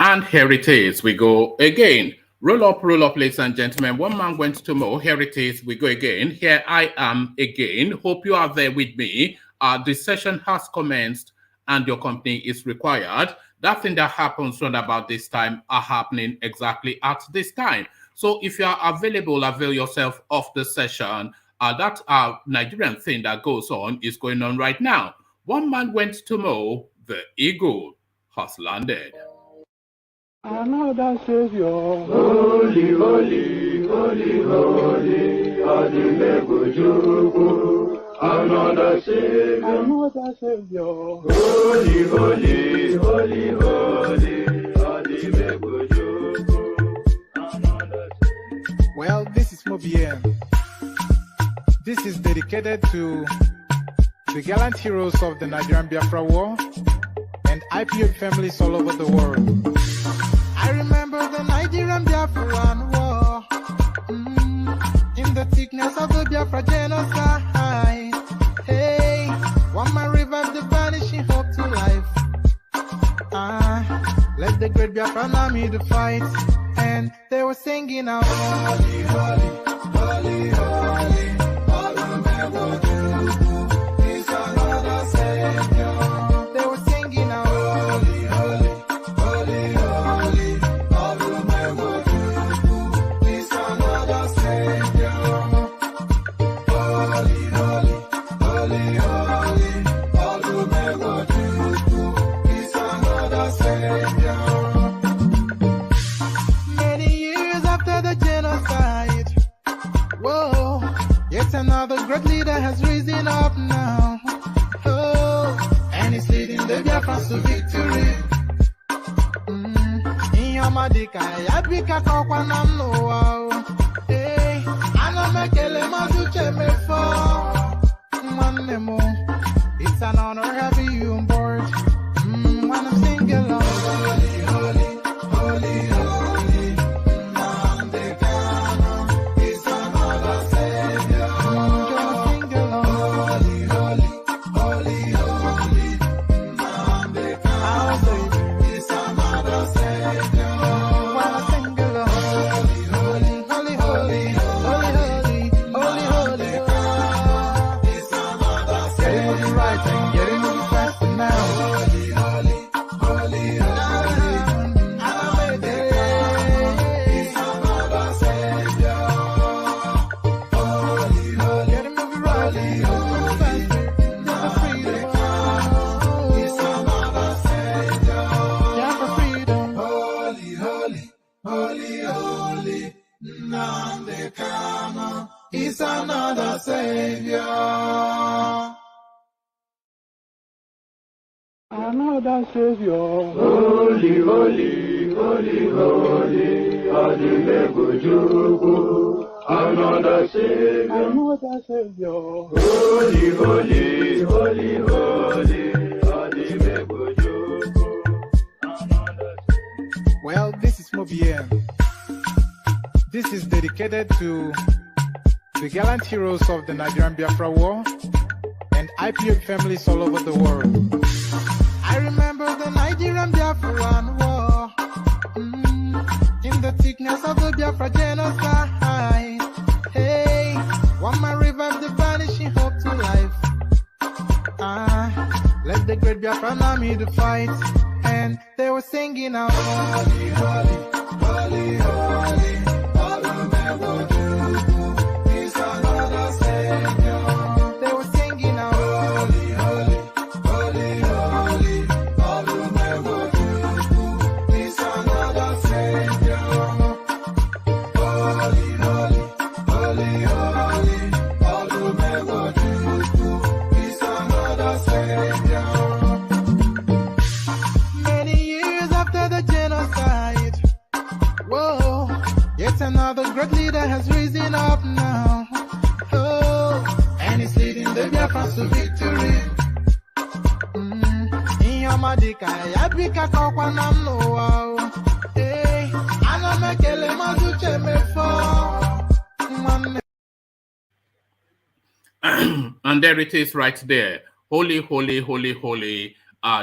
And here it is. We go again. Roll up, ladies and gentlemen. One man went to mow. Here it is. We go again. Here I am again. Hope you are there with me. The session has commenced and your company is required. That thing that happens around about this time are happening exactly at this time. So if you are available, avail yourself of the session. That Nigerian thing that goes on is going on right now. One man went to mow. The eagle has landed. Another Savior, holy, holy, holy, holy, Adimebujuku. Another Savior, holy, holy, holy, holy, Adimebujuku. Well, this is Mobien. This is dedicated to the gallant heroes of the Nigerian Biafra War and IPOB families all over the world. I remember the Nigerian Biafran War, in the thickness of the Biafra genocide. Hey, one man revived the vanishing hope to life. Let the great Biafran army to fight, and they were singing out, holy, holy, holy, holy, is another Savior. They were singing out, holy, holy, holy, holy. Another great leader has risen up now. Oh, and he's leading the Biafrans to victory. In Yamadika, Yabika Kokwanam no. Hey, Anamekele Mazuche Mefo. It's an honor having you on board. When I'm singing along, holy, holy, holy, holy. It's another Savior. It's another Savior. Another Savior, holy, holy, holy, holy, Adimebujuku. Another Savior, holy, holy, holy, holy, Adimebujuku. Well, this is Mobien. This is dedicated to the gallant heroes of the Nigerian Biafra War and IPOB families all over the world. I remember the Nigerian Biafran War, in the thickness of the Biafra genocide. Hey, one man revived the vanishing hope to life. Let the great Biafran army to fight, and they were singing out, holy, holy, holy, holy. They were singing out, holy, holy, holy, holy. It's another Savior. Holy, holy, holy, holy. It's another Savior. Many years after the genocide, whoa, yet another great leader has risen up now. Oh, and he's leading the Biafrans to victory. In Yamadika, Yabika Kokwanam no. Hey, Anamekele Mazuche Mefo. And there it is right there. Holy, holy, holy, holy.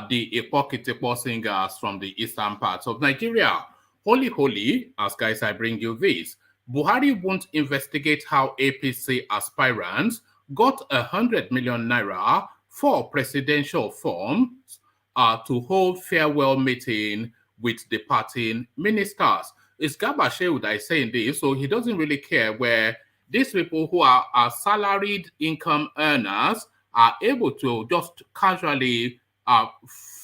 the Ipokitepo singers from the eastern parts of Nigeria. Holy, holy, as guys, I bring you this. Buhari won't investigate how APC aspirants got 100 million naira for presidential forms to hold farewell meeting with departing ministers. It's Garba Shehu that is saying this, so he doesn't really care where these people who are salaried income earners are able to just casually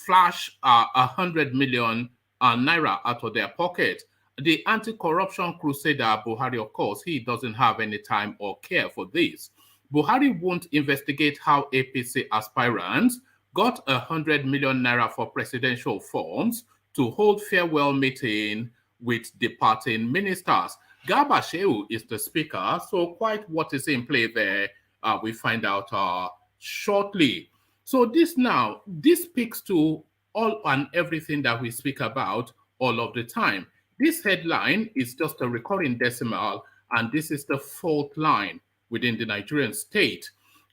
flash 100 million naira out of their pocket. The anti-corruption crusader Buhari, of course, he doesn't have any time or care for this. Buhari won't investigate how APC aspirants got 100 million naira for presidential forms to hold farewell meeting with departing ministers. Garba Shehu is the speaker, so quite what is in play there, we find out shortly. So this speaks to all and everything that we speak about all of the time. This headline is just a recurring decimal, and this is the fault line within the Nigerian state.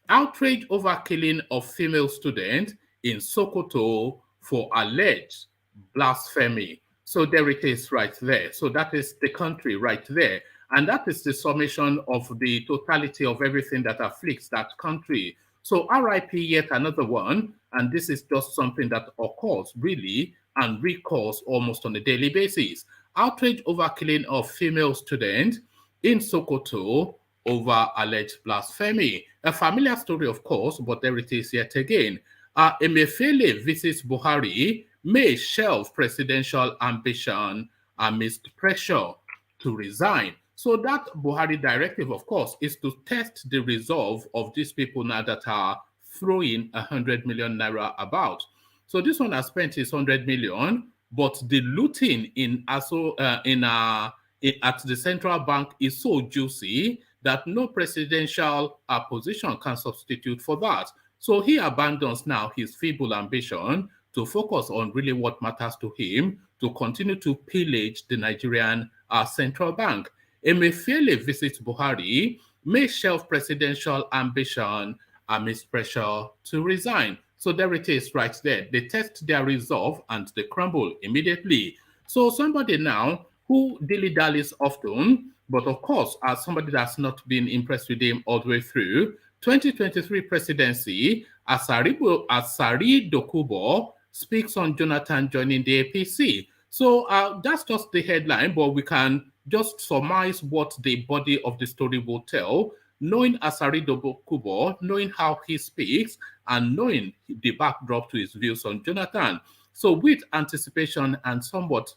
Outrage over killing of female student in Sokoto for alleged blasphemy. So there it is right there. So that is the country right there. And that is the summation of the totality of everything that afflicts that country. So RIP yet another one. And this is just something that occurs really and recurs almost on a daily basis. Outrage over killing of female student in Sokoto over alleged blasphemy. A familiar story, of course, but there it is yet again. Emefiele visits Buhari, may shelve presidential ambition amidst pressure to resign. So that Buhari directive, of course, is to test the resolve of these people now that are throwing 100 million naira about. So this one has spent his 100 million, but the looting at the central bank is so juicy that no presidential position can substitute for that. So he abandons now his feeble ambition to focus on really what matters to him, to continue to pillage the Nigerian central bank. Emefiele visits Buhari, may shelve presidential ambition amidst pressure to resign. So there it is right there. They test their resolve and they crumble immediately. So somebody now who dilly-dallies often, but of course, as somebody that's not been impressed with him all the way through, 2023 presidency, Asari Dokubo speaks on Jonathan joining the APC. So that's just the headline, but we can just surmise what the body of the story will tell, knowing Asari Dokubo, knowing how he speaks, and knowing the backdrop to his views on Jonathan. So with anticipation and somewhat,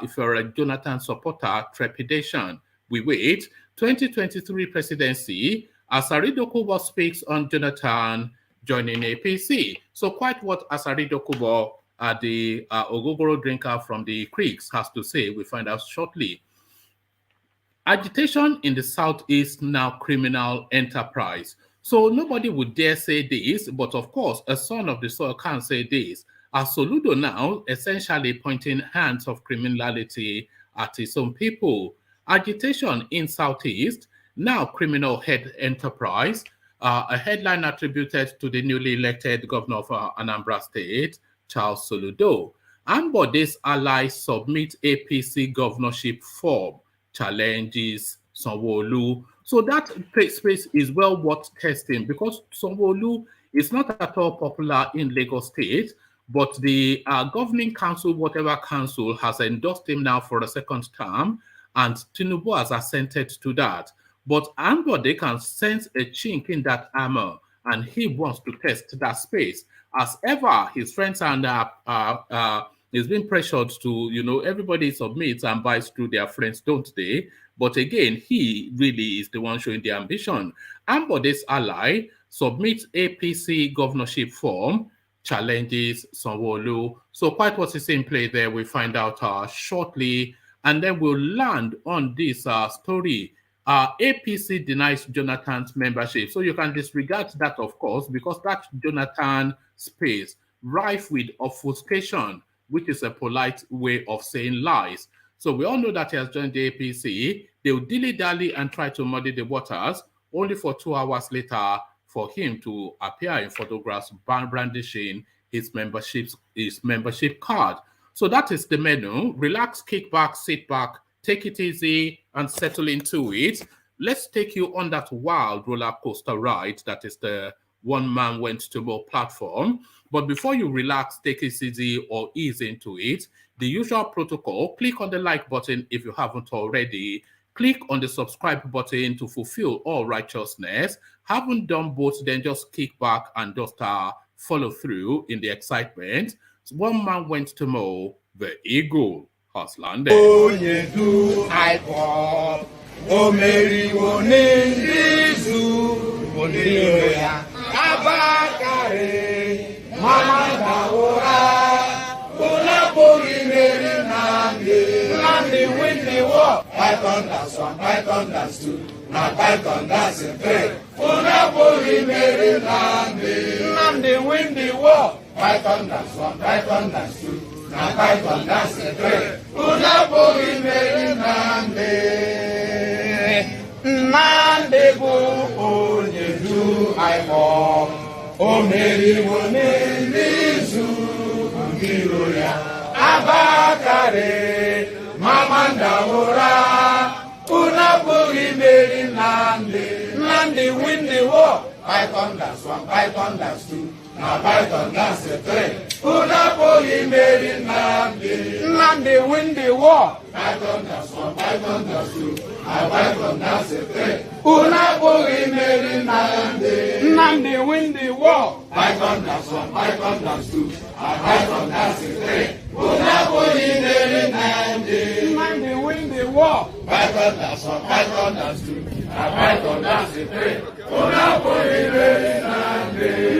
if you're a Jonathan supporter, trepidation, we wait. 2023 presidency, Asari Dokubo speaks on Jonathan joining APC. So quite what Asari Dokubo, the Ogogoro drinker from the creeks, has to say, we find out shortly. Agitation in the Southeast now criminal enterprise. So nobody would dare say this, but of course, a son of the soil can't say this. SOLUDO now essentially pointing hands of criminality at its own people. Agitation in Southeast, now criminal head enterprise, a headline attributed to the newly elected governor of Anambra State, Charles Soludo. Ambode's allies submit APC governorship form, challenges Sanwo Olu. So that space is well worth testing because Sanwo Olu is not at all popular in Lagos State, but the governing council, whatever council, has endorsed him now for a second term, and Tinubu has assented to that. But Ambode can sense a chink in that armor, and he wants to test that space. As ever, his friends and he's been pressured to, everybody submits and buys through their friends, don't they? But again, he really is the one showing the ambition. Ambode's ally submits APC governorship form, challenges Sanwo Olu. So quite what is in play there, we find out shortly, and then we'll land on this story. APC denies Jonathan's membership. So you can disregard that, of course, because that Jonathan space rife with obfuscation, which is a polite way of saying lies. So we all know that he has joined the APC. They'll dilly-dally and try to muddy the waters, only for 2 hours later for him to appear in photographs brandishing his membership card. So that is the menu. Relax, kick back, sit back, take it easy, and settle into it. Let's take you on that wild roller coaster ride that is the One Man Went to More platform. But before you relax, take it easy, or ease into it, the usual protocol: click on the like button if you haven't already. Click on the subscribe button to fulfill all righteousness. Haven't done both, then just kick back and just follow through in the excitement. One Man Went to More, the eagle has landed. Onyedu IPOB, omeriwo n'Izu, oniro ya abakare, mama dawora, unapori meri Nandi win the war. Python that's one, Python that's two, now Python that's a three. Unapori meri Nandi win the war. Python that's one, Python that's two, now Python that's a three. Unapori meri Nandi bu onyedu IPOB, omeriwo n'Izu, oniro ya abakare, mama ndawora, unapori meri Nandi win the war. Python that's one, Python that's two, now Python that's a three. Unapori meri Nandi win the war. Python that's one, Python that's two, now Python that's a three. Unapori meri Nandi win the war. Python that's one, Python that's two, now Python that's a three. Unapori meri Nandi win the war. Python that's one, Python that's two, now Python that's a three. Unapori meri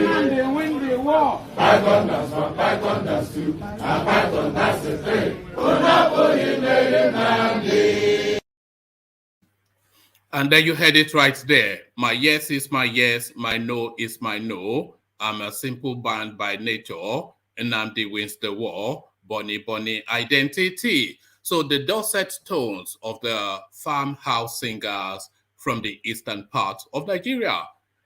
Nandi win the war. Python that's one, Python that's two, now Python that's a three. Unapori meri Nandi. And then you heard it right there. My yes is my yes, my no is my no. I'm a simple band by nature. Nnamdi wins the war. Bonny identity. So the dulcet tones of the farmhouse singers from the eastern part of Nigeria.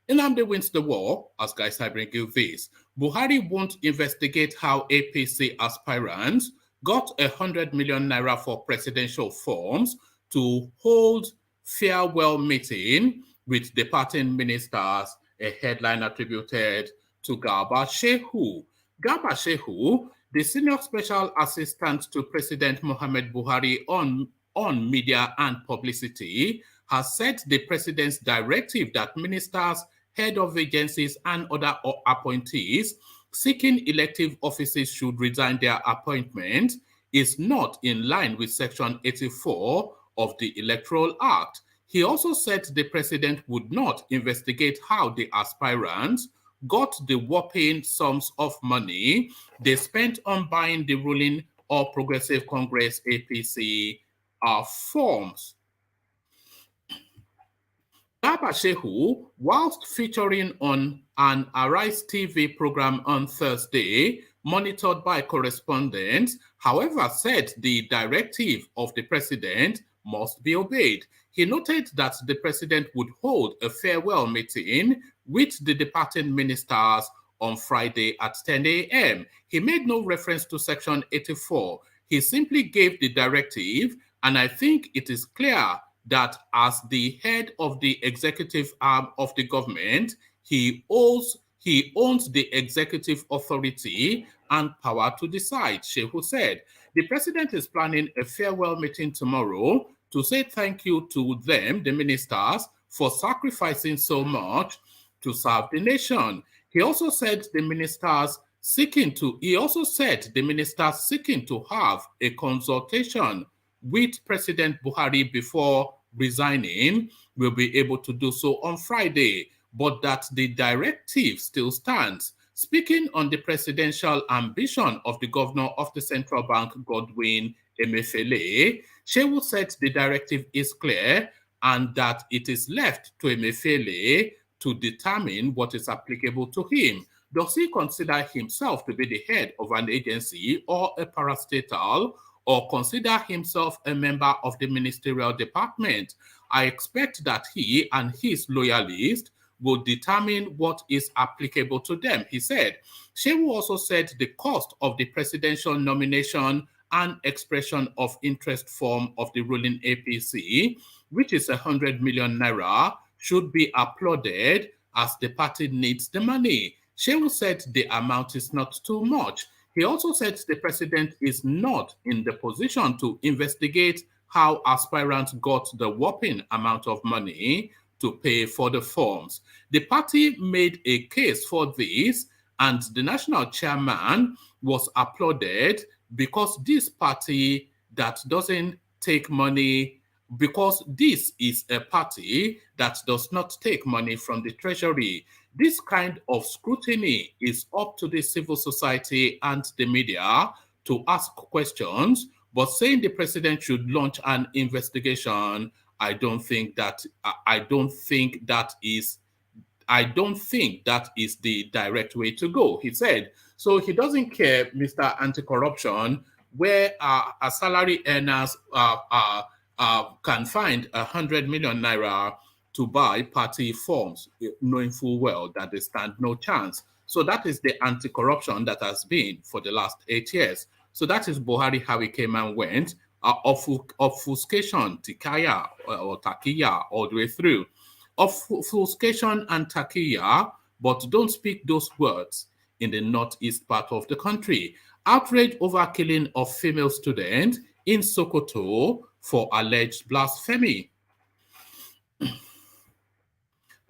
Nnamdi wins the war. As guys, I bring you this. Buhari won't investigate how APC aspirants got 100 million naira for presidential forms to hold farewell meeting with departing ministers, a headline attributed to Garba Shehu. Garba Shehu, the senior special assistant to President Muhammad Buhari on media and publicity, has said the president's directive that ministers, head of agencies, and other appointees seeking elective offices should resign their appointment is not in line with Section 84 of the Electoral Act. He also said the president would not investigate how the aspirants got the whopping sums of money they spent on buying the ruling All Progressive Congress APC forms. Garba Shehu, whilst featuring on an Arise TV program on Thursday, monitored by correspondents, however, said the directive of the president must be obeyed. He noted that the president would hold a farewell meeting with the departing ministers on Friday at 10 a.m. He made no reference to Section 84. He simply gave the directive, and I think it is clear that as the head of the executive arm of the government, he owns the executive authority and power to decide, Shehu said. The president is planning a farewell meeting tomorrow to say thank you to them, the ministers, for sacrificing so much to serve the nation. He also said the ministers seeking to have a consultation with President Buhari before resigning will be able to do so on Friday, but that the directive still stands. Speaking on the presidential ambition of the governor of the central bank, Godwin Emefiele, Shehu said the directive is clear and that it is left to Emefiele to determine what is applicable to him. Does he consider himself to be the head of an agency or a parastatal, or consider himself a member of the ministerial department? I expect that he and his loyalists will determine what is applicable to them, he said. Shehu also said the cost of the presidential nomination and expression of interest form of the ruling APC, which is 100 million naira, should be applauded as the party needs the money. Shehu said the amount is not too much. He also said the president is not in the position to investigate how aspirants got the whopping amount of money to pay for the forms. The party made a case for this, and the national chairman was applauded because this party that doesn't take money, because this is a party that does not take money from the treasury. This kind of scrutiny is up to the civil society and the media to ask questions, but saying the president should launch an investigation, I don't think that is the direct way to go, he said. So he doesn't care, Mr. Anti-Corruption, where a salary earners can find 100 million naira to buy party forms, knowing full well that they stand no chance. So that is the anti-corruption that has been for the last 8 years. So that is Buhari, how he came and went. Obfuscation, tikaya or takiya all the way through. Obfuscation and takiya, but don't speak those words in the northeast part of the country. Outrage over killing of female student in Sokoto for alleged blasphemy.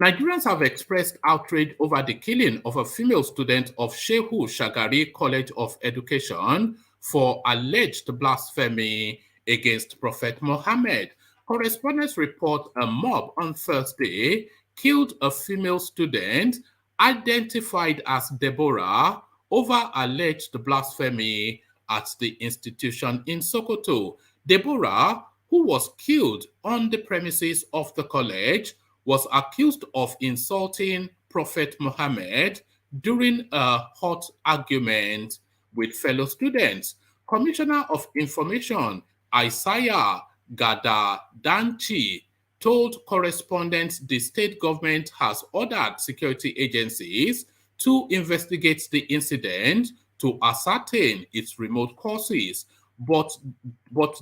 Nigerians have expressed outrage over the killing of a female student of Shehu Shagari College of Education for alleged blasphemy against Prophet Muhammad. Correspondents report a mob on Thursday killed a female student identified as Deborah over alleged blasphemy at the institution in Sokoto. Deborah, who was killed on the premises of the college, was accused of insulting Prophet Muhammad during a hot argument with fellow students. Commissioner of Information Isaiah Gadadanchi told correspondents the state government has ordered security agencies to investigate the incident to ascertain its remote causes. But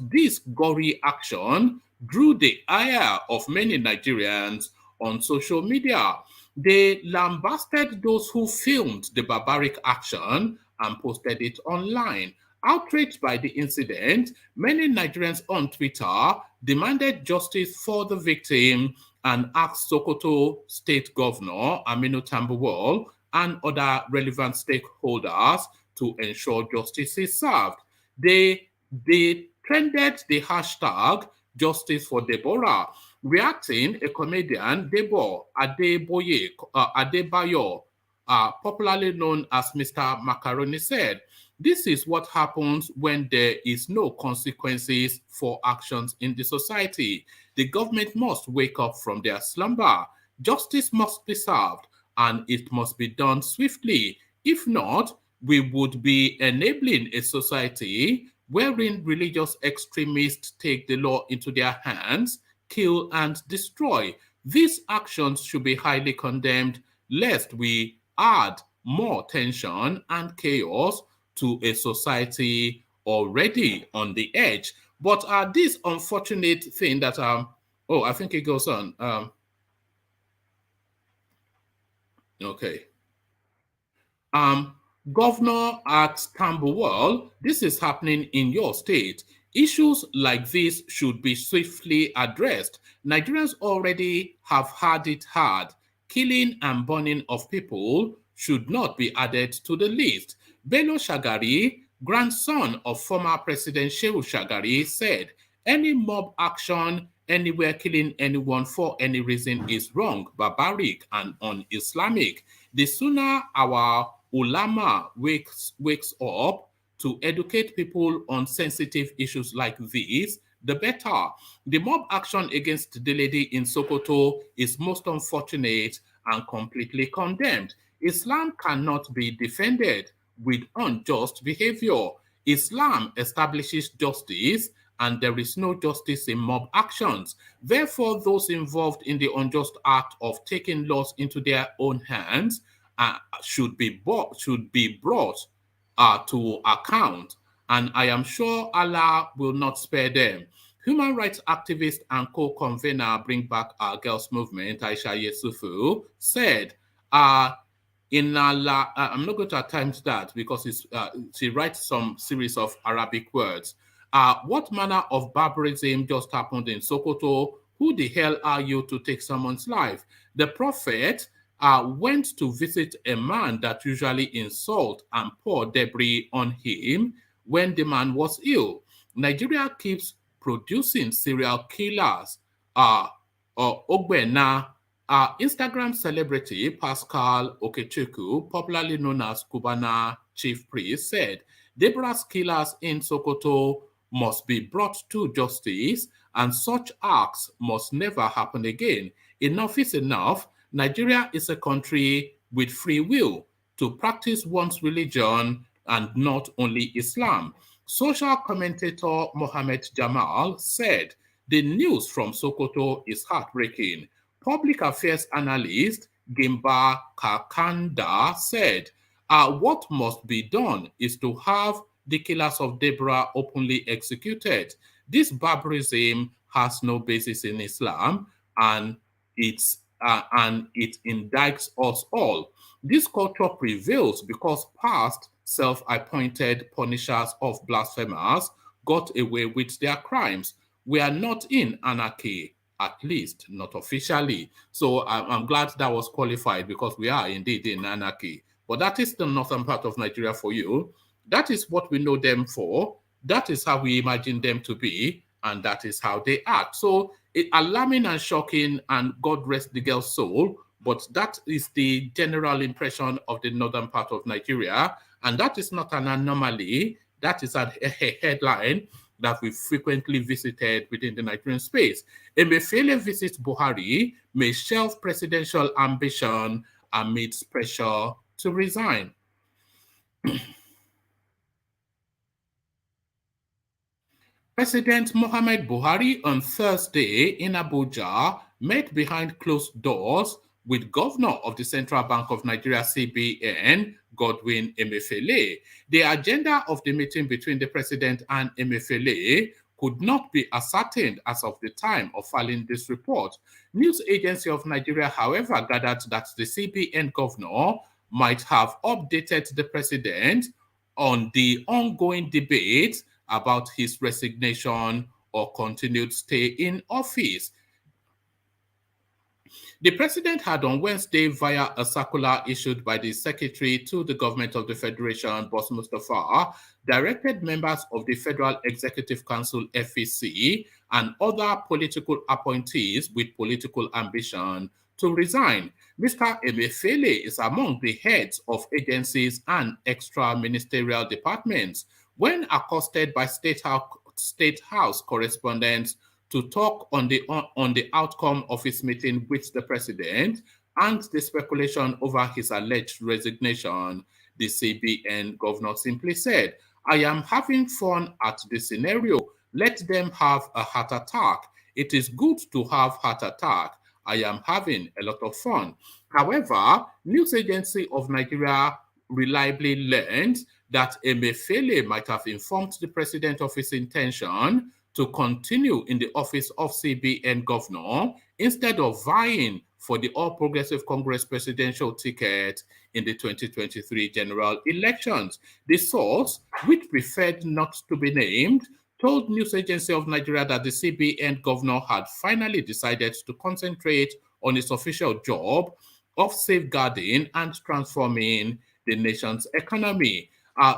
this gory action drew the ire of many Nigerians on social media. They lambasted those who filmed the barbaric action and posted it online. Outraged by the incident, many Nigerians on Twitter demanded justice for the victim and asked Sokoto State Governor Aminu Tambuwal and other relevant stakeholders to ensure justice is served. They trended the hashtag Justice for Deborah. Reacting, a comedian, Debo Adebayo, popularly known as Mr. Macaroni, said, "This is what happens when there is no consequences for actions in the society. The government must wake up from their slumber. Justice must be served, and it must be done swiftly. If not, we would be enabling a society wherein religious extremists take the law into their hands, kill and destroy. These actions should be highly condemned, lest we add more tension and chaos to a society already on the edge." But this unfortunate thing that, I think it goes on. Okay. Governor at Tambuwal, this is happening in your state. Issues like this should be swiftly addressed. Nigerians already have had it hard. Killing and burning of people should not be added to the list. Bello Shagari, grandson of former President Shehu Shagari, said, "Any mob action anywhere killing anyone for any reason is wrong, barbaric, and un-Islamic. The sooner our ulama wakes up to educate people on sensitive issues like these, the better." The mob action against the lady in Sokoto is most unfortunate and completely condemned. Islam cannot be defended with unjust behavior. Islam establishes justice and there is no justice in mob actions. Therefore, those involved in the unjust act of taking laws into their own hands should be brought to account, and I am sure Allah will not spare them. Human rights activist and co-convener Bring Back Our Girls Movement, Aisha Yesufu, said, I'm not going to attempt that because she writes some series of Arabic words. What manner of barbarism just happened in Sokoto? Who the hell are you to take someone's life? The prophet went to visit a man that usually insult and pour debris on him when the man was ill. Nigeria keeps producing serial killers. Ogbena, Instagram celebrity Pascal Okechukwu, popularly known as Cubana Chief Priest, said Deborah's killers in Sokoto must be brought to justice and such acts must never happen again. Enough is enough. Nigeria is a country with free will to practice one's religion and not only Islam. Social commentator Mohammed Jamal said, the news from Sokoto is heartbreaking. Public affairs analyst Gimba Kakanda said, what must be done is to have the killers of Deborah openly executed. This barbarism has no basis in Islam, and it indicts us all. This culture prevails because past self-appointed punishers of blasphemers got away with their crimes. We are not in anarchy, at least not officially. So I'm glad that was qualified because we are indeed in anarchy. But that is the northern part of Nigeria for you. That is what we know them for. That is how we imagine them to be. And that is how they act. So it's alarming and shocking, and God rest the girl's soul. But that is the general impression of the northern part of Nigeria. And that is not an anomaly. That is a headline that we frequently visited within the Nigerian space. Emefiele visits Buhari, may shelve presidential ambition amidst pressure to resign. President Muhammad Buhari on Thursday in Abuja met behind closed doors with Governor of the Central Bank of Nigeria, CBN, Godwin Emefiele. The agenda of the meeting between the president and Emefiele could not be ascertained as of the time of filing this report. News Agency of Nigeria, however, gathered that the CBN governor might have updated the president on the ongoing debate about his resignation or continued stay in office. The president had on Wednesday, via a circular issued by the secretary to the government of the Federation, Boss Mustafa, directed members of the Federal Executive Council, FEC, and other political appointees with political ambition to resign. Mr. Emefiele is among the heads of agencies and extra-ministerial departments. When accosted by State House correspondents to talk on the outcome of his meeting with the president and the speculation over his alleged resignation, the CBN governor simply said, I am having fun at the scenario. Let them have a heart attack. It is good to have heart attack. I am having a lot of fun. However, News Agency of Nigeria reliably learned that Emefiele might have informed the president of his intention to continue in the office of CBN governor instead of vying for the All Progressive Congress presidential ticket in the 2023 general elections. The source, which preferred not to be named, told News Agency of Nigeria that the CBN governor had finally decided to concentrate on his official job of safeguarding and transforming the nation's economy.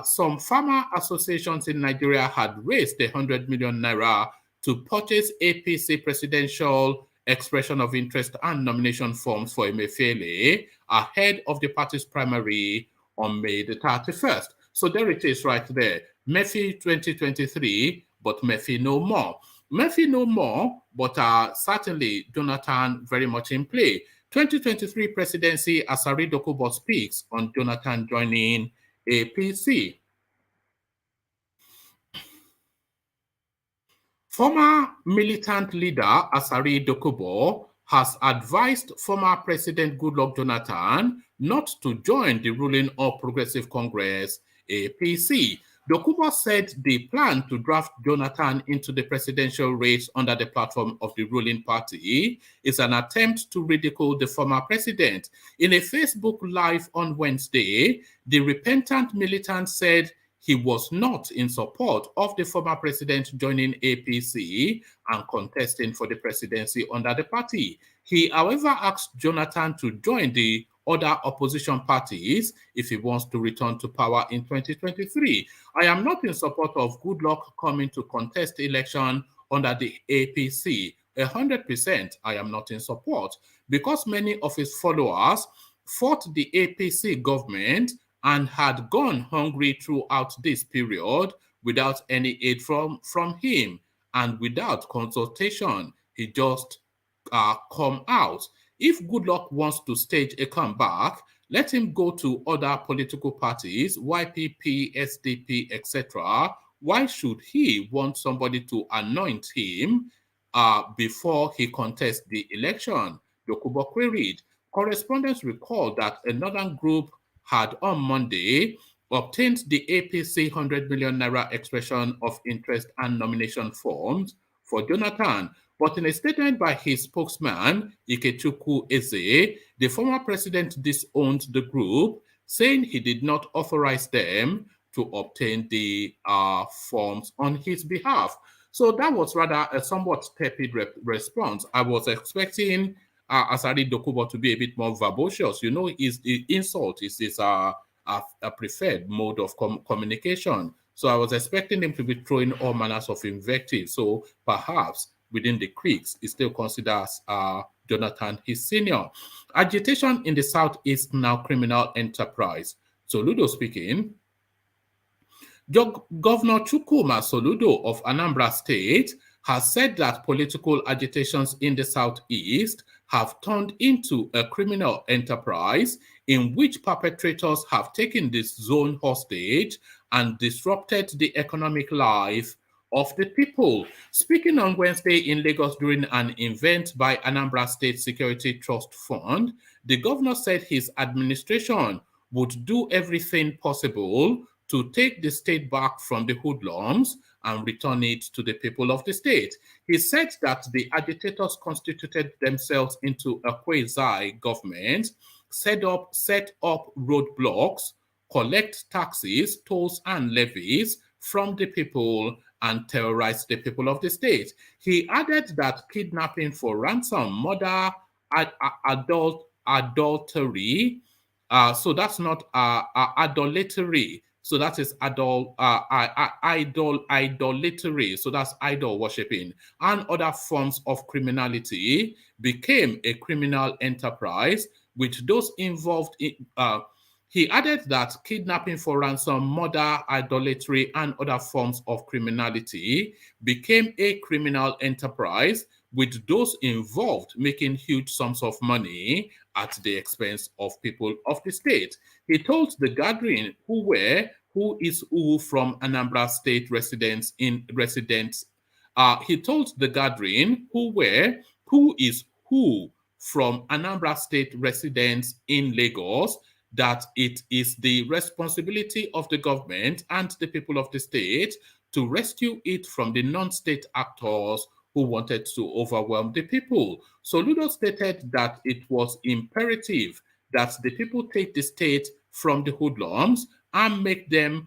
Some farmer associations in Nigeria had raised 100 million naira to purchase APC presidential expression of interest and nomination forms for Emefiele ahead of the party's primary on May the 31st. So there it is right there. Murphy 2023, but Murphy no more. Murphy no more, but certainly Jonathan very much in play. 2023 presidency, Asari Dokubo speaks on Jonathan joining APC. Former militant leader Asari Dokubo has advised former President Goodluck Jonathan not to join the ruling All Progressive Congress, APC. Dokubo said the plan to draft Jonathan into the presidential race under the platform of the ruling party is an attempt to ridicule the former president. In a Facebook Live on Wednesday, the repentant militant said he was not in support of the former president joining APC and contesting for the presidency under the party. He, however, asked Jonathan to join the other opposition parties if he wants to return to power in 2023. I am not in support of Goodluck coming to contest election under the APC. 100% I am not in support because many of his followers fought the APC government and had gone hungry throughout this period without any aid from him and without consultation. He just come out. If Goodluck wants to stage a comeback, let him go to other political parties, YPP, SDP, etc. Why should he want somebody to anoint him before he contests the election? Dokubo queried. Correspondents recalled that a northern group had on Monday obtained the APC 100 million naira expression of interest and nomination forms for Jonathan. But in a statement by his spokesman, Ikechukwu Eze, the former president disowned the group, saying he did not authorize them to obtain the forms on his behalf. So that was rather a somewhat tepid response. I was expecting Asari Dokubo to be a bit more verbose. You know, the insult is his a preferred mode of communication. So I was expecting him to be throwing all manners of invective. So perhaps within the creeks, he still considers Jonathan his senior. Agitation in the Southeast now criminal enterprise. SOLUDO speaking. Governor Chukwuma Soludo of Anambra State has said that political agitations in the Southeast have turned into a criminal enterprise in which perpetrators have taken this zone hostage and disrupted the economic life of the people. Speaking on Wednesday in Lagos during an event by Anambra State Security Trust Fund, the governor said his administration would do everything possible to take the state back from the hoodlums and return it to the people of the state. He said that the agitators constituted themselves into a quasi-government, set up roadblocks, collect taxes, tolls, and levies from the people and terrorize the people of the state. He added that kidnapping for ransom, murder, adultery, so that's not idolatry. So that is idolatry. So that's idol worshipping and other forms of criminality became a criminal enterprise, which those involved in. He added that kidnapping for ransom, murder, idolatry, and other forms of criminality became a criminal enterprise, with those involved making huge sums of money at the expense of people of the state. He told the gathering who is who from Anambra State residents. He told the gathering who is who from Anambra State residents in Lagos that it is the responsibility of the government and the people of the state to rescue it from the non-state actors who wanted to overwhelm the people. Soludo stated that it was imperative that the people take the state from the hoodlums and make their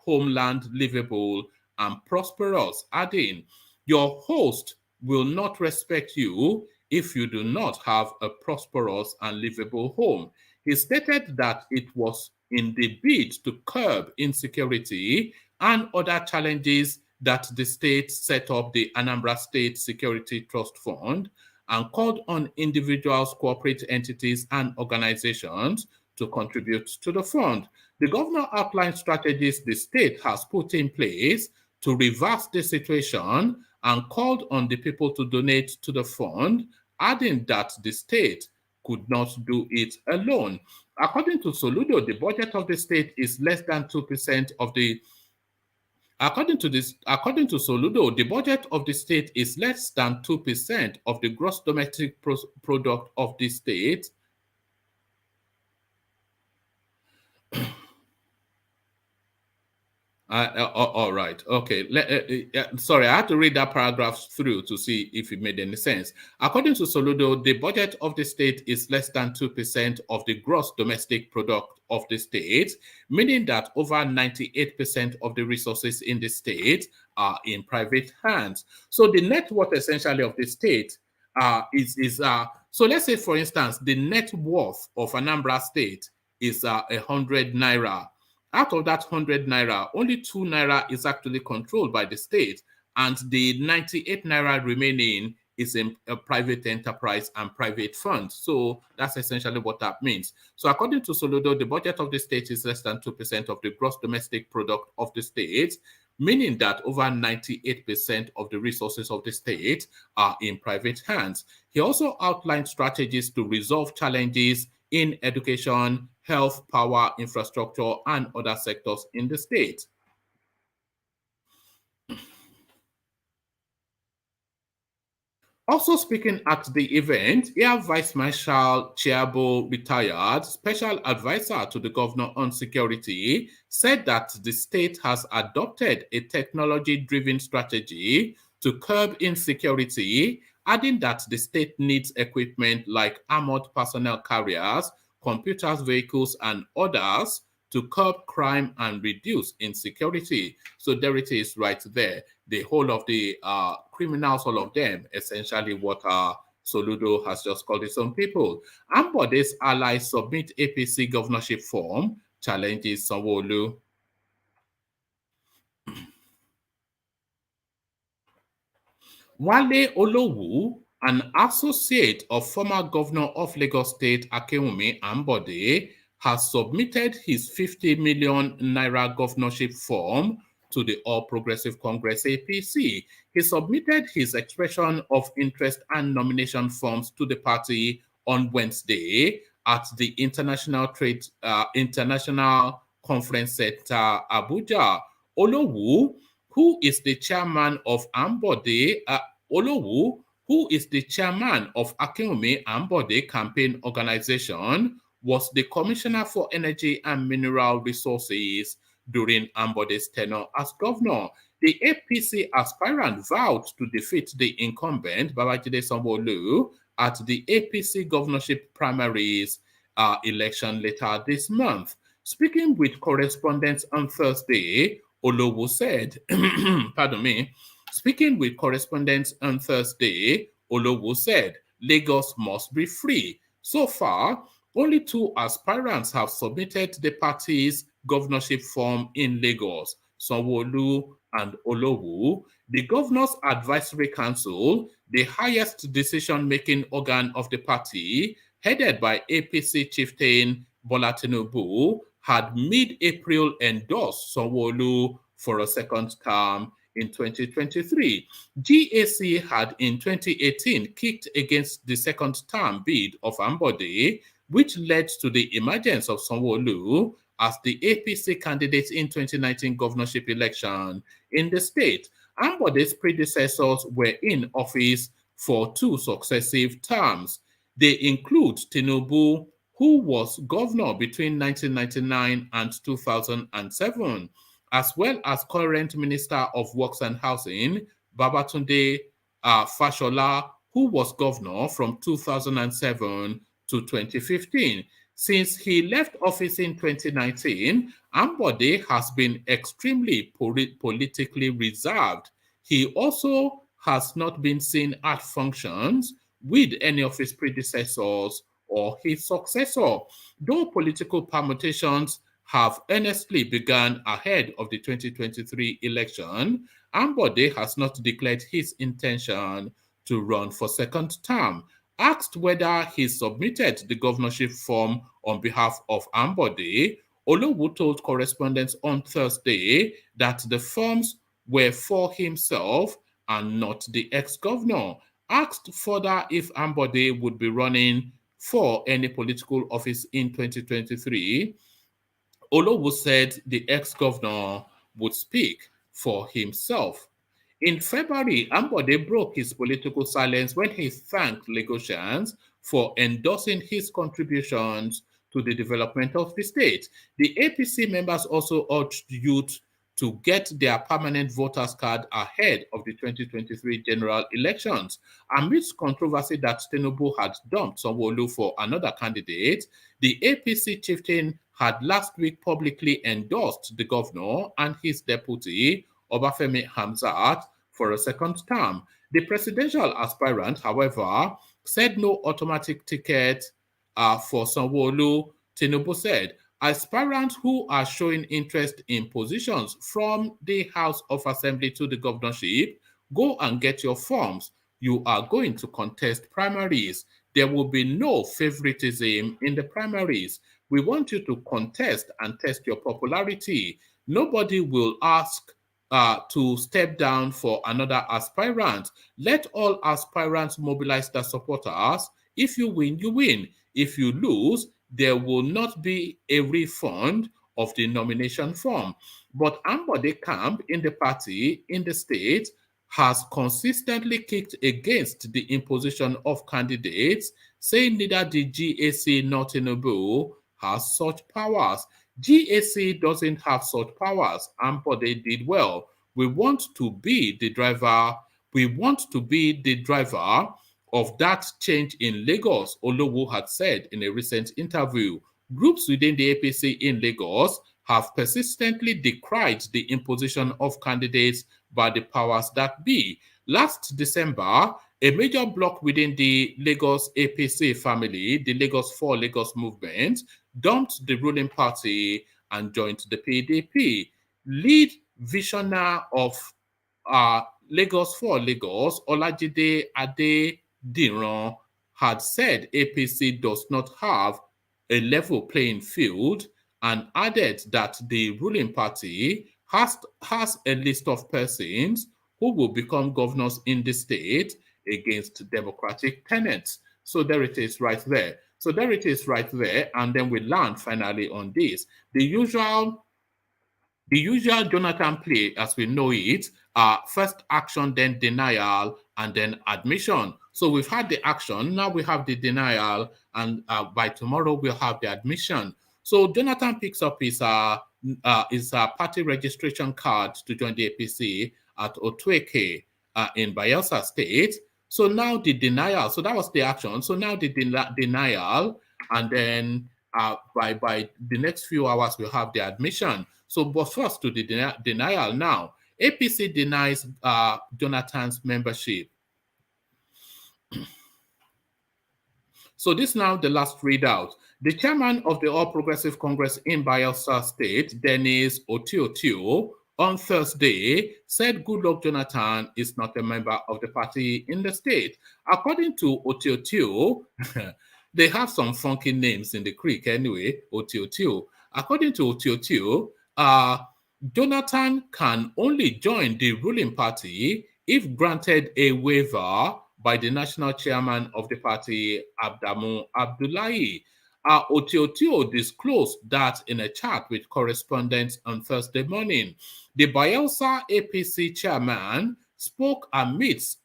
homeland livable and prosperous, adding, "Your host will not respect you if you do not have a prosperous and livable home." He stated that it was in the bid to curb insecurity and other challenges that the state set up the Anambra State Security Trust Fund and called on individuals, corporate entities, and organizations to contribute to the fund. The governor outlined strategies the state has put in place to reverse the situation and called on the people to donate to the fund, adding that the state could not do it alone. According to Soludo, the budget of the state is less than 2% of the According to Soludo, the budget of the state is less than 2% of the gross domestic product of the state. All right. Okay. Sorry, I had to read that paragraph through to see if it made any sense. According to Soludo, the budget of the state is less than 2% of the gross domestic product of the state, meaning that over 98% of the resources in the state are in private hands. So the net worth essentially of the state so let's say, for instance, the net worth of Anambra State is 100 naira. Out of that 100 naira, only 2 naira is actually controlled by the state, and the 98 naira remaining is in a private enterprise and private funds. So that's essentially what that means. So according to Soludo, the budget of the state is less than 2% of the gross domestic product of the state, meaning that over 98% of the resources of the state are in private hands. He also outlined strategies to resolve challenges in education, health, power, infrastructure, and other sectors in the state. Also speaking at the event, Air Vice Marshal Chiabo, retired special advisor to the governor on security, said that the state has adopted a technology-driven strategy to curb insecurity, adding that the state needs equipment like armored personnel carriers, computers, vehicles, and others to curb crime and reduce insecurity. So there it is right there. The whole of the criminals, all of them, essentially what Soludo has just called its own people. Ambode's allies submit APC governorship form, challenges Sanwo Olu. Wale Olowu, an associate of former governor of Lagos State Akinwumi Ambode, has submitted his 50 million naira governorship form to the All Progressive Congress APC. He submitted his expression of interest and nomination forms to the party on Wednesday at the International Conference Center, Abuja. Olowu, who is the chairman of Ambode, Olowu, who is the chairman of Akinwumi Ambode Campaign Organization, was the Commissioner for Energy and Mineral Resources during Ambode's tenure as governor. The APC aspirant vowed to defeat the incumbent, Babajide Sanwo Olu, at the APC governorship primaries election later this month. Speaking with correspondents on Thursday, Olowu said, pardon me, speaking with correspondents on Thursday, Olowu said, Lagos must be free. So far, only 2 aspirants have submitted the party's governorship form in Lagos, Sanwo Olu and Olowu. The Governor's Advisory Council, the highest decision-making organ of the party, headed by APC chieftain Bola Tinubu, had mid-April endorsed Sanwo Olu for a second term in 2023. GAC had in 2018 kicked against the second term bid of Ambode, which led to the emergence of Sanwo Olu as the APC candidate in 2019 governorship election in the state. Ambode's predecessors were in office for 2 successive terms. They include Tinubu, who was governor between 1999 and 2007, as well as current Minister of Works and Housing, Babatunde Fashola, who was governor from 2007 to 2015. Since he left office in 2019, Ambode has been extremely politically reserved. He also has not been seen at functions with any of his predecessors or his successor. Though political permutations have earnestly begun ahead of the 2023 election, Ambode has not declared his intention to run for second term. Asked whether he submitted the governorship form on behalf of Ambode, Olowu told correspondents on Thursday that the forms were for himself and not the ex-governor. Asked further if Ambode would be running for any political office in 2023, Olowu said the ex-governor would speak for himself. In February, Ambode broke his political silence when he thanked Lagosians for endorsing his contributions to the development of the state. The APC members also urged youth to get their permanent voters card ahead of the 2023 general elections. Amidst controversy that Tinubu had dumped Sanwo Olu for another candidate, the APC chieftain had last week publicly endorsed the governor and his deputy, Obafemi Hamzat, for a second term. The presidential aspirant, however, said no automatic ticket for Sanwo Olu. Tinubu said, aspirants who are showing interest in positions from the House of Assembly to the governorship, go and get your forms. You are going to contest primaries. There will be no favoritism in the primaries. We want you to contest and test your popularity. Nobody will ask to step down for another aspirant. Let all aspirants mobilize their supporters. If you win, you win. If you lose, there will not be a refund of the nomination form. But Ambode camp in the party in the state has consistently kicked against the imposition of candidates, saying neither the GAC nor Tinubu has such powers. GAC doesn't have such powers. Ambode did well. We want to be the driver. We want to be the driver of that change in Lagos, Olowo had said in a recent interview. Groups within the APC in Lagos have persistently decried the imposition of candidates by the powers that be. Last December, a major bloc within the Lagos APC family, the Lagos for Lagos movement, dumped the ruling party and joined the PDP. Lead visionary of Lagos for Lagos, Olajide Adediran, had said APC does not have a level playing field and added that the ruling party has a list of persons who will become governors in the state against democratic tenets. So there it is right there. So there it is right there. And then we land finally on this. The usual Jonathan play, as we know it, first action, then denial, and then admission. So we've had the action, now we have the denial, and by tomorrow we'll have the admission. So Jonathan picks up his party registration card to join the APC at Otueke in Bayelsa State. So now the denial, so that was the action. So now the denial, and then by the next few hours we'll have the admission. So, but first to the denial now. APC denies Jonathan's membership. So this is now the last readout. The chairman of the All Progressive Congress in Bayelsa State, Dennis Otiotio, on Thursday said Goodluck Jonathan is not a member of the party in the state. According to Otiotio, they have some funky names in the creek anyway, Otiotio. According to Otiotio, Jonathan can only join the ruling party if granted a waiver by the national chairman of the party, Abdamu Abdullahi. Otiotio disclosed that in a chat with correspondents on Thursday morning. The Bayelsa APC chairman spoke amidst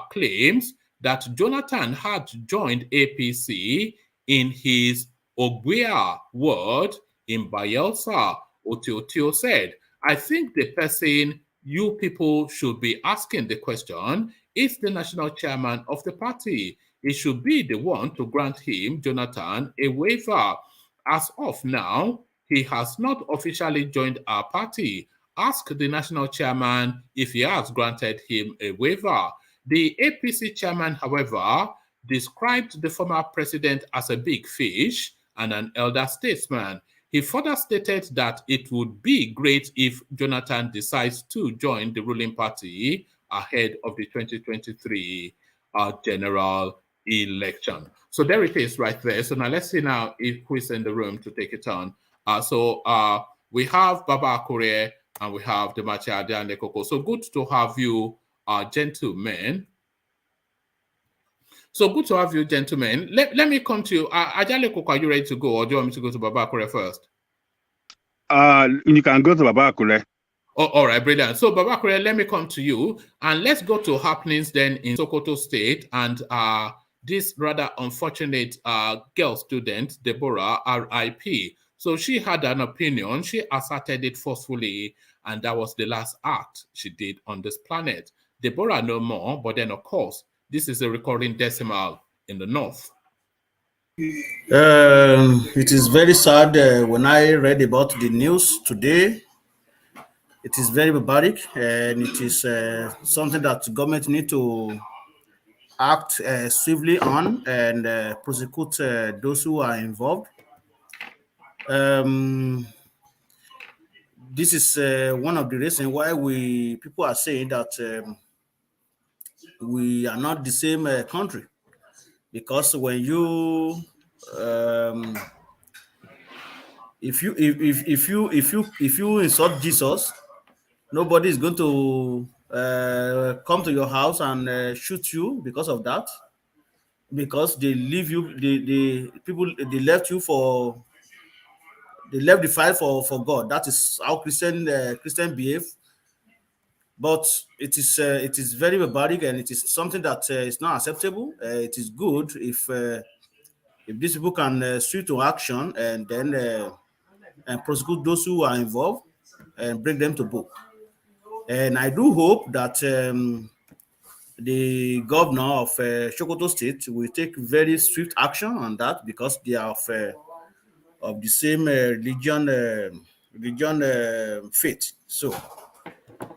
claims that Jonathan had joined APC in his Ogbia ward in Bayelsa. Otiotio said, I think the person you people should be asking the question is the national chairman of the party. He should be the one to grant him, Jonathan, a waiver. As of now, he has not officially joined our party. Ask the national chairman if he has granted him a waiver. The APC chairman, however, described the former president as a big fish and an elder statesman. He further stated that it would be great if Jonathan decides to join the ruling party ahead of the 2023 general election. So there it is right there. So now let's see now who is in the room to take it on. We have Baba Akure and we have the Macha and Koko. So good to have you, gentlemen. So good to have you, gentlemen. Let me come to you. Ajale Koko, are you ready to go, or do you want me to go to Baba Akure first? You can go to Baba Akure. Oh, all right, brilliant. So, Babakure, let me come to you and let's go to happenings then in Sokoto State and this rather unfortunate girl student, Deborah, RIP. So she had an opinion, she asserted it forcefully, and that was the last act she did on this planet. Deborah no more, but then of course, this is a recurring decimal in the north. It is very sad when I read about the news today. It is very barbaric, and it is something that the government need to act swiftly on and prosecute those who are involved. This is one of the reasons why people are saying that we are not the same country, because when you if you insult Jesus, nobody is going to come to your house and shoot you because of that, because they leave you, they left you for, they left the fight for God. That is how Christian behave. But it is very barbaric, and it is something that is not acceptable. It is good if these people can switch to action and then and prosecute those who are involved and bring them to book. And I do hope that the governor of Sokoto State will take very swift action on that, because they are of the same religion faith. So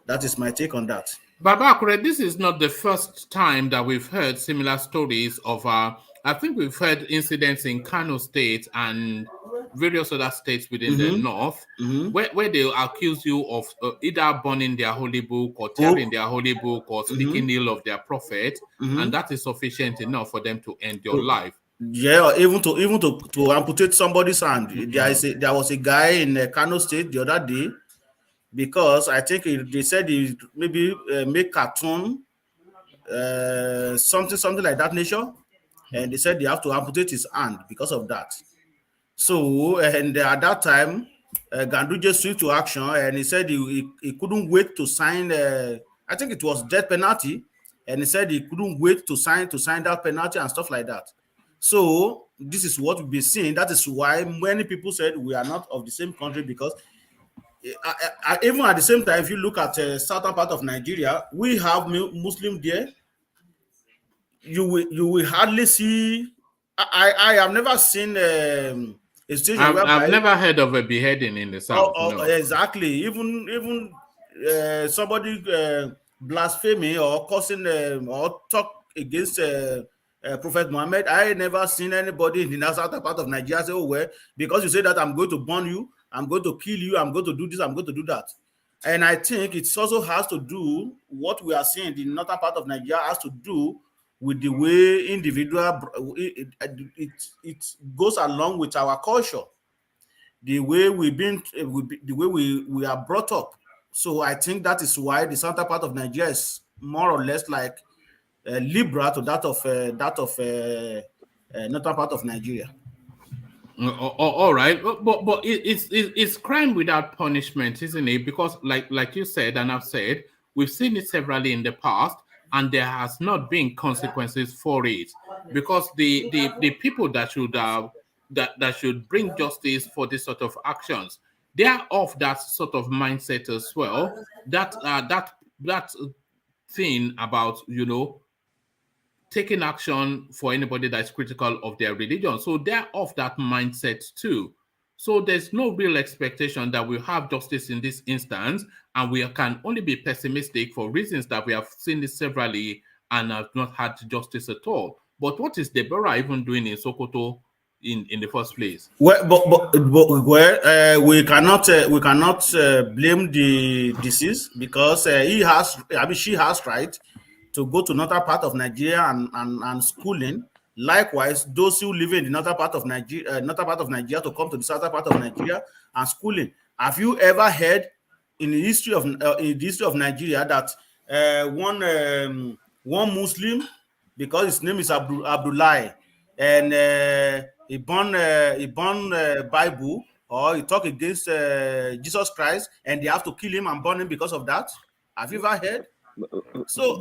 that is my take on that. Babakure, this is not the first time that we've heard similar stories of, I think we've heard incidents in Kano State and various other states within the north, where they accuse you of either burning their holy book or tearing their holy book or speaking ill of their prophet, and that is sufficient enough for them to end your life. Yeah, or even to amputate somebody's hand. There was a guy in Kano State the other day, because I think they said he maybe make cartoon, something like that nature, and they said they have to amputate his hand because of that. So, and at that time, Ganduje switched to action, and he said he couldn't wait to sign. I think it was death penalty, and he said he couldn't wait to sign that penalty and stuff like that. So this is what we've been seeing. That is why many people said we are not of the same country, because even at the same time, if you look at southern part of Nigeria, we have Muslim there. You will hardly see. I have never seen a situation I've never heard of a beheading in the south. No. Exactly. Even somebody blaspheming or cursing or talk against Prophet Muhammad. I never seen anybody in the southern part of Nigeria say, "Oh well, because you say that I'm going to burn you, I'm going to kill you, I'm going to do this, I'm going to do that." And I think it also has to do, what we are seeing in the northern part of Nigeria has to do with the way individual, it goes along with our culture, the way we are brought up. So I think that is why the southern part of Nigeria is more or less like liberal to that of northern part of Nigeria. All right, but it's crime without punishment, isn't it? Because like you said and I've said, we've seen it severally in the past, and there has not been consequences for it. Because the people that should that should bring justice for this sort of actions, they are of that sort of mindset as well. That thing about, you know, taking action for anybody that's critical of their religion. So they're of that mindset too. So there's no real expectation that we'll have justice in this instance, and we can only be pessimistic for reasons that we have seen this severally and have not had justice at all. But what is Deborah even doing in Sokoto in the first place? Well, we cannot blame the deceased, because she has right to go to another part of Nigeria and schooling. Likewise, those who live in the northern part of Nigeria, to come to the southern part of Nigeria and schooling. Have you ever heard in the history of Nigeria that one Muslim, because his name is Abdullah, and he born Bible, or he talk against Jesus Christ, and they have to kill him and burn him because of that? Have you ever heard? So,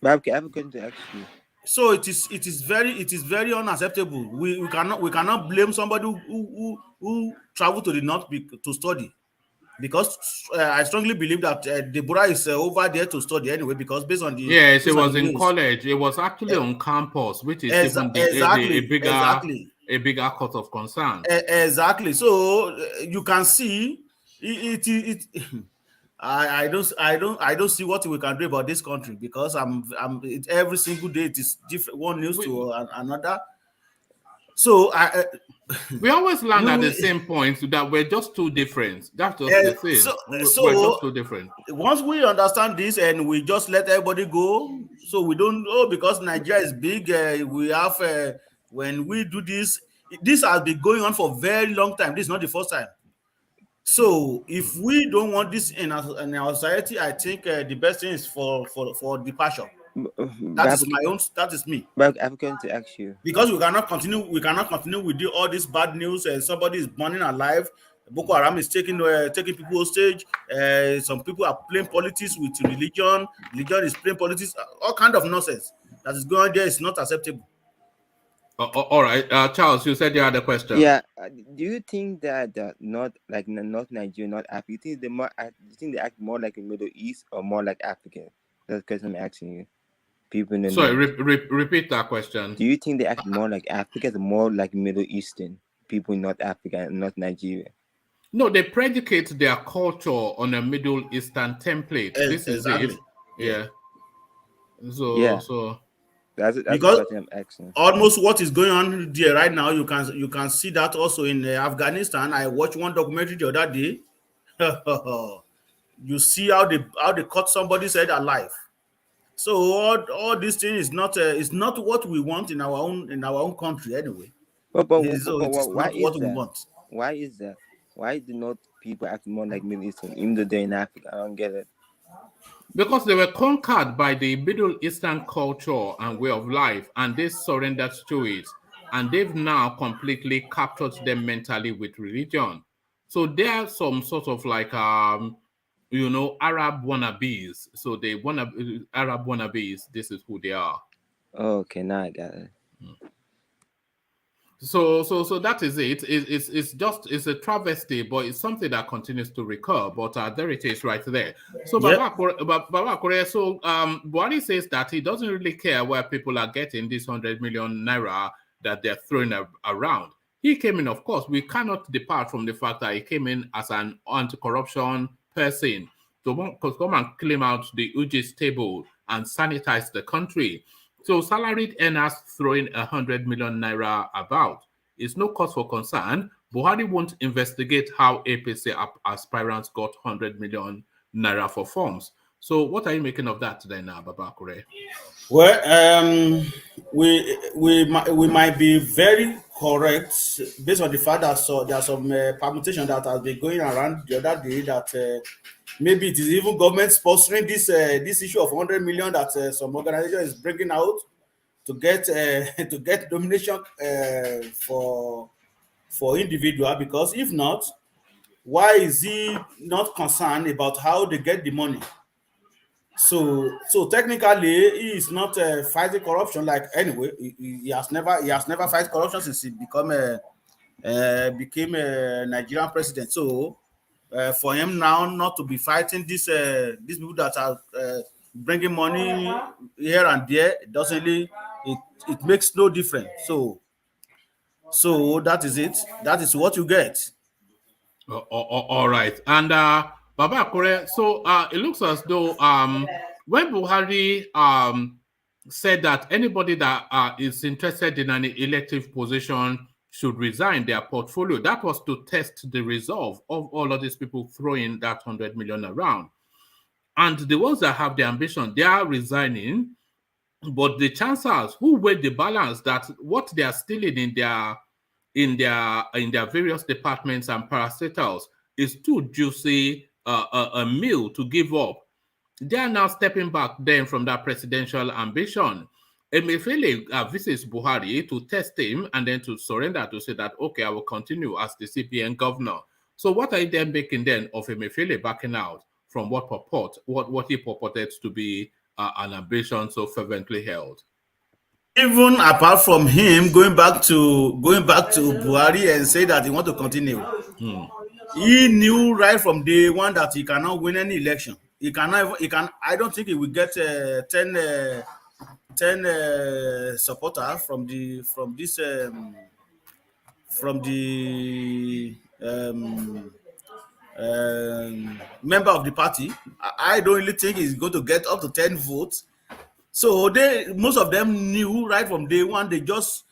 But I'm going to ask you. so it is very unacceptable. We cannot blame somebody who traveled to the north to study, because I strongly believe that Deborah is over there to study anyway, because based on the yes, it was in college. It was actually on campus, which is even a bigger cause of concern. Exactly. So you can see it I don't see what we can do about this country, because every single day it is different, one news to another. So we always land at the same point that we're just too different. That's just the thing. So we're just too different. Once we understand this and we just let everybody go, so we don't because Nigeria is big. We have when we do this has been going on for a very long time. This is not the first time. So if we don't want this in our society, I think the best thing is for departure. That is me. But I'm going to ask you, because we cannot continue with all this bad news, and somebody is burning alive. Boko Haram is taking people hostage. Some people are playing politics with religion. Religion is playing politics. All kind of nonsense that is going on there is not acceptable. All right, Charles, you said you had a question. Yeah, do you think that not Nigeria, not Africa? Do you think they act more like the Middle East or more like Africa? That's the question I'm asking you. People in the Sorry, repeat that question. Do you think they act more like Africa or more like Middle Eastern people in North Africa and not Nigeria? No, they predicate their culture on a Middle Eastern template. This is it. Yeah. So that's because what I'm asking. Almost what is going on there right now, you can see that also in Afghanistan. I watched one documentary the other day. You see how they cut somebody's head alive. So all these things is not what we want in our own country anyway. But why is that? Why is that? Why do not people act more like Middle Eastern, even though they're in Africa? I don't get it. Because they were conquered by the Middle Eastern culture and way of life, and they surrendered to it, and they've now completely captured them mentally with religion. So there are some sort of like Arab wannabes. So they Arab wannabes. This is who they are. Okay, now I got it. So that is it. It's a travesty, but it's something that continues to recur. But there it is, right there. So Baba Korea. So Buhari says that he doesn't really care where people are getting this 100 million naira that they're throwing around. He came in, of course. We cannot depart from the fact that he came in as an anti-corruption person to come and claim out the UG's table and sanitize the country. So salaried earners throwing 100 million naira about is no cause for concern. Buhari won't investigate how APC aspirants got 100 million naira for forms. So what are you making of that then, Baba Kure? Well, we might be very correct based on the fact that there are some permutation that has been going around the other day that maybe it is even government sponsoring this issue of 100 million that some organization is bringing out to get domination for individual. Because if not, why is he not concerned about how they get the money? So technically, he is not fighting corruption. Like anyway, he has never fight corruption since he became a Nigerian president. So for him now not to be fighting these people that are bringing money here and there, it makes no difference. So that is it. That is what you get. All right. And Baba Kure, so it looks as though when Buhari said that anybody that is interested in an elective position should resign their portfolio, that was to test the resolve of all of these people throwing that 100 million around. And the ones that have the ambition, they are resigning. But the chancellors who weigh the balance that what they are stealing in their various departments and parastatals is too juicy a meal to give up. They are now stepping back then from that presidential ambition. Emefiele visits Buhari to test him and then to surrender to say that, okay, I will continue as the CBN governor. So what are you then making then of Emefiele backing out from what he purported to be an ambition so fervently held? Even apart from him going back to Buhari and say that he want to continue, he knew right from day one that he cannot win any election. He cannot. I don't think he will get 10 supporters from the member of the party. I don't really think he's going to get up to 10 votes. So most of them knew right from day one. They just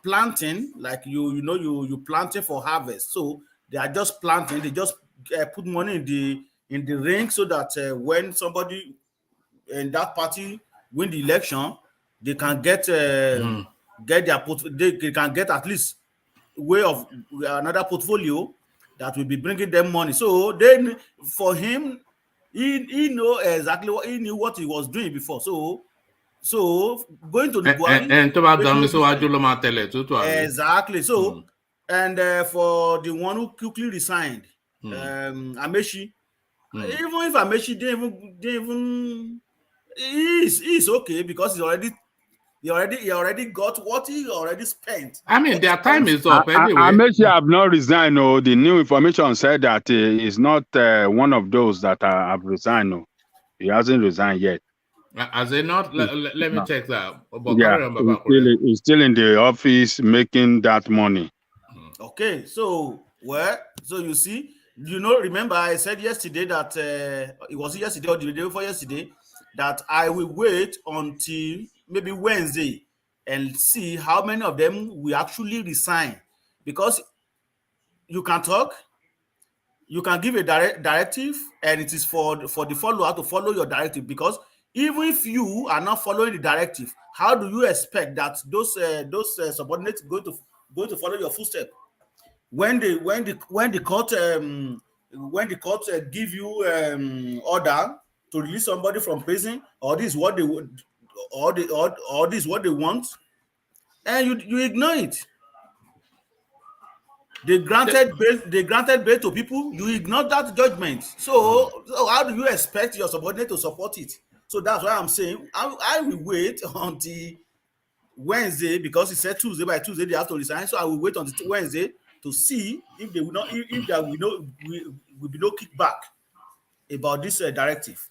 planting, like you planting for harvest. So they are just planting. They just put money in the ring so that when somebody in that party win the election, they can get their they can get at least way of another portfolio that will be bringing them money. So then for him, he know exactly what he knew what he was doing before. So going to the exactly. So and for the one who quickly resigned, Amechi, even if Amechi didn't even he's okay because he already got what he already spent. I mean, their time is up anyway. Amechi have not resigned. No, the new information said that he's not one of those that have resigned. No, he hasn't resigned yet. Has he not? Let me check that. But yeah, he's still in the office making that money. Okay, so you see, remember I said yesterday that it was yesterday or the day before yesterday that I will wait until maybe Wednesday and see how many of them will actually resign, because you can talk, you can give a directive, and it is for the follower to follow your directive. Because even if you are not following the directive, how do you expect that those subordinates going to follow your footsteps when the court give you order to release somebody from prison, or this is what they would, or this is what they want, and you ignore it. They granted bail to people, you ignore that judgment. So how do you expect your subordinate to support it? So that's why I'm saying I will wait until Wednesday, because he said Tuesday, by Tuesday they have to resign. So I will wait until Wednesday to see if they will not, if there will be no kickback about this directive.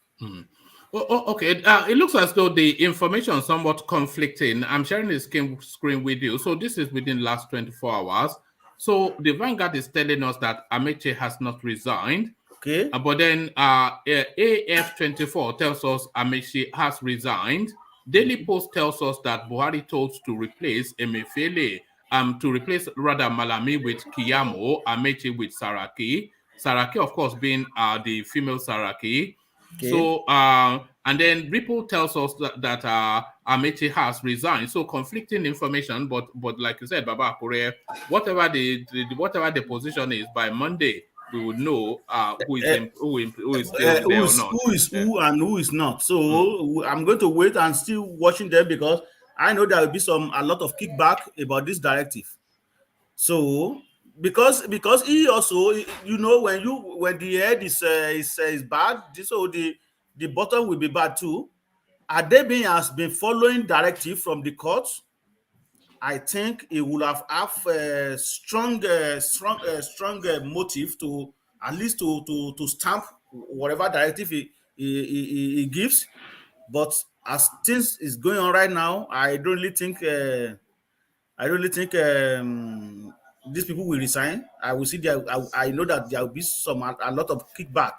Okay, it looks as though the information is somewhat conflicting. I'm sharing the screen with you. So this is within the last 24 hours. So the Vanguard is telling us that Amechi has not resigned. Okay. But then AF24 tells us Amechi has resigned. Daily Post tells us that Buhari told to replace Emefiele, to replace rather Malami with Kiyamo, Amechi with Saraki. Saraki, of course, being the female Saraki. Okay. So, and then Ripple tells us that Amechi has resigned. So conflicting information, but like you said, Baba Akure, whatever the position is, by Monday we will know who is there or not. Who is who and who is not. So I'm going to wait and still watching them, because I know there will be a lot of kickback about this directive. So because he also, when the head is bad, so the bottom will be bad too. Adebi has been following directive from the court. I think he will have a strong motive to at least to stamp whatever directive he gives. But as things is going on right now, I don't really think these people will resign. I will see there. I know that there will be a lot of kickback.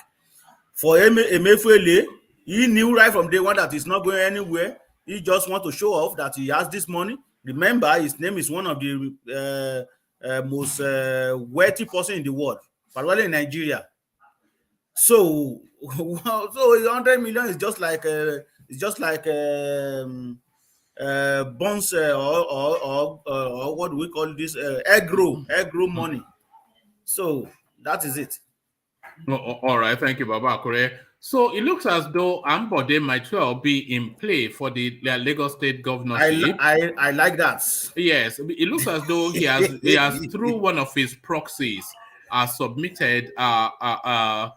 For Emefiele, he knew right from day one that he's not going anywhere. He just wants to show off that he has this money. Remember, his name is one of the most wealthy person in the world, particularly in Nigeria. So 100 million is just like bonds or what do we call this, egg roll money. So that is it. All right, thank you, Baba Akure. So it looks as though Ambode might well be in play for the Lagos State governorship. I like that. Yes, it looks as though he has through one of his proxies submitted a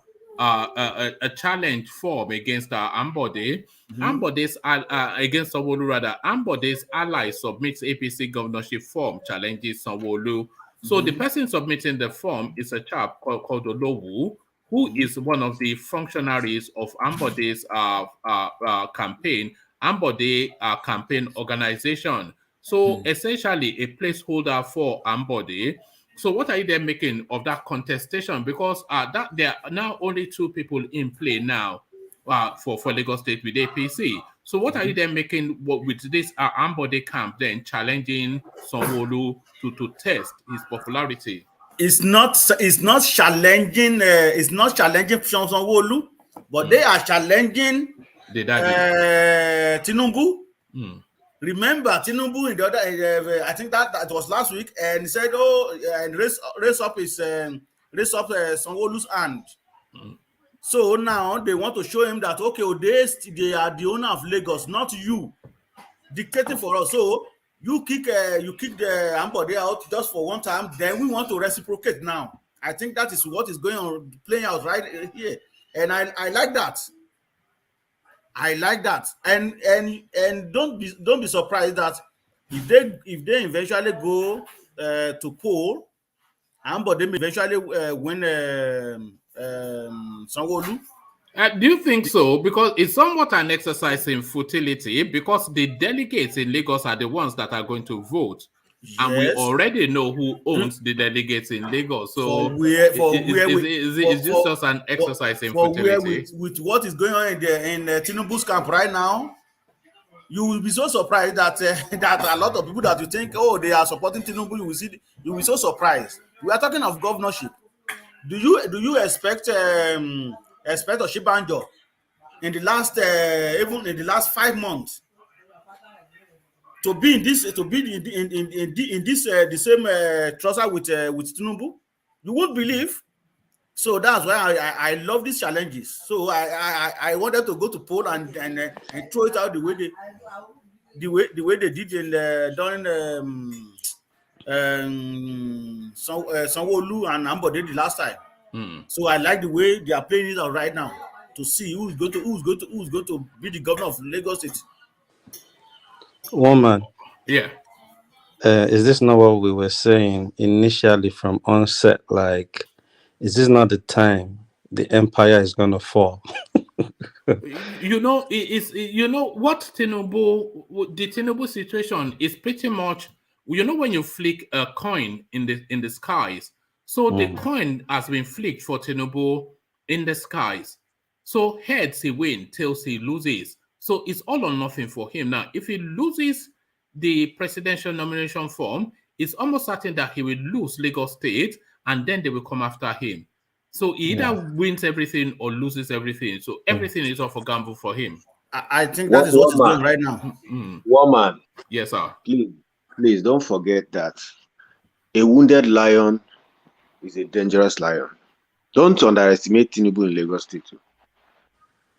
challenge form against Ambode. Ambode's against Sanwo Olu rather. Ambode's ally submits APC governorship form challenges Sanwo Olu. So the person submitting the form is a chap called Olowu, who is one of the functionaries of Ambode's campaign, Ambode campaign organization. So essentially a placeholder for Ambode. So what are you then making of that contestation? Because that there are now only two people in play now for Lagos State with APC. So what are you then making with this Ambode camp then challenging Sanwo Olu to test his popularity? It's not challenging Sanwo Olu, but they are challenging Tinubu. Remember Tinubu in the other I think that was last week, and he said, and raise up Sanwo Olu's hand. So now they want to show him that okay, they are the owner of Lagos, not you, dictating for us. So you kick the Ambode out just for one time, then we want to reciprocate now. I think that is what is playing out right here, and I like that. I like that, and don't be surprised that if they eventually go to poll, Ambode may eventually win Sanwo Olu. Do you think so? Because it's somewhat an exercise in futility, because the delegates in Lagos are the ones that are going to vote. Yes. And we already know who owns the delegates in Lagos. So is this just an exercise in futility? With what is going on in Tinubu's camp right now, you will be so surprised that that a lot of people that you think, they are supporting Tinubu, you will be so surprised. We are talking of governorship. Do you expect Oshibanjo in the last even in the last 5 months to be in this the same trouser with Tinubu? You won't believe. So that's why I love these challenges. So I wanted to go to poll and throw it out the way they did in during Sanwo Olu and Ambode the last time. So I like the way they are playing it out right now to see who's going to be the governor of Lagos State. Woman. Yeah. Is this not what we were saying initially from onset? Like, is this not the time the empire is going to fall? What Tinubu, the Tinubu situation is pretty much, when you flick a coin in the skies. So the coin has been flicked for Tinubu in the skies. So heads he wins, tails he loses. So it's all or nothing for him. Now, if he loses the presidential nomination form, it's almost certain that he will lose Lagos State, and then they will come after him. So he either wins everything or loses everything. So everything is off a gamble for him. I think that is what is going right now. Woman. Yes, sir. Please don't forget that a wounded lion is a dangerous lion. Don't underestimate Tinubu in Lagos State.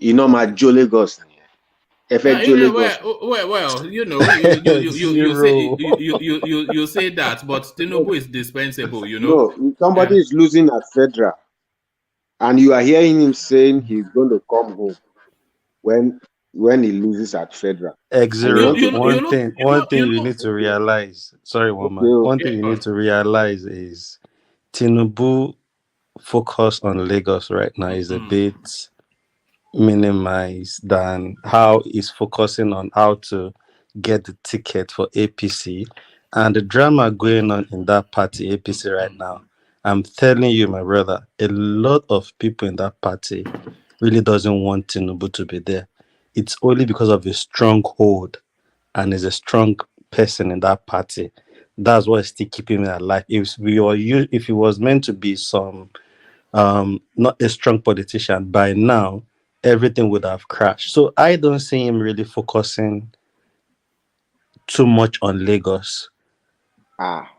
My Joe Lagos. Well, you say that, but Tinubu is dispensable. No, if somebody is losing at Federal, and you are hearing him saying he's going to come home when he loses at Federal. One thing you need to realize. Sorry, woman. One thing you need to realize is Tinubu focus on Lagos right now is a bit minimized than how he's focusing on how to get the ticket for APC and the drama going on in that party APC right now. I'm telling you, my brother, a lot of people in that party really doesn't want Tinubu to be there. It's only because of a stronghold and is a strong person in that party. That's what's still keeping me alive. If he was meant to be some not a strong politician, by now everything would have crashed. So I don't see him really focusing too much on Lagos.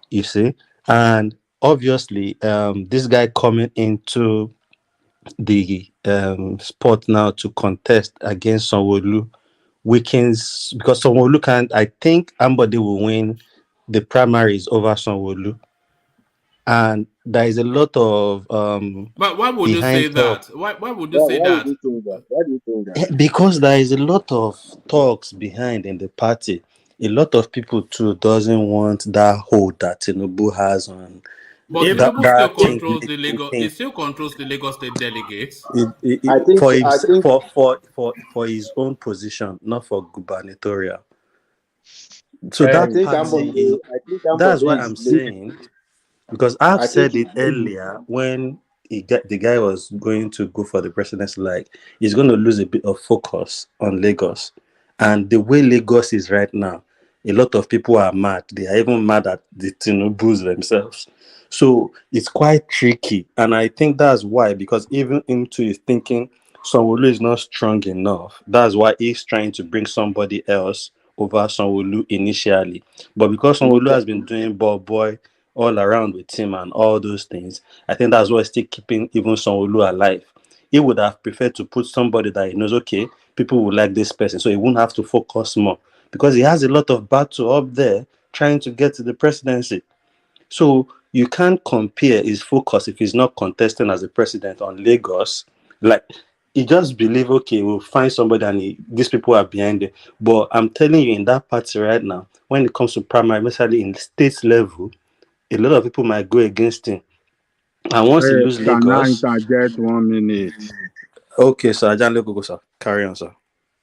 You see? And obviously, this guy coming into the spot now to contest against Sanwo Olu weakens, because Sanwo Olu can't. I think Ambode will win the primaries over Sanwo Olu, and there is a lot of But why would you say that? Why would you say Why that? would you think that? Why do you think that? Because there is a lot of talks behind in the party. A lot of people too doesn't want that hold that Tinubu has on. But that, Tinubu that still thing, controls the Lagos. thing. He still controls the Lagos State delegates. I think For his own position, not for gubernatorial. So I that think party, Ambode that's why is I'm saying, because I've said it earlier when the guy was going to go for the presidency, like he's going to lose a bit of focus on Lagos. And the way Lagos is right now, a lot of people are mad. They are even mad at the Tinubus themselves. So it's quite tricky. And I think that's why, because even into his thinking, Sanwo Olu is not strong enough. That's why he's trying to bring somebody else over Sanwo Olu initially. But because Sanwo Olu has been doing ball boy all around with him and all those things, I think that's what's still keeping even Sanwo Olu alive. He would have preferred to put somebody that he knows, okay, people will like this person, so he won't have to focus more, because he has a lot of battle up there trying to get to the presidency. So you can't compare his focus if he's not contesting as a president on Lagos. Like, he just believe, okay, we'll find somebody and these people are behind it. But I'm telling you, in that party right now, when it comes to primary, especially in state level, a lot of people might go against him. And once he loses Lagos... Can I interject 1 minute? Okay, sir. Go, sir. Carry on, sir.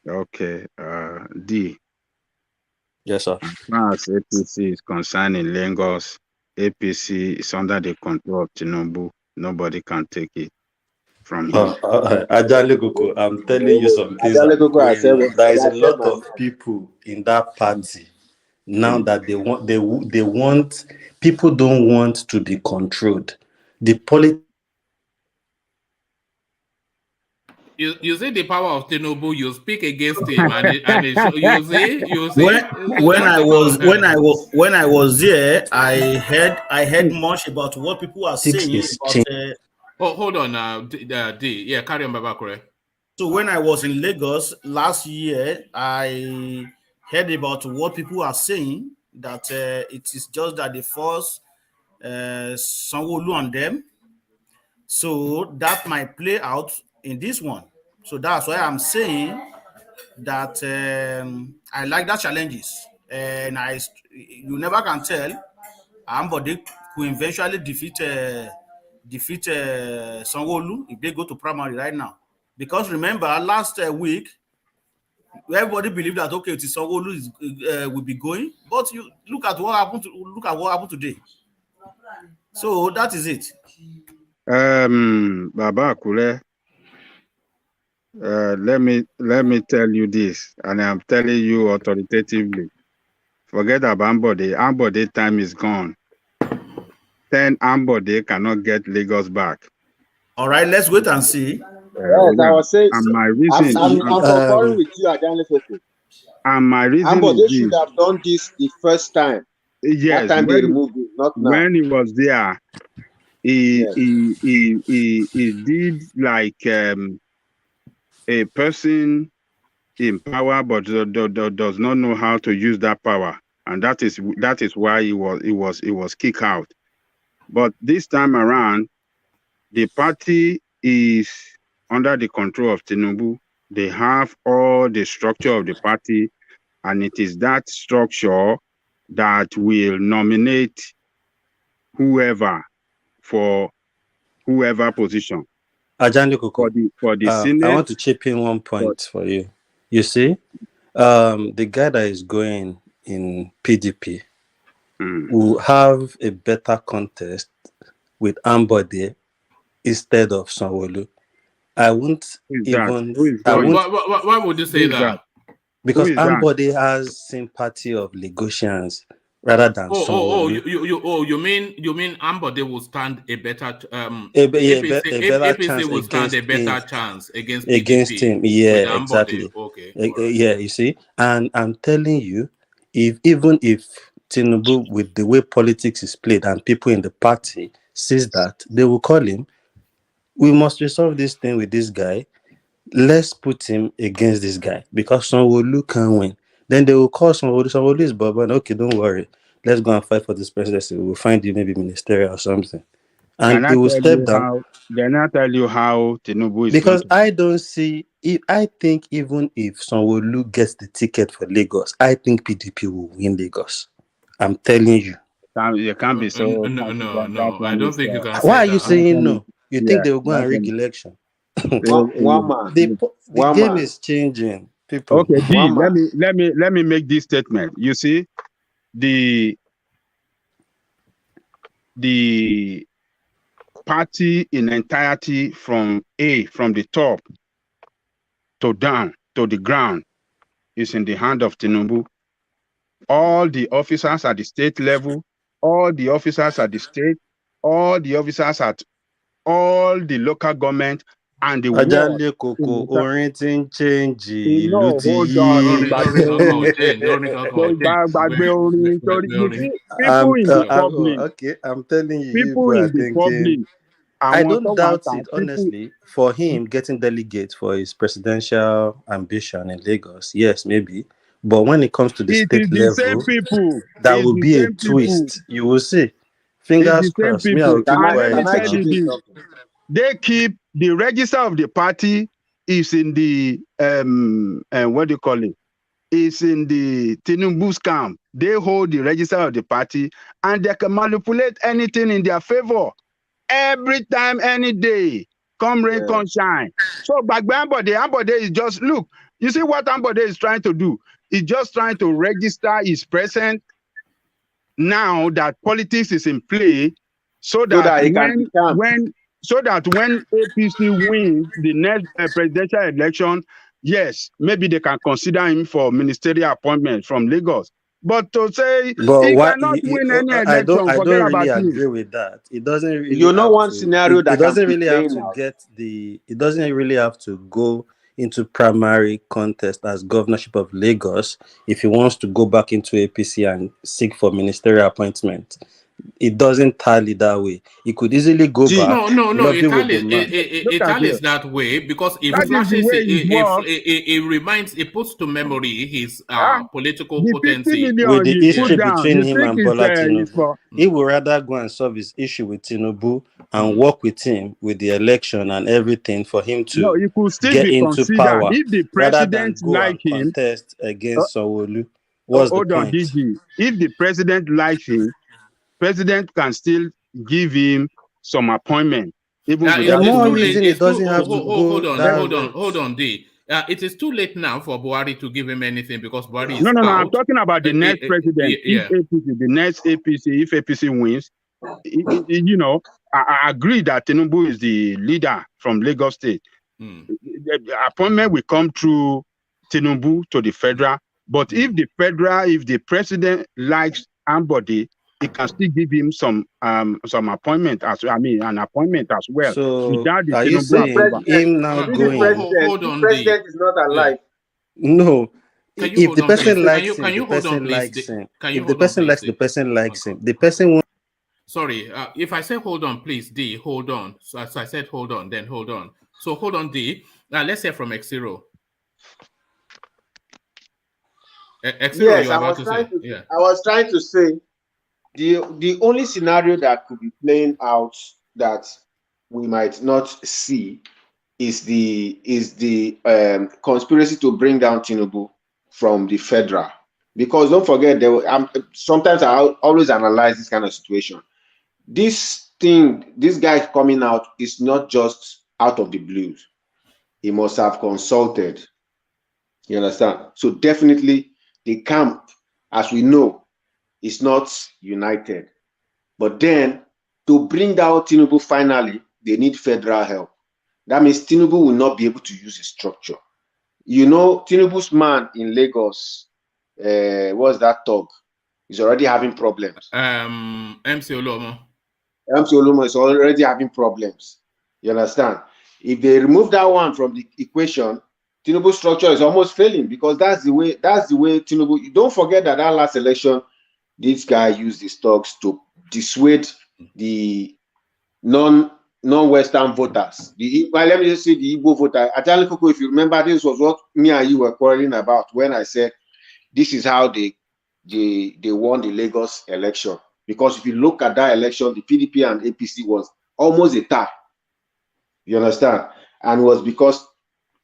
Okay. D. Yes, sir. As far as APC is concerned in Lagos, APC is under the control of Tinubu. Nobody can take it from him. I'm telling you some things. There is a lot of people in that party now that they want people don't want to be controlled. The politics. You see the power of Tinubu. You speak against him, and you see. When I was there, I heard much about what people are saying. Hold on, D. Yeah, carry on, Babakure. So when I was in Lagos last year, I heard about what people are saying, that it is just that they force Sanwo Olu on them. So that might play out in this one. So that's why I'm saying that I like that challenges, and you never can tell. Ambode could eventually defeat Sanwo Olu if they go to primary right now. Because remember, last week, everybody believed that okay, Sanwo Olu will be going, but you look at what happened today. So that is it. Baba Akure, let me tell you this, and I'm telling you authoritatively. Forget about Ambode. Ambode time is gone. Then Ambode cannot get Lagos back. All right, let's wait and see. Yes, I was saying. And my reason, I'm concurring with you, Ajanle. And my reason Ambode is should have done this the first time. Yes, that time they removed it, not now. When he was there, he did like a person in power, but does not know how to use that power, and that is why he was kicked out. But this time around, the party is under the control of Tinubu. They have all the structure of the party, and it is that structure that will nominate whoever for whoever position. For the Senate. I want to chip in one point for you. You see, the guy that is going in PDP will have a better contest with Ambode instead of Sanwo Olu. I won't even. Why would you say that? Because Ambode has sympathy of Lagosians rather than Sanwo Olu. You mean Ambode will stand a better APC will stand a better chance against him. Yeah, exactly. Okay. Yeah, you see, and I'm telling you, even if Tinubu, with the way politics is played and people in the party sees that, they will call him. we must resolve this thing with this guy. Let's put him against this guy because Sanwo Olu can win. Then they will call Sanwo Olu. Sanwo Olu is Boban. Okay, don't worry. Let's go and fight for this presidency. We'll find you maybe ministerial or something. And he will step down. Then I tell you how Tinubu is because going to... I don't see. I think even if Sanwo Olu gets the ticket for Lagos, I think PDP will win Lagos. I'm telling you. You can't be so... No. I don't think you can say Why are that. you saying no? You think they will go and rig election? The game is changing. People. Okay, D, let me make this statement. You see, the party in entirety from the top to down to the ground is in the hand of Tinubu. All the officers at the state level, all the officers at the state, all the officers at all the local government and the world. Okay, I'm telling you, people in the public. I don't doubt it, honestly, for him getting delegates for his presidential ambition in Lagos. Yes, maybe. But when it comes to the state level, that will be a twist. You will see. Fingers crossed. Me, I will keep quiet. They keep the register of the party is in the what do you call it? Is in the Tinubu's camp. They hold the register of the party and they can manipulate anything in their favor. Every time, any day, come rain, come shine. So back then, Ambode is just, look, you see what Ambode is trying to do? He's just trying to register his presence now that politics is in play, so that when APC wins the next presidential election, yes, maybe they can consider him for ministerial appointment from Lagos. But to say he cannot win any election, I don't really agree with that. It doesn't really. You know, one scenario that it doesn't really have to get the. It doesn't really have to go into primary contest as governorship of Lagos if he wants to go back into APC and seek for ministerial appointment. It doesn't tally that way. He could easily go back. No. It tallies that way because it flashes. It reminds. It puts to memory his political potency with the history between him and Bola Tinubu. He would rather go and solve his issue with Tinubu and work with him with the election and everything for him to get into power, if the rather than president go and contest against Sanwo Olu. What's the point? If the president likes him, president can still give him some appointment. Even it doesn't have to go. Hold on, D. It is too late now for Buhari to give him anything because Buhari is No, out. I'm talking about the next president. If APC wins, you know, I agree that Tinubu is the leader from Lagos State. The appointment will come through Tinubu to the federal. But if the president likes Ambode, he can still give him some appointment an appointment as well. So without the are you saying him now going? Hold on, the president is not alive. No. If the person likes him, the person likes him. If the person likes the person likes him. The person wants. Sorry, if I say hold on, please, D, hold on. So as I said hold on, then hold on. So hold on, D. Now let's hear from X0. Yes, I was trying to say the only scenario that could be playing out that we might not see is the conspiracy to bring down Tinubu from the federal. Because don't forget, sometimes I always analyze this kind of situation. This guy coming out is not just out of the blues. He must have consulted. You understand? So definitely the camp, as we know, is not united. But then to bring down Tinubu finally, they need federal help. That means Tinubu will not be able to use his structure. You know, Tinubu's man in Lagos, what's that talk? He's already having problems. MC Olomo. MC Olomo is already having problems. You understand? If they remove that one from the equation, Tinubu's structure is almost failing because that's the way Tinubu. Don't forget that last election, this guy used his talks to dissuade the non-Western voters. Well, let me just say the Igbo voter. Atali Koko, if you remember, this was what me and you were quarreling about when I said this is how they won the Lagos election. Because if you look at that election, the PDP and APC was almost a tie. You understand? And it was because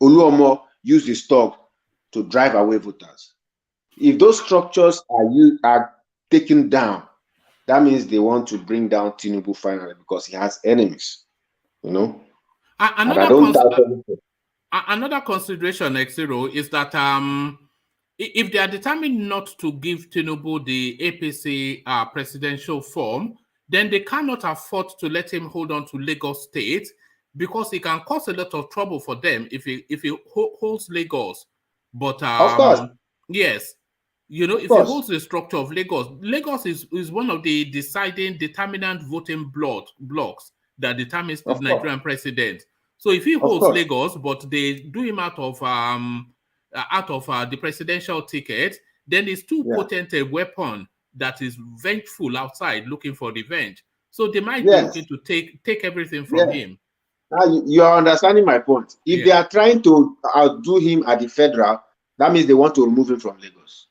Oluomo used his talk to drive away voters. If those structures are taken down, that means they want to bring down Tinubu finally because he has enemies. You know? Another consideration, X0, is that if they are determined not to give Tinubu the APC presidential form, then they cannot afford to let him hold on to Lagos State because it can cause a lot of trouble for them if he holds Lagos. But of course, yes, you know, if he holds the structure of Lagos is one of the determinant voting blocks that determines the Nigerian president. So if he holds Lagos, but they do him out of the presidential ticket, then it's too potent a weapon that is vengeful outside looking for revenge. So they might be looking to take everything from him. Now you are understanding my point. If they are trying to outdo him at the federal, that means they want to remove him from Lagos.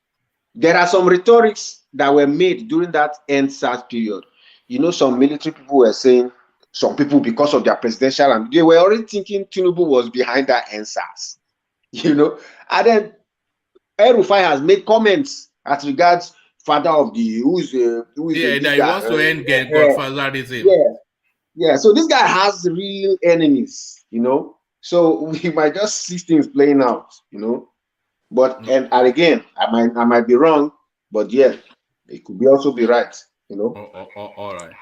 There are some rhetorics that were made during that EndSARS period. You know, some military people were saying, some people, because of their presidential, and they were already thinking Tinubu was behind that EndSARS. You know, and then El-Rufai has made comments as regards father of the who is that he wants to end godfatherism. Yeah. So this guy has real enemies, you know. So we might just see things playing out, you know. But and again, I might be wrong, but yeah, it could also be right, you know. All right.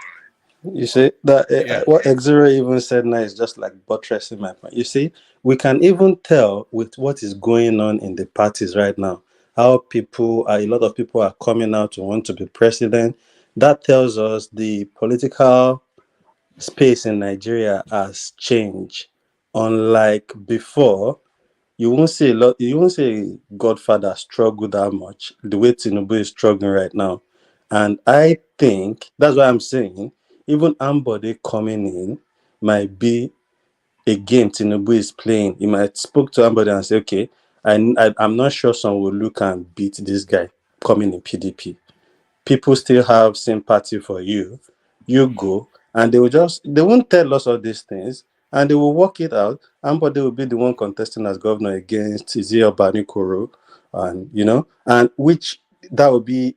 You see that what X0 even said now is just like buttressing my point. You see, we can even tell with what is going on in the parties right now, how a lot of people are coming out to want to be president. That tells us the political space in Nigeria has changed. Unlike before, you won't see Godfather struggle that much the way Tinubu is struggling right now. And I think that's why I'm saying even Ambode coming in might be a game Tinubu is playing. He might speak to Ambode and say, okay, I'm not sure Sanwo Olu can beat this guy coming in PDP. People still have sympathy for you. You go, and they won't tell us all these things, and they will work it out. Ambode will be the one contesting as governor against Izzy Bani Koro, and and which that would be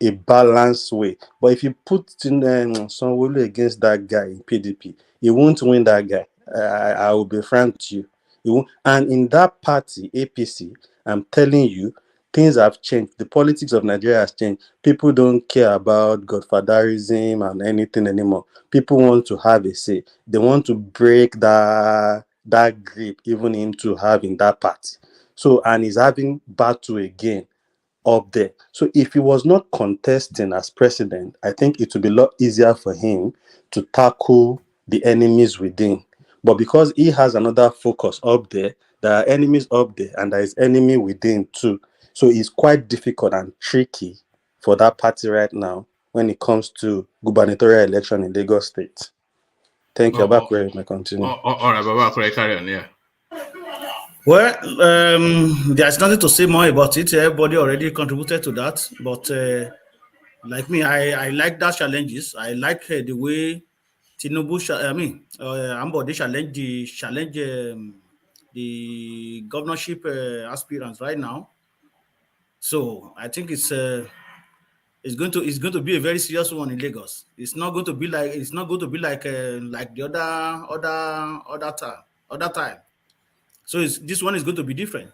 a balanced way. But if you put Sanwo Olu against that guy in PDP, he won't win that guy. I will be frank with you. He won't. And in that party, APC, I'm telling you, things have changed. The politics of Nigeria has changed. People don't care about godfatherism and anything anymore. People want to have a say. They want to break that grip even into having that party. So, and he's having battle again up there. So if he was not contesting as president, I think it would be a lot easier for him to tackle the enemies within. But because he has another focus up there, there are enemies up there and there is enemy within too. So it's quite difficult and tricky for that party right now when it comes to gubernatorial election in Lagos State. Thank you. Back where you may continue. All right, Baba, carry on, yeah. Well, there's nothing to say more about it. Everybody already contributed to that. But like me, I like that challenges. I like the way Tinubu, Ambode challenge the governorship aspirants right now. So I think it's going to be a very serious one in Lagos. It's not going to be like the other time. So this one is going to be different.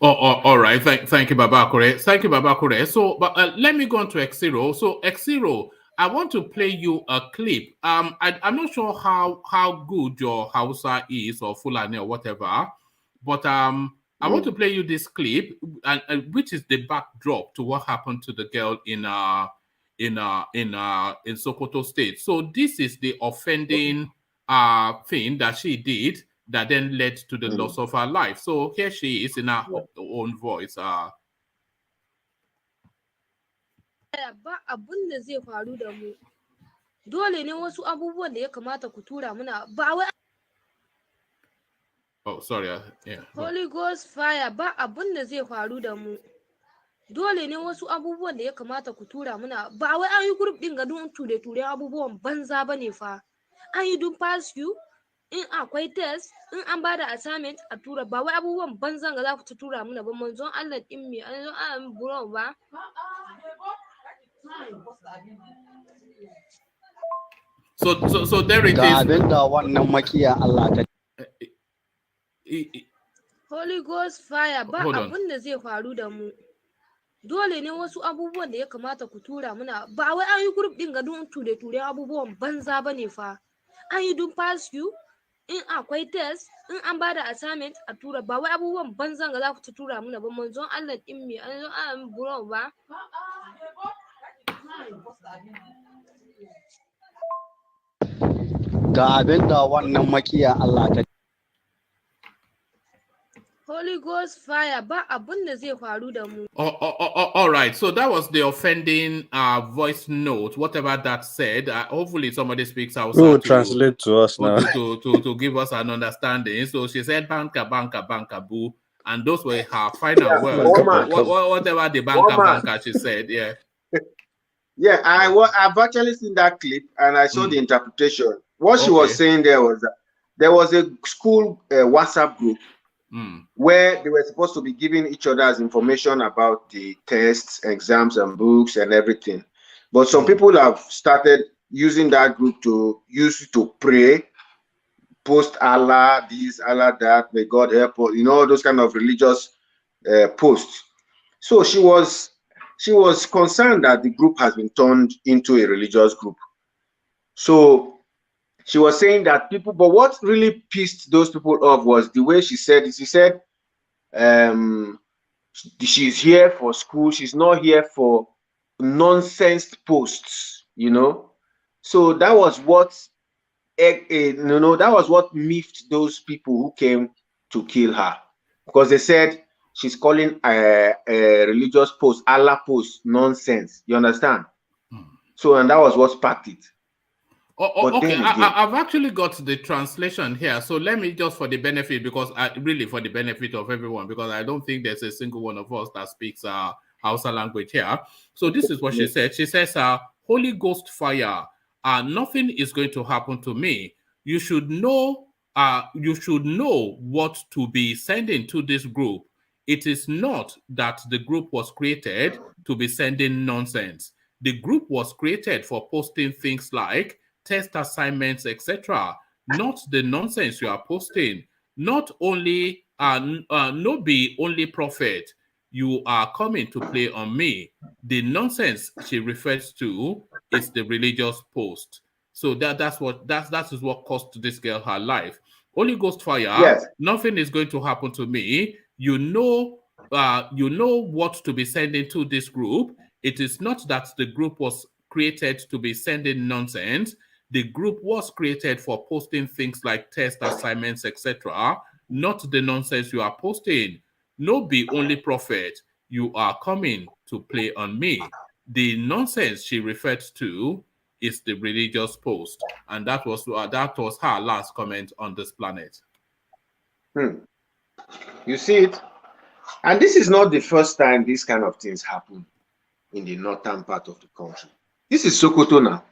All right. Thank you, Babakure. Thank you, Babakure. So, but let me go on to X0. So, X0, I want to play you a clip. I'm not sure how good your Hausa is or Fulani or whatever, but I want to play you this clip, and which is the backdrop to what happened to the girl in Sokoto State. So, this is the offending thing that she did that then led to the loss of her life. So here she is in her own voice. Ba abun da zai faru da mu Dole ne wasu abubuwan da ya kamata ku tura muna ba wai. Oh, sorry. Yeah. Holy Ghost fire ba abun da zai faru da mu. Dole ne wasu abubuwan da ya kamata ku tura muna ba wai an yi group din ga don ture abubuwan banza bane fa. An yi dun pass you in akwai test in an bada assignment a tura ba wai abubuwan banzan ga za ku tura muna ba manzon Allah din me an zo an buro ba. So there it is. Holy Ghost fire ba abun da zai faru da mu. Dole ne wasu abubuwan da ya kamata ku tura muna ba wai an yi group din ga don ture abubuwan banza bane fa. An yi dun pass you in akwai test in an bada assignment a tura ba wai abubuwan banzan ga za ku tura muna ba manzon Allah din me an zo an buro ba. Ga abin da wannan makiya Allah ta. Holy Ghost fire ba abun da zai faru da mu. All right, so that was the offending voice note, whatever that said. Hopefully somebody speaks Hausa to translate to us now to give us an understanding. So she said banka boo, and those were her final words. Whatever the banka she said, yeah. Yeah, I've actually seen that clip and I saw the interpretation. What she was saying there was that there was a school WhatsApp group where they were supposed to be giving each other's information about the tests, exams, and books and everything. But some people have started using that group to pray, post Allah this, Allah that, may God help us, those kind of religious posts. So she was concerned that the group has been turned into a religious group. So she was saying that people, but what really pissed those people off was the way she said it. She said, she's here for school. She's not here for nonsense posts, So that was what, that was what miffed those people who came to kill her, because they said she's calling a religious post, Allah post, nonsense. You understand? So, and that was what sparked it. Okay, I've actually got the translation here. So let me just for the benefit, because really for the benefit of everyone, because I don't think there's a single one of us that speaks Hausa language here. So this is what she said. She says, Holy Ghost fire, nothing is going to happen to me. You should know what to be sending to this group. It is not that the group was created to be sending nonsense. The group was created for posting things like test assignments, etc. Not the nonsense you are posting. Not only, no be only prophet. You are coming to play on me. The nonsense she refers to is the religious post. So that is what cost this girl her life. Holy Ghost fire. Yes. Nothing is going to happen to me. You know what to be sending to this group. It is not that the group was created to be sending nonsense. The group was created for posting things like test assignments, etc. Not the nonsense you are posting. No be only prophet. You are coming to play on me. The nonsense she referred to is the religious post, and that was her last comment on this planet. You see it, and this is not the first time these kind of things happen in the northern part of the country. This is Sokoto now.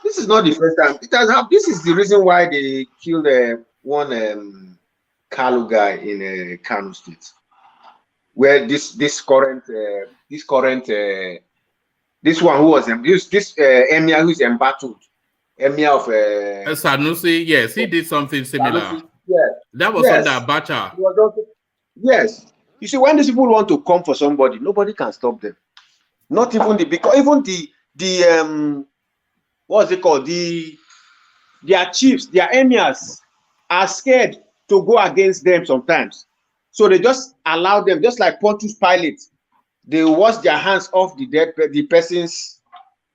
This is not the first time it has happened. This is the reason why they killed one Kalu guy in Kano State, where this one who was this emir who is embattled, emir of Sanusi. Yes, he did something similar. Sanusi, yes. That was under Abacha. Yes, you see, when these people want to come for somebody, nobody can stop them. Not even the what's it called? Their chiefs, their emirs are scared to go against them sometimes. So they just allow them, just like Pontius Pilate. They wash their hands off the person's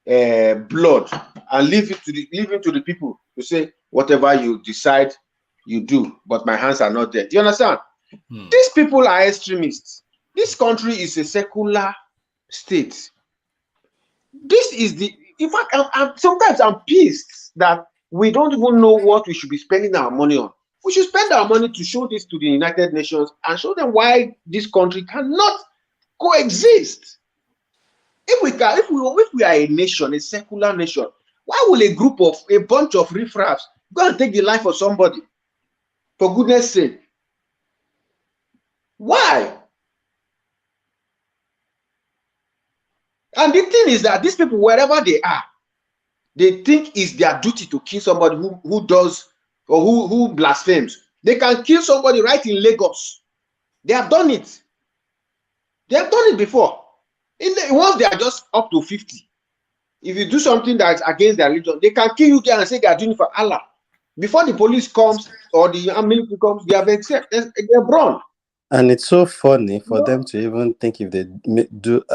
blood and leave it to the people to say, whatever you decide, you do, but my hands are not there. Do you understand? These people are extremists. This country is a secular state. This is In fact, sometimes I'm pissed that we don't even know what we should be spending our money on. We should spend our money to show this to the United Nations and show them why this country cannot coexist. If we are a nation, a secular nation, why will a bunch of riffraffs go and take the life of somebody? For goodness sake. Why? And the thing is that these people, wherever they are, they think it's their duty to kill somebody who does or who blasphemes. They can kill somebody right in Lagos. They have done it. They have done it before. Once they are just up to 50, if you do something that's against their religion, they can kill you there and say they are doing it for Allah. Before the police comes or the military comes, they have accepted. They're wrong. And it's so funny for them to even think if they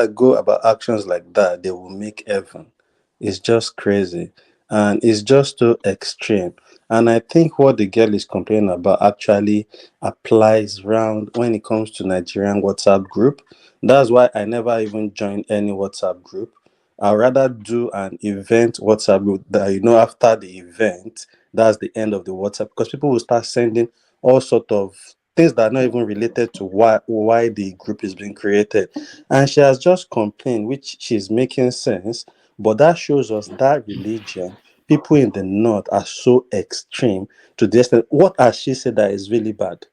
go about actions like that, they will make heaven. It's just crazy. And it's just so extreme. And I think what the girl is complaining about actually applies round when it comes to Nigerian WhatsApp group. That's why I never even join any WhatsApp group. I'd rather do an event WhatsApp group that, after the event, that's the end of the WhatsApp, because people will start sending all sort of things that are not even related to why the group is being created. And she has just complained, which she's making sense, but that shows us that religion, people in the north are so extreme to the extent, what has she said that is really bad?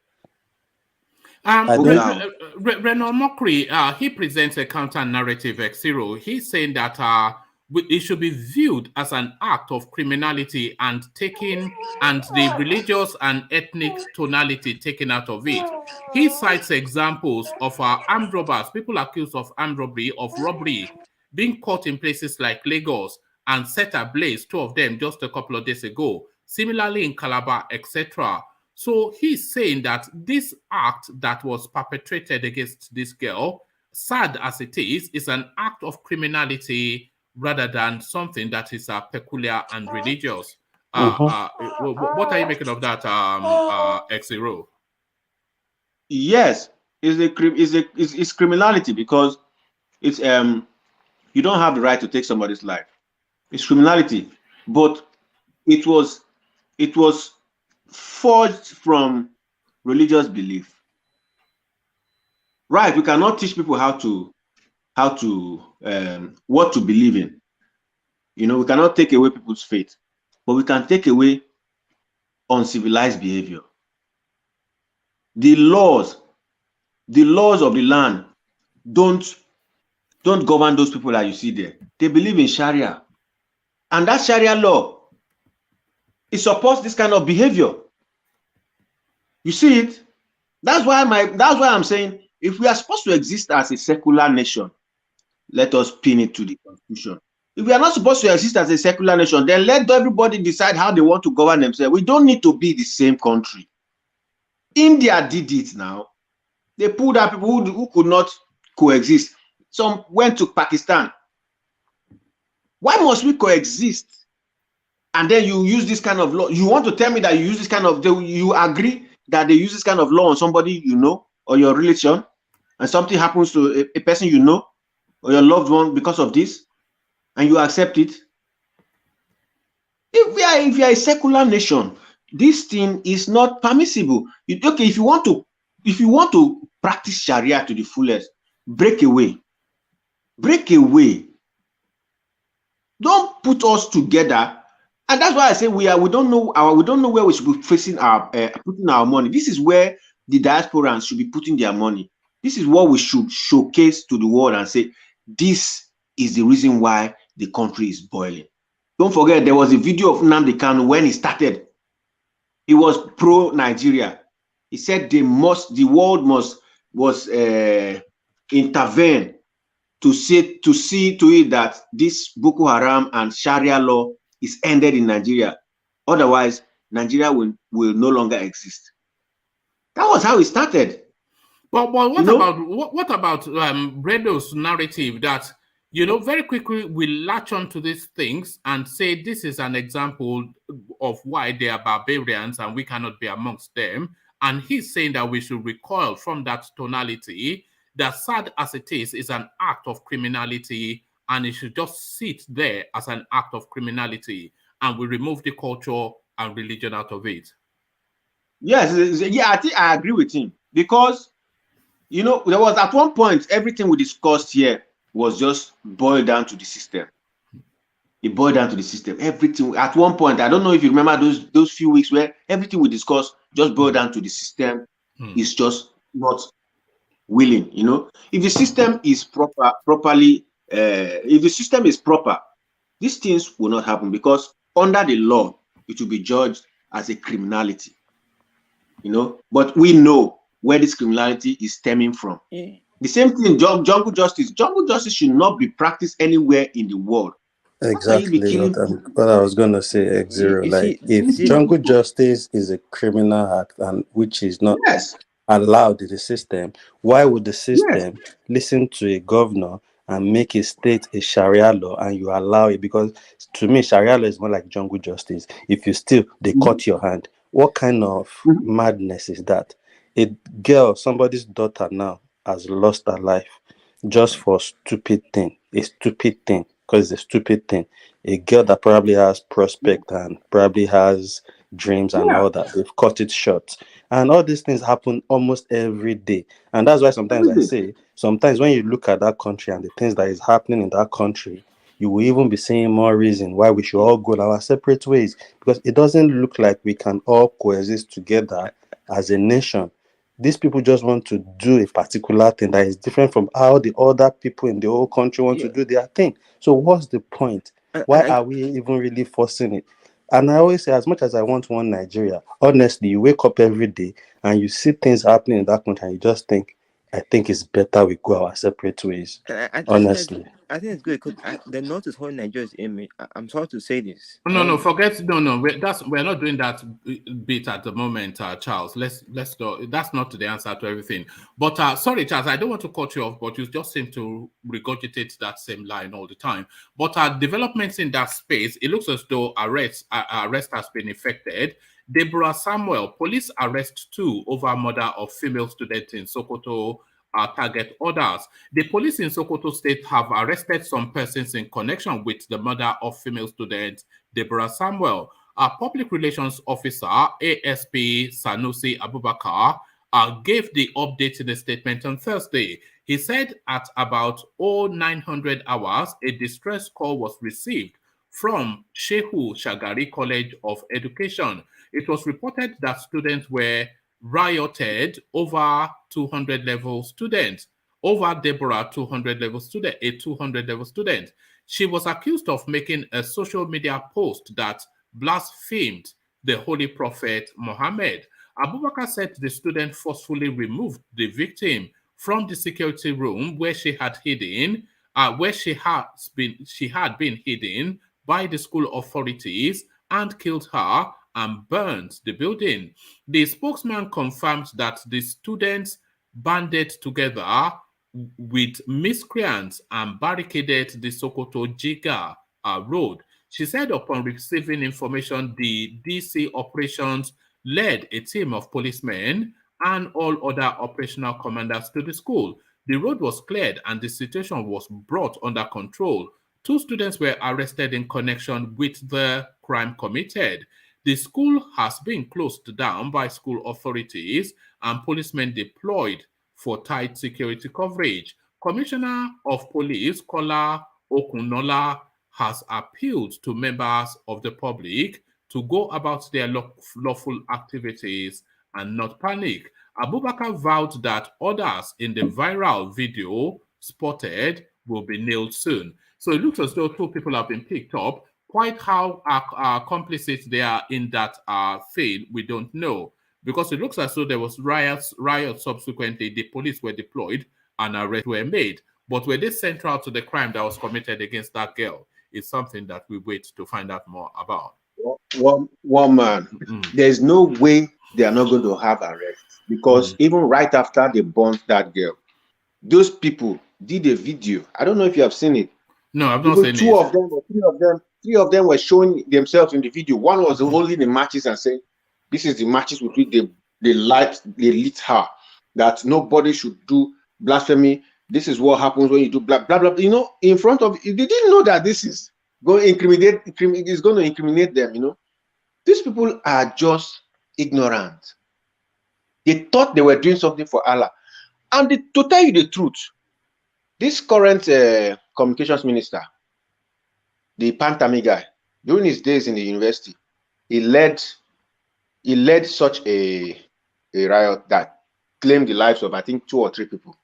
Renaud Mokri, he presents a counter narrative X0. He's saying that it should be viewed as an act of criminality and the religious and ethnic tonality taken out of it. He cites examples of armed robbers, people accused of armed robbery, being caught in places like Lagos and set ablaze, 2 of them just a couple of days ago. Similarly in Calabar, etc. So he's saying that this act that was perpetrated against this girl, sad as it is an act of criminality rather than something that is peculiar and religious. What are you making of that, X0? Yes, it's criminality because it's you don't have the right to take somebody's life. It's criminality, but it was forged from religious belief. Right? We cannot teach people how to what to believe in. We cannot take away people's faith, but we can take away uncivilized behavior. The laws of the land don't govern those people that you see there. They believe in Sharia, and that Sharia law, it supports this kind of behavior. You see it? That's why I'm saying, if we are supposed to exist as a secular nation, let us pin it to the constitution. If we are not supposed to exist as a secular nation, then let everybody decide how they want to govern themselves. We don't need to be the same country. India did it now. They pulled out people who could not coexist. Some went to Pakistan. Why must we coexist? And then you use this kind of law. You want to tell me that you use this kind of, you agree that they use this kind of law on somebody or your relation, and something happens to a person or your loved one because of this, and you accept it? If we are a secular nation, this thing is not permissible. If you want to practice Sharia to the fullest, break away. Don't put us together. And that's why I say we don't know where we should be putting our money. This is where the diasporans should be putting their money. This is what we should showcase to the world and say, this is the reason why the country is boiling. Don't forget, there was a video of Nnamdi Kanu when he started. He was pro-Nigeria. He said the world must intervene to see to it that this Boko Haram and Sharia law is ended in Nigeria. Otherwise, Nigeria will no longer exist. That was how it started. But what about Bredo's narrative that very quickly we latch on to these things and say this is an example of why they are barbarians and we cannot be amongst them. And he's saying that we should recoil from that tonality, that sad as it is an act of criminality and it should just sit there as an act of criminality, and we remove the culture and religion out of it. Yes, yeah, I think I agree with him, because you know, there was at one point everything we discussed here was just boiled down to the system. It boiled down to the system. Everything at one point, I don't know if you remember those few weeks where everything we discussed just boiled down to the system is just not willing. You know, if the system is properly, if the system is proper, these things will not happen, because under the law it will be judged as a criminality. You know, but we know where this criminality is stemming from. The same thing, jungle justice. Jungle justice should not be practiced anywhere in the world. Exactly what I was going to say, X0. Like, if jungle justice is a criminal act and which is not allowed in the system, why would the system listen to a governor and make a state a Sharia law and you allow it? Because to me, Sharia law is more like jungle justice. If you steal, they cut your hand. What kind of madness is that? A girl, somebody's daughter now, has lost her life just for a stupid thing, because it's a stupid thing. A girl that probably has prospect and probably has dreams and all that, they've cut it short. And all these things happen almost every day. And that's why sometimes I say, sometimes when you look at that country and the things that is happening in that country, you will even be seeing more reason why we should all go our separate ways, because it doesn't look like we can all coexist together as a nation. These people just want to do a particular thing that is different from how the other people in the whole country want to do their thing. So what's the point? Why are we even really forcing it? And I always say, as much as I want one Nigeria, honestly, you wake up every day and you see things happening in that country and you just think, I think it's better we go our separate ways. Honestly. I think it's good because the North is holding Nigeria's image. I'm sorry to say this. We're not doing that bit at the moment, Charles. Let's go. That's not the answer to everything. But sorry, Charles, I don't want to cut you off, but you just seem to regurgitate that same line all the time. But developments in that space, it looks as though arrest has been effected. Deborah Samuel, police arrest 2 over murder of female student in Sokoto. Target orders. The police in Sokoto State have arrested some persons in connection with the murder of female student Deborah Samuel. Public Relations Officer ASP Sanusi Abubakar gave the update in a statement on Thursday. He said at about 0900 hours, a distress call was received from Shehu Shagari College of Education. It was reported that students were rioted over 200 level students, over Deborah 200 level student, a 200 level student. She was accused of making a social media post that blasphemed the Holy Prophet Muhammad. Abubakar said the student forcefully removed the victim from the security room where she had hidden, where she had been hidden by the school authorities, and killed her and burned the building. The spokesman confirmed that the students banded together with miscreants and barricaded the Sokoto Jiga road. She said upon receiving information, the DC operations led a team of policemen and all other operational commanders to the school. The road was cleared and the situation was brought under control. 2 students were arrested in connection with the crime committed. The school has been closed down by school authorities and policemen deployed for tight security coverage. Commissioner of Police Kola Okunola has appealed to members of the public to go about their lawful activities and not panic. Abubakar vowed that others in the viral video spotted will be nailed soon. So it looks as though 2 people have been picked up. Quite how complicit they are in that thing, we don't know. Because it looks as though there was riots subsequently, the police were deployed and arrests were made. But were they central to the crime that was committed against that girl? It's something that we wait to find out more about. One man, there's no way they are not going to have arrests, because even right after they burnt that girl, those people did a video. I don't know if you have seen it. No, I've not seen it. 2 of them or 3 of them. 3 of them were showing themselves in the video. One was holding the matches and saying, "This is the matches with which they lit her. That nobody should do blasphemy This is what happens when you do blah blah blah. You know, in front of you, they didn't know that this is going to incriminate them. You know, these people are just ignorant. They thought they were doing something for Allah. And to tell you the truth, this current communications minister, the Pantami guy, during his days in the university, he led such a riot that claimed the lives of, I think, 2 or 3 people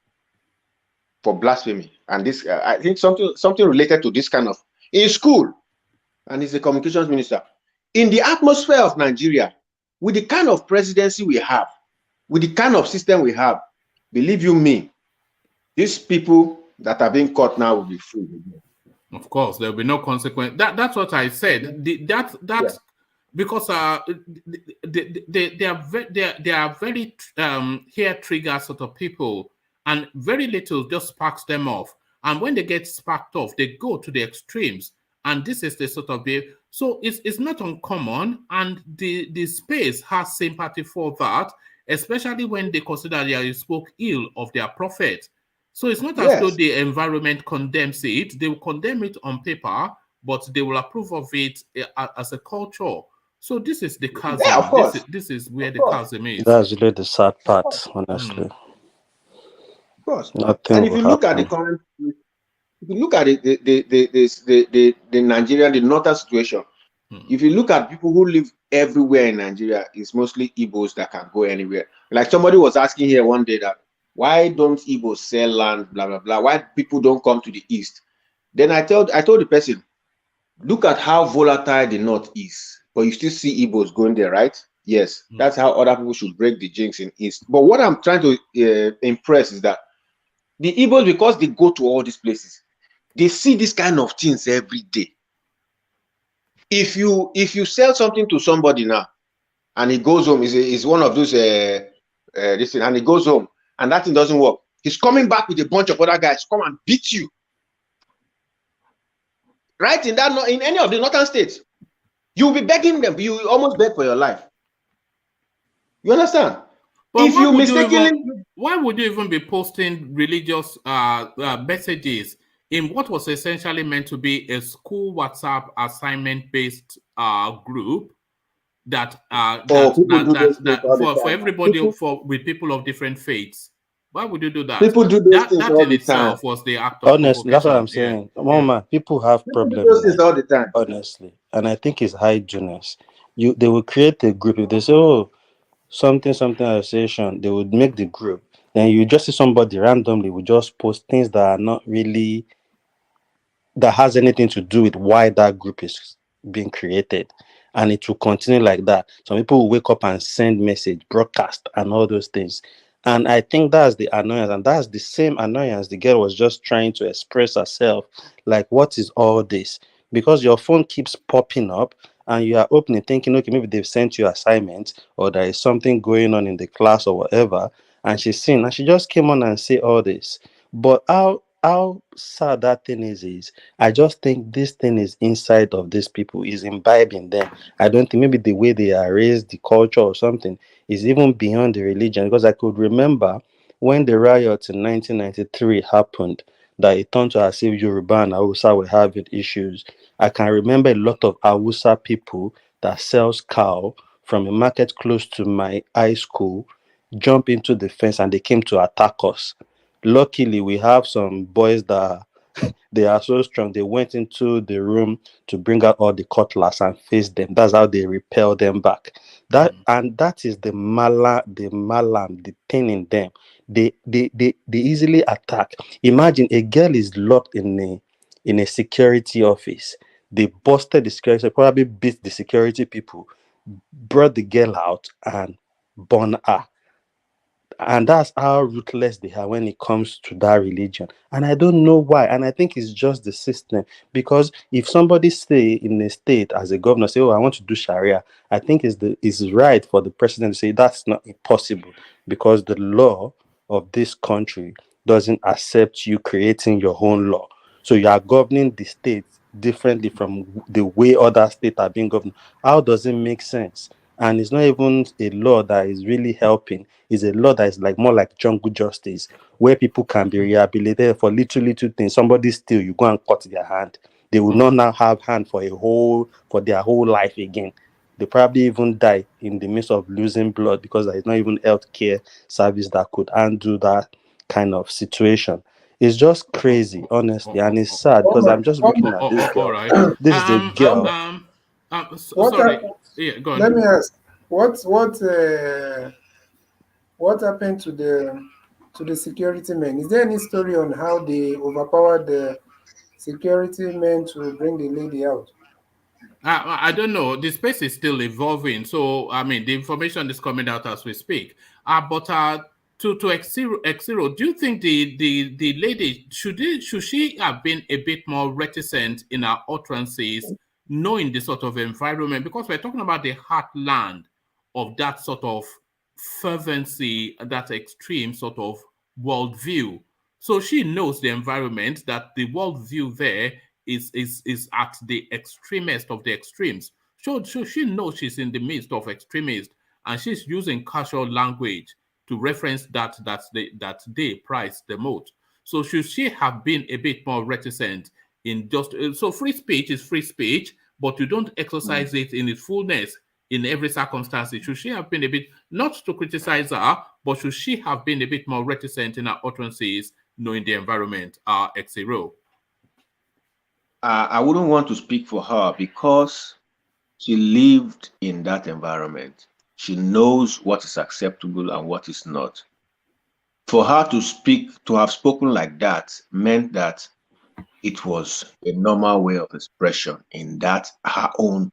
for blasphemy. And this, I think, something related to this kind of in school. And he's a communications minister. In the atmosphere of Nigeria, with the kind of presidency we have, with the kind of system we have, believe you me, these people that are being caught now will be free. Of course, there will be no consequence. That's what I said. Because they are very hair trigger sort of people, and very little just sparks them off. And when they get sparked off, they go to the extremes. And this is the sort of so it's not uncommon, and the space has sympathy for that, especially when they consider they spoke ill of their prophet. So it's not as though the environment condemns it. They will condemn it on paper, but they will approve of it as a culture. So this is the chasm. Yeah, of course. This is where the chasm is. That's really the sad part, honestly. Of course. Nothing and if you look at the current, if you look at the Nigeria, the northern situation, if you look at people who live everywhere in Nigeria, it's mostly Igbos that can go anywhere. Like somebody was asking here one day that why don't Igbos sell land, blah blah blah? Why people don't come to the east? Then I told the person, look at how volatile the north is, but you still see Igbos going there, right? Yes, that's how other people should break the jinx in east. But what I'm trying to impress is that the Igbos, because they go to all these places, they see this kind of things every day. If you sell something to somebody now, and he goes home, is one of those this thing, and he goes home, and that thing doesn't work, he's coming back with a bunch of other guys to come and beat you. Right in any of the northern states, you'll be begging them. You will almost beg for your life. You understand? But if you mistakenly, why would you even be posting religious messages in what was essentially meant to be a school WhatsApp assignment-based group that for everybody with people of different faiths? Why would you do that? People do those things that all in the itself time. was the act of honestly, that's what I'm saying. Mama, people have problems. Those things all the time. Honestly, and I think it's hygienist. They will create a group. If they say, "Oh, something association," they would make the group. Then you just see somebody randomly will just post things that are not really that has anything to do with why that group is being created, and it will continue like that. Some people will wake up and send message, broadcast, and all those things. And I think that's the annoyance, and that's the same annoyance the girl was just trying to express herself. Like, what is all this? Because your phone keeps popping up, and you are opening, thinking, okay, maybe they've sent you assignments, or there is something going on in the class or whatever. And she's seen, and she just came on and say all this. But how sad that thing is I just think this thing is inside of these people, is imbibing them. I don't think maybe the way they are raised, the culture or something, is even beyond the religion. Because I could remember when the riots in 1993 happened, that it turned to as if Yoruba and Hausa were having issues. I can remember a lot of Hausa people that sells cow from a market close to my high school jump into the fence, and they came to attack us. Luckily, we have some boys that they are so strong. They went into the room to bring out all the cutlass and face them. That's how they repel them back. That is the malam, the thing in them. They easily attack. Imagine a girl is locked in a security office. They busted the security, probably beat the security people, brought the girl out and burned her. And that's how ruthless they are when it comes to that religion. And I don't know why. And I think it's just the system. Because if somebody stay in a state as a governor, say, oh, I want to do Sharia, I think it's right for the president to say that's not impossible, because the law of this country doesn't accept you creating your own law. So you are governing the state differently from the way other states are being governed. How does it make sense? And it's not even a law that is really helping. It's a law that is like more like jungle justice, where people can be rehabilitated for literally two things. Somebody steal, you go and cut their hand. They will not now have hand for their whole life again. They probably even die in the midst of losing blood because there is not even healthcare service that could undo that kind of situation. It's just crazy, honestly, and it's sad because I'm just looking at this girl. All right. This is a girl. Sorry. Yeah, go on. Let me ask, what happened to the security men? Is there any story on how they overpowered the security men to bring the lady out? I don't know. The space is still evolving, so I mean the information is coming out as we speak. But to X0, do you think the lady should she have been a bit more reticent in her utterances, knowing the sort of environment? Because we're talking about the heartland of that sort of fervency, that extreme sort of worldview. So she knows the environment, that the worldview there is at the extremist of the extremes. So she knows she's in the midst of extremists, and she's using casual language to reference that they price the most. So should she have been a bit more reticent in just so free speech is free speech, but you don't exercise it in its fullness in every circumstance? Should she have been a bit, not to criticize her, but should she have been a bit more reticent in her utterances, knowing the environment? X0. I wouldn't want to speak for her because she lived in that environment. She knows what is acceptable and what is not. For her to have spoken like that meant that it was a normal way of expression in that her own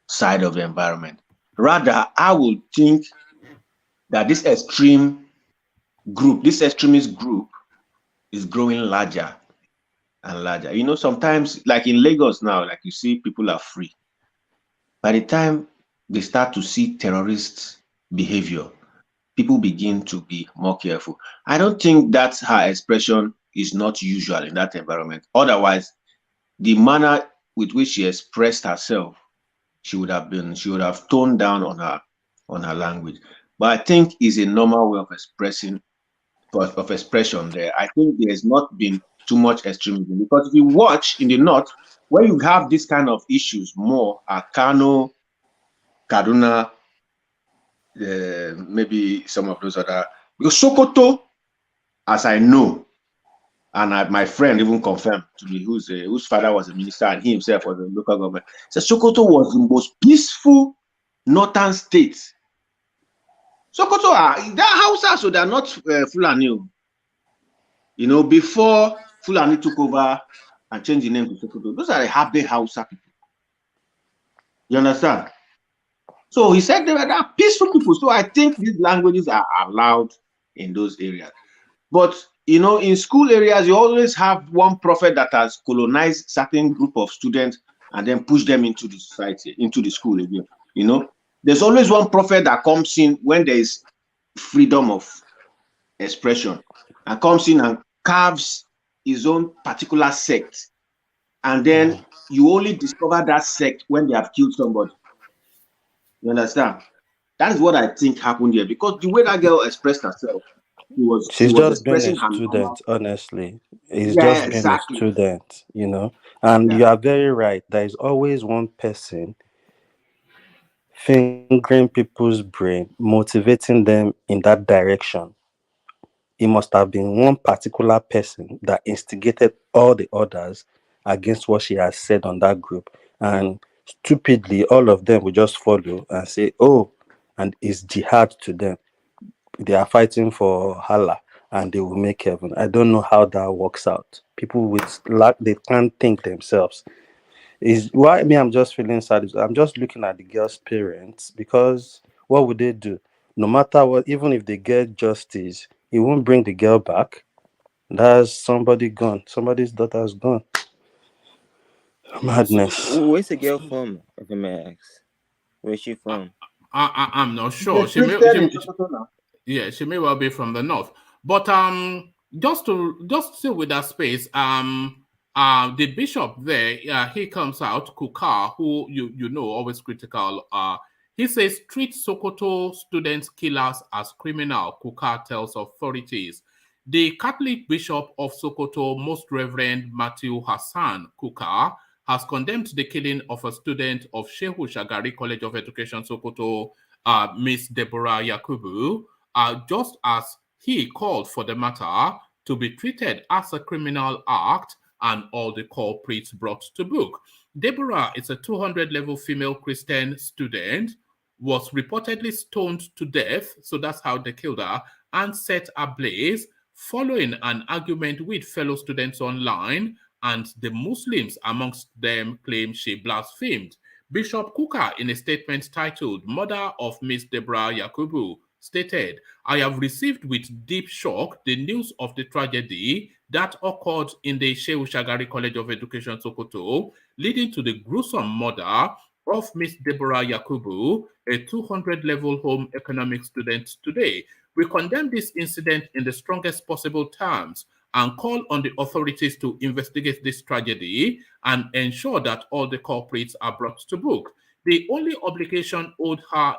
side of the environment. Rather, I would think that this extremist group is growing larger and larger. You know, sometimes, like in Lagos now, like you see, people are free. By the time they start to see terrorist behavior, people begin to be more careful. I don't think that her expression is not usual in that environment. Otherwise, the manner with which she expressed herself, she would have toned down on her language. But I think it's a normal way of expression there. I think there's not been too much extremism, because if you watch in the north, where you have this kind of issues more, Kano, Kaduna, maybe some of those other, because Sokoto, as I know, and my friend even confirmed to me, whose father was a minister and he himself was a local government, so Sokoto was the most peaceful northern state. Sokoto they're Hausa, so they're not Fulani. You know, before Fulani took over and changed the name to Sokoto, those are the happy Hausa people. You understand? So he said they were peaceful people. So I think these languages are allowed in those areas. But, you know, in school areas, you always have one prophet that has colonized certain group of students and then push them into the society, into the school again. You know, there's always one prophet that comes in when there is freedom of expression and comes in and carves his own particular sect. And then you only discover that sect when they have killed somebody. You understand? That is what I think happened here, because the way that girl expressed herself, she's just been a student, honestly. It's just been a student, you know. And you are very right. There is always one person fingering people's brain, motivating them in that direction. It must have been one particular person that instigated all the others against what she has said on that group. And stupidly, all of them will just follow and say, oh, and it's jihad to them. They are fighting for Allah and they will make heaven. I don't know how that works out. People with they can't think themselves. Is why me I'm just feeling sad. I'm just looking at the girl's parents, because what would they do? No matter what, even if they get justice, it won't bring the girl back. That's somebody gone. Somebody's daughter's gone. Madness. So, where's the girl from? If I may ask, where's she from? I'm not sure. She may well be from the north. But just still with that space, the bishop there, he comes out, Kukar, who you know always critical. He says, treat Sokoto student killers as criminal, Kuka tells authorities. The Catholic Bishop of Sokoto, Most Reverend Matthew Hassan Kuka, has condemned the killing of a student of Shehu Shagari College of Education, Sokoto, Miss Deborah Yakubu, just as he called for the matter to be treated as a criminal act and all the culprits brought to book. Deborah is a 200-level female Christian student, was reportedly stoned to death, so that's how they killed her, and set ablaze following an argument with fellow students online, and the Muslims amongst them claim she blasphemed. Bishop Kuka, in a statement titled Mother of Miss Deborah Yakubu, stated, I have received with deep shock the news of the tragedy that occurred in the Shehu Shagari College of Education, Sokoto, leading to the gruesome murder of Miss Deborah Yakubu, a 200-level home economics student today. We condemn this incident in the strongest possible terms and call on the authorities to investigate this tragedy and ensure that all the culprits are brought to book. The only obligation owed her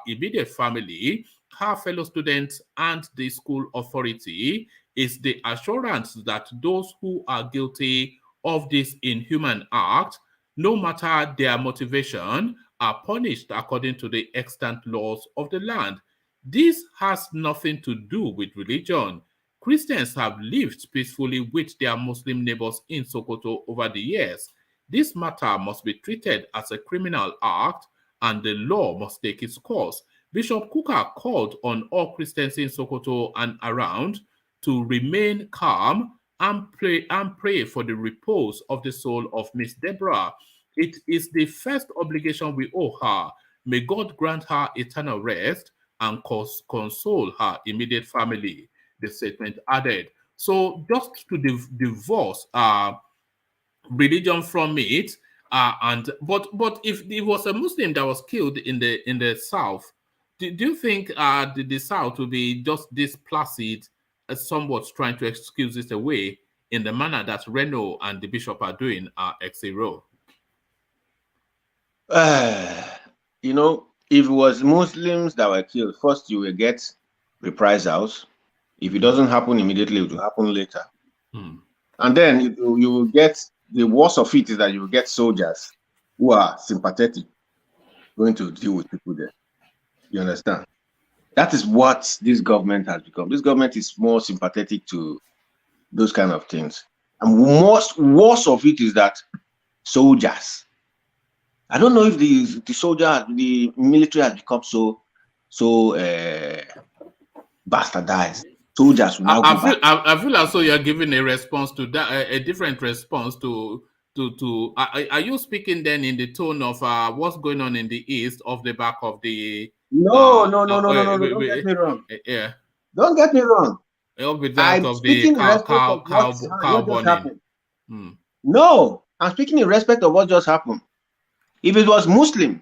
immediate family, her fellow students, and the school authority is the assurance that those who are guilty of this inhuman act, no matter their motivation, are punished according to the extant laws of the land. This has nothing to do with religion. Christians have lived peacefully with their Muslim neighbors in Sokoto over the years. This matter must be treated as a criminal act and the law must take its course. Bishop Kuka called on all Christians in Sokoto and around to remain calm and pray for the repose of the soul of Miss Deborah. It is the first obligation we owe her. May God grant her eternal rest and console her immediate family, the statement added. So just to divorce religion from it, but if it was a Muslim that was killed in the South, do you think the South will be just this placid, somewhat trying to excuse it away in the manner that Reno and the bishop are doing ex aequo? You know, if it was Muslims that were killed, first you will get reprisals. If it doesn't happen immediately, it will happen later. And then you will get, the worst of it is that you will get soldiers who are sympathetic going to deal with people there. You understand? That is what this government has become. This government is more sympathetic to those kind of things. And worst of it is that soldiers. I don't know if the military has become so bastardized. Soldiers will now I feel as though you're giving a response to that, a different response to. Are you speaking then in the tone of what's going on in the east, off the back of the? No. Don't get me wrong. Yeah. Don't get me wrong. I'm speaking in respect of what just happened. No, I'm speaking in respect of what just happened. If it was Muslim,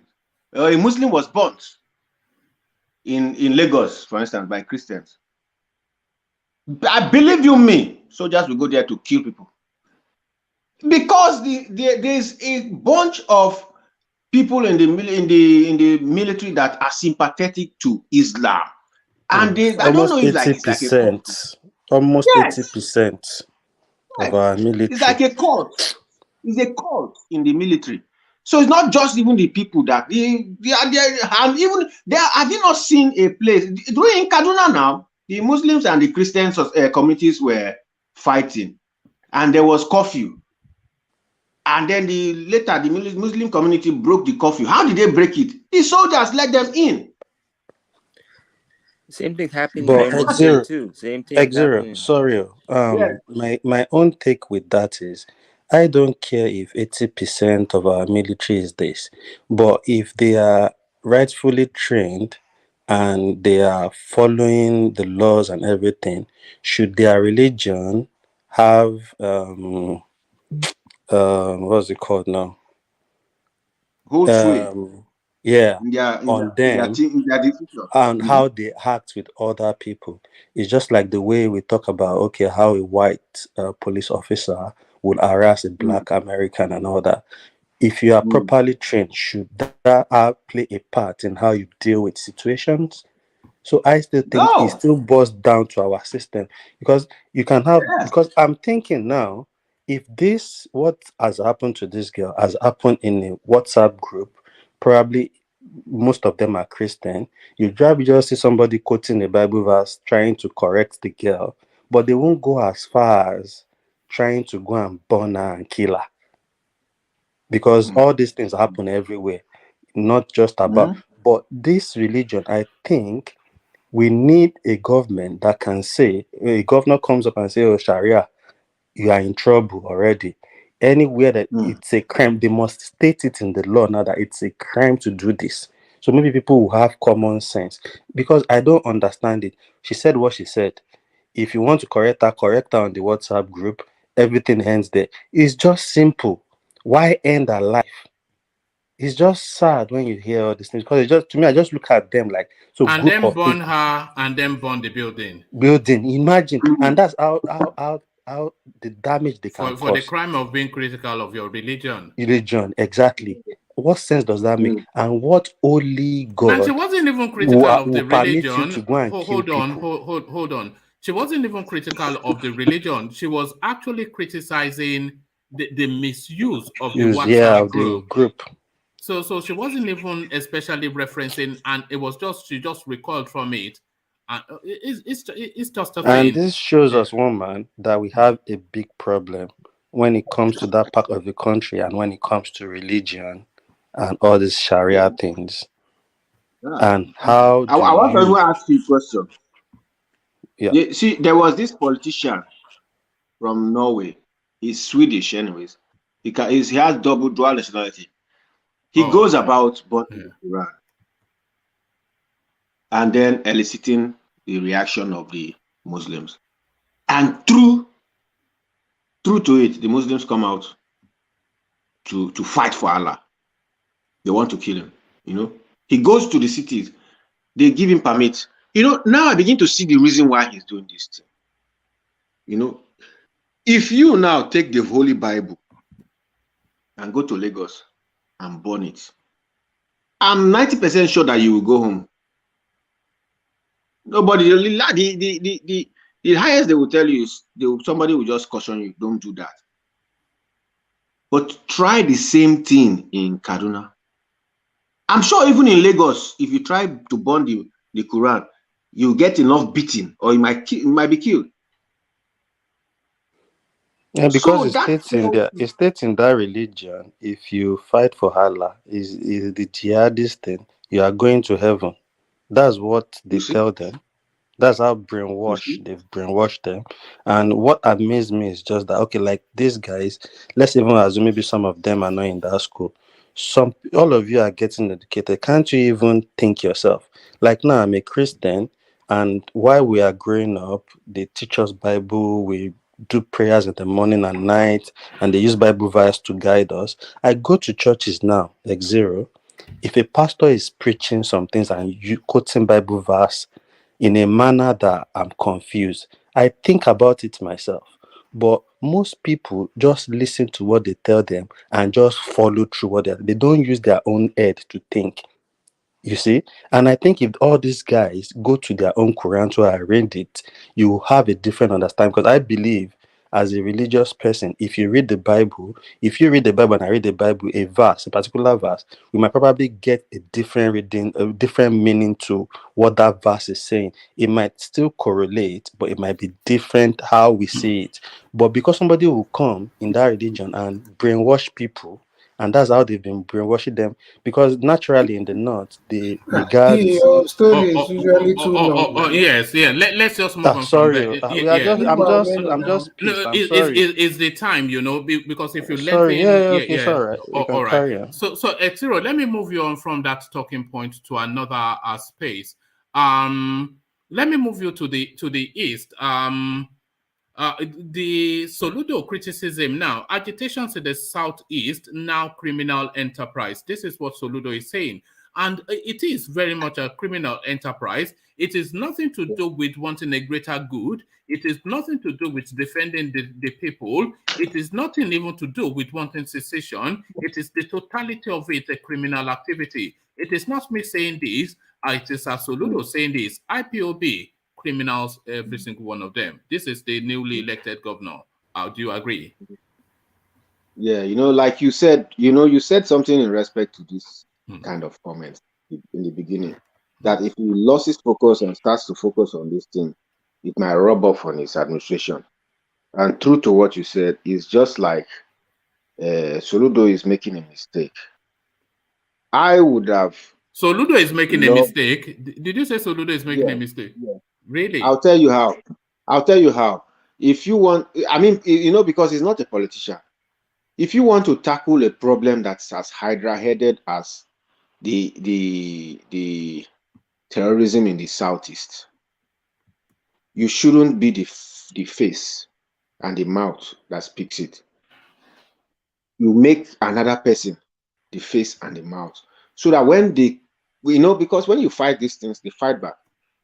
a Muslim was burnt in Lagos, for instance, by Christians, I believe you me, soldiers will go there to kill people. Because there's a bunch of people in the military that are sympathetic to Islam, and I don't know if it's like a cult. Almost 80% of our military. It's like a cult. It's a cult in the military. So it's not just even the people that they are there, and even there. Have you not seen a place during Kaduna now? The Muslims and the Christian communities were fighting, and there was curfew. And then later the Muslim community broke the curfew. How did they break it? The soldiers let them in. Same thing happened in too. Same thing. Sorry. My own take with that is, I don't care if 80% of our military is this, but if they are rightfully trained and they are following the laws and everything, should their religion have what's it called now? Hold on them and how they act with other people. It's just like the way we talk about how a white police officer would harass a black American and all that. if you are properly trained, should that play a part in how you deal with situations? So I still think it still boils down to our system, because you can have, because I'm thinking now, if this, what has happened to this girl has happened in a WhatsApp group, probably most of them are Christian, you just see somebody quoting a Bible verse trying to correct the girl, but they won't go as far as trying to go and burn her and kill her, because all these things happen everywhere, not just about. But this religion, I think we need a government that can say, a governor comes up and say, oh, Sharia, you are in trouble already. Anywhere that it's a crime, they must state it in the law now that it's a crime to do this. So maybe people will have common sense, because I don't understand it. She said what she said. If you want to correct her on the WhatsApp group. Everything ends there. It's just simple. Why end her life? It's just sad when you hear all these things, because it just, to me, I just look at them like, so and group then of burn people, her and then burn the building. imagine, and that's how the damage they can For the cause. crime of being critical of your religion. Exactly. What sense does that make? And what holy And God she wasn't even critical of the will permit you religion. to go and kill people? Hold on. She wasn't even critical of the religion. She was actually criticizing the misuse of the WhatsApp group. So she wasn't even especially referencing, and it was just, she just recalled from it. And it's just a thing. And this shows us, woman, that we have a big problem when it comes to that part of the country, and when it comes to religion and all these Sharia things. And how do I want to ask you a question. Yeah. See, there was this politician from Norway. He's Swedish, anyways. He has dual nationality. He goes about burning the Quran and then eliciting the reaction of the Muslims. And true to it, the Muslims come out to fight for Allah. They want to kill him. You know, he goes to the cities. They give him permits. You know, now I begin to see the reason why he's doing this thing. You know, if you now take the Holy Bible and go to Lagos and burn it, I'm 90% sure that you will go home. Nobody, the highest they will tell you is somebody will just caution you, don't do that. But try the same thing in Kaduna. I'm sure even in Lagos, if you try to burn the Quran, you get enough beating, or you might be killed. Yeah, because it states in that religion, if you fight for Allah, is the jihadist thing, you are going to heaven. That's what they tell them. That's how they've brainwashed them. And what amazed me is just that, okay, like these guys, let's even assume maybe some of them are not in that school. All of you are getting educated. Can't you even think yourself? Like now, I'm a Christian, and while we are growing up, they teach us Bible, we do prayers in the morning and night, and they use Bible verse to guide us. I go to churches now, like zero. If a pastor is preaching some things and you quoting Bible verse in a manner that I'm confused, I think about it myself. But most people just listen to what they tell them and just follow through what they don't use their own head to think. You see? And I think if all these guys go to their own Quran to arrange it, you will have a different understanding. Because I believe, as a religious person, if you read the Bible and I read the Bible, a particular verse, we might probably get a different reading, a different meaning to what that verse is saying. It might still correlate, but it might be different how we see it. But because somebody will come in that religion and brainwash people, and that's how they've been brainwashing them, because naturally in the north they regard Your story is usually too long. Yes, yeah. Let's just move on sorry, from there. I'm just pissed. I'm sorry. It's the time, you know, because if you let sorry, in, it's all right. All right. Carry on. So Exiro, let me move you on from that talking point to another space. Let me move you to the east. The Soludo criticism now, agitations in the southeast, now criminal enterprise. This is what Soludo is saying. And it is very much a criminal enterprise. It is nothing to do with wanting a greater good. It is nothing to do with defending the people. It is nothing even to do with wanting secession. It is the totality of it, a criminal activity. It is not me saying this. It is SOLUDO saying this. IPOB, criminals, every single one of them. This is the newly elected governor. Do you agree? Yeah, like you said, you said something in respect to this kind of comments in the beginning, that if he lost his focus and starts to focus on this thing, it might rub off on his administration. And true to what you said, it's just like SOLUDO is making a mistake. I would have... SOLUDO is making a mistake? Did you say SOLUDO is making a mistake? Yeah. Really? I'll tell you how. If you want, because he's not a politician. If you want to tackle a problem that's as hydra-headed as the terrorism in the Southeast, you shouldn't be the face and the mouth that speaks it. You make another person the face and the mouth, so that when they, because when you fight these things, they fight back.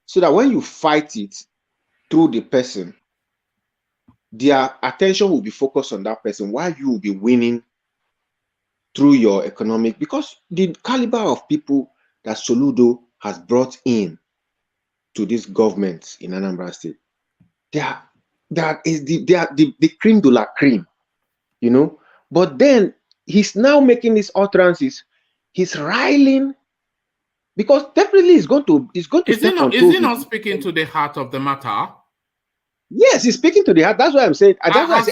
So that when you fight it through the person, their attention will be focused on that person, while you will be winning through your economic, because the caliber of people that SOLUDO has brought in to this government in Anambra State, they are the cream de la cream, But then he's now making these utterances. He's riling, because definitely he's going to. Is he not speaking to the heart of the matter? Yes, he's speaking to the heart. That's why I'm saying. Has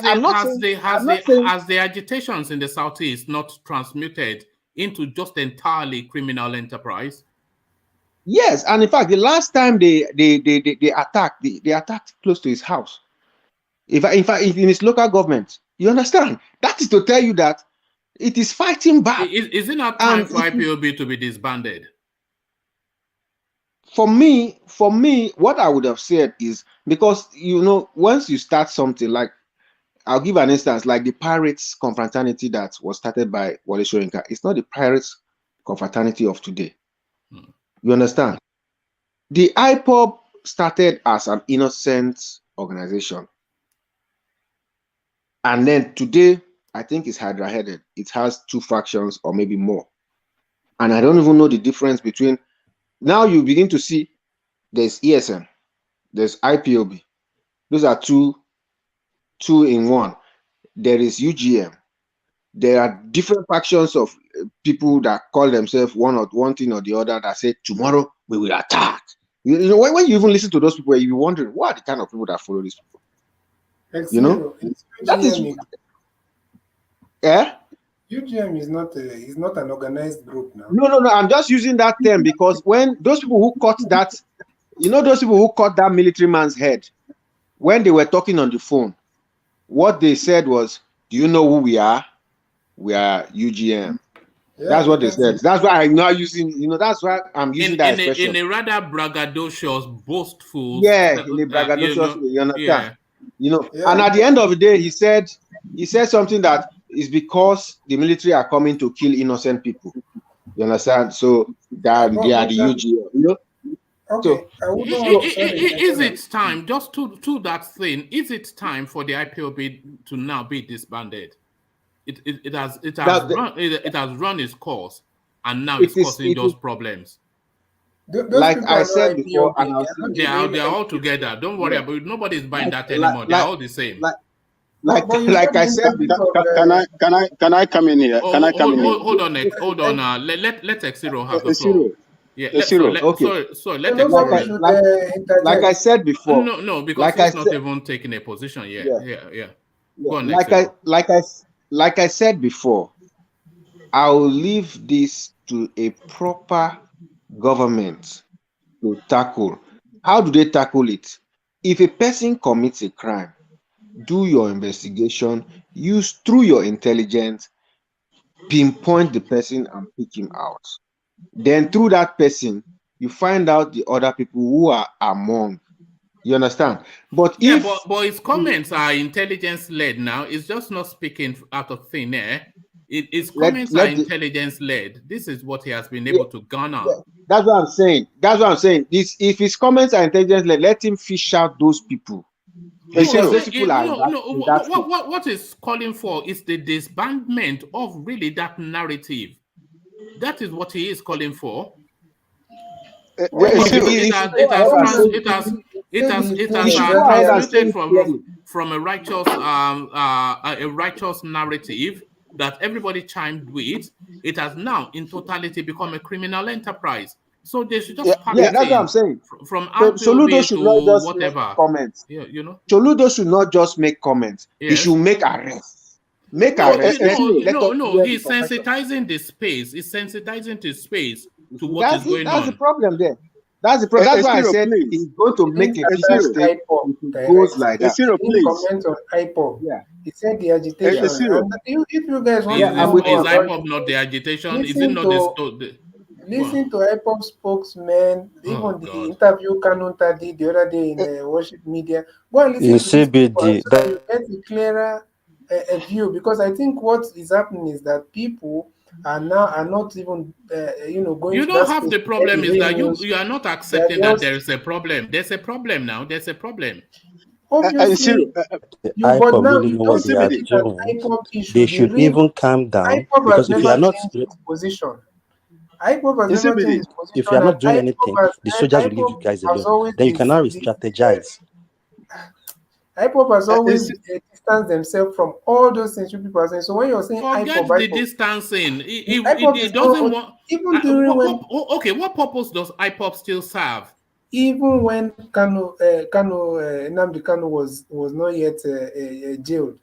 the agitations in the Southeast not transmuted into just entirely criminal enterprise? Yes, and in fact, the last time they attacked, they attacked close to his house. In fact, in his local government, you understand? That is to tell you that it is fighting back. Is it not time for IPOB to be disbanded? For me, what I would have said is, because once you start something, like, I'll give an instance, like the pirates confraternity that was started by Wole Soyinka. It's not the pirates confraternity of today. You understand? The IPOB started as an innocent organization, and then today I think it's hydra-headed. It has 2 factions or maybe more, and I don't even know the difference between. Now you begin to see there's ESN, there's IPOB. Those are two in one. There is UGM. There are different factions of people that call themselves one thing or the other, that say tomorrow we will attack. When you even listen to those people, you'll be wondering, what are the kind of people that follow these people? That is. Yeah. UGM is not an organized group now. No. I'm just using that term because when those people who cut that, those people who cut that military man's head, when they were talking on the phone, what they said was, "Do you know who we are? We are UGM." Yeah, that's what they said. That's why I'm not using. That's why I'm using that expression. In a rather braggadocious, boastful. Yeah, in a braggadocious way. You understand? Yeah. And at the end of the day, he said something that is because the military are coming to kill innocent people. You understand? So that they are the UGM. Okay. So, is it time, just to that thing, is it time for the IPOB to now be disbanded? It has run its course, and now it's causing those problems. Like I said before, they are all together. Don't worry about it. Nobody's buying that anymore. They're all the same. Like I said before, can I come in here? Can I come in? Hold on. Let Exiro have the floor. Yeah, okay. Sorry, let Exiro. Like I said before. No, because he's not even taking a position yet. Yeah. Go on, like I said before, I'll leave this to a proper government to tackle. How do they tackle it? If a person commits a crime, do your investigation, use through your intelligence, pinpoint the person and pick him out. Then through that person, you find out the other people who are among. You understand? But his comments are intelligence led now. It's just not speaking out of thin air. His comments are intelligence-led. This is what he has been able to garner. That's what I'm saying. That's what I'm saying. If his comments are intelligence-led, let him fish out those people. What is calling for is the disbandment of really that narrative. That is what he is calling for. It has transmuted from a righteous narrative that everybody chimed with. It has now, in totality, become a criminal enterprise. So they should just that's what I'm saying. From Soludo should not just whatever comments. Yeah, you know. Soludo should not just make comments. Yes. He should make arrests. No, he's sensitizing the space. He's sensitizing the space to what is going on. That's the problem there. That's the problem. That's why I said he's going to make a peaceful state. Goes like that. Comment on IPOB. Yeah. He said the agitation. If you guys want is IPOB not the agitation? Is it not the listen to IPOB spokesman, even the interview Kanunta did the other day in the worship media. Go and listen to CBD. So you get a clearer view, because I think what is happening is that people are not even going. You don't have the problem is that you are not accepting that there is a problem. There's a problem now. There's a problem. Obviously, IPOB really know what they are doing. They should even calm down, because if you are not position. If you are not doing anything, the soldiers will leave you guys alone. Then you can now re-strategize. IPOB has always distanced themselves from all those things you people are saying. So when you're saying forget the distancing, it doesn't want. Even during what purpose does IPOB still serve? Even when Nnamdi Kanu was not yet jailed,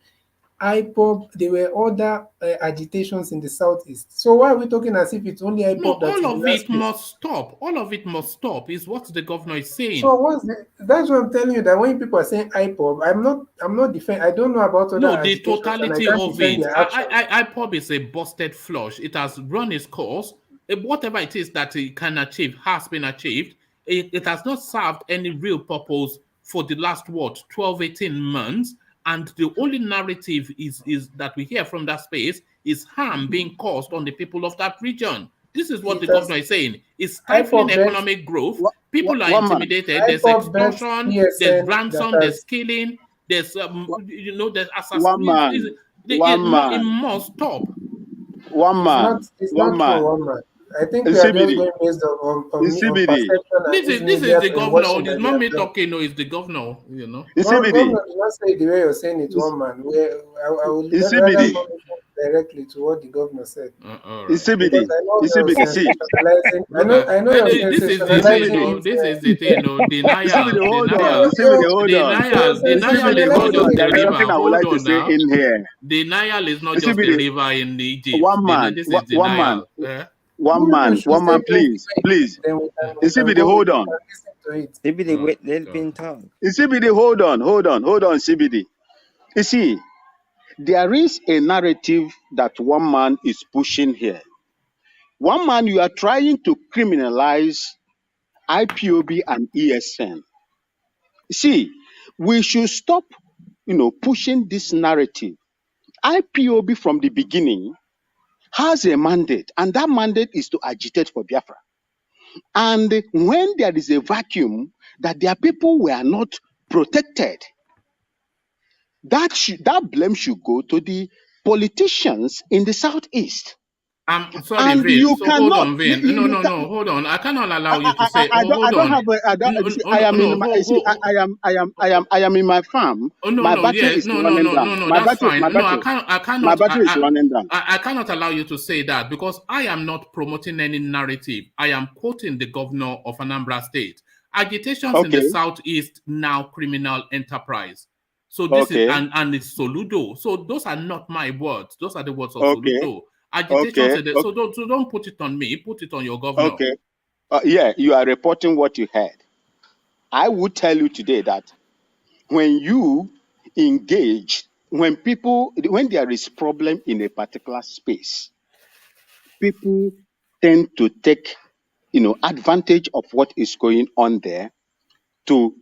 IPOB, there were other agitations in the southeast. So why are we talking as if it's only IPOB? No, all of it must stop. All of it must stop. Is what the governor is saying. So that's what I'm telling you. That when people are saying IPOB, I'm not defending. I don't know about other. No, the totality of it. IPOB is a busted flush. It has run its course. Whatever it is that it can achieve has been achieved. It has not served any real purpose for the last 12-18 months. And the only narrative is that we hear from that space is harm being caused on the people of that region. This is what the governor is saying. It's stifling economic growth. People are intimidated. There's extortion, there's ransom, there's killing, there's there's assassination. It must stop. It's not one man. I think we are just going based on perception. This is the governor. It's not me talking. No, it's the governor. You know. Governor did not say the way you're saying it. One man. I will rather directly to what the governor said. This is the thing. Denial is not just the river in Egypt. This is denial. One man, please. CBD, hold on. CBD, wait, let me talk. CBD, hold on, CBD. You see, there is a narrative that one man is pushing here. One man, you are trying to criminalize IPOB and ESN. See, we should stop, pushing this narrative. IPOB from the beginning has a mandate, and that mandate is to agitate for Biafra. And when there is a vacuum that their people were not protected, that blame should go to the politicians in the southeast. I'm sorry, Vin. So hold on, Vin. No, hold on. I cannot allow you to say. I am in my farm. My battery is running down. That's fine. My battery is running down. I cannot allow you to say that, because I am not promoting any narrative. I am quoting the governor of Anambra State. Agitations in the southeast now criminal enterprise. So this is and it's Soludo. So those are not my words. Those are the words of Soludo. Agitation. So don't put it on me. Put it on your governor. Okay. You are reporting what you heard. I would tell you today that when you engage, when there is problem in a particular space, people tend to take, advantage of what is going on there to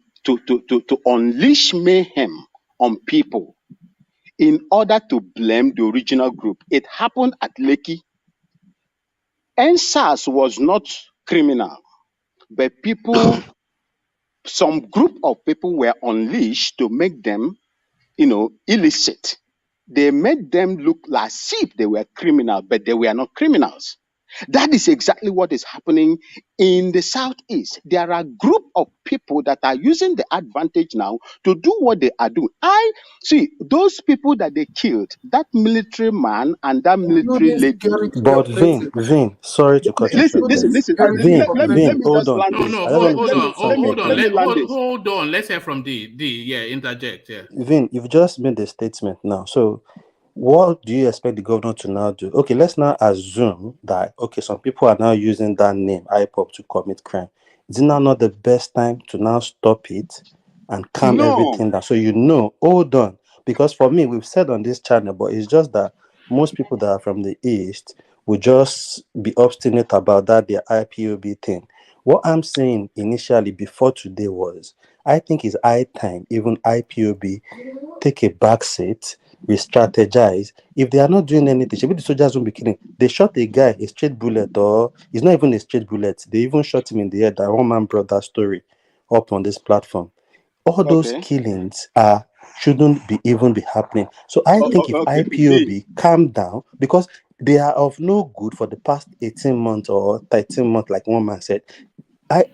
unleash mayhem on people. in order to blame the original group. It happened at Lekki. NSAS was not criminal, but people, some group of people were unleashed to make them, illicit. They made them look as if they were criminal, but they were not criminals. That is exactly what is happening in the Southeast. There are a group of people that are using the advantage now to do what they are doing. I see those people that they killed, that military man and that military lady. But Vin, sorry to cut you short. Listen. Let me hold just on, land please. Hold on. Let's hear from interject. Yeah. Vin, you've just made the statement now. So what do you expect the governor to now do? Okay, let's now assume that, some people are now using that name, IPOB, to commit crime. Is it now not the best time to now stop it and calm everything down? So hold on. Because for me, we've said on this channel, but it's just that most people that are from the East will just be obstinate about that, their IPOB thing. What I'm saying initially before today was, I think it's high time even IPOB take a back seat, re-strategize. If they are not doing anything, maybe the soldiers won't be killing. They shot a guy, a straight bullet, or it's not even a straight bullet. They even shot him in the head. That one man brought that story up on this platform. All those killings shouldn't even be happening. So I think if IPOB calm down, because they are of no good for the past 18 months or 13 months, like one man said.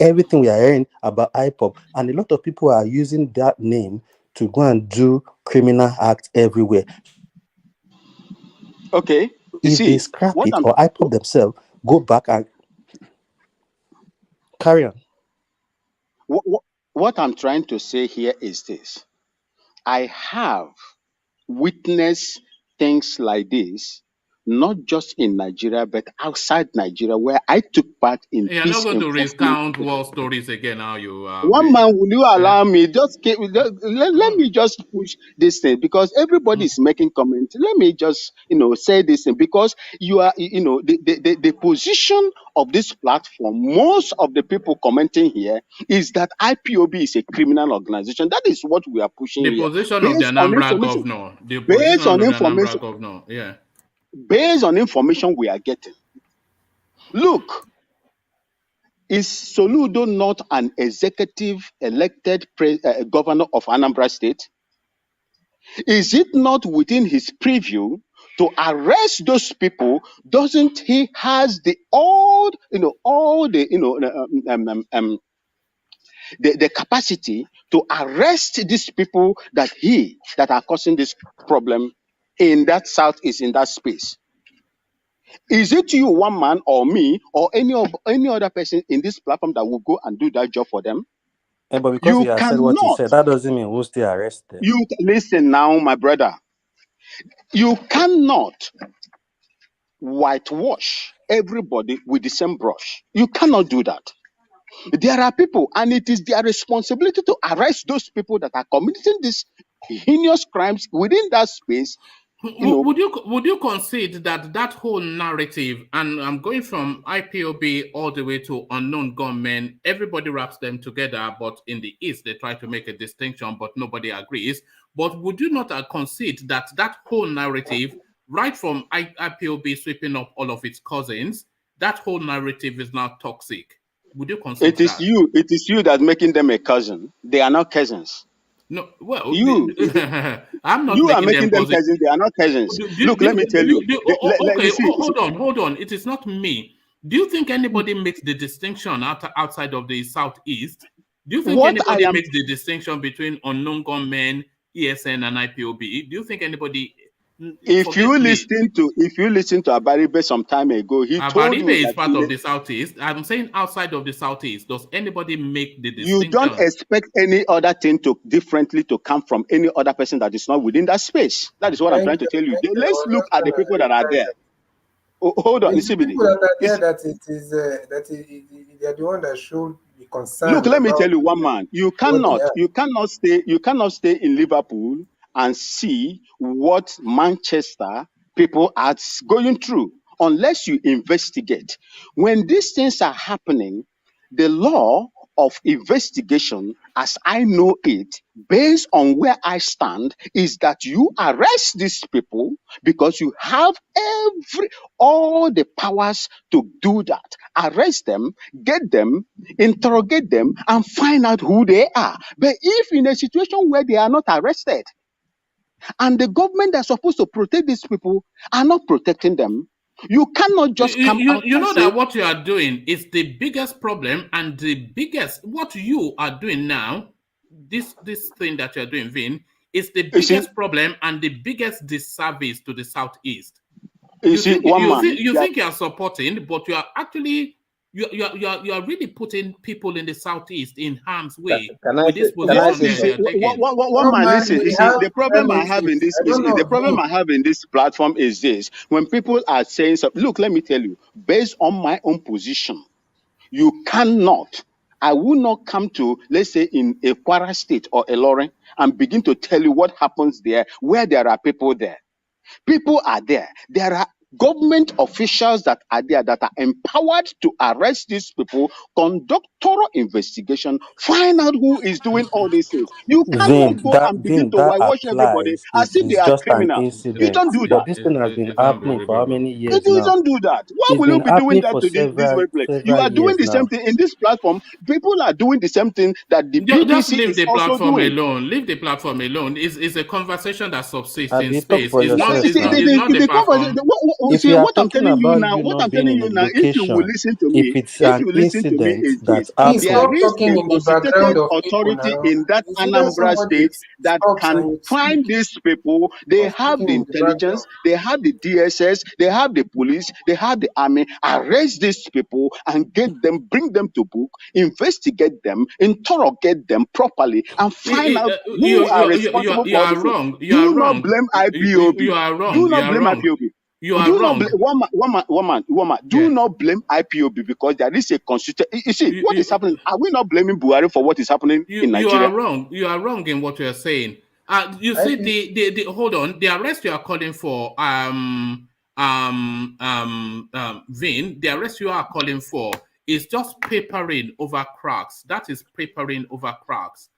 Everything we are hearing about IPOB, and a lot of people are using that name to go and do criminal acts everywhere. Okay. If they scrap it or IPOB themselves, go back and carry on. What I'm trying to say here is this. I have witnessed things like this, not just in Nigeria, but outside Nigeria, where I took part in peace. You're not going to recount war stories again, are you? One man, will you allow me? Let me just push this thing, because everybody is making comments. Let me just, say this thing, because you are, the position of this platform, most of the people commenting here is that IPOB is a criminal organization. That is what we are pushing here. The position of the Anambra governor. Based on information, based on information we are getting. Look, is Soludo not an executive elected governor of Anambra State? Is it not within his purview to arrest those people? Doesn't he has the the capacity to arrest these people that are causing this problem in that Southeast, in that space? Is it you, one man, or me, or any other person in this platform that will go and do that job for them? Yeah, but because you said what you said, that doesn't mean we'll stay arrested. You listen now, my brother. You cannot whitewash everybody with the same brush. You cannot do that. There are people, and it is their responsibility to arrest those people that are committing these heinous crimes within that space. Would you concede that whole narrative, and I'm going from IPOB all the way to unknown gunmen, everybody wraps them together, but in the East they try to make a distinction, but nobody agrees. But would you not concede that whole narrative, right from IPOB sweeping up all of its cousins, that whole narrative is now toxic? Would you concede it is you that's making them a cousin. They are not cousins. No, well, I'm not. You are making them cousins. They are not cousins. Look, let me tell you. Hold on. It is not me. Do you think anybody makes the distinction outside of the Southeast? Do you think anybody makes the distinction between unknown gunmen, ESN, and IPOB? Do you think anybody? If you listen to Abaribe some time ago, he told you Abaribe is part of the Southeast. I'm saying outside of the Southeast. Does anybody make the distinction? You don't expect any other thing differently to come from any other person that is not within that space. That is what I'm trying to tell you. Let's look at the people that are there. Hold on, the people that are there, they are the one that should be concerned. Look, let me tell you, one man. You cannot stay in Liverpool and see what Manchester people are going through unless you investigate. When these things are happening, the law of investigation, as I know it, based on where I stand, is that you arrest these people because you have all the powers to do that. Arrest them, get them, interrogate them, and find out who they are. But if in a situation where they are not arrested, and the government that's supposed to protect these people are not protecting them, you cannot just come out you and know say, that what you are doing is the biggest problem, and the biggest, what you are doing now, this thing that you are doing, Vin, is the biggest problem and the biggest disservice to the Southeast. You think you are supporting, but you are actually you are really putting people in the Southeast in harm's way with this position. One man, listen. You see, the problem I have in this I have in this platform is this: when people are saying, so, look, let me tell you, based on my own position, you cannot. I will not come to, let's say, in a Kwara State or Ilorin and begin to tell you what happens there, where there are people there. People are there. There are government officials that are there that are empowered to arrest these people, conduct thorough investigation, find out who is doing all these things. You cannot go and begin to whitewash everybody as if they are just an criminals. You incident. don't do But that. this thing has been happening for how many years You now? don't do that. Why It's will you been be doing happening that for to this very place? You several are doing years the same now. thing in this platform. People are doing the same thing that the Just BBC leave is the also platform doing. alone. Leave the platform alone. It's a conversation that subsists Have in you talked space. for It's not yourself now? the platform. If you are What I'm talking telling you about now, you not being in a if you will location, listen to if me, it's an incident is that this: Please there stop happened, is talking a in the background constituted of people authority now. in that You see when Anambra somebody state that stops can and you find speak, these people. They stop have speaking the in the background. intelligence, they have the DSS, they have the police, they have the army. Arrest these people and get them, bring them to book, investigate them, interrogate them properly, and find out who are responsible You for all are these things. wrong. You are Do not wrong. blame IPOB. You are Do wrong. You not are blame wrong. IPOB. You are Do not wrong. blame woman. Do not blame IPOB because there is a constitution. You see what is happening. Are we not blaming Buhari for what is happening in You are Nigeria? wrong. You are wrong in what you are saying. You see the hold on, the arrest you are calling for, Vin, the arrest you are calling for is just papering over cracks. That is papering over cracks.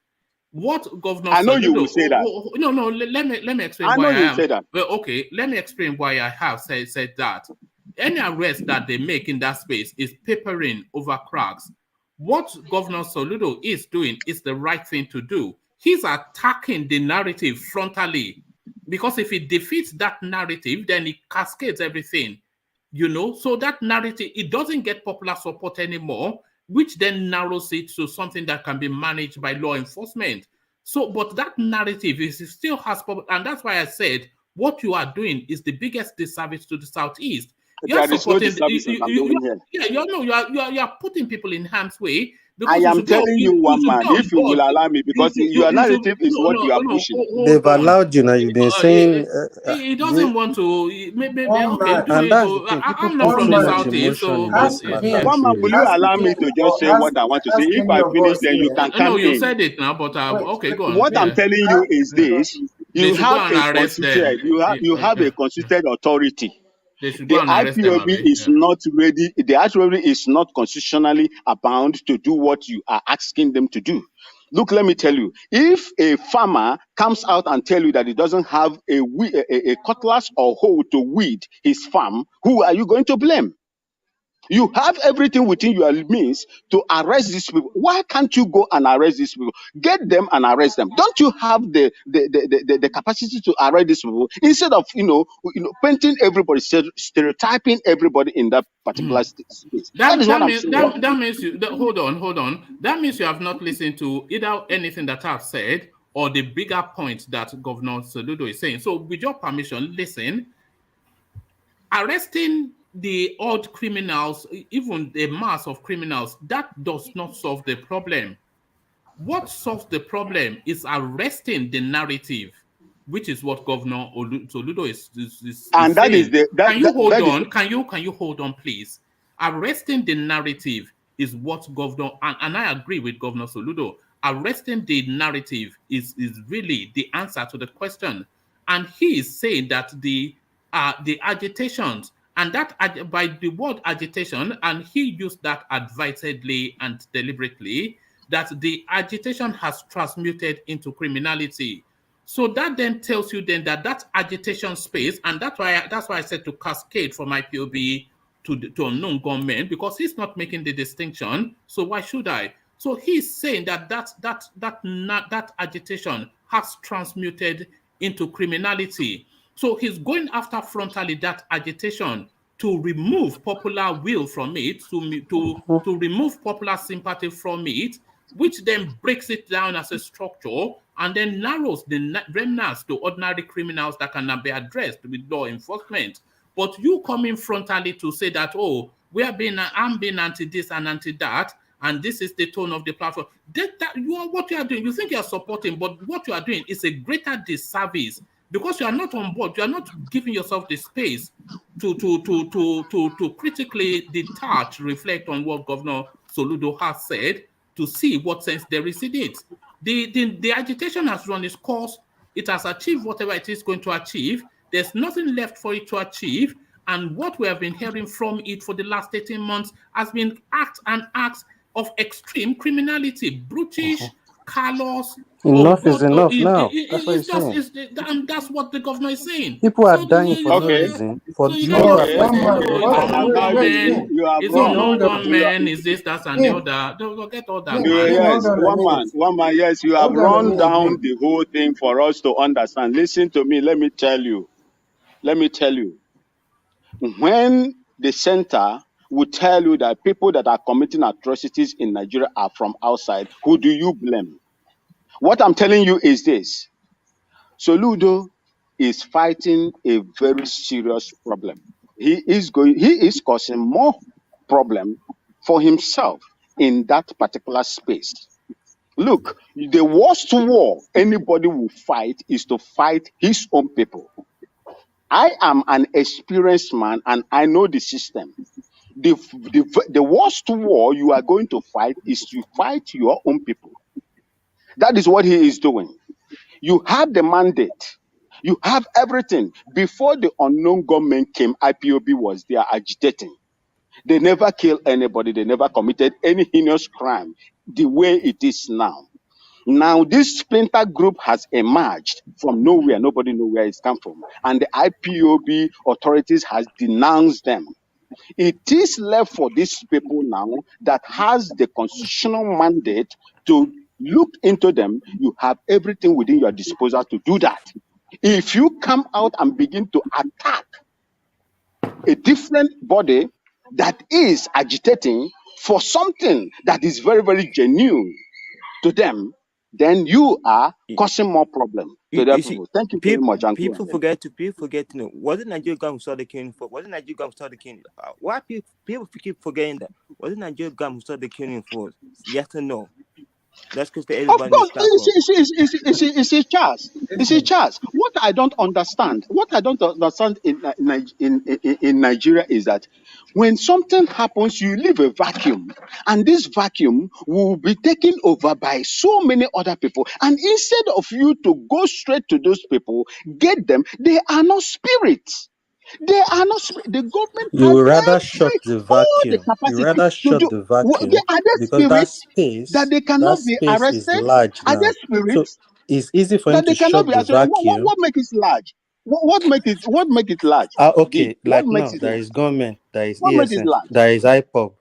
What Governor I know Soludo, you will say that. No, let me explain I know why you I will am. say that. Well, okay, let me explain why I have said that. Any arrest that they make in that space is papering over cracks. What Governor Soludo is doing is the right thing to do. He's attacking the narrative frontally, because if he defeats that narrative, then it cascades everything. So that narrative, it doesn't get popular support anymore, which then narrows it to something that can be managed by law enforcement. So, but that narrative still has problem, and that's why I said what you are doing is the biggest disservice to the Southeast. You're There is no supporting. disservice that I'm doing here. You are putting people in harm's way. I am telling you, one man, if you will allow me, because your narrative is what you are pushing. They've allowed you now. You've been saying he doesn't want to. Maybe okay, do and it. that's the thing. People I'm not put from too the much Southeast, emotion so in but this matter. One man, will you allow me to just say what I want to say? ask If any I of finish, us then you here. can no, come you in. said it now, but okay, go on. What I'm telling you is this: They you should go have and a arrest them. constituted, you have a constituted authority. They should go The and arrest them, IPOB is not ready. The IPOB is not constitutionally bound to do what you are asking them to do. Look, let me tell you, if a farmer comes out and tell you that he doesn't have a cutlass or hoe to weed his farm, who are you going to blame? You have everything within your means to arrest these people. Why can't you go and arrest these people? Get them and arrest them. Don't you have the capacity to arrest these people instead of painting everybody, stereotyping everybody in that particular space? That is what I'm saying. That means you. Hold on. That means you have not listened to either anything that I've said or the bigger point that Governor Soludo is saying. So, with your permission, listen. Arresting the odd criminals, even the mass of criminals, that does not solve the problem. What solves the problem is arresting the narrative, which is what Governor Soludo is and that saying. is the that, Can you that, hold that on? Is, Can you hold on, please? Arresting the narrative is what Governor, and I agree with Governor Soludo. Arresting the narrative is really the answer to the question. And he is saying that the agitations, and that by the word agitation, and he used that advisedly and deliberately, that the agitation has transmuted into criminality. So that then tells you then that agitation space, and that's why I said to cascade from IPOB to unknown gunmen, because he's not making the distinction. So why should I? So he's saying that agitation has transmuted into criminality. So he's going after frontally that agitation to remove popular will from it, to remove popular sympathy from it, which then breaks it down as a structure and then narrows the remnants to ordinary criminals that cannot be addressed with law enforcement. But you coming frontally to say that, oh, I'm being anti this and anti that, and this is the tone of the platform. What you are doing, you think you are supporting, but what you are doing is a greater disservice, because you are not on board. You are not giving yourself the space to critically detach, reflect on what Governor Soludo has said, to see what sense there is in it. The agitation has run its course. It has achieved whatever it is going to achieve. There's nothing left for it to achieve. And what we have been hearing from it for the last 18 months has been acts of extreme criminality, brutish, callous. Enough is enough now. That's what he's saying. And that's what the governor is saying. People are dying for no reason. For you unknown gunmen, is this, that, and the other. Don't forget all that. Yes, one man. Yes, you have run down the whole thing for us to understand. Listen to me. Let me tell you. When the center would tell you that people that are committing atrocities in Nigeria are from outside, who do you blame? What I'm telling you is this. Soludo is fighting a very serious problem. He is causing more problem for himself in that particular space. Look, the worst war anybody will fight is to fight his own people. I am an experienced man and I know the system. The worst war you are going to fight is to fight your own people. That is what he is doing. You have the mandate. You have everything. Before the unknown government came, IPOB was there agitating. They never killed anybody. They never committed any heinous crime the way it is now. Now, this splinter group has emerged from nowhere. Nobody knows where it's come from. And the IPOB authorities has denounced them. It is left for these people now that has the constitutional mandate to look into them. You have everything within your disposal to do that. If you come out and begin to attack a different body that is agitating for something that is very, very genuine to them, then you are causing more problem to their people. Thank you very much. People forget, was it Nigeria government who started the killing for? Was it Nigeria government who started the killing? Why people keep forgetting that? Was it Nigeria government who started the killing for? Yes or no? That's because everybody. Of course, it's a Charles. What I don't understand in Nigeria is that when something happens, you leave a vacuum, and this vacuum will be taken over by so many other people. And instead of you to go straight to those people, get them, they are not spirits. They are not the government. You rather shut the vacuum. You rather shut the vacuum because that space that they cannot be arrested is large now. Are there spirits? So it's easy for him to shut the vacuum. What makes it large? What make it large? Okay, like now there is government, there is ESN, there is IPOB.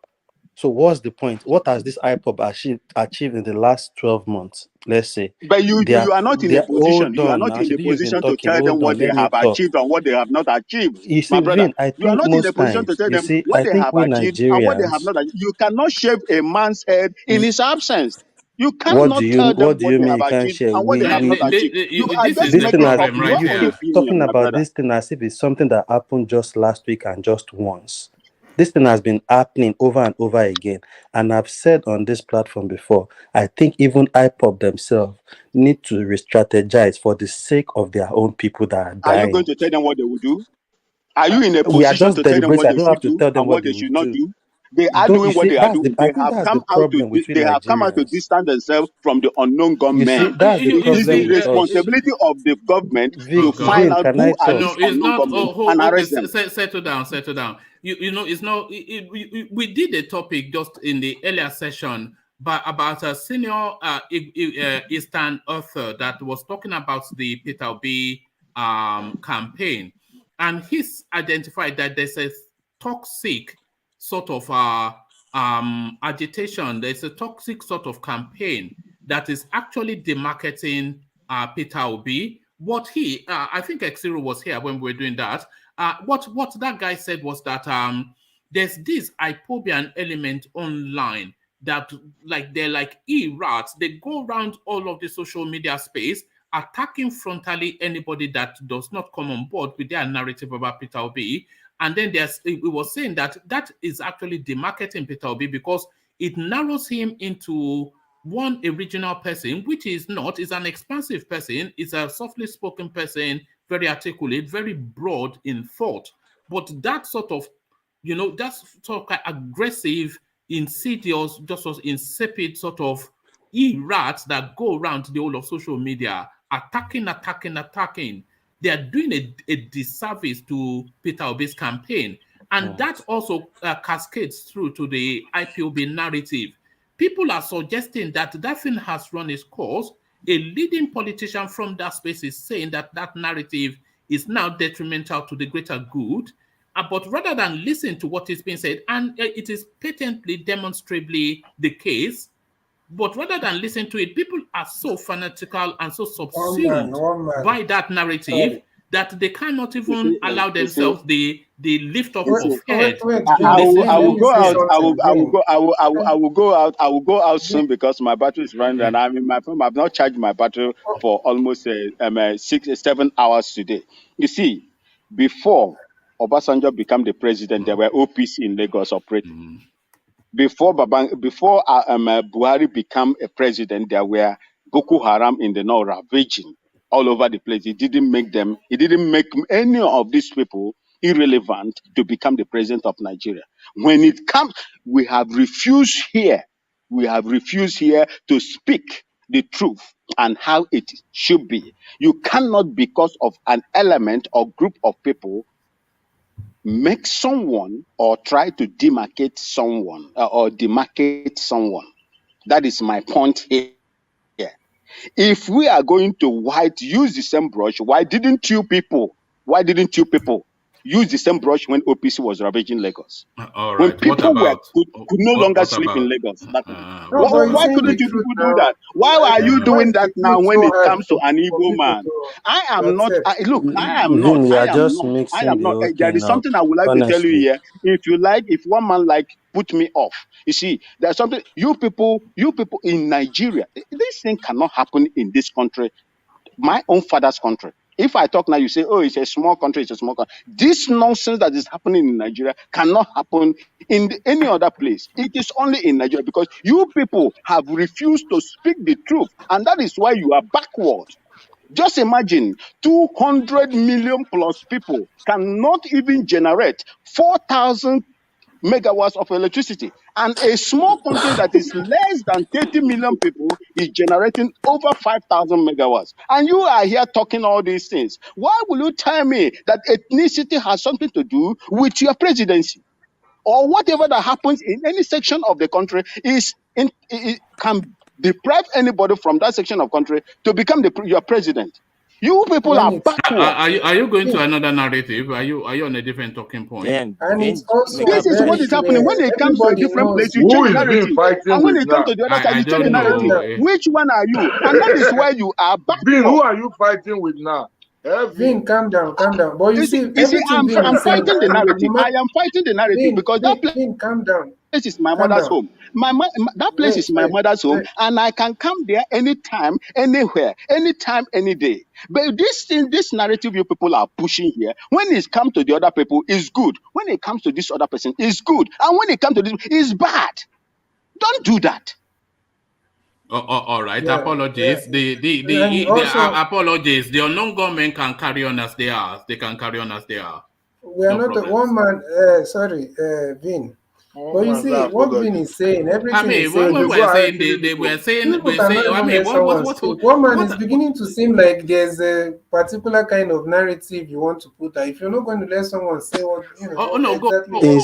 So what's the point? What has this IPOB achieved in the last 12 months? Let's say. But you are not in a position. You are not in a position to tell them what they have achieved and what they have not achieved. You see, Vin, I think you are not in a position to tell them what they have achieved and what they have not achieved. You cannot shave a man's head in his absence. You cannot tell them what they have achieved and what they have not achieved. Talking about this thing as if it's something that happened just last week and just once. This thing has been happening over and over again. And I've said on this platform before, I think even IPOB themselves need to re-strategize for the sake of their own people that are dying. Are you going to tell them what they will do? Are you in a position to tell them what they should do and what they should not do? They are doing what they are doing. They have come out to distance themselves from the unknown government. It is the responsibility of the government to find out who are these unknown government and arrest them. Settle down. You know, it's not. We did a topic just in the earlier session about a senior Eastern author that was talking about the Peter Obi campaign, and he's identified that there's a toxic sort of agitation. There's a toxic sort of campaign that is actually demarketing Peter Obi. What he, I think Exiro was here when we were doing that. What that guy said was that there's this IPOBian element online that they're like e-rats. They go around all of the social media space, attacking frontally anybody that does not come on board with their narrative about Peter Obi. And then we was saying that is actually demarketing Peter Obi because it narrows him into one original person, which is an expansive person, is a softly spoken person, very articulate, very broad in thought. But that sort of, that's sort of aggressive, insidious, just as insipid sort of e-rats that go around the whole of social media, attacking. They are doing a disservice to Peter Obi's campaign. And that also cascades through to the IPOB narrative. People are suggesting that thing has run its course. A leading politician from that space is saying that narrative is now detrimental to the greater good. But rather than listen to what is being said, and it is patently, demonstrably the case, but rather than listen to it, people are so fanatical and so subsumed by that narrative that they cannot even allow themselves the lift up of head. I will go out soon because my battery is running and I'm in my phone. I've not charged my battery for almost 6-7 hours today. You see, before Obasanjo became the president, there were OPC in Lagos operating. Before Buhari became a president, there were Boko Haram in the north ravaging all over the place. He didn't make any of these people irrelevant to become the president of Nigeria. When it comes, we have refused here to speak the truth and how it should be. You cannot, because of an element or group of people, make someone or try to demarcate someone or demarcate someone. That is my point here. If we are going to use the same brush, why didn't you people use the same brush when OPC was ravaging Lagos? All right. When people could no longer sleep in Lagos. Why couldn't you people do that? Why are you doing that now when it comes to an Igbo man? I am not. There is something I would like to tell you here. If one man put me off. You see, there's something you people in Nigeria. This thing cannot happen in this country, my own father's country. If I talk now, you say, oh, it's a small country, it's a small country. This nonsense that is happening in Nigeria cannot happen in any other place. It is only in Nigeria because you people have refused to speak the truth. And that is why you are backward. Just imagine 200 million plus people cannot even generate 4,000 megawatts of electricity. And a small country that is less than 30 million people is generating over 5,000 megawatts. And you are here talking all these things. Why will you tell me that ethnicity has something to do with your presidency? Or whatever that happens in any section of the country it can deprive anybody from that section of country to become your president. You people are backward. Are you going to another narrative? Are you on a different talking point? Yeah. And it's also this is what is happening. When it comes to a different place, you change narrative. And when it comes to the other side, you change the narrative. Which one are you? And that is why you are backward. Who are you fighting with now? Vin, calm down. But you see, I'm fighting the narrative. I am fighting the narrative because that place. Vin, calm down. Place is my mother's home. That place is my mother's home, and I can come there anytime, anywhere, anytime, any day. But this narrative you people are pushing here, when it comes to the other people, is good. When it comes to this other person, is good. And when it comes to this, is bad. Don't do that. All right. Apologies. Apologies. The unknown government can carry on as they are. They can carry on as they are. We are not one man. Vin. But you see, what Vin is saying, everything is saying. One man is beginning to seem like there's a particular kind of narrative you want to put out. If you're not going to let someone say what, exactly.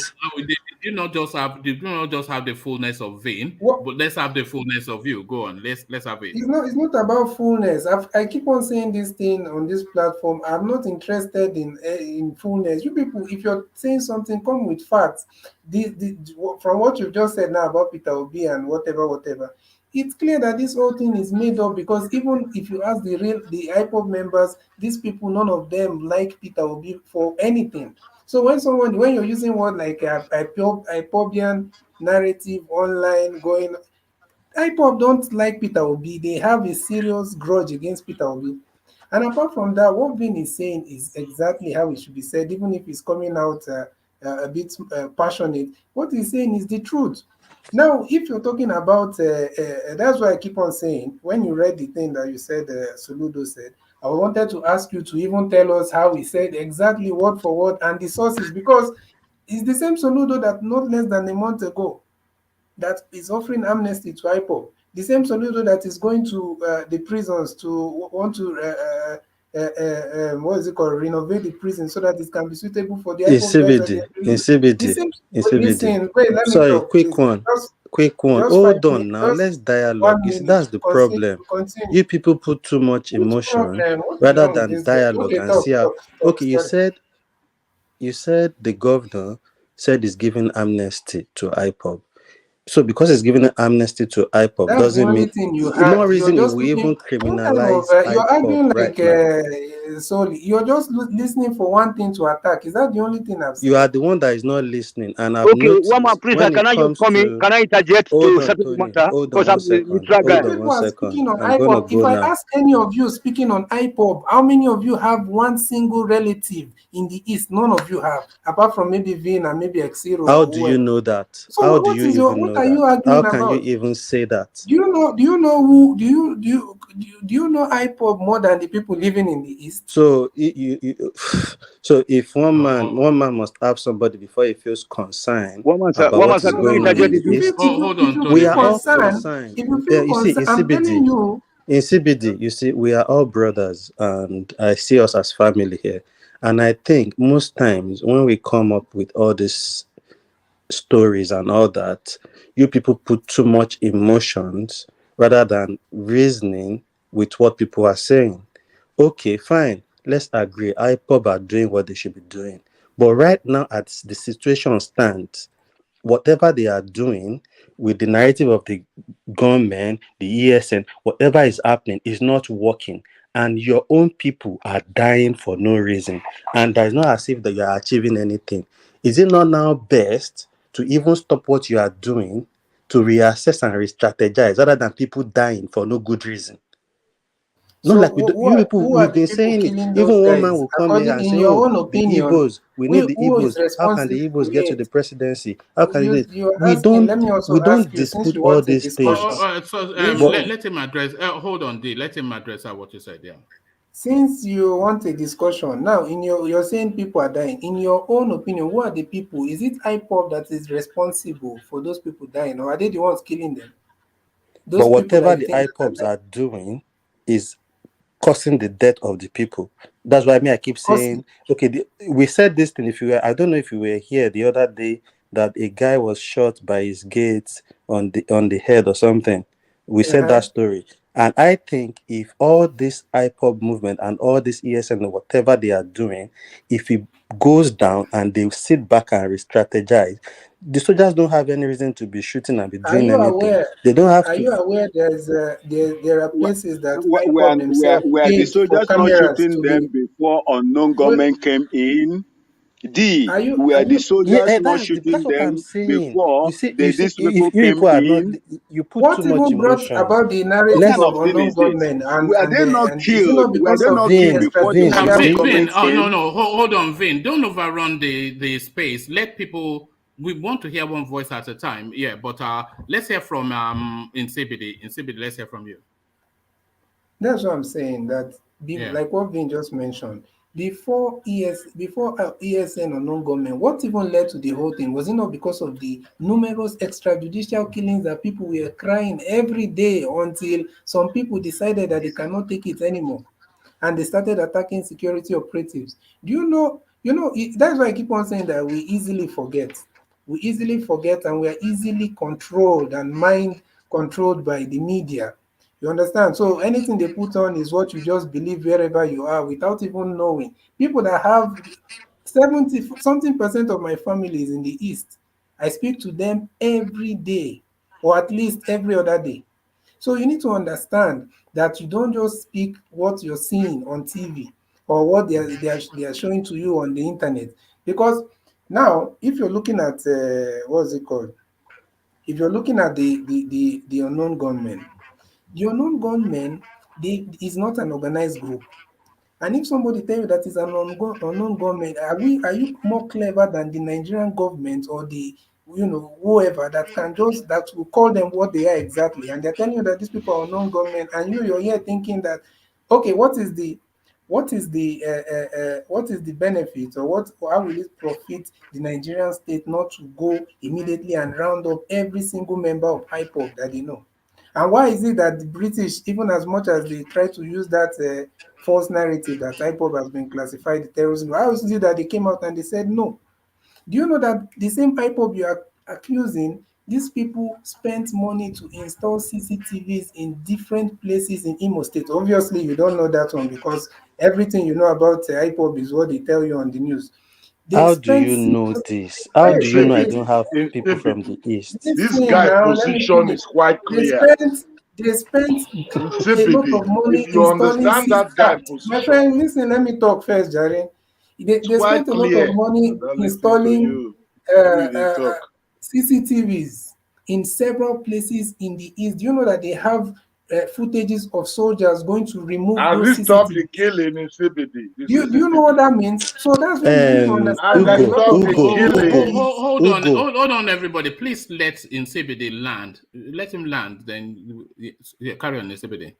you not just have the fullness of vein, but let's have the fullness of you. Go on, let's have it. It's not about fullness. I keep on saying this thing on this platform. I'm not interested in fullness. You people, if you're saying something, come with facts. From what you've just said now about Peter Obi and whatever, it's clear that this whole thing is made up, because even if you ask the IPOB members, these people, none of them like Peter Obi for anything. So when you're using word like IPOBian narrative online going, IPOB don't like Peter Obi. They have a serious grudge against Peter Obi. And apart from that, what Vin is saying is exactly how it should be said, even if he's coming out a bit passionate. What he's saying is the truth. Now, if you're talking about, that's why I keep on saying, when you read the thing that you said, Soludo said, I wanted to ask you to even tell us how he said exactly word for word and the sources, because it's the same Soludo that not less than a month ago that is offering amnesty to IPOB. The same Soludo that is going to the prisons to want to what is it called, renovate the prison so that it can be suitable for the IPOB. Listen, wait, let me sorry, talk, quick one. Hold on now. Let's dialogue. That's the problem. You people put too much emotion rather than dialogue and see how. Okay, you said the governor said he's giving amnesty to IPOB. So because it's giving amnesty to IPOB doesn't mean no reason it will even criminalize IPOB. You're arguing like sorry, you're just listening for one thing to attack. Is that the only thing I've said? You are the one that is not listening, and I've okay, noticed one more, please. Can I interject to settle the matter? Hold on one second. I'm gonna go now. If I ask any of you speaking on IPOB, how many of you have one single relative in the East? None of you have, apart from maybe Vin and maybe Exiro. How do you know that? So how do you even know that? How can about? you even say that? Do you know IPOB more than the people living in the East? So so if one man must have somebody before he feels concerned about what is going on in the East. Hold on, we are all concerned. I'm telling you. In CBD, you see, we are all brothers, and I see us as family here. And I think most times when we come up with all these stories and all that, you people put too much emotions rather than reasoning with what people are saying. Okay, fine. Let's agree. IPOB are doing what they should be doing. But right now, as the situation stands, whatever they are doing with the narrative of the government, the ESN, whatever is happening is not working. And your own people are dying for no reason. And it's not as if that you are achieving anything. Is it not now best to even stop what you are doing, to reassess and re-strategize, rather than people dying for no good reason? So not like we've been saying it. Even one man will come here and say, "Oh, the Igbos, we need the Igbos. How can the Igbos get to the presidency? How can we don't dispute all these things." Let him address. Hold on, D. Let him address what you said. Yeah. Since you want a discussion now, you're saying people are dying. In your own opinion, who are the people? Is it IPOB that is responsible for those people dying, or are they the ones killing them? But whatever the IPOBs are doing is causing the death of the people. That's why I keep saying, okay, we said this thing. I don't know if you were here the other day, that a guy was shot by his gates on the head or something. We said that story. And I think if all this IPOB movement and all this ESN or whatever they are doing, if it goes down and they sit back and re-strategize, the soldiers don't have any reason to be shooting and be doing anything. They don't have to. Are you aware there are places that where the soldiers not shooting them before unknown government came in? The soldiers not shooting them before these people came in? You put too much emotion about the narrative of unknown government? Were they not killed? Were they not killed before the Vin, no, hold on, Vin. Don't overrun the space. Let people. We want to hear one voice at a time. Yeah, but let's hear from Insibidi. Insibidi, let's hear from you. That's what I'm saying. Like what Vin just mentioned. Before ESN or non-government, what even led to the whole thing? Was it not because of the numerous extrajudicial killings that people were crying every day until some people decided that they cannot take it anymore, and they started attacking security operatives? Do you know? That's why I keep on saying that we easily forget. we easily forget, and we are easily controlled and mind controlled by the media. You understand? So anything they put on is what you just believe wherever you are without even knowing. People that have 70-something% of my family is in the East. I speak to them every day, or at least every other day. So you need to understand that you don't just speak what you're seeing on TV or what they are showing to you on the internet. Because now, if you're looking at what's it called? If you're looking at the unknown gunmen, the unknown gunmen, is not an organized group. And if somebody tell you that is an unknown government, are you more clever than the Nigerian government or the whoever that will call them what they are exactly? And they're telling you that these people are unknown government, and you're here thinking that, okay, what is the benefit, or how will it profit the Nigerian state not to go immediately and round up every single member of IPOB that they know? And why is it that the British, even as much as they try to use that false narrative that IPOB has been classified as terrorism, how is it that they came out and they said no? Do you know that the same IPOB you are accusing, these people spent money to install CCTVs in different places in Imo State? Obviously, you don't know that one because everything you know about IPOB is what they tell you on the news. How do you know this? How do you know I don't have people from the East? This guy position is quite clear. They spent a lot of money if you installing understand that guy position. My friend, listen, let me talk first, Jaren. They spent a lot of money installing CCTVs in several places in the East. Do you know that they have footages of soldiers going to remove those CCTVs? Stop the killing in CBD. Do you know what that means? So that's what you need to understand. Hold on, everybody. Please let Nsebede land. Let him land. Then carry on, Nsebede.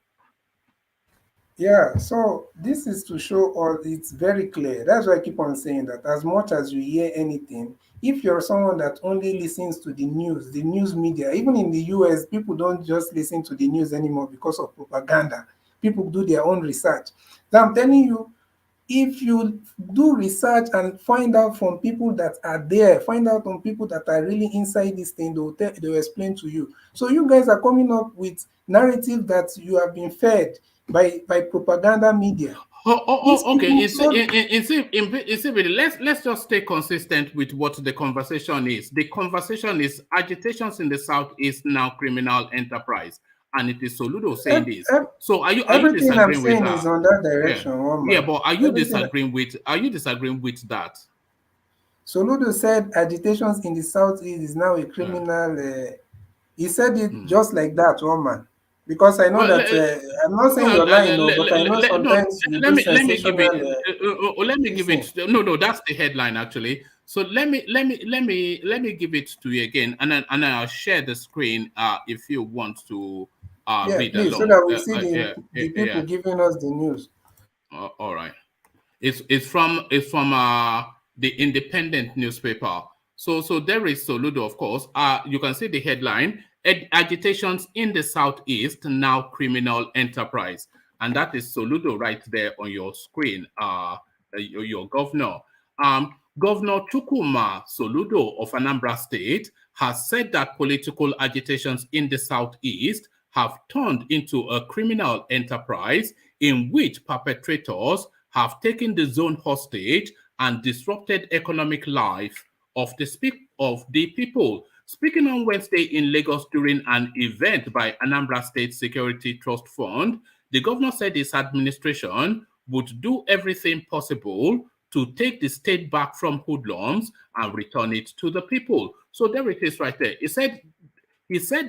Yeah, so this is to show all, it's very clear. That's why I keep on saying that as much as you hear anything, if you're someone that only listens to the news media, even in the US, people don't just listen to the news anymore because of propaganda. People do their own research. So I'm telling you, if you do research and find out from people that are there, find out from people that are really inside this thing, they'll explain to you. So you guys are coming up with narrative that you have been fed by propaganda media. Okay. Let's just stay consistent with what the conversation is. The conversation is agitations in the South is now criminal enterprise, and it is Soludo saying this. So are you disagreeing with that? Is on that direction. Yeah, but are you disagreeing with that? Soludo said agitations in the Southeast is now a criminal. He said it just like that, woman. Because I know that I'm not saying you're lying, but I know sometimes you do sensational. Let me give it. No, that's the headline actually. So let me give it to you again, and I'll share the screen if you want to read please, along. So that we see the people giving us the news. All right. It's from the Independent newspaper. So there is Soludo, of course. You can see the headline: agitations in the Southeast now criminal enterprise, and that is Soludo right there on your screen. Your governor, Governor Chukwuma Soludo of Anambra State, has said that political agitations in the Southeast have turned into a criminal enterprise in which perpetrators have taken the zone hostage and disrupted economic life of the people. Speaking on Wednesday in Lagos during an event by Anambra State Security Trust Fund, the governor said his administration would do everything possible to take the state back from hoodlums and return it to the people. So there it is right there. He said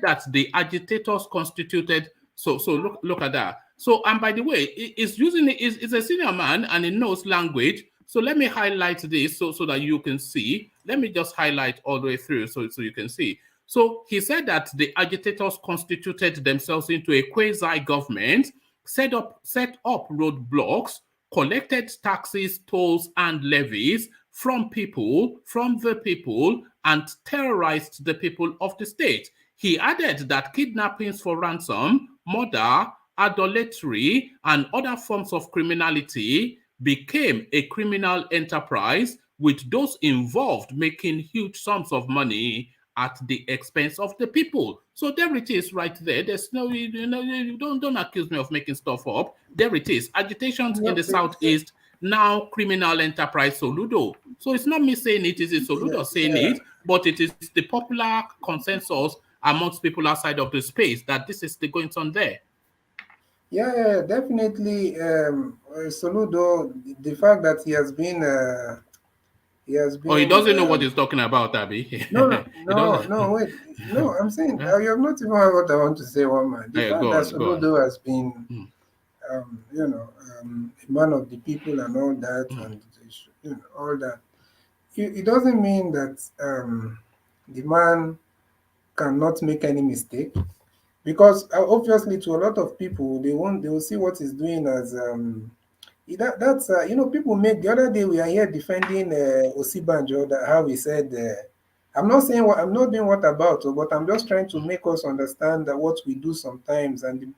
that the agitators constituted. So look at that. So, and by the way, he's a senior man and he knows language. So let me highlight this so that you can see. Let me just highlight all the way through so you can see. So he said that the agitators constituted themselves into a quasi-government, set up roadblocks, collected taxes, tolls, and levies from the people, and terrorized the people of the state. He added that kidnappings for ransom, murder, idolatry, and other forms of criminality became a criminal enterprise with those involved making huge sums of money at the expense of the people. So there it is right there. There's no, you don't accuse me of making stuff up. There it is. Agitations in the Southeast, now criminal enterprise Soludo. So it's not me saying it, is Soludo saying it, but it is the popular consensus amongst people outside of the space that this is the going on there. Yeah, definitely. Soludo, the fact that he has been. Oh, he doesn't know what he's talking about, Abby. No, wait. No, I'm saying you have not even heard what I want to say, one man. The fact that Soludo has been, a man of the people and all that, and all that. It doesn't mean that the man cannot make any mistake, because obviously to a lot of people they will see what he's doing as that's people make. The other day we are here defending Osibanjo, that how he said I'm not saying what I'm not doing what about, but I'm just trying to make us understand that what we do sometimes, and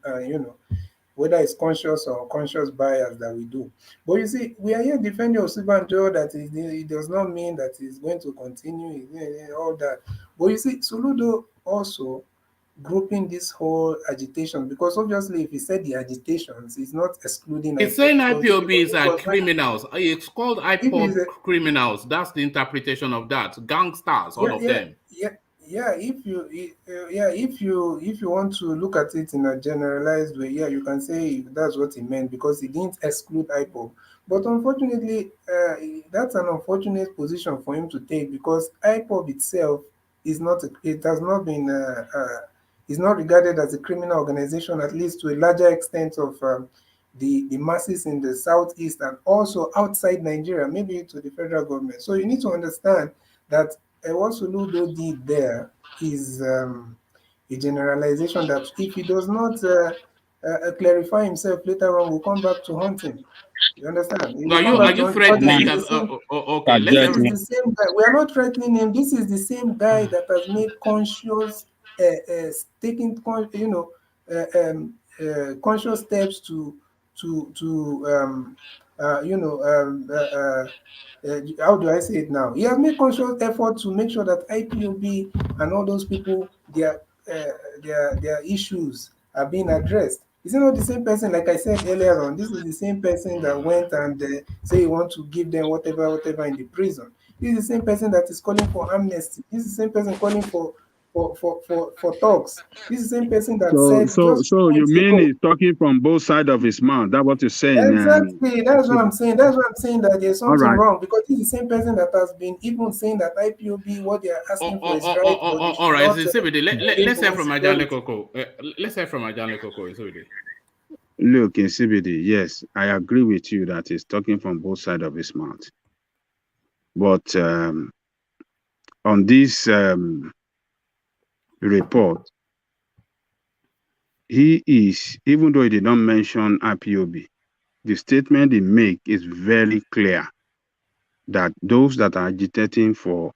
whether it's conscious or unconscious bias that we do. But you see, we are here defending Osibanjo, that it does not mean that he's going to continue all that. But you see, Soludo also grouping this whole agitation, because obviously if he said the agitations, he's not excluding. He's saying IPOBs are criminals. It's called IPOB criminals. That's the interpretation of that. Gangsters, all of them. If you want to look at it in a generalized way, you can say that's what he meant, because he didn't exclude IPOB. But unfortunately, that's an unfortunate position for him to take, because IPOB itself is not. It has not been. Is not regarded as a criminal organization, at least to a larger extent of the masses in the Southeast and also outside Nigeria, maybe to the federal government. So you need to understand that what Soludo did there is a generalization that if he does not clarify himself later on, will come back to haunt him. You understand? Are you threatening? Okay, this is the same guy. We are not threatening him. This is the same guy that has made conscious, conscious steps to how do I say it now? He has made conscious effort to make sure that IPOB and all those people, their issues are being addressed. Is it not the same person, like I said earlier on? This is the same person that went and say he wants to give them whatever in the prison. This is the same person that is calling for amnesty. This is the same person calling for talks. This is the same person that said. So you mean he's talking from both sides of his mouth? That's what you're saying. Exactly. That's what I'm saying. That's what I'm saying, that there's something wrong, because this is the same person that has been even saying that IPOB, what they are asking for is right. All right, let's hear from Ajale Koko. Let's hear from Ajale Koko. Look, in CBD, yes, I agree with you that he's talking from both sides of his mouth. But on this report, he is, even though he did not mention IPOB, the statement he make is very clear that those that are agitating for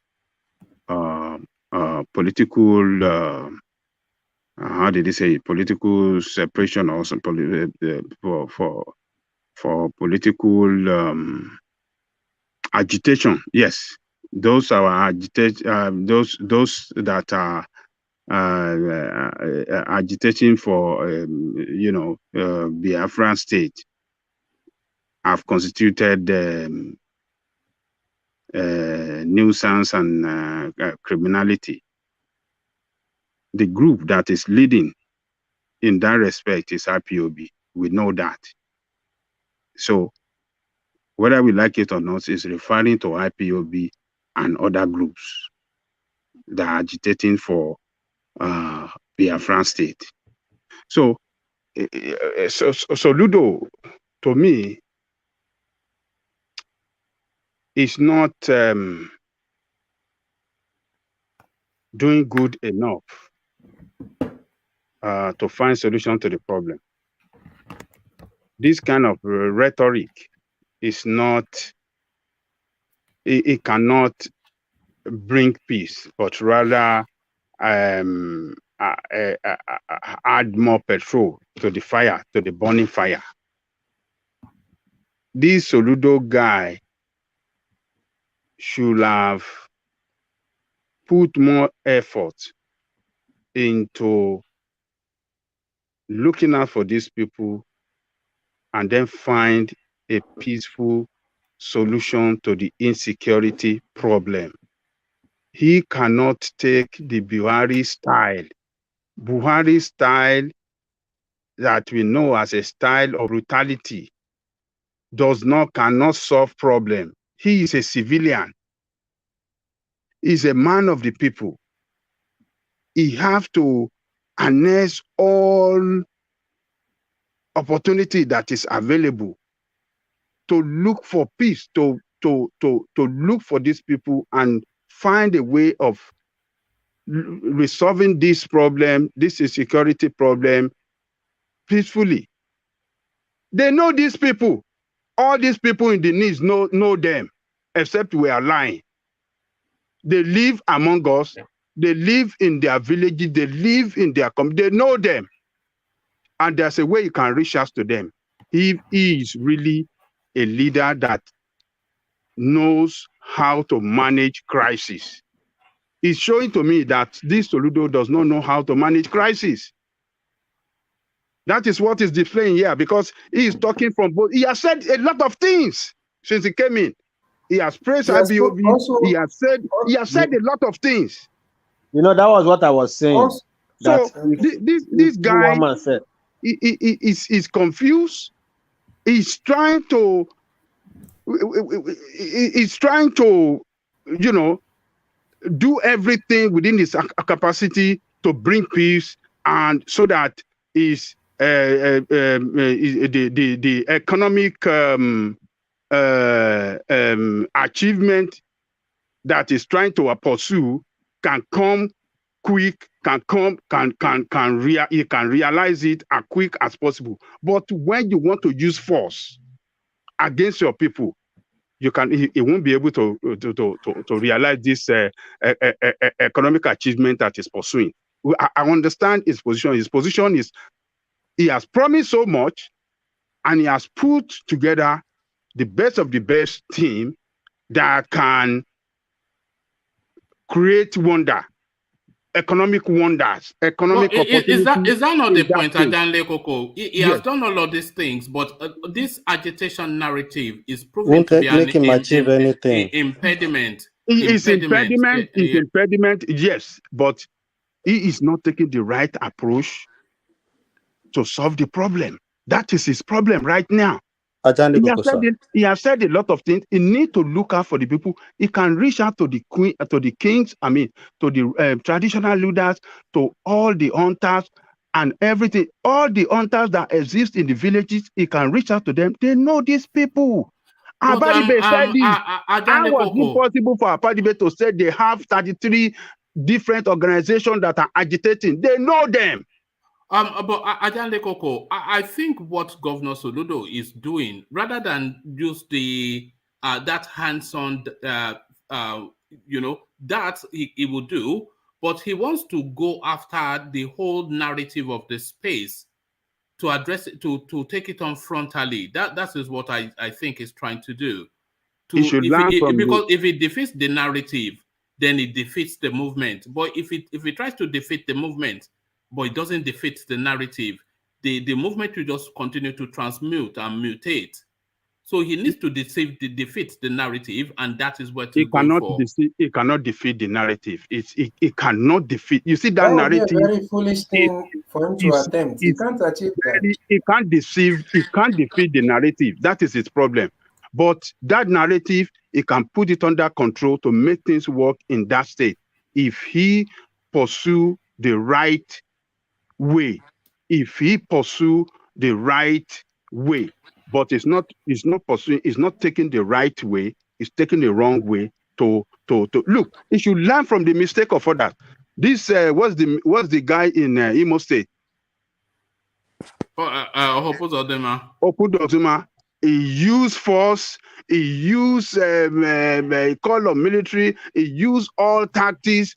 political, how did he say it? Political separation, or some for political agitation. Yes, those are those that are agitating for Biafran state have constituted nuisance and criminality. The group that is leading in that respect is IPOB. We know that. So whether we like it or not, is referring to IPOB and other groups that are agitating for Biafran state. So Soludo, to me, is not doing good enough to find solution to the problem. This kind of rhetoric is not, it cannot bring peace, but rather add more petrol to the fire, to the burning fire. This Soludo guy should have put more effort into looking out for these people and then find a peaceful solution to the insecurity problem. He cannot take the Buhari style. Buhari style that we know as a style of brutality cannot solve problem. He is a civilian. He's a man of the people. He have to harness all opportunity that is available to look for peace, to look for these people and find a way of resolving this problem, this insecurity problem, peacefully. They know these people. All these people in the needs know them, except we are lying. They live among us. They live in their villages. They live in their community. They know them. And there's a way you can reach out to them. He is really a leader that knows how to manage crisis. It's showing to me that this Soludo does not know how to manage crisis. That is what is displaying here, because he is talking from both. He has said a lot of things since he came in. He has praised IPOB. Also, he has said a lot of things. You know, that was what I was saying. Also, so this guy is confused. He's trying to, you know, do everything within his capacity to bring peace, and so that is the economic achievement that is trying to pursue can come quick, can realize it as quick as possible. But when you want to use force against your people, it won't be able to realize this economic achievement that is pursuing. I understand his position. His position is he has promised so much, and he has put together the best of the best team that can create wonder, economic wonders, economic opportunities. Is that not the point, Adanle Koko? He has done all of these things, but this agitation narrative is proven to be an impediment. It's impediment, yes, but he is not taking the right approach to solve the problem. That is his problem right now. He has said a lot of things. He needs to look out for the people. He can reach out to the queen, to the kings, to the traditional leaders, to all the hunters and everything. All the hunters that exist in the villages, he can reach out to them. They know these people. Ambode said this. How was it possible for Ambode to say they have 33 different organizations that are agitating? They know them. But Adanle Koko, I think what Governor Soludo is doing, rather than use the that hands-on, you know, that he will do, but he wants to go after the whole narrative of the space to address it, to take it on frontally. That is what I think he's trying to do. Because if it defeats the narrative, then it defeats the movement. But if it tries to defeat the movement, but it doesn't defeat the narrative, the movement will just continue to transmute and mutate. So he needs to defeat the narrative, and that is what he cannot for. He cannot defeat the narrative. It cannot defeat. You see that narrative. Be a very foolish thing for him to attempt. He can't achieve that. He can't deceive. He can't defeat the narrative. That is his problem. But that narrative, he can put it under control to make things work in that state. If he pursue the right way, if he pursue the right way, but it's not pursuing, it's not taking the right way, it's taking the wrong way to look. He should learn from the mistake of others. This what's the guy in Imo State? Opudozuma. He used force, he used call of military, he used all tactics,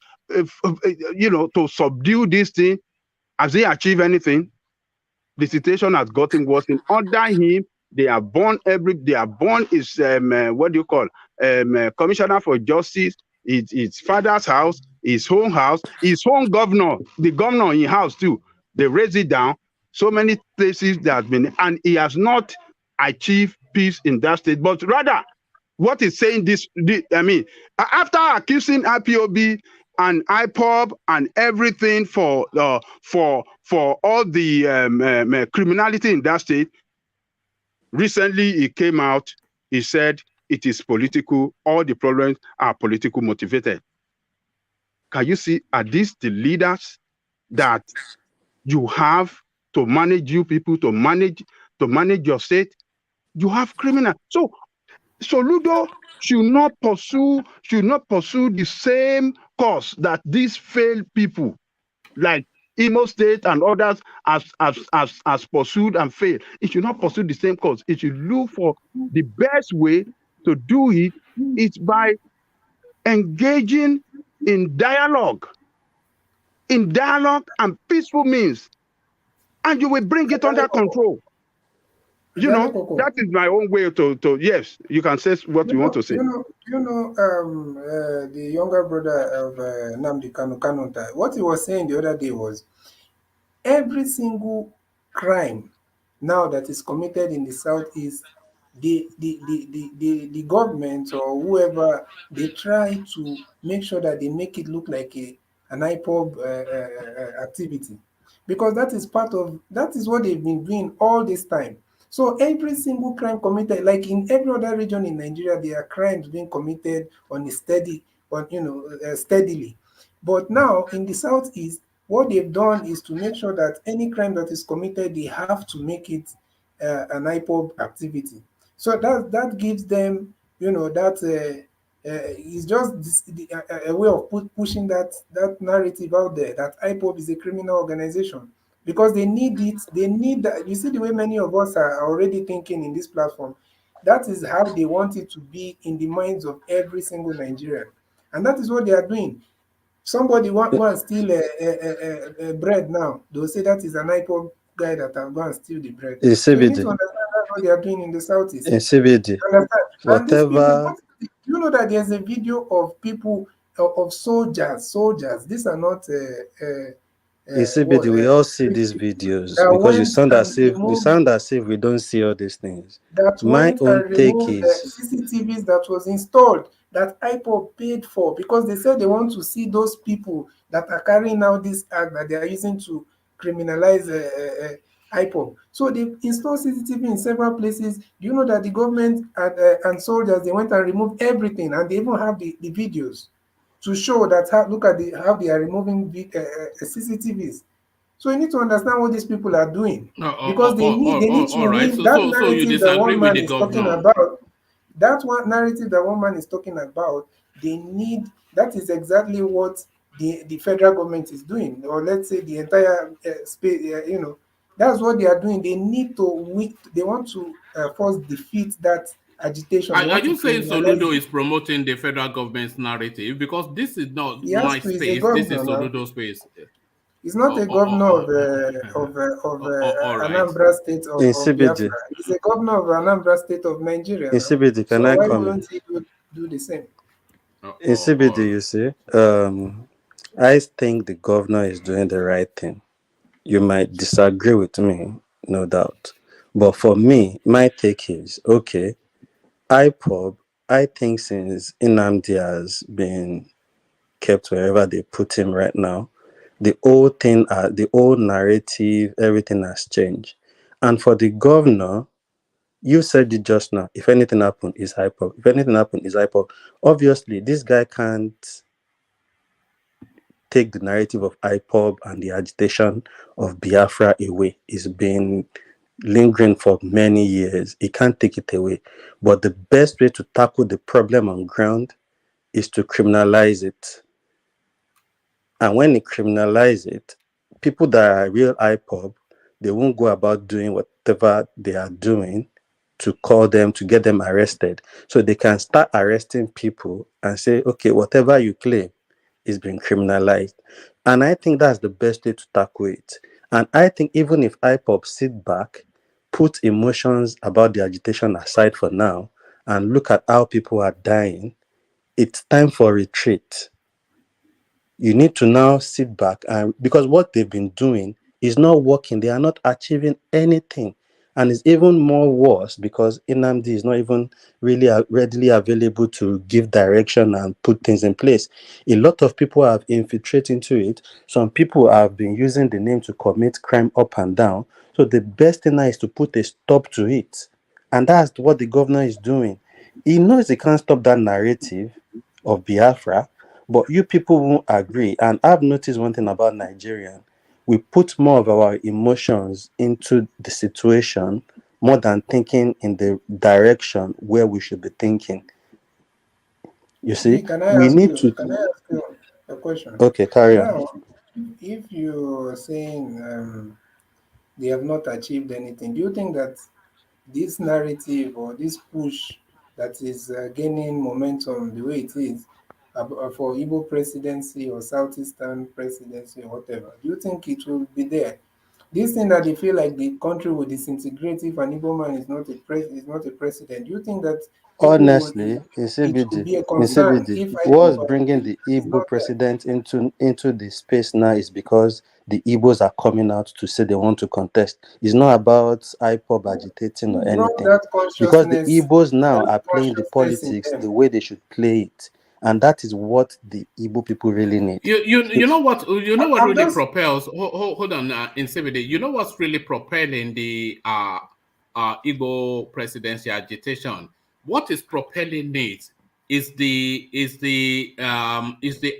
you know, to subdue this thing. Has he achieved anything? The situation has gotten worse. Under him, They are born is what do you call commissioner for justice. It's his father's house, his own house, his own governor, the governor in house too. They raise it down. So many places that have been, and he has not achieved peace in that state, but rather what is saying after accusing IPOB and IPOB and everything for all the criminality in that state, recently he came out, he said it is political, all the problems are political motivated. Can you see, are these the leaders that you have to manage you people, to manage your state? You have criminal. So SOLUDO should not pursue the same course that these failed people like Imo State and others as pursued and failed. It should not pursue the same course. It should look for the best way to do it. It's by engaging in dialogue and peaceful means, and you will bring it under control. You know, that is my own way to yes, you can say what you want to say. The younger brother of Nnamdi Kanu, what he was saying the other day was, every single crime now that is committed in the Southeast, the government or whoever, they try to make sure that they make it look like an IPOB activity, because that is what they've been doing all this time. So every single crime committed, like in every other region in Nigeria, there are crimes being committed steadily. But now in the Southeast, what they've done is to make sure that any crime that is committed, they have to make it an IPOB activity. So that gives them, it's just a way of pushing that narrative out there that IPOB is a criminal organization. Because they need it, they need that. You see the way many of us are already thinking in this platform. That is how they want it to be in the minds of every single Nigerian. And that is what they are doing. Somebody want to steal a bread now, they'll say that is an IPOB guy that will go and steal the bread. So you need to understand that's what they are doing in the Southeast. CBD. And these people, you know that there's a video of people, of soldiers. These are not... CBD, we all see these videos because you sound as if we don't see all these things. My own take is CCTVs that was installed that IPOB paid for, because they said they want to see those people that are carrying out this act that they are using to criminalize IPOB. So they installed CCTV in several places. Do you know that the government and soldiers, they went and removed everything, and they even have the videos to show that look at how they are removing CCTVs. So you need to understand what these people are doing, because they need to win that narrative that one man is talking about. That one narrative that one man is talking about, they need. That is exactly what the federal government is doing, or let's say the entire space. That's what they are doing. They need to. They want to first defeat that agitation. Are you saying SOLUDO is promoting the federal government's narrative? Because this is not my space, this is SOLUDO space. He's not a governor of Anambra State of Biafra. He's a governor of Anambra State of Nigeria. In CBD, can I come? Why won't he do the same? In CBD, you see, I think the governor is doing the right thing. You might disagree with me, no doubt. But for me, my take is, okay, IPOB, I think since Nnamdi has been kept wherever they put him right now, the old thing, the old narrative, everything has changed. And for the governor, you said it just now, if anything happened, is IPOB. If anything happened, is IPOB. Obviously, this guy can't take the narrative of IPOB and the agitation of Biafra away. It's been lingering for many years. He can't take it away. But the best way to tackle the problem on ground is to criminalize it. And when you criminalize it, people that are real IPOB, they won't go about doing whatever they are doing to call them, to get them arrested. So they can start arresting people and say, okay, whatever you claim is being criminalized. And I think that's the best way to tackle it. And I think even if IPOB sit back, put emotions about the agitation aside for now and look at how people are dying, it's time for retreat. You need to now sit back, and because what they've been doing is not working, they are not achieving anything. And it's even more worse because Nnamdi is not even really readily available to give direction and put things in place. A lot of people have infiltrated into it. Some people have been using the name to commit crime up and down. So the best thing now is to put a stop to it. And that's what the governor is doing. He knows he can't stop that narrative of Biafra, but you people won't agree. And I've noticed one thing about Nigerian. We put more of our emotions into the situation more than thinking in the direction where we should be thinking. You see, Can I we ask need to. Can I ask you a question? Okay, carry on. Now, if you're saying they have not achieved anything, do you think that this narrative or this push that is gaining momentum the way it is for Igbo presidency or Southeastern presidency or whatever, do you think it will be there? This thing that they feel like the country will disintegrate if an Igbo man is not a president, do you think that people will, Honestly, it will be a concern if what's IPOB bringing the is Igbo not there? president into the space now is because the Igbos are coming out to say they want to contest. It's not about IPOB agitating or Who brought anything. that Because the consciousness, Igbos now are playing the in politics them? the way they should play it. And that is what the Igbo people really need. You know what I'm really just propels. Hold on, in CBD. You know what's really propelling the Igbo presidency agitation? What is propelling it is the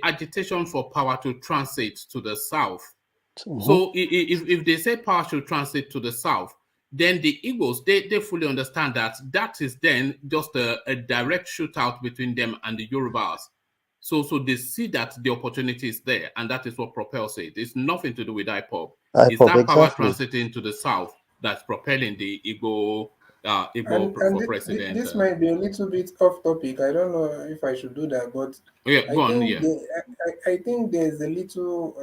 agitation for power to transit to the south. So if they say power should transit to the south, then the Igbos, they fully understand that is then just a direct shootout between them and the Yorubas. So they see that the opportunity is there, and that is what propels it. It's nothing to do with IPOB. It's IPOB, that power exactly. transiting to the south that's propelling the Igbo and for president. this might be a little bit off topic. I don't know if I should do that, but Yeah, I go on. think Yeah. I think there's a little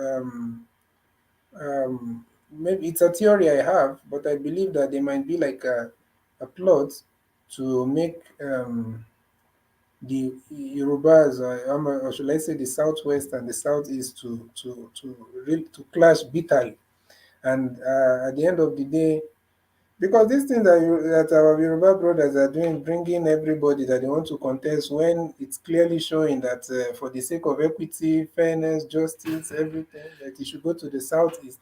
maybe it's a theory I have, but I believe that there might be like a plot to make the Yorubas, or should I say the Southwest and the Southeast to clash bitterly, and at the end of the day, because this thing that our Yoruba brothers are doing, bringing everybody that they want to contest, when it's clearly showing that for the sake of equity, fairness, justice, everything, that it should go to the Southeast.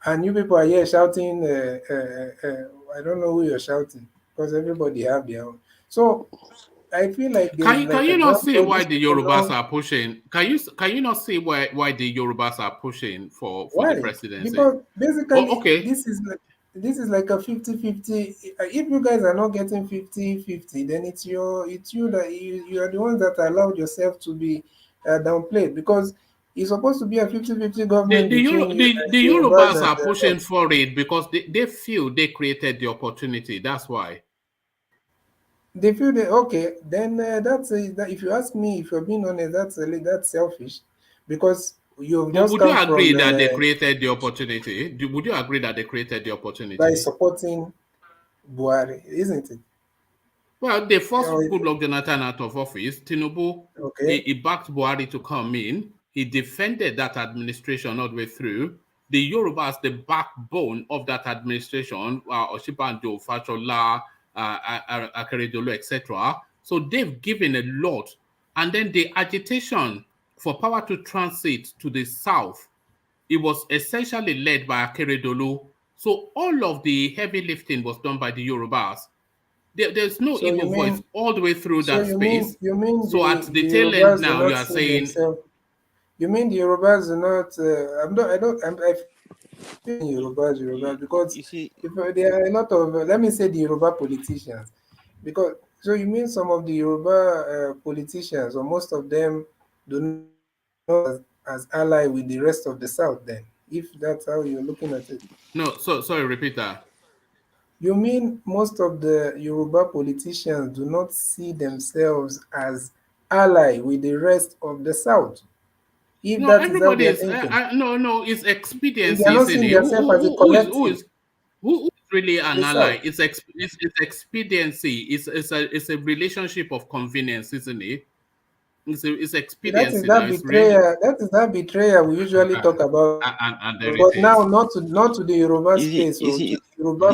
And you people are here shouting, I don't know who you're shouting, because everybody have their own. So I feel like there's Can like a you not ground see floor. why These the people Yorubas know are pushing? Can you not see why the Yorubas are pushing for the why. presidency? Because Oh, basically okay. this is like a 50-50. If you guys are not getting 50-50, then it's you that you are the ones that allowed yourself to be downplayed, because it's supposed to be a 50-50 government between The Yorubas Yorubas and are pushing for it because they feel they created the opportunity. That's why. they feel that okay, then that if you ask me, if you're being honest, that's selfish, because you've But just would you come agree from that they created the opportunity? Would you agree that they created the by opportunity? supporting Buhari, isn't it? Well, they forced Or Goodluck Jonathan out of office. Tinubu, okay. he backed Buhari to come in. He defended that administration all the way through. The Yorubas, the backbone of that administration, Oshibanjo, Fashola, Akeredolu, etc. So they've given a lot. And then the agitation for power to transit to the south, it was essentially led by Akeredolu. So all of the heavy lifting was done by the Yorubas. There's no So you Igbo voice mean all the way through so that space. you mean So at the the tail end Yorubas do now, you not are see saying, themselves? You mean the Yorubas do not? I'm not. I don't. I feel Yorubas because You see, if there are a lot of let me say the Yoruba politicians, because so you mean some of the Yoruba politicians or most of them do not as ally with the rest of the South then, if that's how you're looking at it. no, sorry, repeat that. You mean most of the Yoruba politicians do not see themselves as ally with the rest of the South? If No, that is how everybody they are is thinking, no, it's if they expediency, are not isn't seeing it? themselves as a collective, Who really an the ally. South. It's expediency. It's a relationship of convenience, isn't it? It's That is expediency now. that It's really betrayal. That is that betrayal we usually talk about. and there it But now, is. not to the Yoruba space or to the Yoruba. I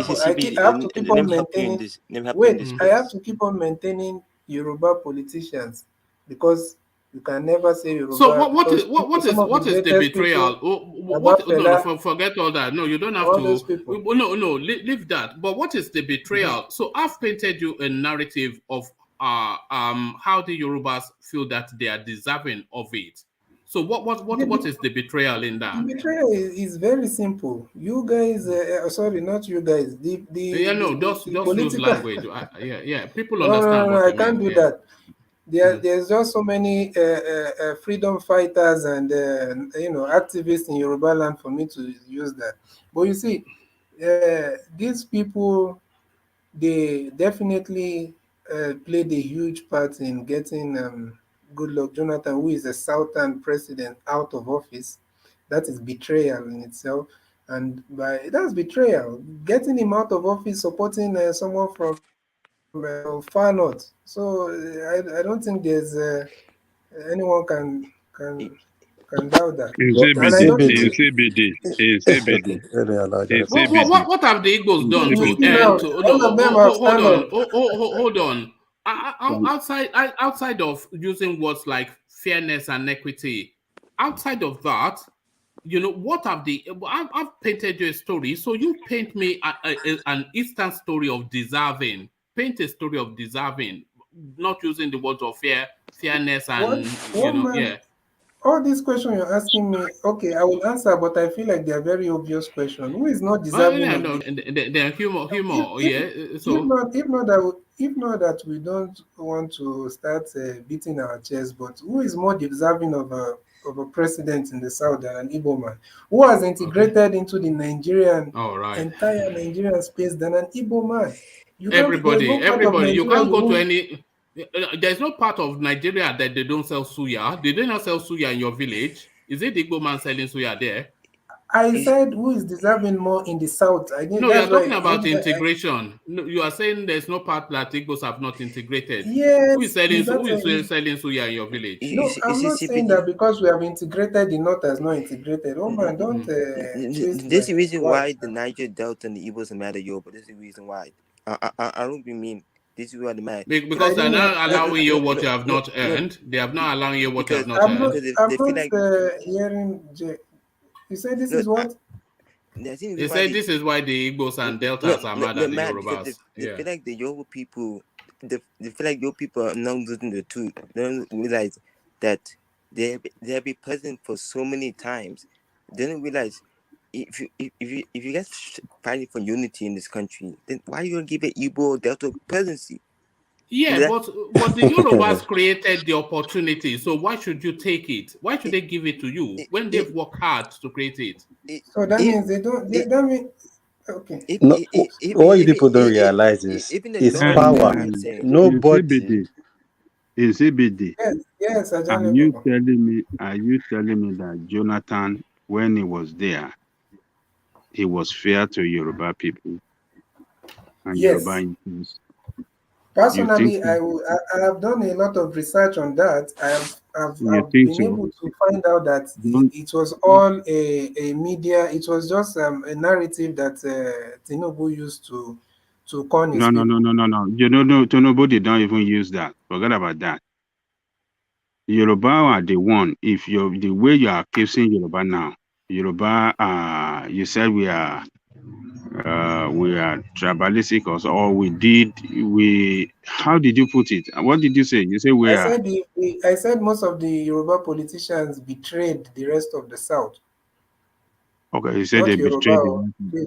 have to keep on maintaining. Wait, I have to keep on maintaining Yoruba politicians because you can never say Yoruba. So what because is the betrayal? No, forget all that. No, you don't have all to. Those people. No, leave that. But what is the betrayal? So I've painted you a narrative of how the Yorubas feel that they are deserving of it. So what is the betrayal in that? The betrayal is very simple. You guys, sorry, not you guys. Just political... use language. People no, understand no, what I you can't mean. do that. There's just so many freedom fighters and activists in Yoruba land for me to use that. But you see, these people, they definitely played a huge part in getting Goodluck Jonathan, who is a Southern president, out of office. That is betrayal in itself, and that's betrayal. Getting him out of office, supporting someone from far north. So I don't think there's anyone can doubt that. And I don't think What have the Igbos done you to see now, all of them have stand up. Hold on. Outside of using words like fairness and equity, outside of that, what have I've painted you a story. So you paint me an Eastern story of deserving. Paint a story of deserving, not using the words of fairness and All these questions you're asking me, okay, I will answer, but I feel like they are very obvious questions. Who is not deserving of this? They're humor. If not that we don't want to start beating our chest, but who is more deserving of a president in the South than an Igbo man? Who has integrated into the entire Nigerian space than an Igbo man? Everybody. You can't go to any. There's no part of Nigeria that they don't sell suya. Did they not sell suya in your village? Is it the Igbo man selling suya there? I said who is deserving more in the South. No, you're talking about integration. No, you are saying there's no part that Igbos have not integrated. Yes. Who is selling suya in your village? No, I'm not saying that because we have integrated, the North has not integrated. Oh man, don't. This is the reason why the Niger Delta and the Igbos are mad at you, but this is the reason why. I don't mean this is what the man. Because they're not allowing you what you have not earned. They have not allowing you what you have not earned. I'm not hearing. You say this is what? They say this is why the Igbos and Deltas are mad at the Yorubas. They feel like the Yoruba people. They feel like your people are not losing the truth. They don't realize that they have been present for so many times. They don't realize if you guys fighting for unity in this country, then why you don't give it Igbo Delta presidency? Yeah, but the Yorubas created the opportunity, so why should you take it? Why should they give it to you when they've worked hard to create it? So that means they don't. That mean okay. What you people don't realize is it's power. Nobody. Is CBD? Yes. Are you telling me that Jonathan, when he was there, he was fair to Yoruba people and Yoruba Indians? Personally, I have done a lot of research on that. I've been able to find out that it was all a media. It was just a narrative that Tinubu used to con his people. No. You know, Tinubu did not even use that. Forget about that. Yoruba are the one. If you're the way you are accusing Yoruba now, Yoruba, you said we are tribalistic or how did you put it? What did you say? You say I said most of the Yoruba politicians betrayed the rest of the South. Okay, you said they betrayed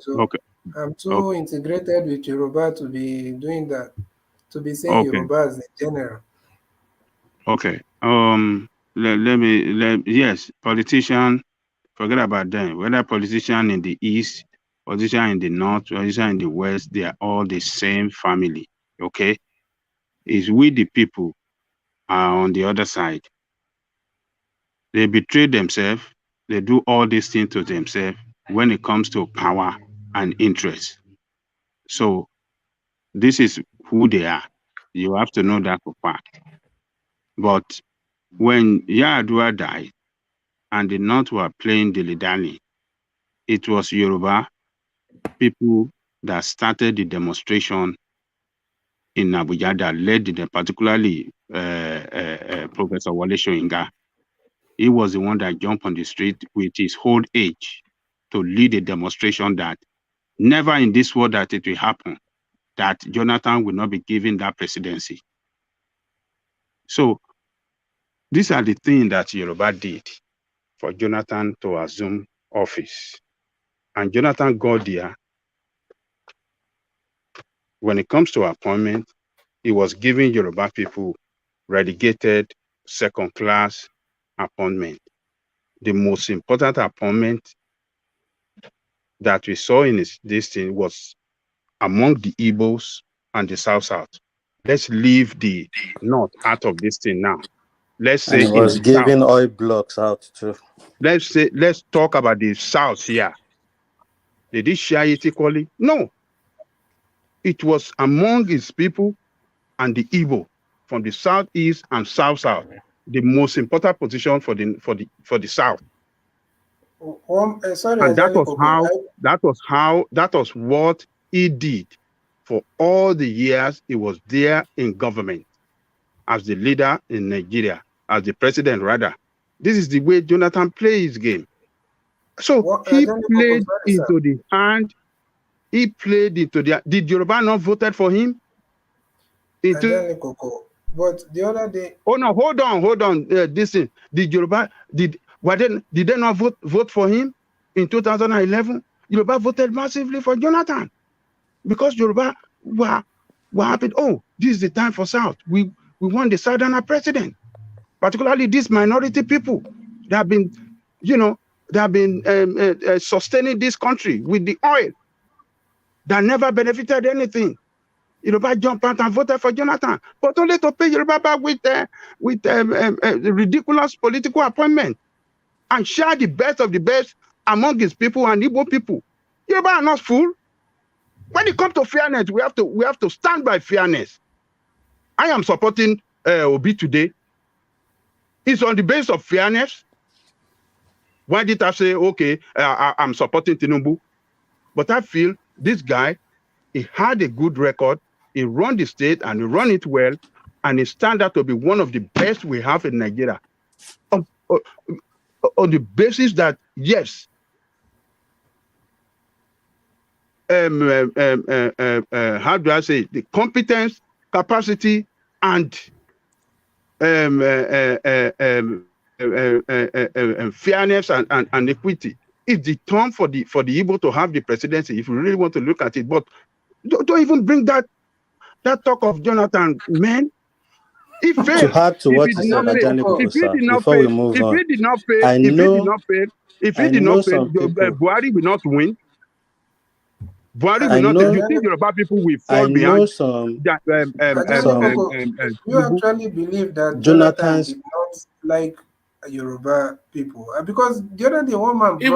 okay. I'm too integrated with Yoruba to be doing that, to be saying Yorubas in general. Okay. Yes, politician, forget about them. Whether politician in the East, politician in the North, politician in the West, they are all the same family. Okay? It's we the people are on the other side. They betray themselves. They do all these things to themselves when it comes to power and interest. So this is who they are. You have to know that for fact. But when Yar'Adua died and the North were playing dilly-dally, it was Yoruba people that started the demonstration in Abuja that led them, particularly Professor Wale Soyinka. He was the one that jumped on the street with his whole age to lead a demonstration that never in this world that it will happen, that Jonathan will not be given that presidency. So these are the things that Yoruba did for Jonathan to assume office. And Jonathan got there. When it comes to appointment, he was giving Yoruba people relegated second-class appointment. The most important appointment that we saw in this thing was among the Igbos and the South. Let's leave the North out of this thing now. Let's say and he was giving oil blocks out too. Let's talk about the South here. Did he share it equally? No. It was among his people and the Igbo from the Southeast and South, the most important position for the South. Sorry, and that was what he did for all the years he was there in government as the leader in Nigeria, as the president rather. This is the way Jonathan plays his game. So he played into the hand. He played into the. Did Yoruba not voted for him? But the other day. Oh no! Hold on. Listen. Did Yoruba did they not vote for him in 2011? Yoruba voted massively for Jonathan because Yoruba were happy. Oh, this is the time for South. We want the Southerner president, particularly these minority people that have been, sustaining this country with the oil that never benefited anything. Yoruba jumped out and voted for Jonathan, but only to pay Yoruba back with ridiculous political appointment and share the best of the best among his people and Igbo people. Yoruba are not fool. When it comes to fairness, we have to stand by fairness. I am supporting Obi today. It's on the basis of fairness. Why did I say, okay, I'm supporting Tinubu? But I feel this guy, he had a good record. He run the state and he run it well. And he stand out to be one of the best we have in Nigeria. On the basis that, yes, how do I say, the competence, capacity, and fairness and equity is the term for the Igbo to have the presidency, if you really want to look at it. But don't even bring that talk of Jonathan, man. He failed. To add to what you said, before we move on, if he did not fail, Buhari will not win. Buhari will not. Do you think Yoruba people will fall behind? You actually believe that Jonathan did not like Yoruba people, because the other day one man it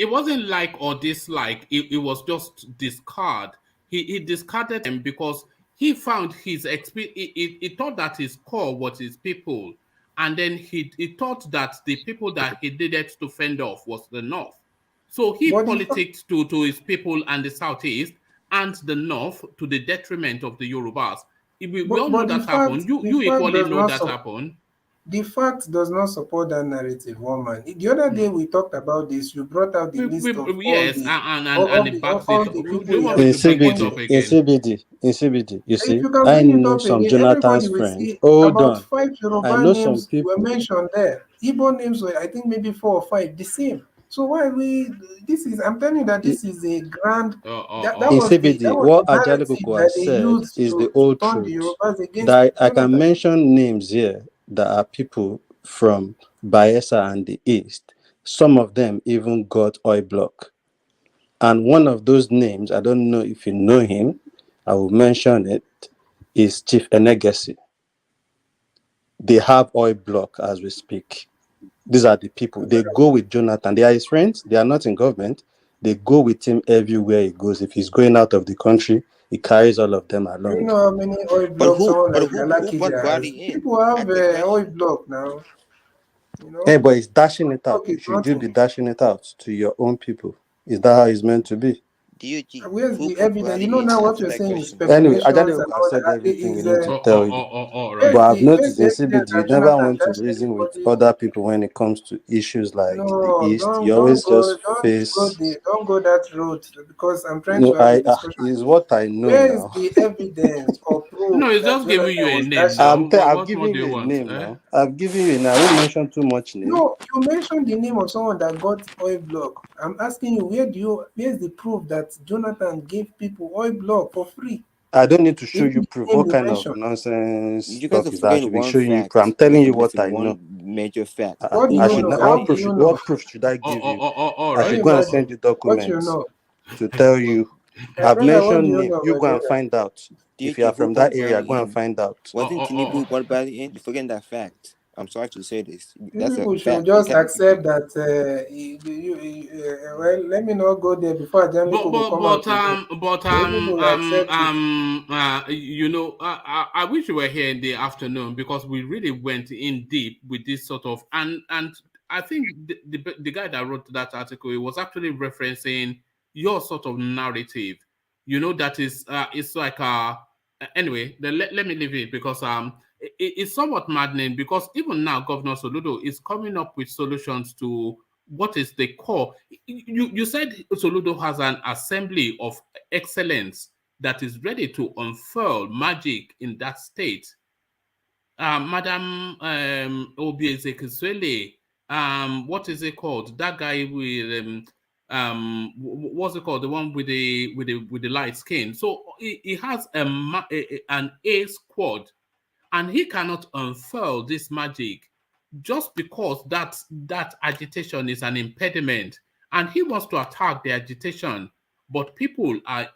wasn't like or dislike. It was just discard. He discarded them because he found his experience. He thought that his core was his people, and then he thought that the people that he needed to fend off was the North. So he politics to his people and the Southeast and the North to the detriment of the Yorubas. We all know that happened. You equally know that happened. The fact does not support that narrative, one man. The other day we talked about this. You brought out the list of all in CBD. You see, I know some Jonathan's friends. Hold on. 5 Yoruba names were mentioned there. Igbo names were, I think, maybe 4 or 5, the same. So why I'm telling you that this is a grand. In CBD, what Ajali Dokubo has said is the old truth. That I can mention names here that are people from Bayelsa and the East. Some of them even got oil block. And one of those names, I don't know if you know him, I will mention it, is Chief Enegesi. They have oil block as we speak. These are the people. They go with Jonathan. They are his friends. They are not in government, They go with him everywhere he goes. If he's going out of the country, he carries all of them along. You know how many oil blocks someone like Galakija has? People have oil block now. You know? Hey, but he's dashing it out. Okay, Should you be dashing it out to your own people? Is that how it's meant to be? Where's the evidence? You know now what you're saying is Anyway, I speculations don't and I've all said that. everything we Is, need to tell you. But I've noticed in CBD, you never want to reason with other people when it comes to issues like the East. You always just face. Don't go that road because I'm trying No, to have a discussion. is what I know Where now. is the evidence or proof? No, it's that just giving you a was name dashing? now. I've given you a name now. I've given you a name. I won't mention too much name. No, you mentioned the name of someone that got oil block. I'm asking you, where's the proof that Jonathan gave people oil block for free? I don't need to show you proof. What kind of nonsense You guys talk are is that? I forgetting should be one showing you fact. proof. I'm telling you what I know. Major fact. What do you know? What proof should I give you? I should go and send you documents to tell you. I've mentioned name. You go and find out. If you are from that area, go and find out. Wasn't Tinubu brought by the end? You're forgetting that fact. I'm sorry to say this. That's People a should fact. just accept that. Well, let me not go there before Jamaica will come out. You know, I wish you were here in the afternoon because we really went in deep with this sort of and I think the guy that wrote that article, he was actually referencing your sort of narrative. You know, that is it's like anyway. Let me leave it because it's somewhat maddening because even now Governor Soludo is coming up with solutions to what is the core. You said Soludo has an assembly of excellence that is ready to unfurl magic in that state. Madam Obiezekiswele, what is it called? That guy with what's it called? The one with the light skin. So he has an A squad, and he cannot unfurl this magic just because that agitation is an impediment, and he wants to attack the agitation, but people are.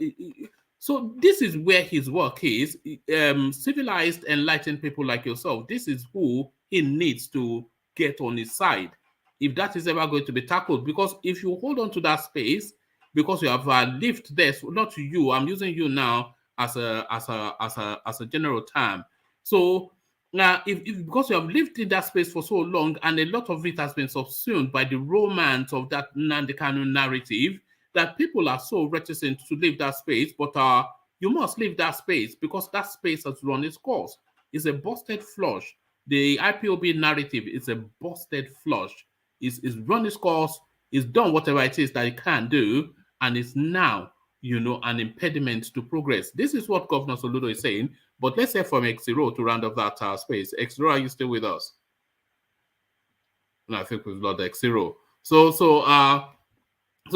So this is where his work is. Civilized, enlightened people like yourself, this is who he needs to get on his side if that is ever going to be tackled. Because if you hold on to that space, because you have lived there, so not you, I'm using you now as a general term. So now, if because you have lived in that space for so long, and a lot of it has been subsumed by the romance of that Nnamdi Kanu narrative, that people are so reticent to leave that space, but you must leave that space because that space has run its course. It's a busted flush. The IPOB narrative is a busted flush. It's run its course, it's done whatever it is that it can do, and it's now, you know, an impediment to progress. This is what Governor Soludo is saying, but let's hear from X0 to round up that space. X0, are you still with us? No, I think we've lost X0. So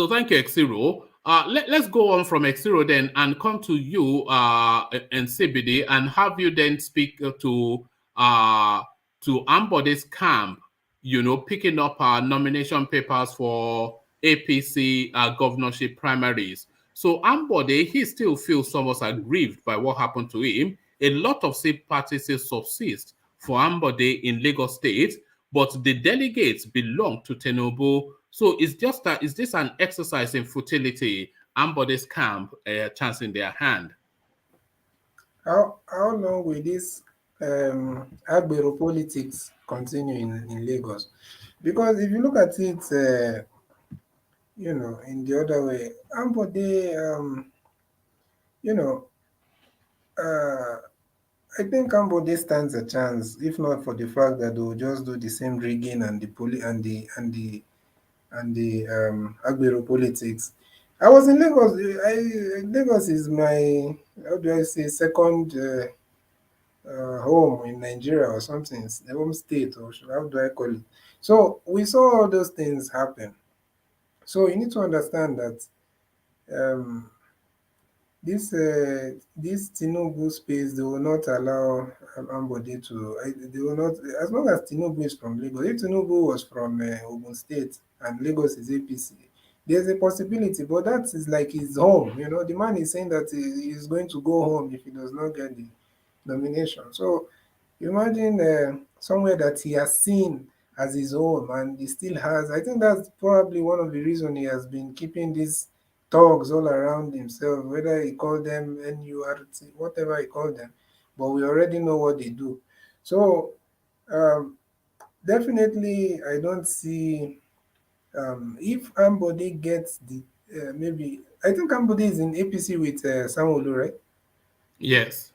thank you, X0. Let's go on from X0 then and come to you and CBD and have you then speak to Ambode's camp, you know, picking up nomination papers for APC governorship primaries. So Ambode, he still feels somewhat aggrieved by what happened to him. A lot of sympathies subsist for Ambode in Lagos State, but the delegates belong to Tinubu. So is this an exercise in futility? Ambode's camp chance in their hand. How long will this Agbero politics continue in Lagos? Because if you look at it, you know, in the other way, Ambode, you know, I think Ambode stands a chance, if not for the fact that they will just do the same rigging and the Agbero politics. I was in Lagos. Lagos is my, how do I say, second home in Nigeria or something. It's the home state, or how do I call it? So we saw all those things happen. So you need to understand that this Tinubu space, they will not allow Ambode to. They will not, as long as Tinubu is from Lagos. If Tinubu was from Ogun State and Lagos is APC, there's a possibility, but that is like his home. You know, the man is saying that he is going to go home if he does not get the nomination. So imagine somewhere that he has seen as his own, and he still has. I think that's probably one of the reasons he has been keeping these thugs all around himself, whether he called them NURT, whatever he called them, but we already know what they do. So um, definitely, I don't see if Ambode gets the maybe. I think Ambode is in APC with Sanwo Olu, right? Yes.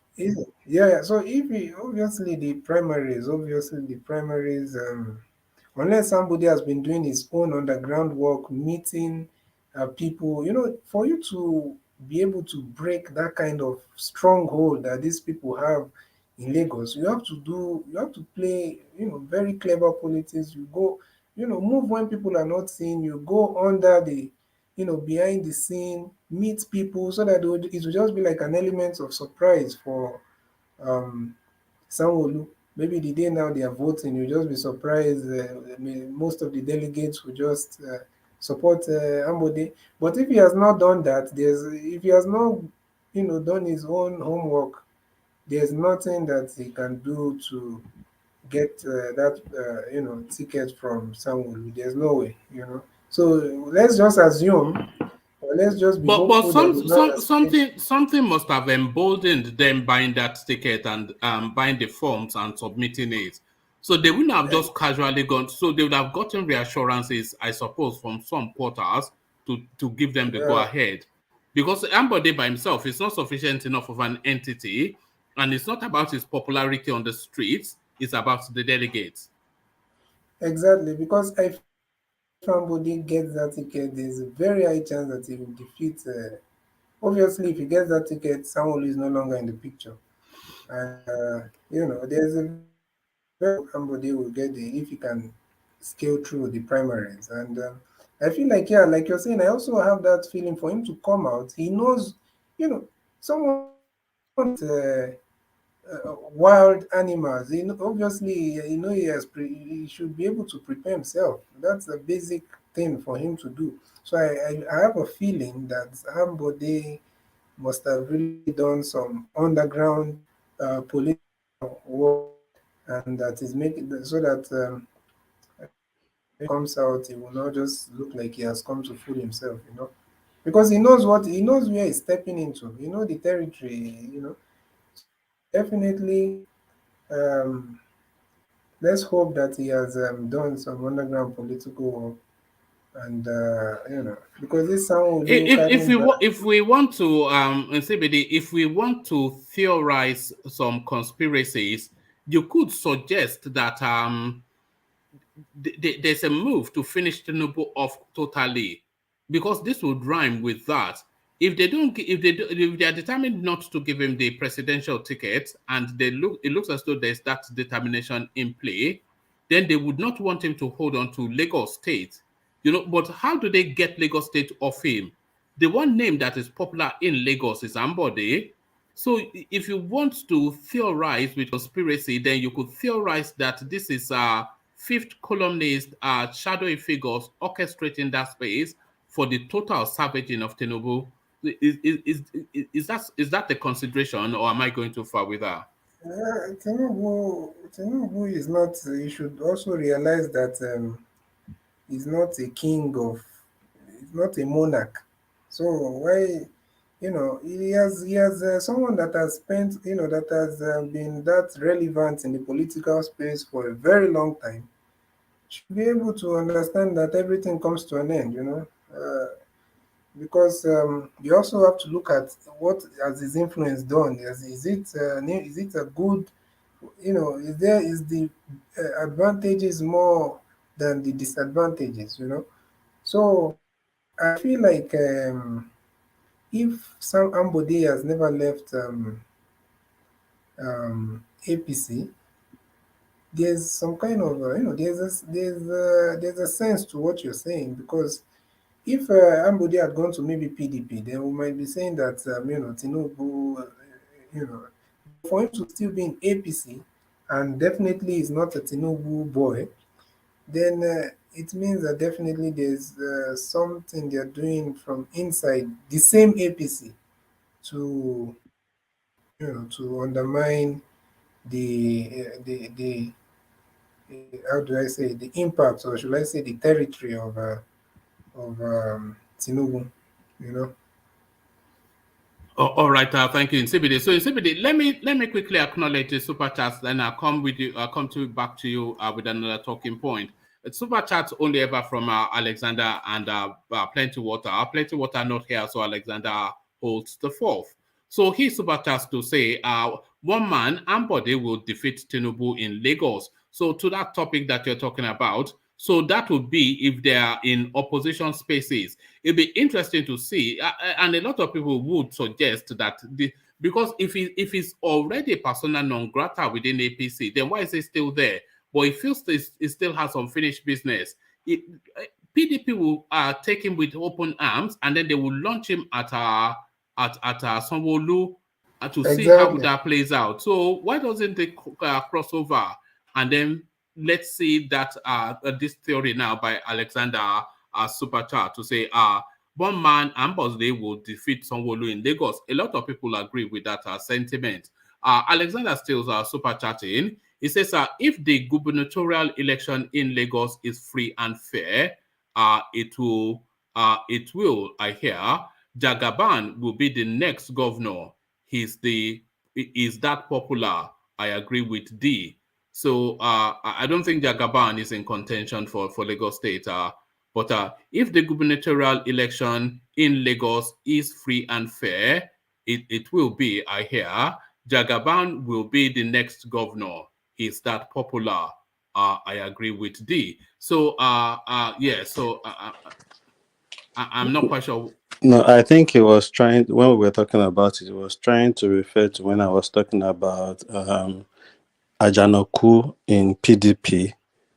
Yeah. So if he, obviously the primaries, unless somebody has been doing his own underground work, meeting people, for you to be able to break that kind of stronghold that these people have in Lagos, you have to play, very clever politics. You go, move when people are not seeing you, go under the, behind the scene, meet people so that it will just be like an element of surprise for um Sanwo Olu. Maybe the day now they are voting, you'll just be surprised. Most of the delegates will just support Ambode. But if he has not done that, if he has not, done his own homework, there's nothing that he can do to get that, ticket from Sanwo Olu. There's no way. So let's just assume, or let's just be But hopeful that he's not aspiring. something must have emboldened them buying that ticket and buying the forms and submitting it. So they wouldn't have just casually gone. So they would have gotten reassurances, I suppose, from some quarters to give them the go ahead. Because Ambode by himself is not sufficient enough of an entity, and it's not about his popularity on the streets. It's about the delegates. Exactly, because if somebody gets that ticket, there's a very high chance that he will defeat. Obviously, if he gets that ticket, Samuel is no longer in the picture, and there's a very somebody will get the if he can scale through the primaries, and I feel like like you're saying, I also have that feeling for him to come out. He knows, someone. Wild animals. Obviously, he should be able to prepare himself. That's a basic thing for him to do. So I have a feeling that Ambode must have really done some underground political work, and that is making so that when he comes out, he will not just look like he has come to fool himself. Because he knows where he's stepping into. The territory. So definitely. Um, let's hope that he has done some underground political work, and because this sound will carrying that. If we want to CBD, if we want to theorize some conspiracies, you could suggest that there's a move to finish Tinubu off totally, because this would rhyme with that. If they are determined not to give him the presidential ticket, and it looks as though there's that determination in play, then they would not want him to hold on to Lagos State. But how do they get Lagos State off him? The one name that is popular in Lagos is Ambode. So if you want to theorize with conspiracy, then you could theorize that this is fifth columnist, shadowy figures orchestrating that space for the total savaging of Tinubu. Is that the consideration, or am I going too far with that? Tinubu is not. You should also realize that he's not a king of. He's not a monarch. So why? He has someone that has spent. That has been that relevant in the political space for a very long time. Should be able to understand that everything comes to an end. Because you also have to look at what has his influence done. Is it a good, is the advantages more than the disadvantages? So I feel like if Sam Ambode has never left APC, there's some kind of there's a sense to what you're saying, because if Ambode had gone to maybe PDP, then we might be saying that Tinubu, for him to still be in APC, and definitely is not a Tinubu boy, then it means that definitely there's something they're doing from inside the same APC to to undermine the how do I say, the impact, or should I say the territory of Tinubu, you know. Oh, all right, thank you, Nsibidi. So, Nsibidi, let me quickly acknowledge the super chats. Then I'll come with you. I'll come back to you with another talking point. Super chats only ever from Alexander and Plenty Water. Plenty Water not here, so Alexander holds the fourth. So he super chats to say, one man, Ambode, will defeat Tinubu in Lagos. So to that topic that you're talking about, so that would be if they are in opposition spaces. It'd be interesting to see, and a lot of people would suggest that because if he's already persona non grata within APC, then why is he still there? But he feels he still has unfinished business. PDP will take him with open arms, and then they will launch him at Sanwo Olu to see how that plays out. So why doesn't they cross over and then let's see that this theory now by Alexander super chat to say one man Ambode will defeat Sanwo Olu in Lagos. A lot of people agree with that sentiment. Alexander still super chatting. He says if the gubernatorial election in Lagos is free and fair, it will, I hear, Jagaban will be the next governor. Is that popular? I agree with D. So I don't think Jagaban is in contention for Lagos State. But if the gubernatorial election in Lagos is free and fair, it will be, I hear, Jagaban will be the next governor. Is that popular? I agree with D. So, yeah, so I'm not quite sure. No, I think he was trying, when we were talking about it, he was trying to refer to when I was talking about Ajanoku in PDP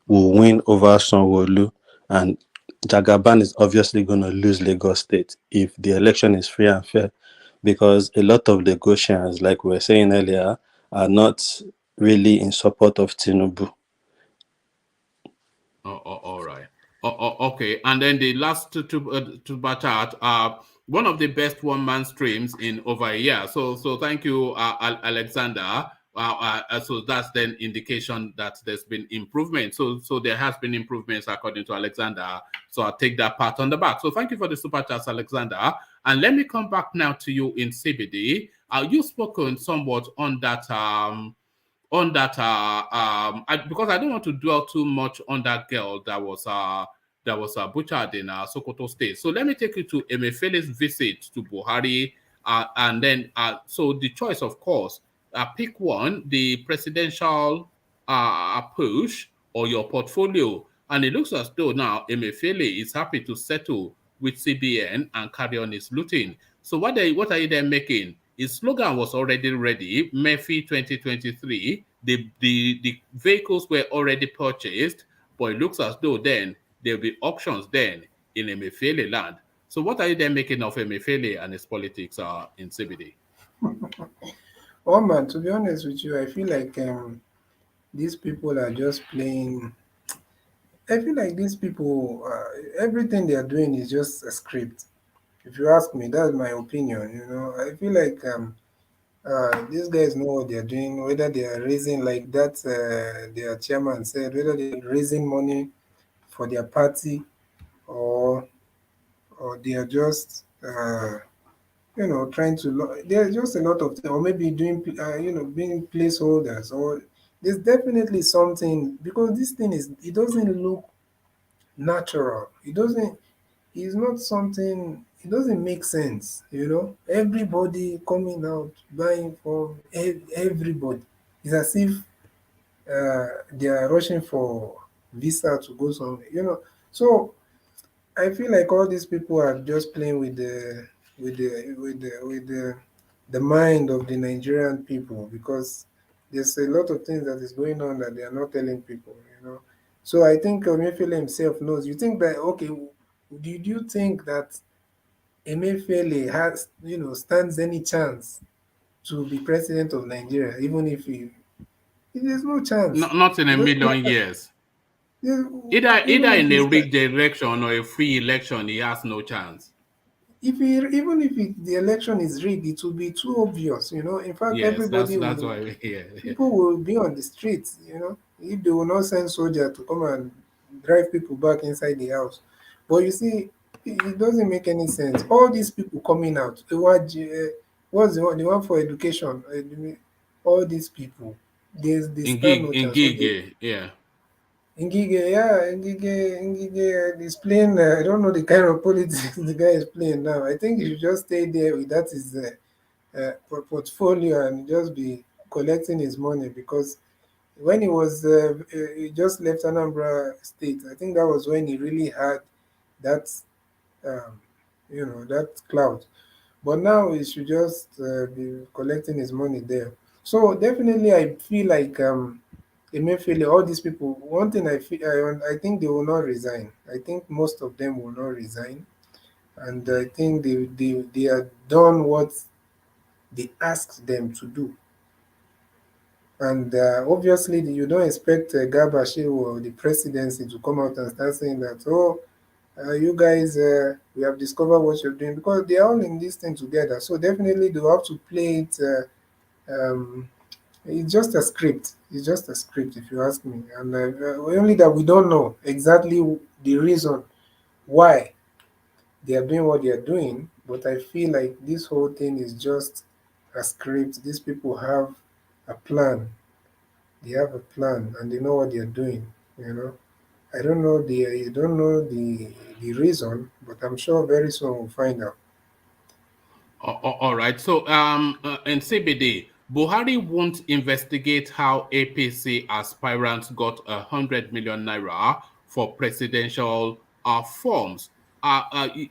will win over Sanwo Olu, and Jagaban is obviously going to lose Lagos State if the election is free and fair, because a lot of Lagosians, like we were saying earlier, are not really in support of Tinubu. All right. Okay. And then the last two chat, one of the best one-man streams in over a year. So thank you, Alexander. So that's then indication that there's been improvement. So there has been improvements according to Alexander. So I'll take that part on the back. So thank you for the super chats, Alexander. And let me come back now to you in CBD. You've spoken somewhat on that because I don't want to dwell too much on that girl that was butchered in Sokoto State. So let me take you to Emefiele's visit to Buhari, and then so the choice, of course, pick one: the presidential push or your portfolio. And it looks as though now Emefiele is happy to settle with CBN and carry on his looting. So what are you then making? His slogan was already ready, Murphy 2023. The vehicles were already purchased, but it looks as though then there'll be auctions then in Emefiele land. So what are you then making of Emefiele and his politics in CBD? Oh man, to be honest with you, I feel like these people are just playing. I feel like these people, everything they are doing is just a script. If you ask me, that's my opinion. You know, I feel like these guys know what they are doing. Whether they are raising, like that, their chairman said, whether they are raising money for their party, or they are just trying to. There's just a lot of things, or maybe doing being placeholders, or there's definitely something, because this thing it doesn't look natural. It's not something, it doesn't make sense, everybody coming out buying from everybody. It's as if they are rushing for visa to go somewhere. So I feel like all these people are just playing with the mind of the Nigerian people, because there's a lot of things that is going on that they are not telling people. So I think Emefiele himself knows. You think that, okay, did you think that Emefiele has, stands any chance to be president of Nigeria, even if there's no chance. Not in a million years. Either in a rigged election or a free election, he has no chance. Even if the election is rigged, it will be too obvious. In fact, yes, everybody that's why, people will be on the streets. if they will not send soldier to come and drive people back inside the house. But you see, it doesn't make any sense. All these people coming out, what's the one for education? All these people, they stand no chance. So Ngige, yeah. Ngige, yeah, Ngige is playing. I don't know the kind of politics the guy is playing now. I think he should just stay there with that his portfolio and just be collecting his money, because when he just left Anambra State, I think that was when he really had that, um, that clout. But now he should just be collecting his money there. So definitely, I feel like Emefiele, all these people. One thing I think they will not resign. I think most of them will not resign, and I think they have done what they asked them to do. And obviously, you don't expect Garba Shehu or the presidency to come out and start saying that, oh, you guys, we have discovered what you're doing, because they are all in this thing together. So definitely, they have to play it. It's just a script. It's just a script, if you ask me. And only that we don't know exactly the reason why they are doing what they are doing. But I feel like this whole thing is just a script. These people have a plan. They have a plan and they know what they're doing. I don't know the reason, but I'm sure very soon we'll find out. All right. So, in CBD, Buhari won't investigate how APC aspirants got 100 million naira for presidential forms.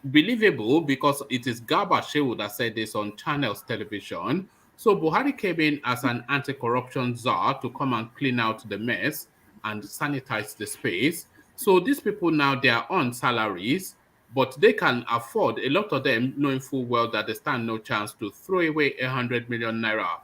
Believable, because it is Garba Shehu that said this on Channels Television. So Buhari came in as an anti-corruption czar to come and clean out the mess and sanitize the space. So these people now, they are on salaries, but they can afford, a lot of them knowing full well that they stand no chance, to throw away 100 million naira.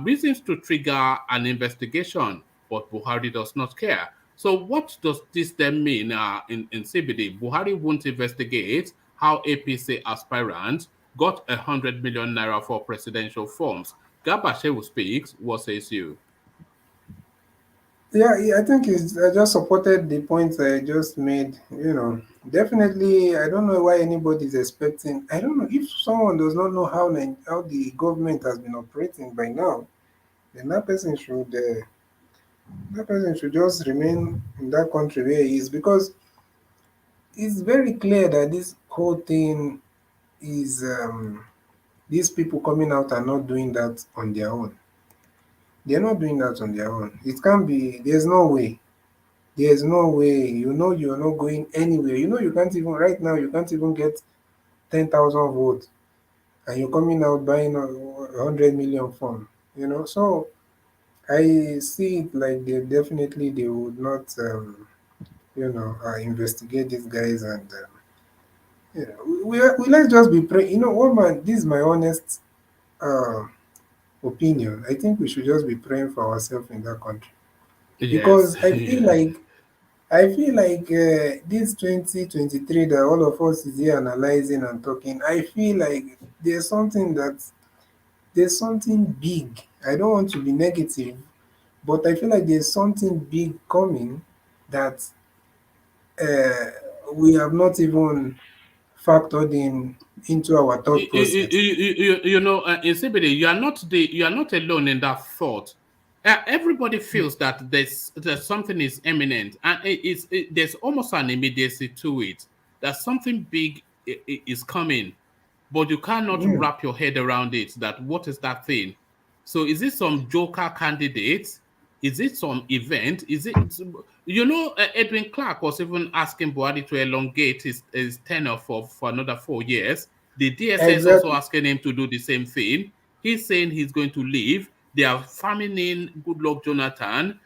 Reasons to trigger an investigation, but Buhari does not care. So what does this then mean in CBD? Buhari won't investigate how APC aspirants got 100 million naira for presidential forms. Garba Shehu speaks. What says you? Yeah, I think I just supported the points I just made. Definitely, I don't know why anybody is expecting. I don't know if someone does not know how the government has been operating by now, then that person should just remain in that country where he is, because it's very clear that this whole thing is these people coming out are not doing that on their own. They're not doing that on their own. It can't be. There's no way. There's no way. You're not going anywhere. You can't even right now. You can't even get 10,000 votes, and you're coming out buying 100 million from. So I see it like they would not investigate these guys, and we let's just be praying. What, man? This is my honest uh, opinion. I think we should just be praying for ourselves in that country, Yes. because I feel like this 2023 that all of us is here analyzing and talking. I feel like there's something big. I don't want to be negative, but I feel like there's something big coming that uh, we have not even factored into our thought process. In CBD, you are not alone in that thought. Everybody feels that there's something is imminent, and there's almost an immediacy to it. That something big is coming, but you cannot Mm. wrap your head around it. That what is that thing? So is it some joker candidate? Is it some event? Is it, Edwin Clark was even asking Buhari to elongate his tenure for another 4 years. The DSS also Exactly. asking him to do the same thing. He's saying he's going to leave. They are farming in Goodluck Jonathan.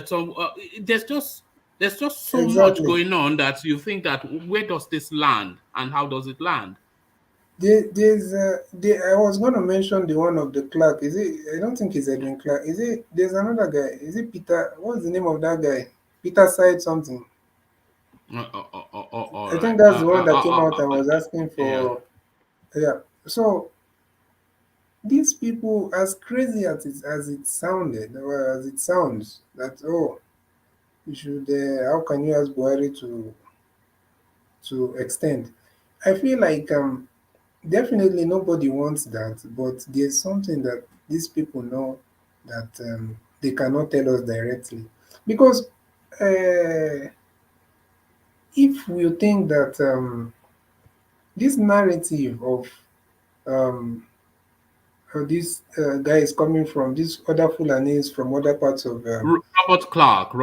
So there's just so much Exactly. going on that you think that where does this land and how does it land? I was going to mention the one of the Clark. Is it? I don't think it's Edwin Clark. Is it? There's another guy. Is it Peter? What's the name of that guy? Peter Side something. All I think right. that's the one that came out and was asking Yeah. for. Yeah. So these people, as crazy as it sounded, or as it sounds, that You should. How can you ask Buhari to extend? I feel like definitely nobody wants that, but there's something that these people know that they cannot tell us directly. Because if you think that this narrative of um, this guy is coming from these other Fulanis from other parts of Robert Clark.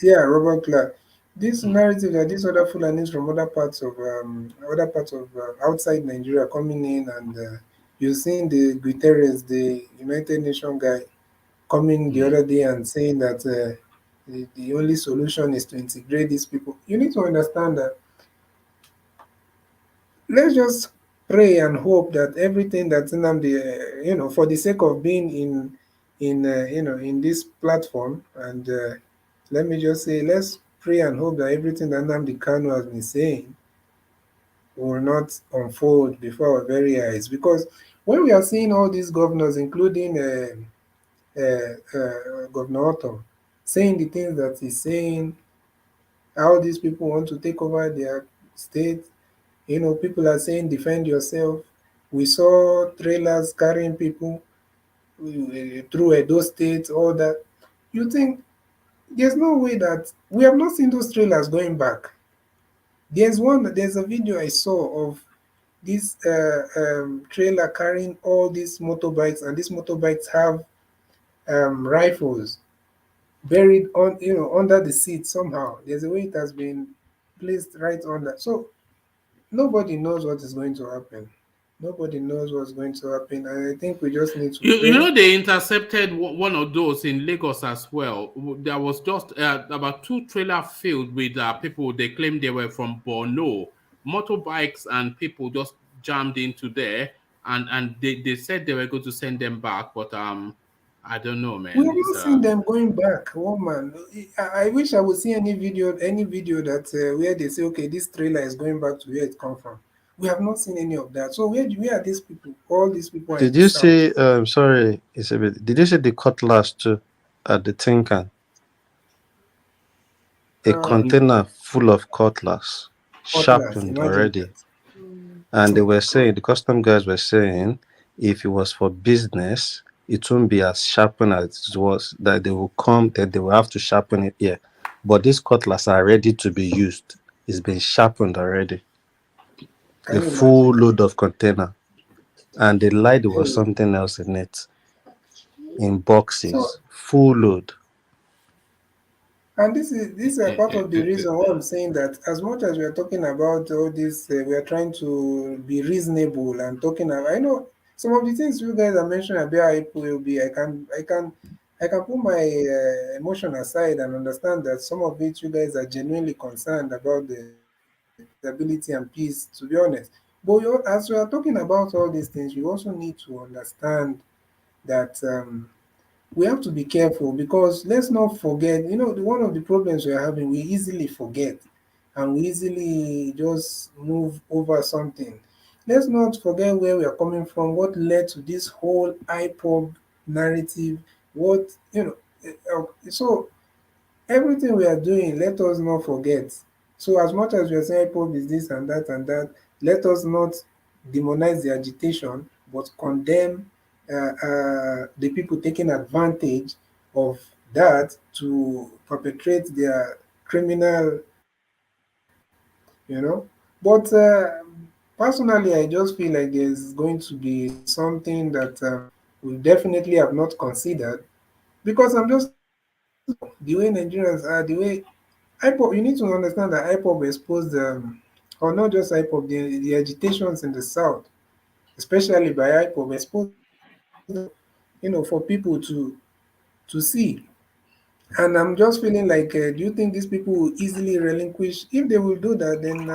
yeah, Robert Clark. This narrative that these other Fulanis from other parts of outside Nigeria coming in, and you've seen the Guterres, the United Nations guy, coming the other day and saying that the only solution is to integrate these people. You need to understand that. Let's just pray and hope that everything that Nnamdi, for the sake of being in this platform, and let me just say, let's pray and hope that everything that Nnamdi Kanu has been saying will not unfold before our very eyes. Because when we are seeing all these governors, including Governor Otto, saying the things that he's saying, how these people want to take over their state, people are saying defend yourself. We saw trailers carrying people through Edo State, all that. You think there's no way that we have not seen those trailers going back. There's a video I saw of this trailer carrying all these motorbikes, and these motorbikes have rifles buried under the seat somehow. There's a way it has been placed right under. So nobody knows what is going to happen. Nobody knows what's going to happen, and I think we just need to pray. You know, they intercepted one of those in Lagos as well. There was just about 2 trailers filled with people. They claimed they were from Borno. Motorbikes and people just jammed into there, and they said they were going to send them back, but I don't know, man. We have not seen them going back. Oh man, I wish I would see any video that where they say, okay, this trailer is going back to where it come from. We have not seen any of that. So where are these people? All these people are Did you see? Sorry, Isabel. Did you see the cutlass too at the Tinkan? A container full of cutlass, sharpened already, and they were saying, the custom guys were saying, if it was for business, it won't be as sharpened as it was. That they will come, that they will have to sharpen it here. But these cutlass are ready to be used. It's been sharpened already. A full load of container, and they lied there was something else in it, in boxes, full load. And this is a part of the reason why I'm saying that as much as we are talking about all this, we are trying to be reasonable and talking about, I know some of the things you guys are mentioning about IPOB, I can put my emotion aside and understand that some of it you guys are genuinely concerned about the stability and peace, to be honest. But as we are talking about all these things, you also need to understand that we have to be careful, because let's not forget, one of the problems we're having, we easily forget and we easily just move over something. Let's not forget where we are coming from, what led to this whole IPOB narrative, so everything we are doing, let us not forget. So as much as we are saying IPOB is this and that, let us not demonize the agitation, but condemn the people taking advantage of that to perpetrate their criminal, But personally, I just feel like there's going to be something that we definitely have not considered, because I'm just the way Nigerians are, the way IPOB, you need to understand that IPOB exposed, or not just IPOB, the agitations in the South, especially by IPOB, exposed, for people to see. And I'm just feeling like, do you think these people will easily relinquish? If they will do that, then,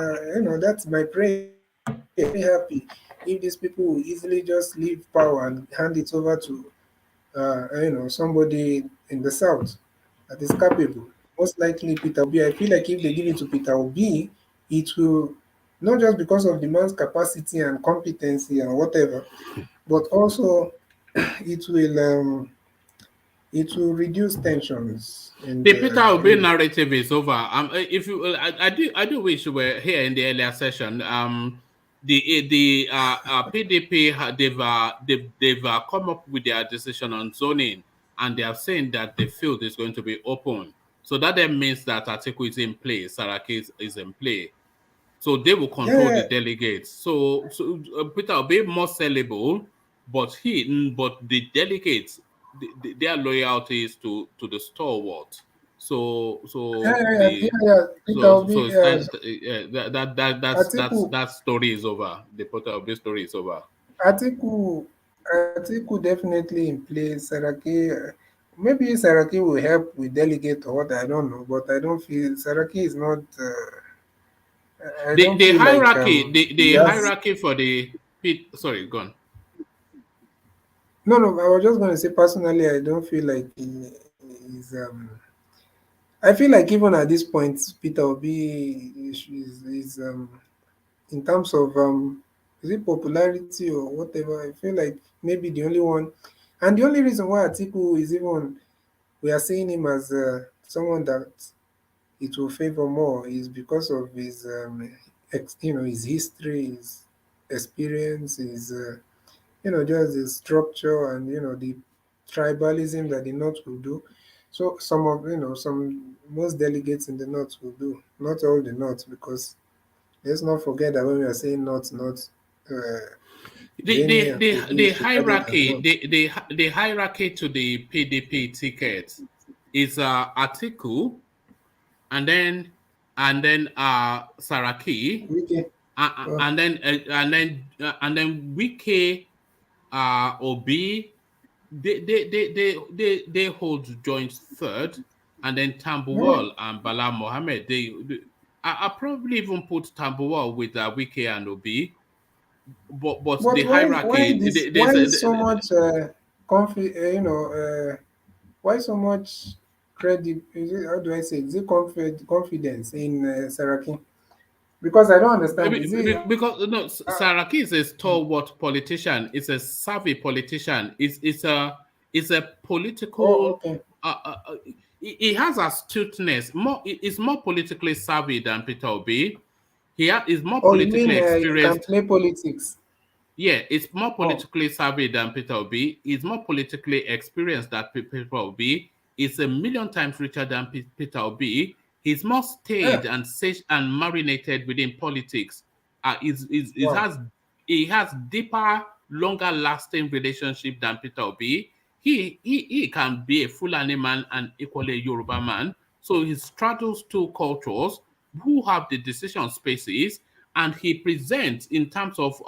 that's my prayer. I'm very happy if these people will easily just leave power and hand it over to, somebody in the South that is capable. Most likely Peter Obi. I feel like if they give it to Peter Obi, it will, not just because of the man's capacity and competency and whatever, but also it will it will reduce tensions. And the Peter Obi narrative is over. If you, I do wish you were here in the earlier session. The PDP they've come up with their decision on zoning, and they are saying that the field is going to be open. So that then means that Atiku is in play, Saraki is in play. So they will control the delegates. So Peter will be more sellable, but the delegates, their loyalty is to the stalwart. That story is over. The Peter Obi story is over. Atiku definitely in place. Saraki, maybe Saraki will help with delegate or what, I don't know, but I don't feel Saraki is not. The hierarchy, like, the hierarchy for the sorry, go on. No, I was just going to say personally, I don't feel like he is. I feel like even at this point, Peter Obi is in terms of is it popularity or whatever. I feel like maybe the only one, and the only reason why Atiku is even we are seeing him as someone that it will favor more is because of his his history, his experience, his just the structure and the tribalism that the North will do. So some of most delegates in the North will do, not all the North, because let's not forget that when we are saying North, the hierarchy to the PDP ticket is Atiku, and then Saraki, and then Wike, Obi. They hold joint third, and then Tambuwal and Bala Mohammed. I probably even put Tambuwal with Wike and Obi, but the hierarchy. Why so much why so much credit? How do I say? Is it confidence in Saraki? Because I don't understand. Because Saraki is a stalwart politician. It's a savvy politician. It's a political. He has astuteness. He's more politically savvy than Peter Obi. He is more politically experienced. He can play politics. Yeah, it's more politically savvy than Peter Obi. He's more politically experienced than Peter Obi. He's a million times richer than Peter Obi. He's more staged and sage and marinated within politics. He has deeper, longer-lasting relationship than Peter Obi. He can be a Fulani man and equally a Yoruba man. So he straddles two cultures who have the decision spaces, and he presents in terms of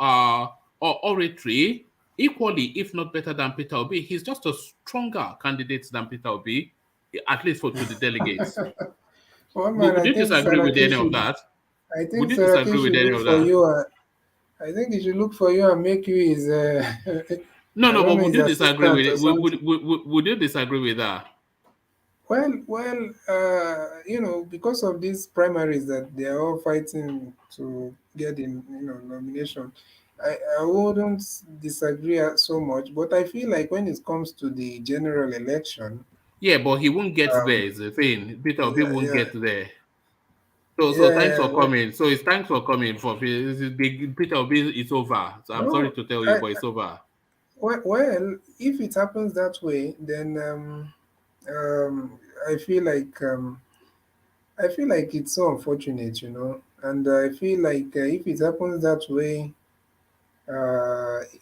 oratory equally, if not better than Peter Obi. He's just a stronger candidate than Peter Obi, at least to the delegates. Would you disagree with any of that? I think Saraki should look for you. I think he should look for you and make you his. No, but would you disagree with it? Would you disagree with that? Well, because of these primaries that they are all fighting to get in, nomination, I wouldn't disagree so much. But I feel like when it comes to the general election. Yeah, but he won't get there, is the thing. Peter Obi won't get there. So thanks for coming. So it's thanks for coming. Peter Obi is over. So I'm sorry to tell you, but it's over. Well, if it happens that way, then I feel like it's so unfortunate, and I feel like if it happens that way,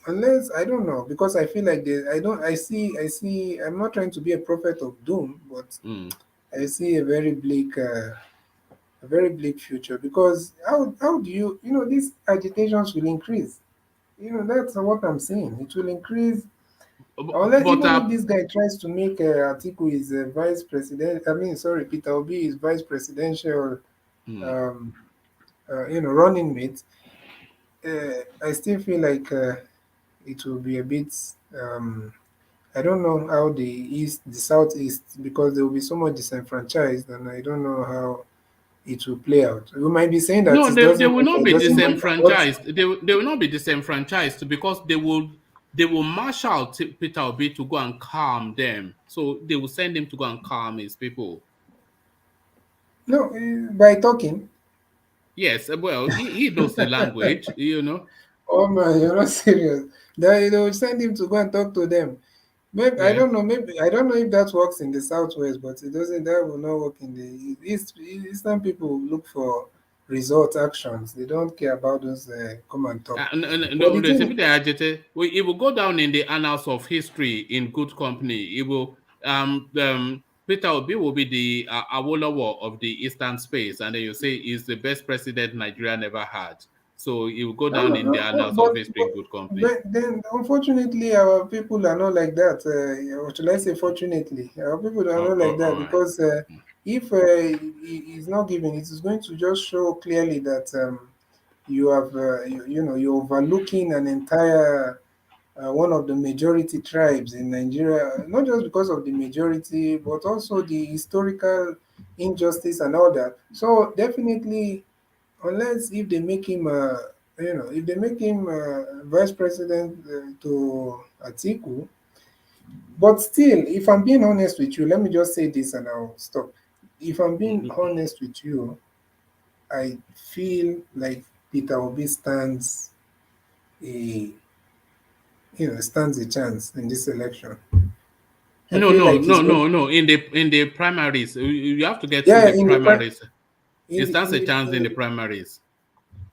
unless I don't know, because I feel like I see. I'm not trying to be a prophet of doom, but I see a very bleak future, because how do you these agitations will increase. That's what I'm saying. It will increase. If this guy tries to make Atiku his vice president, Peter Obi is vice presidential, running mate. I still feel like it will be a bit. I don't know how the southeast, because there will be so much disenfranchised, and I don't know how it will play out. We might be saying that they will not be disenfranchised. They will not be disenfranchised because they will they will marshal Peter Obi to go and calm them. So they will send him to go and calm his people. No, by talking. Yes, well, he knows the language, you know. Oh man, you're not serious. They will send him to go and talk to them. Maybe I don't know. Maybe I don't know if that works in the southwest, but it doesn't. That will not work in the east. Eastern people look for result actions. They don't care about those come and talk. No, it will go down in the annals of history in good company. It will Peter Obi will be the Awolowo of the Eastern space, and then you say he's the best president Nigeria never had. So it will go down in the annals of history in good company. But then, unfortunately, our people are not like that. Or should I say, fortunately, our people are not like that because if it's not given, it is going to just show clearly that you have, you're overlooking an entire one of the majority tribes in Nigeria, not just because of the majority, but also the historical injustice and all that. So definitely, unless if they make him, if they make him vice president to Atiku, but still, if I'm being honest with you, let me just say this and I'll stop. If I'm being honest with you, I feel like Peter Obi stands stands a chance in this election. No. In the primaries, you have to get through the primaries. It stands a chance in the primaries.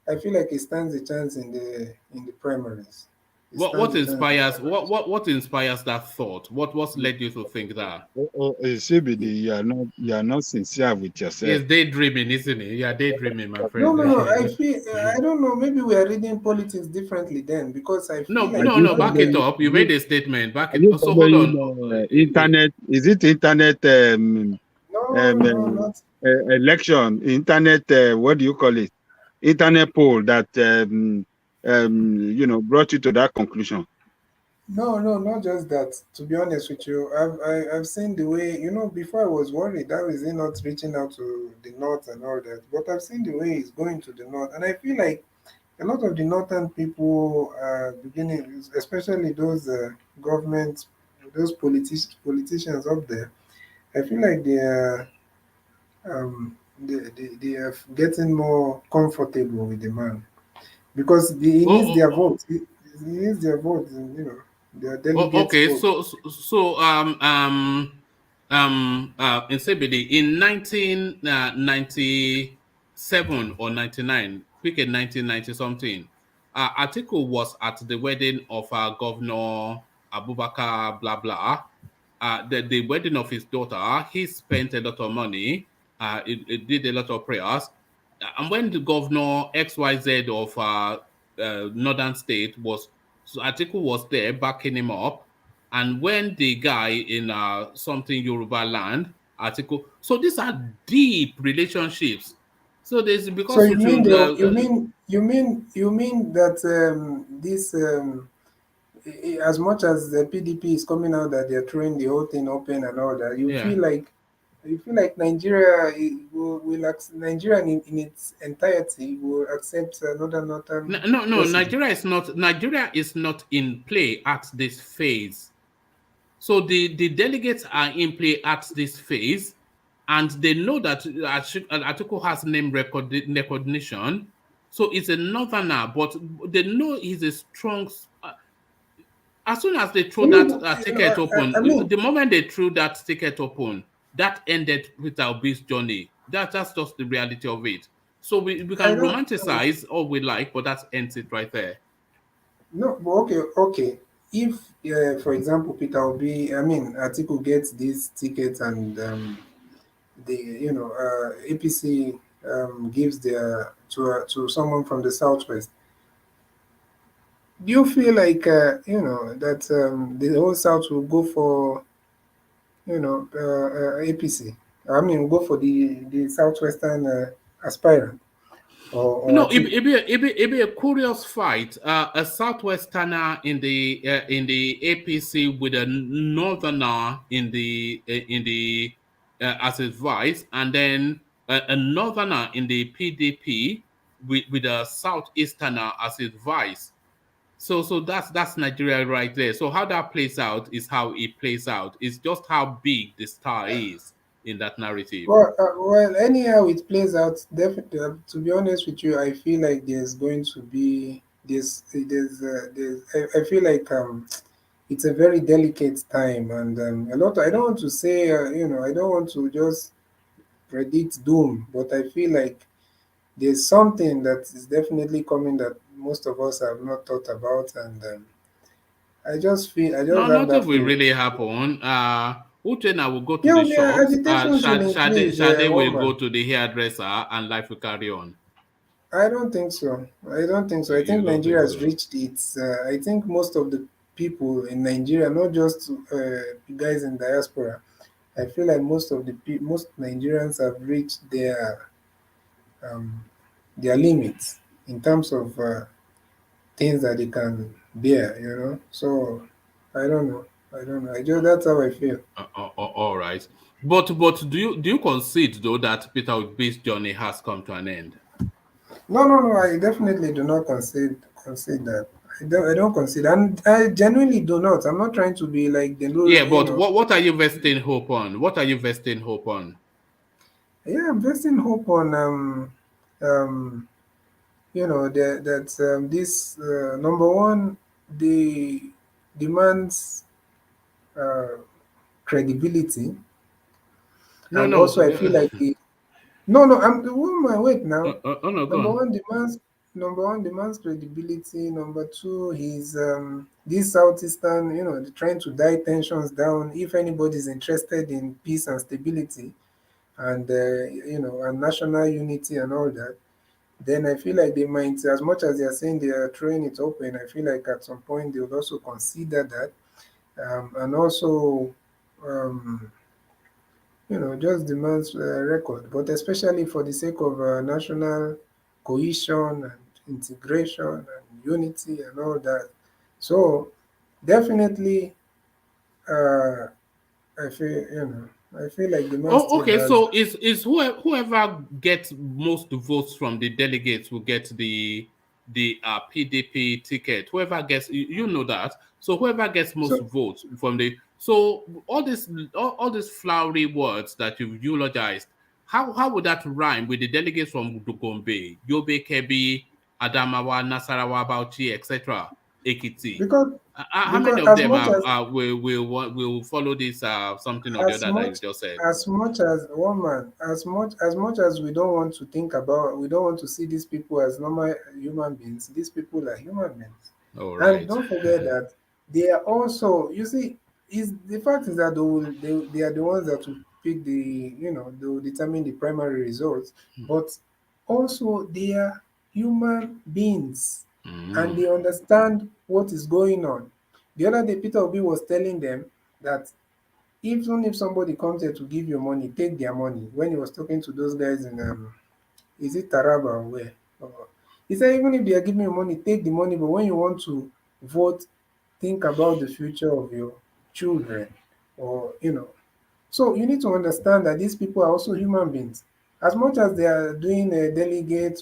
I feel like it stands a chance in the primaries. What inspires that thought? What led you to think that? You are not sincere with yourself. It's daydreaming, isn't it? You are daydreaming, my friend. No. I feel I don't know. Maybe we are reading politics differently then because I feel no. Back it up. You made a statement. Back it up. So hold on. Internet is it internet? No, election. Internet. What do you call it? Internet poll that brought you to that conclusion. No, not just that. To be honest with you, I've seen the way, before I was worried that was he not reaching out to the north and all that, but I've seen the way he's going to the north, and I feel like a lot of the northern people are beginning, especially those government, those politicians up there. I feel like they are they are getting more comfortable with the man because he needs their vote. He needs their vote, their delegates. Okay, vote. so in Sebede, in 1997 or 99, quick in 1990 something, Atiku was at the wedding of Governor Abubakar blah blah. The wedding of his daughter. He spent a lot of money. It did a lot of prayers. And when the governor XYZ of Northern State Atiku was there backing him up. And when the guy in something Yoruba land, Atiku. So these are deep relationships. So there's because. So you mean that this as much as the PDP is coming out that they're throwing the whole thing open and all that, you feel like Nigeria Nigeria in its entirety will accept another northern. No. Nigeria is not in play at this phase. So the delegates are in play at this phase, and they know that Atiku has name recognition. So it's a northerner, but they know he's a strong. As soon as they throw that ticket open, the moment they threw that ticket open, that ended Peter Obi's journey. That's just the reality of it. So we can romanticize all we like, but that ends it right there. No, okay. If, for example, Peter Obi, Atiku gets this ticket and APC gives to someone from the southwest, do you feel like that the whole South will go for APC? Go for the southwestern aspirant? No, it be a curious fight. A southwesterner in the APC with a northerner in the as his vice, and then a northerner in the PDP with a southeasterner as his vice. So that's Nigeria right there. So how that plays out is how it plays out. It's just how big the star is in that narrative. Well, anyhow it plays out. Definitely, to be honest with you, I feel like there's going to be I feel like it's a very delicate time, and a lot. I don't want to say, I don't want to just predict doom, but I feel like there's something that is definitely coming that most of us have not thought about, and I just No, have nothing that will feeling. really happen. Uchenna will go to Yeah, the the shops. agitations will increase, Shade will go woman. to the hairdresser, and life will carry on. I don't think so. I don't think so. I You think don't think Nigeria has so? reached its. I think most of the people in Nigeria, not just guys in diaspora, I feel like most Nigerians have reached um, their limits in terms of things that they can bear. So I don't know. I don't know. I just That's how I feel. All right, but do you concede though that Peter Obi's journey has come to an end? No, no, no. I definitely do not concede that. I don't concede, and I genuinely do not. I'm not trying to be like the Yeah, you but know. what are you vesting hope on? What are you vesting hope on? Yeah, I'm vesting hope on um that this number one, the demands uh, credibility, No, and no. also I feel like no, no, I'm the woman. Wait now. Oh no, go Number on. one demands Number one demands credibility. Number two, he's this southeastern, trying to die tensions down. If anybody's interested in peace and stability, and and national unity and all that, then I feel like they might, as much as they are saying they are throwing it open, I feel like at some point they would also consider that, and also um, just demands record, but especially for the sake of national cohesion and integration and unity and all that. So definitely, uh, I feel like the man Oh, still okay. has. So is whoever gets most votes from the delegates will get the PDP ticket. Whoever gets, you know that. So whoever gets most So votes from the, so all these flowery words that you've eulogized, how would that rhyme with the delegates from Gombe, Yobe, Kebbi, Adamawa, Nasarawa, Bauchi, etc., Ekiti? because How many because of as them much as will follow this something or the as other that you much just said? as much as one man, as much as we don't want to see these people as normal human beings, these people are human beings. All And right. don't forget that they are also, you see, is the fact is that they are the ones that will pick they will determine the primary results, but also they are human beings, and Mm. they understand what is going on. The other day Peter Obi was telling them that even if somebody comes here to give you money, take their money. When he was talking to those guys in is it Taraba or where? He said even if they are giving you money, take the money. But when you want to vote, think about the future of your children, or So you need to understand that these people are also human beings. As much as they are doing a delegate,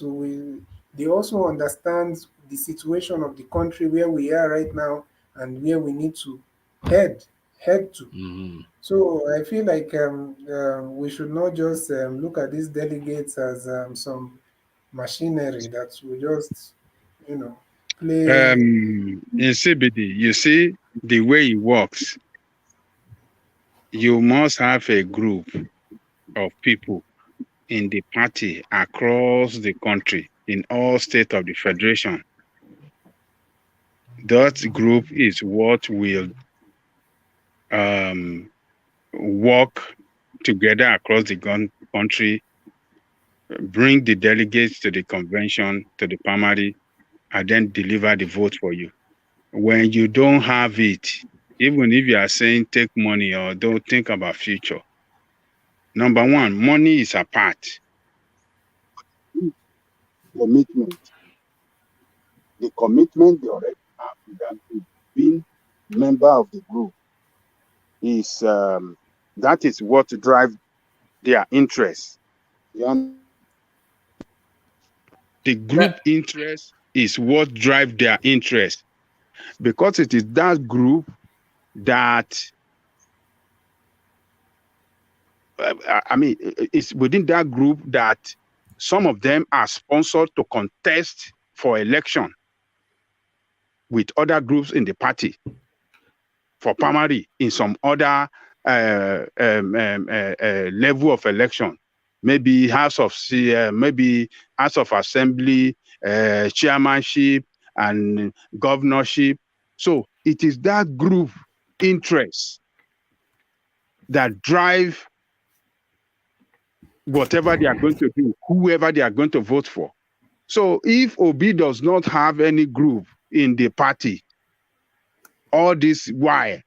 they also understand the situation of the country where we are right now and where we need to head head to. Mm. So I feel like we should not just look at these delegates as some machinery that will just, play. In CBD, you see the way it works. You must have a group of people in the party across the country, in all states of the federation. That group is what will work together across the country, bring the delegates to the convention, to the primary, and then deliver the vote for you. When you don't have it, even if you are saying take money or don't think about future, number one, money is a part. Commitment. The commitment they already have with that, being member of the group, is That is what drives their interest. The group That interest is what drives their interest. because it is that group that, I mean, it's within that group that some of them are sponsored to contest for election with other groups in the party for primary in some other level of election, maybe House of Assembly, chairmanship, and governorship. So it is that group interests that drive whatever they are going to do, whoever they are going to vote for. So if Obi does not have any group in the party, all this why,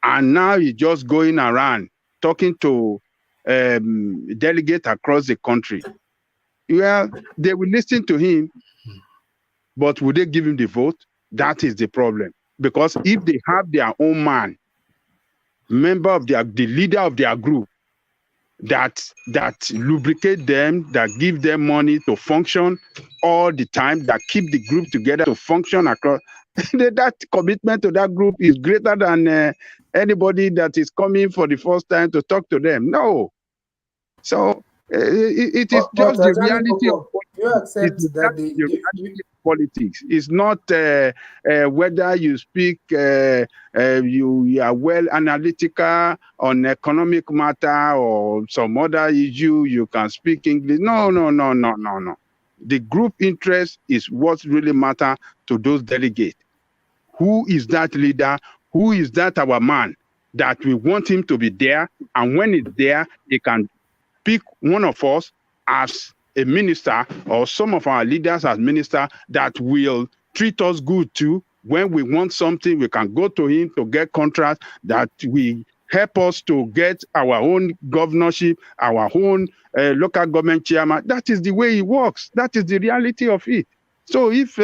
and now he's just going around talking to delegates across the country, well, they will listen to him, but will they give him the vote? That is the problem. Because if they have their own man, member of the leader of their group, that lubricate them, that give them money to function all the time, that keep the group together to function across, that commitment to that group is greater than anybody that is coming for the first time to talk to them. No. So it is just the reality of politics. You accept that the reality of politics. It's not whether you speak, you are well analytical on economic matter or some other issue, you can speak English. No. The group interest is what really matters to those delegates. Who is that leader? Who is that our man that we want him to be there? And when it's there, they can pick one of us as a minister or some of our leaders as minister that will treat us good too. When we want something, we can go to him to get contract that will help us to get our own governorship, our own local government chairman. That is the way it works. That is the reality of it. So if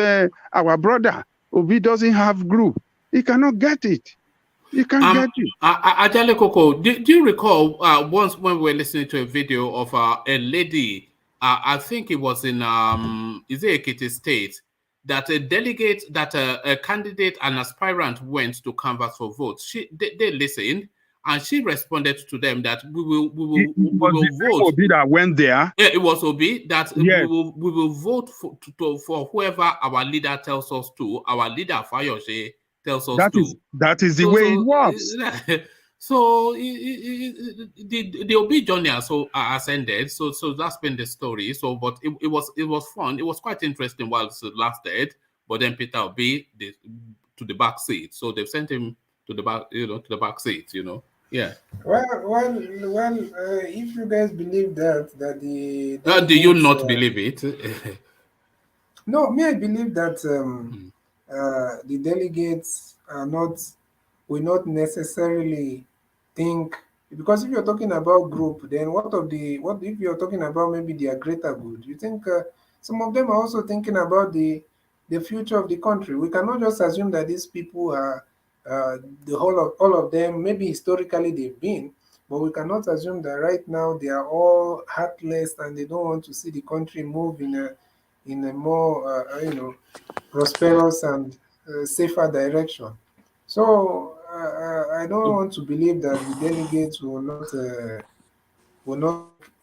our brother Obi doesn't have group, he cannot get it. You can't get it. Ajale Koko, do you recall once when we were listening to a video of a lady, I think it was in Ekiti State, that a delegate, that a candidate, an aspirant went to canvass for votes. They listened, and she responded to them that we will vote. Obi that went there. Yeah, it was Obi that yes. we will vote for whoever our leader tells us to. Our leader Fayose tells us that is the way it works. So the Obi journey has ended. So that's been the story. So, but it was fun. It was quite interesting while it lasted. But then Peter Obi to the back seat. So they've sent him to the back, to the back seat. Yeah. Well. If you guys believe that the do you not believe it? No, I believe that the delegates will not necessarily think, because if you're talking about group, then what if you're talking about maybe their greater good? You think some of them are also thinking about the future of the country. We cannot just assume that these people are all of them. Maybe historically they've been, but we cannot assume that right now they are all heartless and they don't want to see the country move in a more prosperous and safer direction. So I don't want to believe that the delegates will not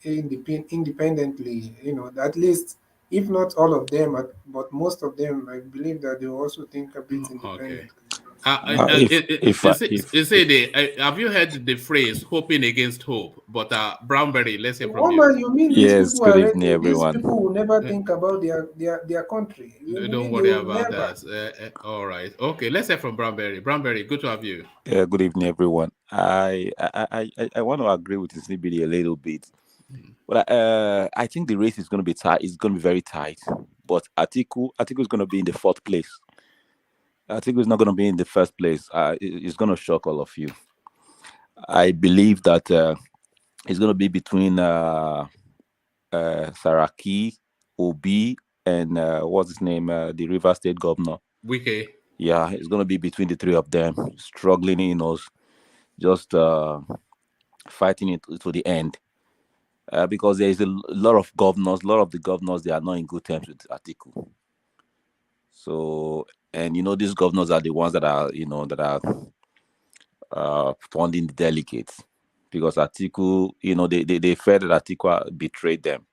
independently. At least if not all of them, but most of them, I believe that they will also think a bit independently. Have you heard the phrase "hoping against hope"? But Brownberry, let's say from you. You mean yes, good evening, everyone. These people will never think about their country. Don't worry about that. All right. Okay, let's hear from Brownberry. Brownberry, good to have you. Good evening, everyone. I want to agree with CBD a little bit, but I think the race is going to be tight. It's going to be very tight. But Atiku is going to be in the fourth place. Atiku is not going to be in the first place. It's going to shock all of you. I believe that it's going to be between Saraki, Obi, and what's his name? The River State Governor. Wike. Yeah, it's going to be between the three of them, struggling, just fighting it to the end. Because there is a lot of the governors, they are not in good terms with Atiku. So, and these governors are the ones that are funding the delegates, because Atiku, they felt that Atiku betrayed them.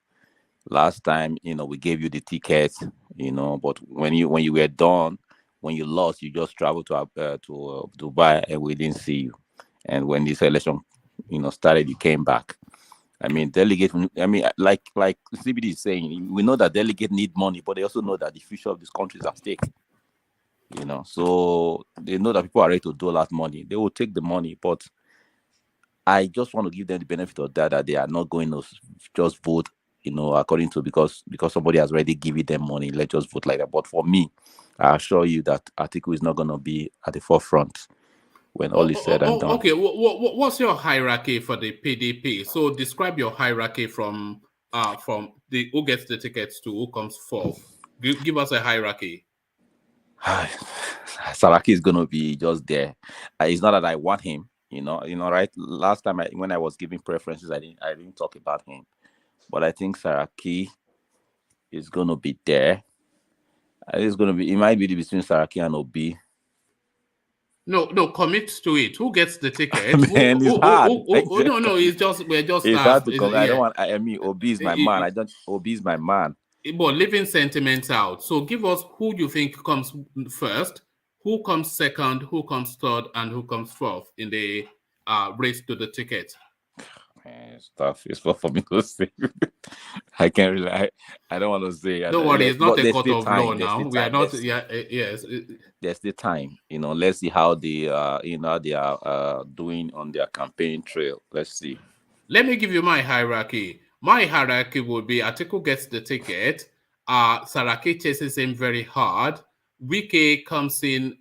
Last time, we gave you the tickets, but when you were done, when you lost, you just traveled to Dubai and we didn't see you. And when this election, started, you came back. I mean, delegate. I mean, like CBD is saying, we know that delegate need money, but they also know that the future of this country is at stake. So they know that people are ready to do a lot of money. They will take the money, but I just want to give them the benefit of that they are not going to just vote, according to because somebody has already given them money. Let's just vote like that. But for me, I assure you that Atiku is not going to be at the forefront when all is said and done. Okay, what's your hierarchy for the PDP? So describe your hierarchy from the who gets the tickets to who comes fourth. Give us a hierarchy. Saraki is going to be just there. It's not that I want him, right? Last time when I was giving preferences, I didn't talk about him, but I think Saraki is going to be there. It might be between Saraki and Obi. No, commit to it. Who gets the ticket? Man, it's hard. No, it's just we're just. It's hard to commit. I don't want. I mean, Obi is my man. Obi is my man. But leaving sentiments out. So give us who you think comes first, who comes second, who comes third, and who comes fourth in the race to the ticket. Man, stuff is for me to say. I can't really. I don't want to say. Don't worry, it's not a court of law now. We are not. Yes. There's still time. Let's see how they they are doing on their campaign trail. Let's see. Let me give you my hierarchy. My hierarchy would be Atiku gets the ticket. Saraki chases him very hard. Wike comes in,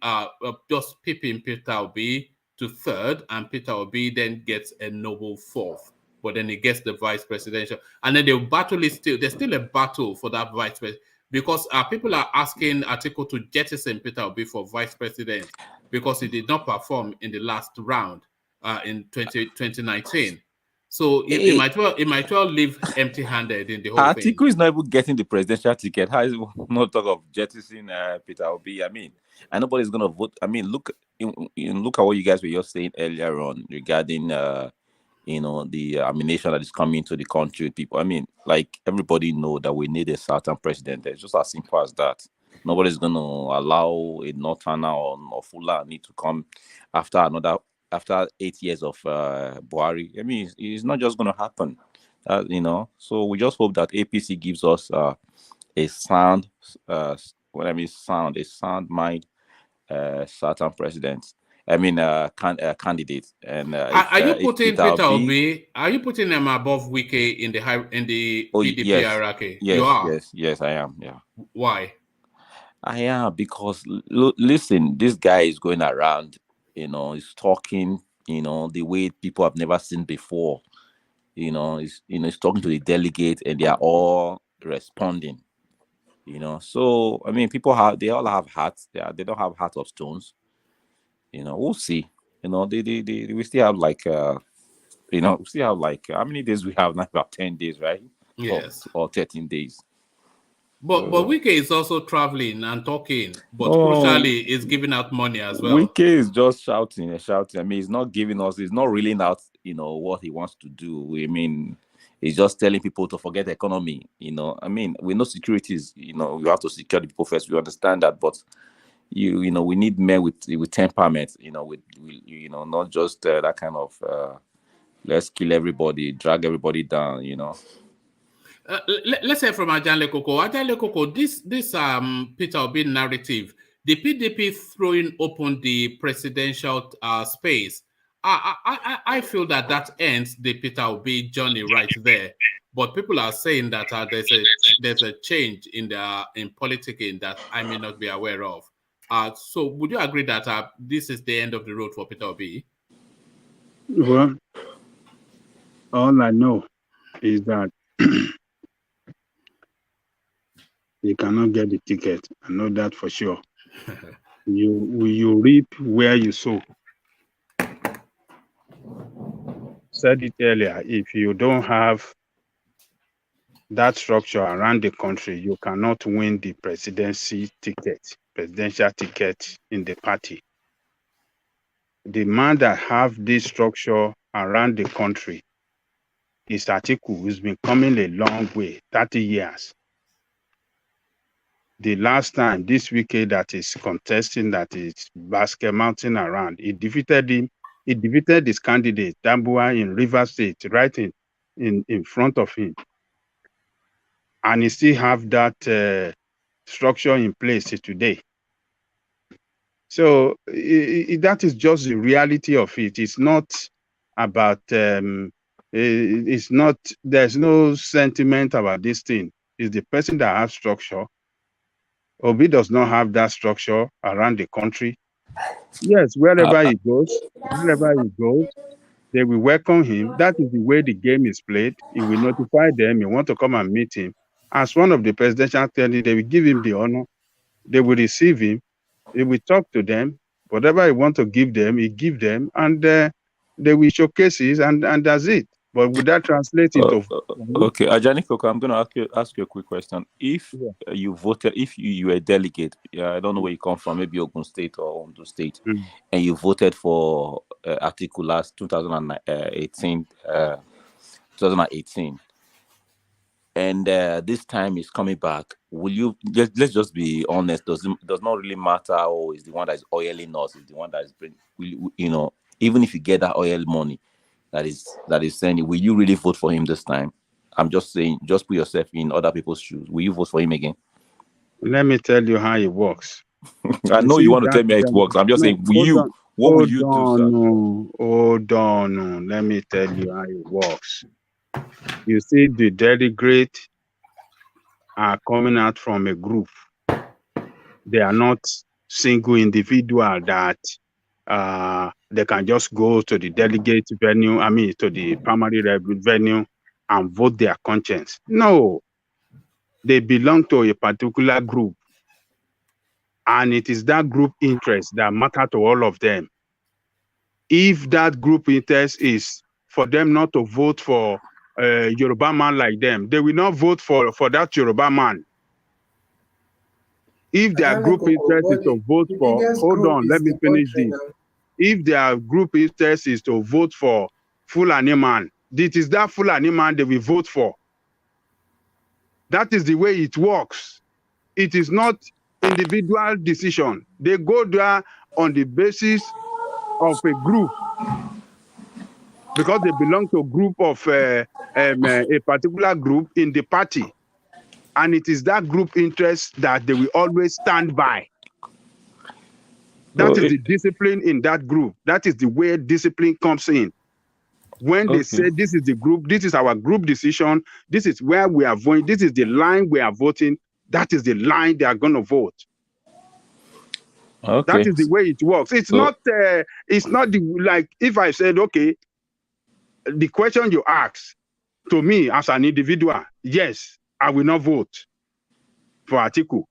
just pipping Peter Obi to third, and Peter Obi then gets a noble fourth. But then he gets the vice presidential, and then the battle is there's still a battle for that vice president, because people are asking Atiku to jettison Peter Obi for vice president because he did not perform in the last round in 2019. So it might well leave empty-handed in the whole thing. Atiku is not even getting the presidential ticket. How is not talk of jettisoning Peter Obi? I mean, and nobody's gonna vote. I mean, look at what you guys were just saying earlier on regarding the ammunition that is coming to the country with people. I mean, like, everybody know that we need a certain president. It's just as simple as that. Nobody's gonna allow a Northerner or Fulani to come after 8 years of BUHARI. I mean, it's not just going to happen, So we just hope that APC gives us a sound mind, certain president. I mean, candidate. And are you putting Peter Obi? Are you putting him above Wike in the PDP hierarchy? Yes, you are. Yes, I am. Yeah. Why? I am, because listen, this guy is going around. He's talking, the way people have never seen before. He's talking to the delegates and they are all responding. So I mean, they all have hearts. They don't have hearts of stones. We'll see. We still have we still have how many days we have now? About 10 days, right? Yes. Or 13 days. But Wike is also traveling and talking, but crucially is giving out money as well. Wike is just shouting. I mean, he's not reeling out, what he wants to do. I mean, he's just telling people to forget the economy. I mean, we know securities. You have to secure the people first. We understand that, but we need men with temperament. Not just that kind of let's kill everybody, drag everybody down. Let's say from Ajale Koko, this Peter Obi narrative, the PDP throwing open the presidential space. I feel that ends the Peter Obi journey right there. But people are saying that there's a change in politicking that I may not be aware of. So would you agree that this is the end of the road for Peter Obi? Well, all I know is that you cannot get the ticket. I know that for sure. You reap where you sow. Said it earlier. If you don't have that structure around the country, you cannot win the presidential ticket in the party. The man that have this structure around the country is Atiku, who's been coming a long way, 30 years. The last time, this weekend, that is contesting, that is basket mounting around, he defeated him. He defeated his candidate, Dambuwa, in Rivers State, right in front of him. And he still have that structure in place today. So that is just the reality of it. It's not about, it's not, there's no sentiment about this thing. It's the person that has structure. Obi does not have that structure around the country. Yes, wherever he goes, they will welcome him. That is the way the game is played. He will notify them. You want to come and meet him. As one of the presidential candidates, they will give him the honor. They will receive him. He will talk to them. Whatever he want to give them, he give them, and they will showcase it, and that's it. But would that translate into? Okay, Ajani Koko, I'm going to ask you a quick question. If you voted, if you were a delegate, I don't know where you come from, maybe Ogun State or Ondo State, and you voted for Atiku last 2018, and this time is coming back, will you? Let's just be honest. Does not really matter. Oh, is the one that is oiling us? Is the one that is bringing? You know, even if you get that oil money, that is saying, will you really vote for him this time? I'm just saying, just put yourself in other people's shoes. Will you vote for him again? Let me tell you how it works. I know you want to tell me how it works. I'm just saying, what will you do, sir? Hold on. Let me tell you how it works. You see, the delegate are coming out from a group. They are not single individual that they can just go to the delegate venue, to the primary venue and vote their conscience. No, they belong to a particular group. And it is that group interest that matter to all of them. If that group interest is for them not to vote for a Yoruba man like them, they will not vote for that Yoruba man. If their group interest is to vote for, hold on, let me finish this. If their group interest is to vote for Fulani man, it is that Fulani man they will vote for. That is the way it works. It is not individual decision. They go there on the basis of a group because they belong to a group of a particular group in the party. And it is that group interest that they will always stand by. That is the discipline in that group. That is the way discipline comes in. When they say this is the group, this is our group decision, this is where we are voting, this is the line we are voting, that is the line they are going to vote. Okay. That is the way it works. It's not like if I said, okay, the question you ask to me as an individual, yes, I will not vote for Atiku.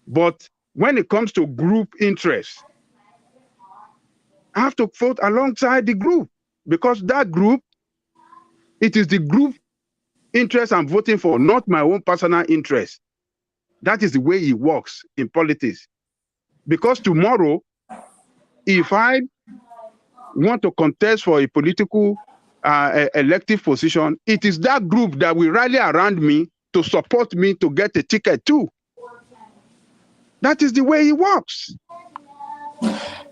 But when it comes to group interest, I have to vote alongside the group because that group, it is the group interest I'm voting for, not my own personal interest. That is the way it works in politics. Because tomorrow, if I want to contest for a political elective position, it is that group that will rally around me to support me to get a ticket too. That is the way it works.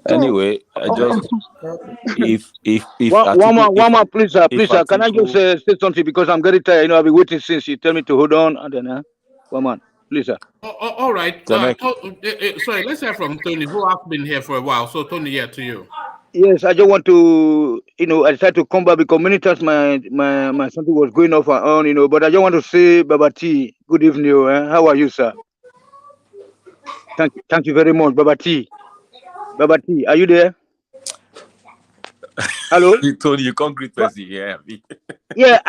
Anyway, I just if one more, please, sir. Please, sir, can I just say something because I'm very tired. I've been waiting since you tell me to hold on, and then one man, please, sir. All right. Sorry, let's hear from Tony, who has been here for a while. So, Tony, here to you. Yes, I just want to, I decided to come back because many times my something was going off and on, but I just want to say, Baba T, good evening. How are you, sir? Thank you very much, Baba T. Baba T, are you there? Hello? Tony, you can't greet person here. Yeah,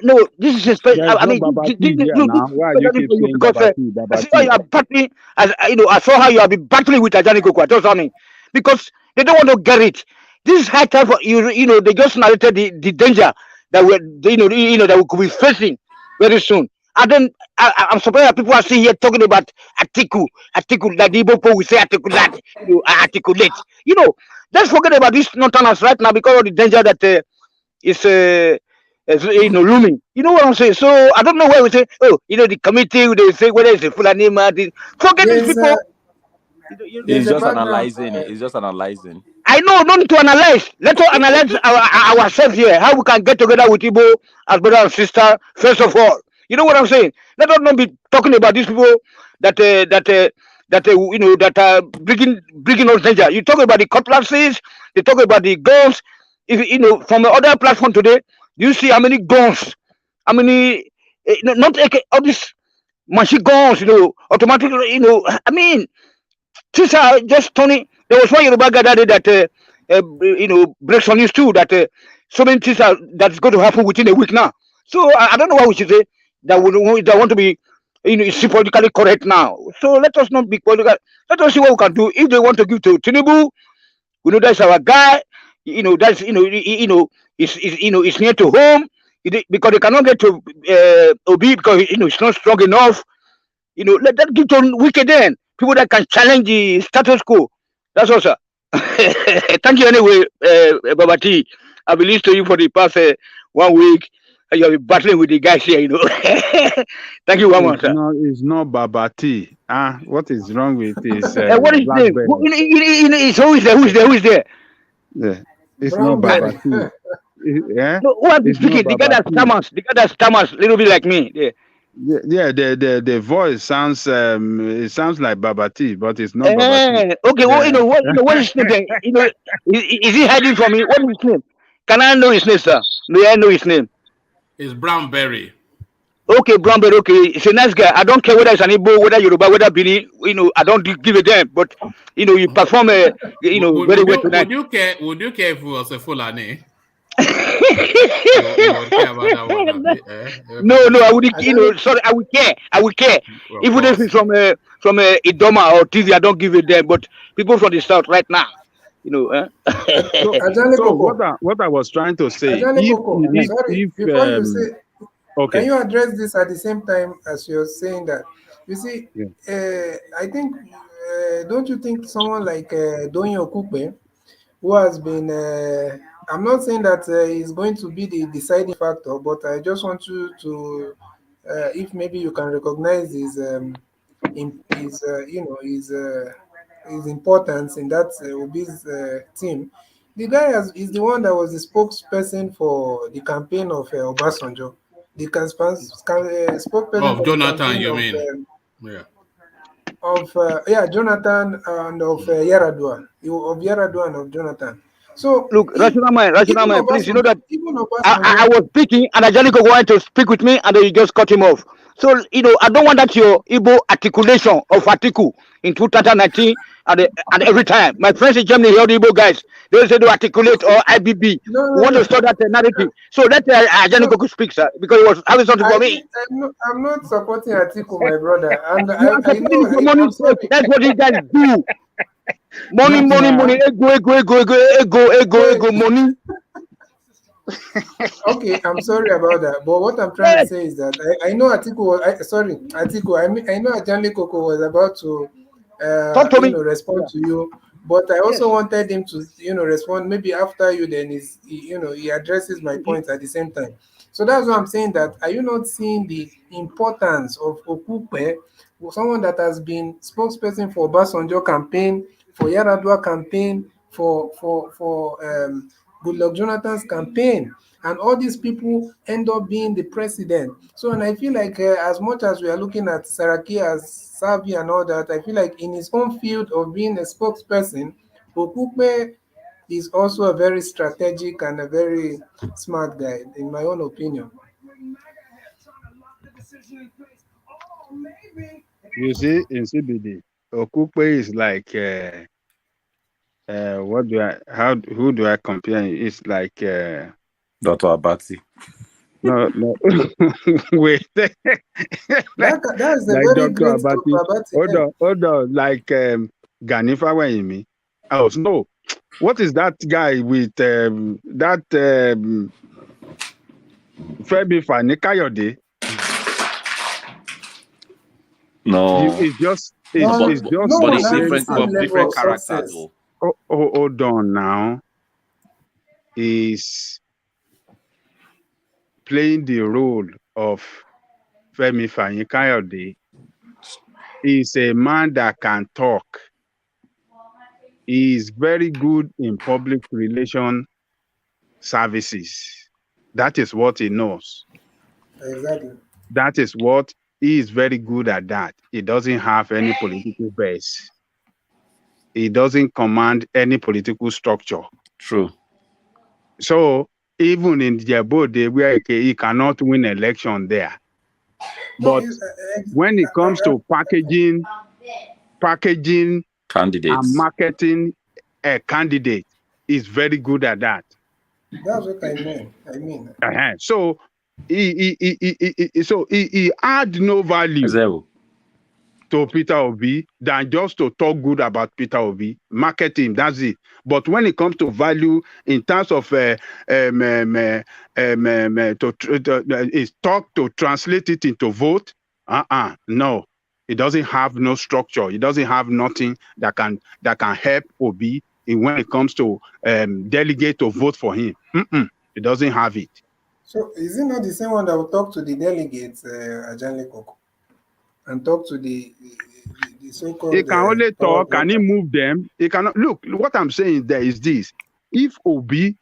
no, this is a special. I mean, why are you keep saying because I see how you are battling. I saw how you have been battling with Ajani Koko. Just something because they don't want to get it. This is high time for you. They just narrated the danger that that we could be facing very soon. And then I'm surprised that people are still here talking about Atiku, that the Igbo people will say articulate, articulate. Let's forget about this northerners right now because of the danger that is looming. You know what I'm saying? So I don't know why we say, the committee, they say whether it's a Fulani man. Forget these people. It's just analyzing. It's just analyzing. I know, no need to analyze. Let us analyze ourselves here. How we can get together with Igbo as brother and sister. First of all, you know what I'm saying. Let us not be talking about these people that are bringing us danger. You talk about the cutlasses. They talk about the guns. If from the other platform today, you see how many guns, how many not all these machine guns. Automatically. I mean. These are just Tony. There was one Yoruba guy that breaks on news too. That so many things that's going to happen within a week now. So I don't know what we should say. That want to be, it's politically correct now. So let us not be political. Let us see what we can do. If they want to give to Tinubu, we know that's our guy. That's it's near to home. Because they cannot get to Obi because it's not strong enough. Let that give to Wike then. People that can challenge the status quo. That's all, sir. Thank you anyway, Baba T. I've been listening to you for the past 1 week. You have been battling with the guys here, Thank you, one more, sir. No, it's not Baba T. What is wrong with this? What is his name? Who is there? Yeah. It's not Baba T. Yeah? No, who is speaking? The guy that stammers, little bit like me. Yeah. Yeah, the voice sounds it sounds like Baba T, but it's not Baba T. Okay, well, what is his name? Is he hiding from me? What is his name? Can I know his name, sir? May I know his name? It's Brownberry. Okay, Brownberry. Okay, it's a nice guy. I don't care whether it's an Igbo, whether Yoruba, whether Bini. I don't give a damn. But you perform very well tonight. Would you care if it was a Fulani? No, I wouldn't. Sorry, I would care. Well, even if it's from Idoma or TV, I don't give a damn. But people from the south right now, So what I was trying to say, can you address this at the same time as you're saying that? You see, I think, don't you think someone like Donyo Okupe, who has been, I'm not saying that he's going to be the deciding factor, but I just want you to, if maybe you can recognize his importance in that Obi's team. The guy is the one that was the spokesperson for the campaign of Obasanjo. The spokesperson of Jonathan, you mean? Jonathan and of Yaradua. Of Yaradua and of Jonathan. So look, Rational man, please, you know that I was speaking and Ajaniko wanted to speak with me and then you just cut him off. So, I don't want that your Igbo articulation of Atiku in 2019 and every time. My friends in Germany, hear the Igbo guys, they say to articulate or IBB. We want to start that narrative. So let Ajaniko could speak, sir, because it was having something for me. I'm not supporting Atiku, my brother. And that's what you guys do. Money, ego, money. Okay, I'm sorry about that. But what I'm trying to say is that I know Atiku. I know Ajanle Koko was about to respond to you, but I also wanted him to respond maybe after you. Then he addresses my points at the same time. So that's why I'm saying that. Are you not seeing the importance of Okupe, someone that has been spokesperson for Obasanjo campaign, for Yaradua campaign, for GOODLUCK Jonathan's campaign, and all these people end up being the president. So, and I feel like as much as we are looking at Saraki as Savi and all that, I feel like in his own field of being a spokesperson, Okupe is also a very strategic and a very smart guy, in my own opinion. You see, in CBD, Okupe is like who do I compare? It's like Dr. Abati. No. Wait. That is a like very Dr. great Abati. Hold on, like Ganifa Wayimi. Oh no. What is that guy with that Febi Fanikayode? No, It's just No, it's just no but one it's has the different, same but level different of character success. though. hold on now. Is playing the role of Femi Fani-Kayode. He's a man that can talk. He is very good in public relation services. That is what he knows. Exactly. That is what he is very good at. That he doesn't have any political base. He doesn't command any political structure. True. So even in Ambode, where he cannot win election there, but when it comes to packaging candidates and marketing a candidate, is very good at that. That's what I mean. So he add no value to Peter Obi than just to talk good about Peter Obi, market him, that's it. But when it comes to value in terms of is talk to translate it into vote, no. It doesn't have no structure. It doesn't have nothing that can help Obi when it comes to delegate to vote for him. It doesn't have it. So is it not the same one that will talk to the delegates, Ajanle Koko, and talk to the so-called? He can only talk. Can he move them? He cannot. Look, what I'm saying there is this: if Obi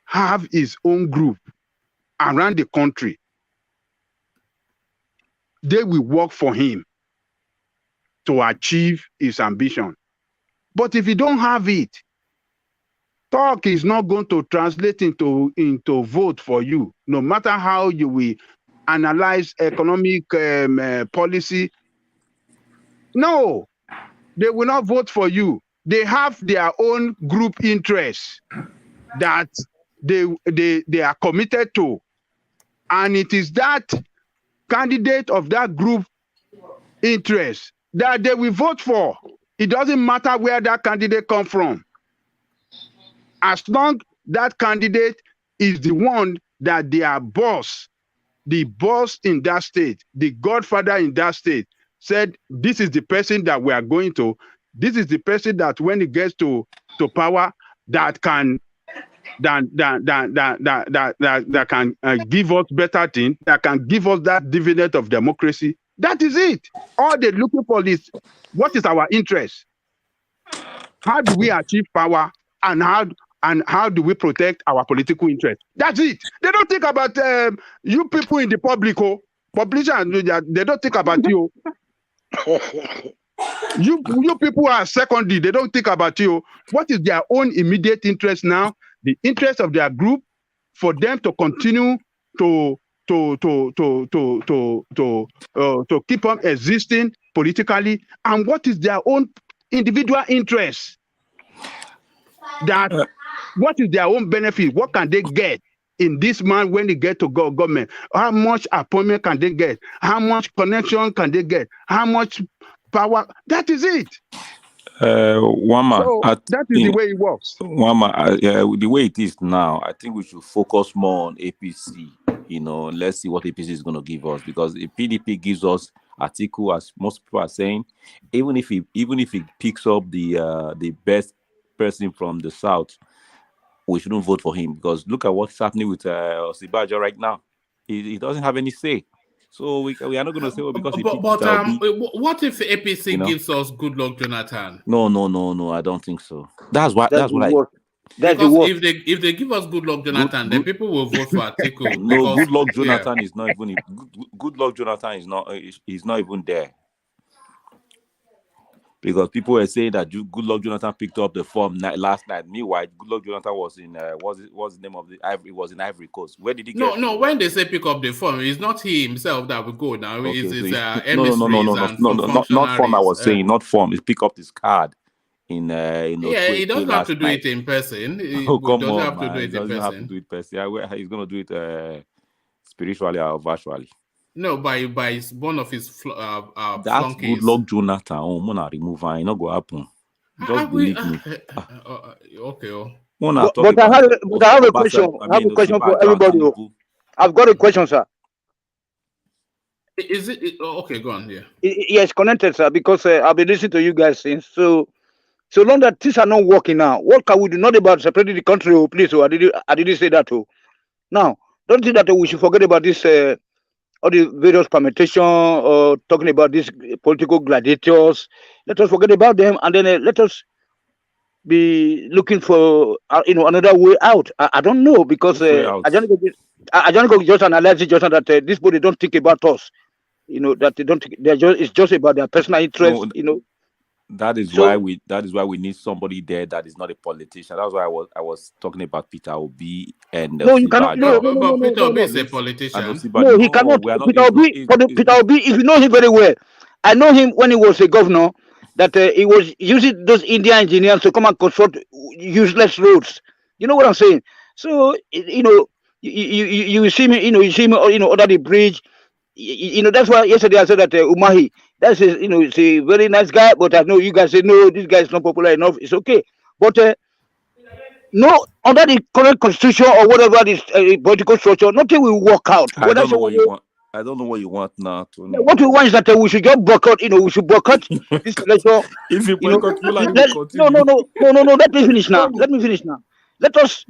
have his own group around the country, they will work for him to achieve his ambition. But if you don't have it, talk is not going to translate into vote for you. No matter how you will analyze economic policy, no, they will not vote for you. They have their own group interests that they are committed to, and it is that candidate of that group interest that they will vote for. It doesn't matter where that candidate comes from. As long that candidate is the one that their boss, the boss in that state, the godfather in that state, said, this is the person that we are going to, this is the person that when it gets to power, that can that can give us better things, that can give us that dividend of democracy. That is it. All they're looking for is, what is our interest? How do we achieve power, and how do we protect our political interest? That's it. They don't think about you people in the public. They don't think about you. You people are secondary. They don't think about you. What is their own immediate interest now? The interest of their group, for them to continue to keep on existing politically, and what is their own individual interest? That what is their own benefit? What can they get in this man when they get to government? How much appointment can they get? How much connection can they get? How much power? That is it. Wama, so that is the way it works. Wama, the way it is now, I think we should focus more on APC. Let's see what APC is going to give us, because the PDP gives us Atiku, as most people are saying. Even if he picks up the best person from the south, we shouldn't vote for him, because look at what's happening with Osibajo right now. He doesn't have any say. So we are not going to say, because what if APC gives us Goodluck Jonathan? No, I don't think so. That's what I. If they give us Goodluck Jonathan, then people will vote for Atiku. No, Goodluck Jonathan is not even. Goodluck Jonathan is not even there. Because people were saying that Goodluck Jonathan picked up the form last night. Meanwhile, Goodluck Jonathan was in what's the name of the Ivory? It was in Ivory Coast. Where did he get? No. When they say pick up the form, it's not he himself that will go now. Okay, It's not form. I was saying not form. It's pick up this card in he doesn't have to do it in person. He doesn't have to do it in person. He's gonna do it spiritually or virtually. No, by one of his that's flunkies. Goodluck Jonathan. I'm gonna remove her. It's not gonna happen. Just believe me. Okay. But I have a question. I have a question for everybody. I've got a question, sir. Is it okay? Go on. Yeah. Yes, connected, sir. Because I've been listening to you guys since. So long that things are not working now, what can we do? Not about separating the country, oh, please. Oh, I didn't say that. Oh, now don't think that we should forget about this. All the various permutation or talking about these political gladiators. Let us forget about them, and then let us be looking for another way out. I don't know, because I don't go just analyze it, just that these people, they don't think about us. That they don't. They're just. It's just about their personal interest. That is why we need somebody there that is not a politician. That's why I was talking about Peter Obi and no, you cannot. No, Peter Obi is a politician. No, he cannot. Peter Obi, if you know him very well, I know him when he was a governor. That he was using those Indian engineers to come and construct useless roads. You know what I'm saying? So you see me. You see me. Under the bridge. That's why yesterday I said that Umahi. That's he's a very nice guy, but I know you guys say no, this guy is not popular enough. It's okay, but no, under the current constitution or whatever this political structure, nothing will work out. I don't know what you want. I don't know what you want now. What we want is that we should just boycott. We should boycott this election. If you boycott, no. Let me finish now. Let us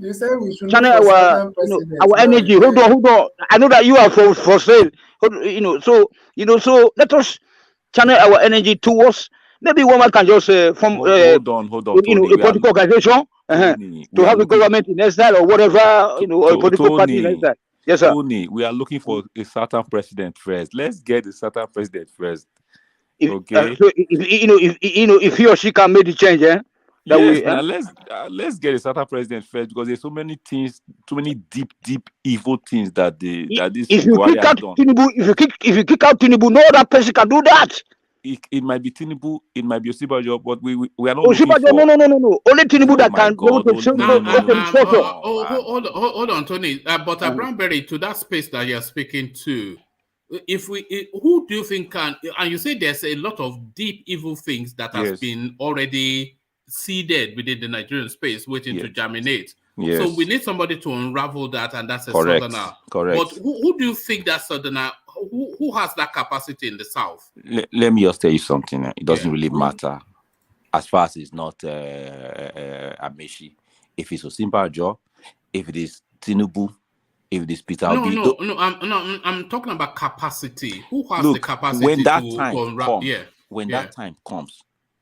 channel our energy. Hold on. I know that you are for sale. So let us channel our energy towards. Maybe one man can just form hold on, a political organization to have a government in exile or whatever, or a political party in exile. Yes, sir. Tony, we are looking for a certain president first. Let's get a certain president first. Okay. So if he or she can make the change, let's get a certain president first, because there's so many things, too many deep evil things that this. If you kick out Tinubu, if you kick out Tinubu, no other person can do that. It might be Tinubu, it might be Osibajo, but we are not. No. Only Tinubu that can go to hold on, Tony. But Brownberry, to that space that you're speaking to, who do you think can? And you say there's a lot of deep evil things that has been already seeded within the Nigerian space, waiting to germinate. Yes. So we need somebody to unravel that, and that's a Correct. southerner. Correct. But who do you think that southerner? Who has that capacity in the south? Let me just tell you something. It doesn't really matter as far as it's not Amechi. If it's Osinbajo, if it is Tinubu, if it is Peter Obi. No. I'm talking about capacity. Who has the capacity when that to time unravel? comes? When that time comes,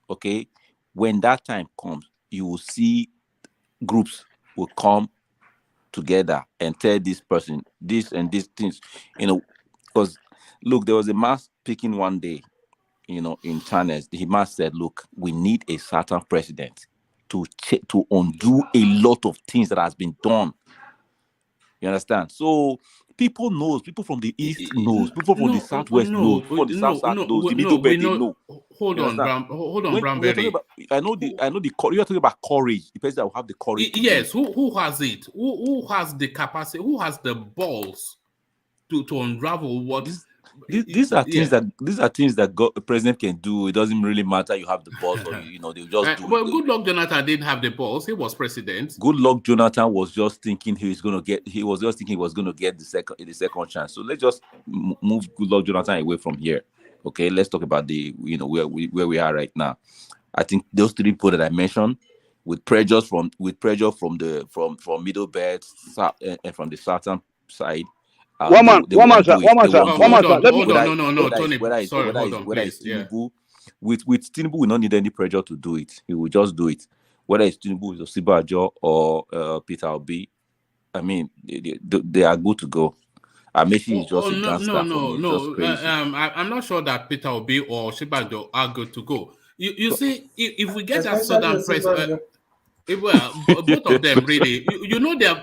okay. When that time comes, you will see groups will come together and tell this person this and these things, because look, there was a mass speaking one day, in channels. The mass said, look, we need a certain president to undo a lot of things that has been done. You understand? So people from the east knows, people from the southwest know, people from the south knows, the middle belt know. Hold on, Brownberry. I know the you are talking about courage. The person that will have the courage. Yes, who has it? Who has the capacity? Who has the balls to unravel what? These are things that president can do. It doesn't really matter. You have the balls, or they'll just do. Well, Goodluck Jonathan didn't have the balls. He was president. Goodluck Jonathan was just thinking he was going to get the second chance. So let's just move Goodluck Jonathan away from here. Okay, let's talk about where we are right now. I think those three people that I mentioned, with pressure from middle belt and from the southern side. One man, sir. Hold on, Tony. Tinubu, with Tinubu, we don't need any pressure to do it. He will just do it. Whether it's Tinubu, Osibajo, or Peter Obi, I mean, they are good to go. Amechi is just a gangster. No. I'm not sure that Peter Obi or Osibajo are good to go. You see, if we get that southern president, both of them really,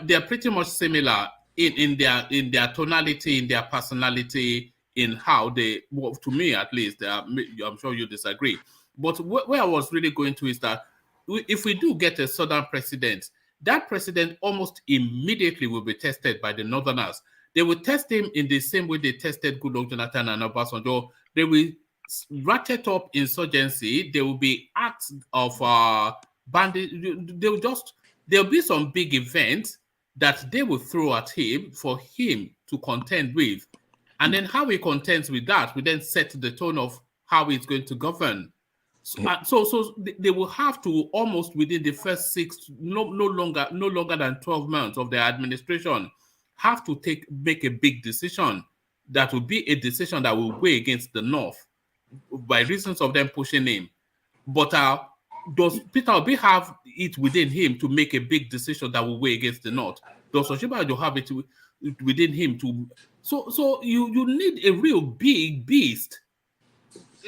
they're pretty much similar. In their tonality, in their personality, in how they, well, to me at least, I'm sure you disagree. But where I was really going to is that if we do get a southern president, that president almost immediately will be tested by the northerners. They will test him in the same way they tested Goodluck Jonathan and Obasanjo. They will ratchet up insurgency. There will be acts of bandit. There'll be some big events that they will throw at him for him to contend with. And then how he contends with that, we then set the tone of how he's going to govern. So they will have to almost within the first no longer than 12 months of their administration, have to make a big decision that will be a decision that will weigh against the North by reasons of them pushing him. But does Peter Obi have it within him to make a big decision that will weigh against the North? Does Oshibajo have it within him to? So you need a real big beast.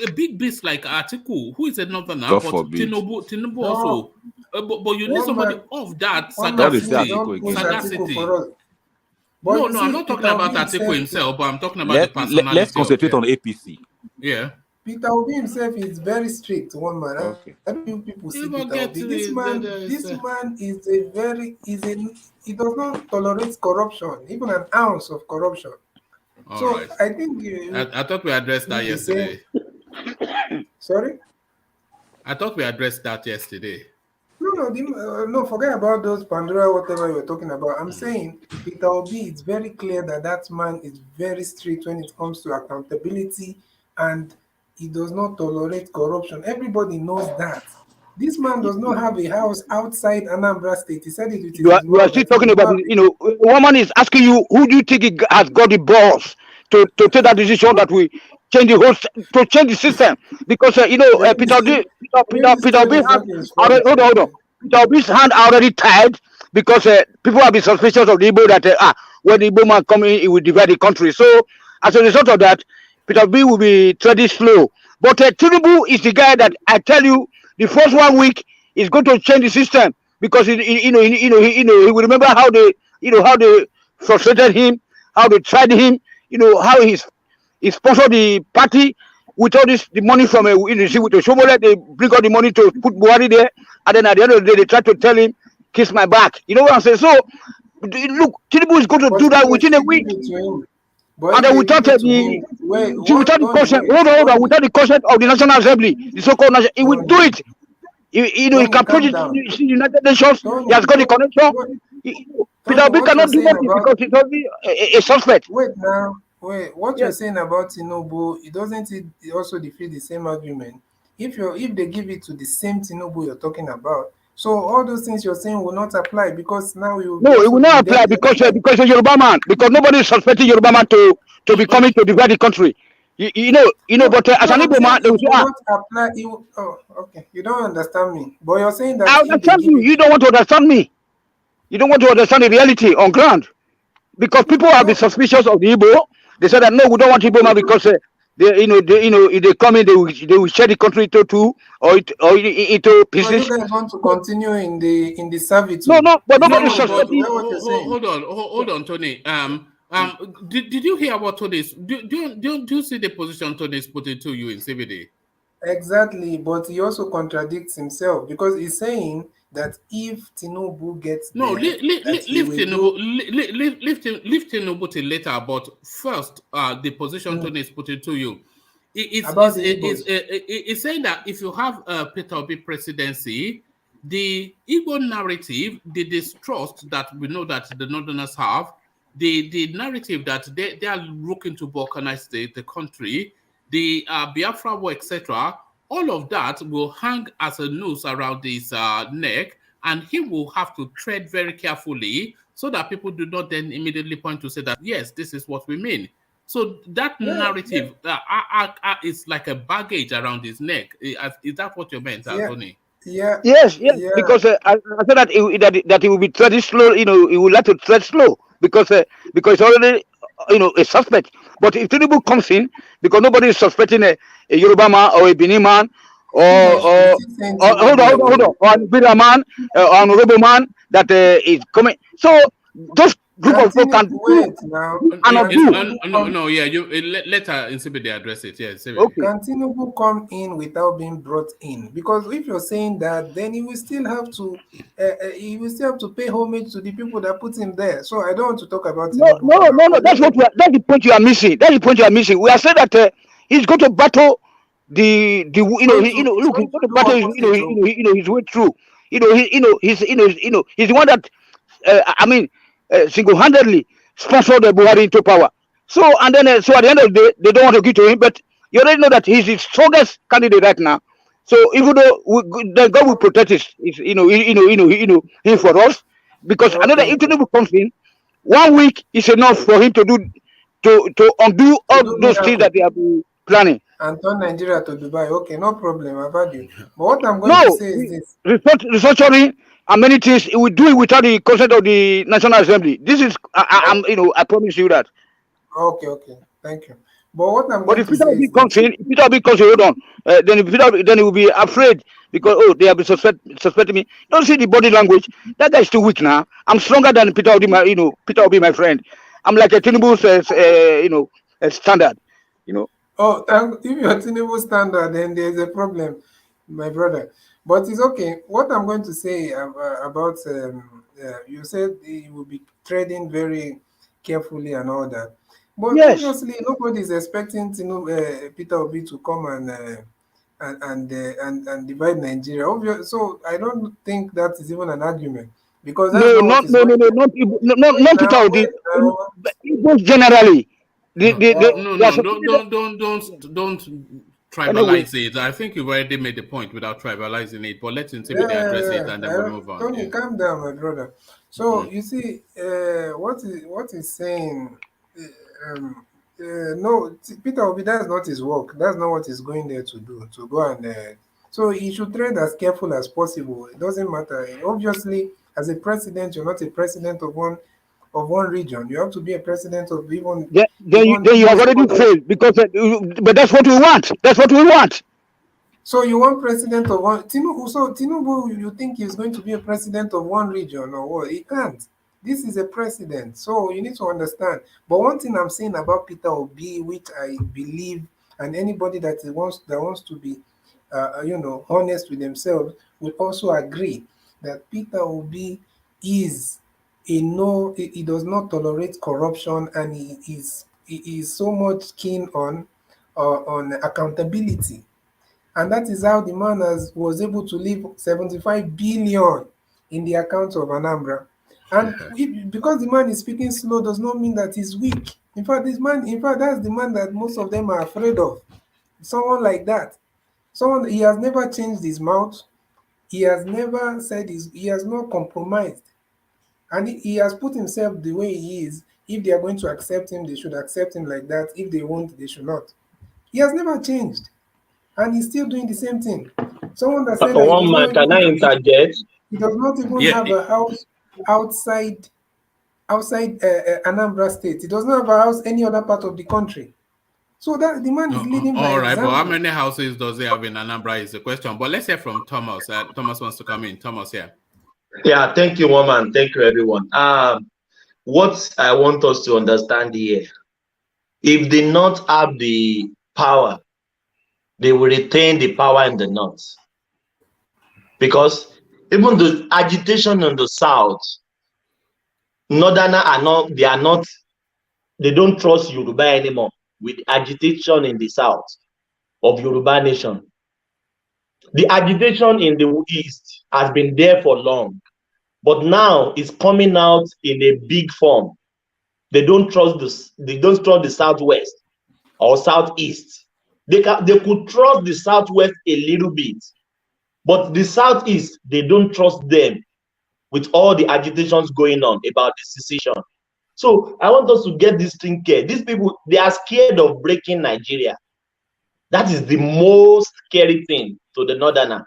A big beast like Atiku, who is a northerner, but Tinubu also. But you need somebody of that sagacity. No, I'm not talking about Atiku himself, but I'm talking about the personality. Let's concentrate on APC. Yeah. Peter Obi himself is very strict, one man. Okay. People see Peter Obi. This man is he does not tolerate corruption, even an ounce of corruption. All right. I think I thought we addressed that yesterday. Sorry? I thought we addressed that yesterday. No, forget about those Pandora, whatever you were talking about. I'm saying Peter Obi, it's very clear that man is very strict when it comes to accountability, and he does not tolerate corruption. Everybody knows that. This man does not have a house outside Anambra State. He said it with his You are still talking about, a woman is asking you, who do you think has got the balls to take that decision that we change to change the system? Because Peter Obi hold on. Peter Obi's hand already tied because people have been suspicious of the Igbo that when the Igbo man come in, he will divide the country. So as a result of that, Peter Obi will be treading slow. But Tinubu is the guy that I tell you, the first 1 week is going to change the system because he will remember how they frustrated him, how they tried him, how he sponsored the party with all the money from with the Shomole. They bring all the money to put Buhari there, and then at the end of the day they try to tell him, kiss my back. You know what I'm saying? So look, Tinubu is going to do that within a week. And then without the consent of the National Assembly, the so-called National, he will do it. He can put it in the United Nations. He has got the connection. Peter Obi cannot do that because he's only a suspect. What you're saying about Tinubu, it doesn't also defeat the same argument. If they give it to the same Tinubu you're talking about, so all those things you're saying will not apply because now you. No, it will not apply because a Yoruba man, because nobody is suspecting Yoruba man to be coming to divide the country. But as an Igbo man, they will say, okay, you don't understand me. But you're saying that I understand you. You don't want to understand me. You don't want to understand the reality on ground. Because people have been suspicious of the Igbo. They said that no, we don't want Igbo man because if they come in, they will share the country into two or into pieces. So you guys want to continue in the servitude? No, but nobody suspecting. Hold on, Tony. Did you hear what Tony is? Do you see the position Tony is putting to you in CBD? Exactly, but he also contradicts himself because he's saying that if Tinubu gets leave Tinubu till later. But first, the position Tony is putting to you, it's saying that if you have a Peter Obi presidency, the Igbo narrative, the distrust that we know that the Northerners have, the narrative that they are looking to balkanize the country, the Biafra war, etc., all of that will hang as a noose around his neck, and he will have to tread very carefully so that people do not then immediately point to say that, yes, this is what we mean. So that narrative is like a baggage around his neck. Is that what you meant, Anthony? Yes. Because I said that he will be treading slow. He will have to tread slow because already a suspect. But if Tinubu comes in, because nobody is suspecting a Yoruba man or a Benin man or hold on, or a Bida man or an Orobo man that is coming. So those group of people can do and no. You later in CBD address it. Yes. Okay. Can Tinubu come in without being brought in? Because if you're saying that, then he will still have to pay homage to the people that put him there. So I don't want to talk about Tinubu. No. That's the point you are missing. That's the point you are missing. We have said that he's going to battle he's going to battle his way through. He's the one that single-handedly sponsored the Buhari into power. So and then so at the end of the day, they don't want to give to him, but you already know that he's the strongest candidate right now. So even though the God will protect his him for us, because another if Tinubu comes in, 1 week is enough for him to undo all those things that they have been planning. And turn Nigeria to Dubai. Okay, no problem. I've had you. But what I'm going to say is this. Restructuring and many things, we do it without the consent of the National Assembly. This is, I promise you that. Okay. Thank you. But what I'm But going if to say is comes in, if Peter Obi comes in, hold on. Then he will be afraid because they have been suspecting me. Don't see the body language. That guy is too weak now. I'm stronger than Peter Obi, Peter Obi, my friend. I'm like a Tinubu standard, Oh, if you're Tinubu standard, then there's a problem, my brother. But it's okay. What I'm going to say about you said you will be trading very carefully and all that. But obviously, nobody is expecting Peter Obi to come and divide Nigeria. So I don't think that is even an argument because that's not Peter Obi. Generally. Don't tribalize it. I think you've already made the point without tribalizing it, but let him address it and then we move on. Tony, calm down, my brother. So you see, what is saying? No, Peter Obi, that's not his work. That's not what he's going there to do. To go and so he should trade as careful as possible. It doesn't matter. Obviously, as a president, you're not a president of one region. You have to be a president of even. Then you have already failed because, but that's what we want. That's what we want. So you want president of one Tinubu? So Tinubu, you think he's going to be a president of one region or what? He can't. This is a president, so you need to understand. But one thing I'm saying about Peter Obi, which I believe, and anybody that wants to be, honest with themselves, will also agree that Peter Obi is. He does not tolerate corruption, and he is so much keen on accountability, and that is how the man was able to leave 75 billion in the account of Anambra. And because the man is speaking slow does not mean that he's weak. In fact, that's the man that most of them are afraid of. Someone like that, he has never changed his mouth. He has never said he has not compromised. And he has put himself the way he is. If they are going to accept him, they should accept him like that. If they won't, they should not. He has never changed. And he's still doing the same thing. Someone that said can I interject? He does not even have a house outside Anambra State. He does not have a house any other part of the country. So that the man is leading by all right, example. but how many houses does he have in Anambra is the question. But let's hear from Thomas. Thomas wants to come in. Thomas, here. Yeah, thank you, Woman. Thank you, everyone. What I want us to understand here, if they not have the power, they will retain the power in the north. Because even the agitation in the south, northerners they don't trust Yoruba anymore with agitation in the south of Yoruba nation. The agitation in the east has been there for long, but now it's coming out in a big form. They don't trust the southwest or southeast. They could trust the southwest a little bit, but the southeast, they don't trust them with all the agitations going on about the secession. So I want us to get this thing clear. These people, they are scared of breaking Nigeria. That is the most scary thing to the northerner.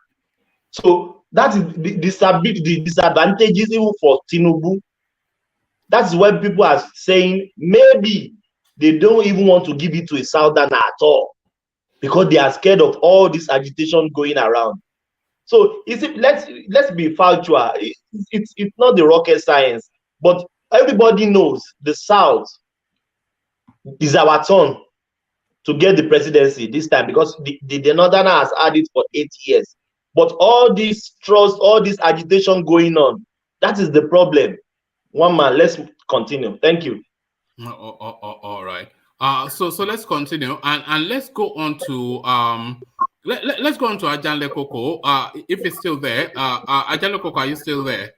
So that is the disadvantages even for Tinubu. That's why people are saying maybe they don't even want to give it to a southerner at all, because they are scared of all this agitation going around. So let's be factual. It's not the rocket science, but everybody knows the South is our turn to get the presidency this time, because the northerner has had it for 8 years. But all this trust, all this agitation going on, that is the problem. One man, let's continue. Thank you. All right. So let's continue and let's go on to let's go on to Ajanle Koko. If it's still there, Ajanle Koko, are you still there?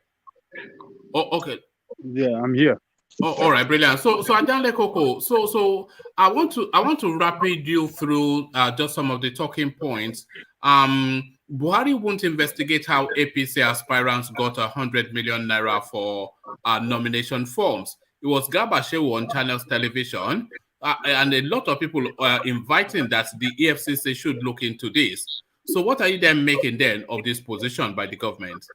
Oh, okay. Yeah, I'm here. Oh, all right, brilliant. So Ajanle Koko, so I want to rapid you through just some of the talking points. Buhari won't investigate how APC aspirants got 100 million naira for nomination forms. It was Garba Shehu on Channels Television, and a lot of people are inviting that the EFCC should look into this. So what are you then making then of this position by the government?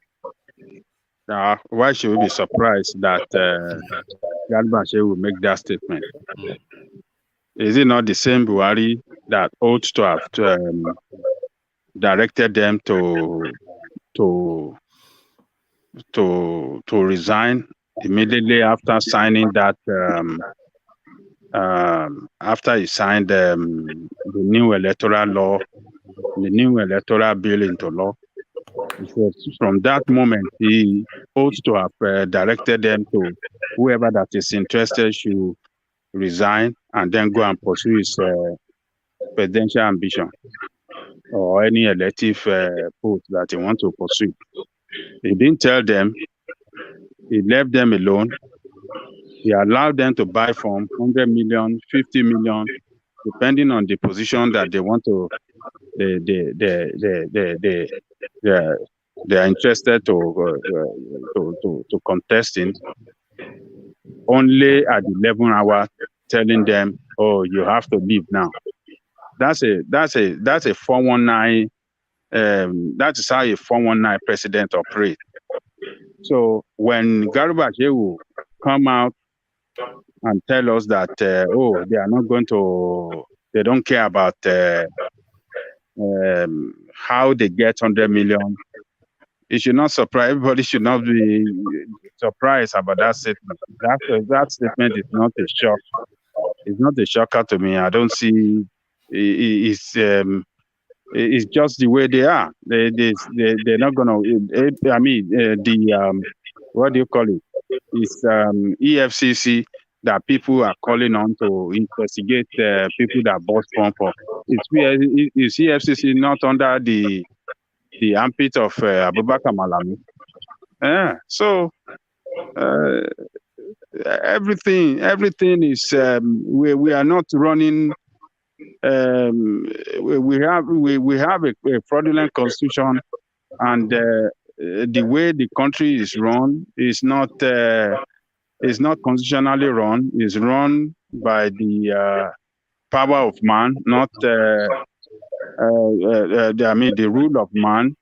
Why should we be surprised that Garba Shehu will make that statement? Is it not the same Buhari that ought to have directed them to resign immediately after signing that? After he signed the new electoral law, the new electoral bill into law, from that moment he ought to have directed them to whoever that is interested should resign and then go and pursue his presidential ambition or any elective post that he wants to pursue. He didn't tell them. He left them alone. He allowed them to buy from 100 million, 50 million, depending on the position that they want to. They are interested to contest in. Only at the 11th hour, telling them, "Oh, you have to leave now." That's a 419. That is how a 419 president operates. So when Garba Shehu come out and tell us that they are not going to, they don't care about how they get 100 million. It should not surprise everybody. Should not be surprised about that statement. That statement is not a shock. It's not a shocker to me. I don't see. It's just the way they are. They're not gonna. I mean, what do you call it? It's EFCC that people are calling on to investigate people that bought form for. Is EFCC not under the armpit of Abubakar Malami? Yeah. So everything is we are not running. We have a fraudulent constitution, and the way the country is run is not constitutionally run. Is run by the power of man, not the rule of man,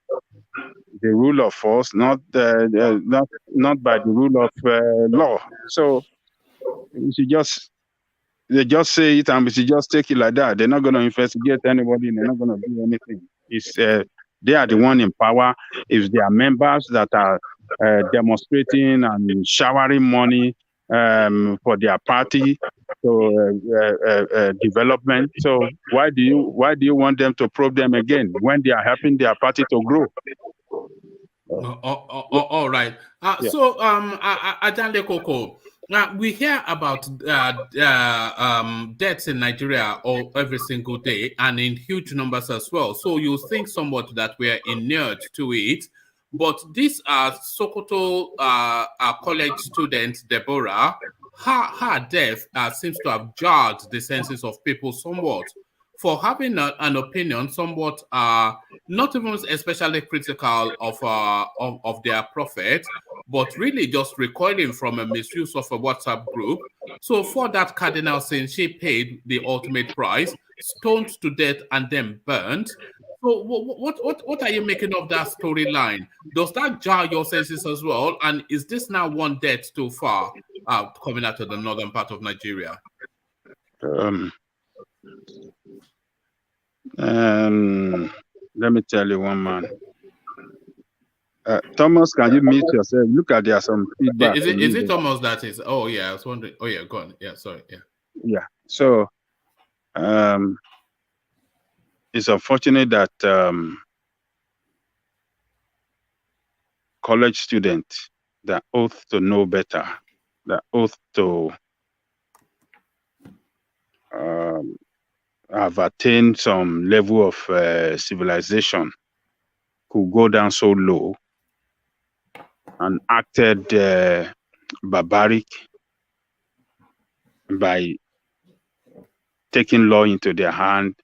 the rule of force, not by the rule of law. So we should they just say it and we should just take it like that. They're not going to investigate anybody. They're not going to do anything. It's they are the one in power. If there are members that are demonstrating and showering money for their party development, so why do you want them to probe them again when they are helping their party to grow? All right. So Ajanle Koko. Now, we hear about deaths in Nigeria every single day and in huge numbers as well. So you think somewhat that we are inured to it. But this Sokoto college student, Deborah, her death seems to have jarred the senses of people somewhat for having an opinion somewhat not even especially critical of their prophet, but really just recoiling from a misuse of a WhatsApp group. So for that cardinal sin, she paid the ultimate price, stoned to death and then burnt. So what are you making of that storyline? Does that jar your senses as well? And is this now one death too far coming out of the northern part of Nigeria? Let me tell you one man. Thomas, can you mute yourself? Look at there's some feedback. Is it Thomas that is? Oh yeah, I was wondering. Oh yeah, go on. Yeah, sorry. Yeah. Yeah. So it's unfortunate that college students that ought to know better, that ought to have attained some level of civilization could go down so low and acted barbaric by taking law into their hand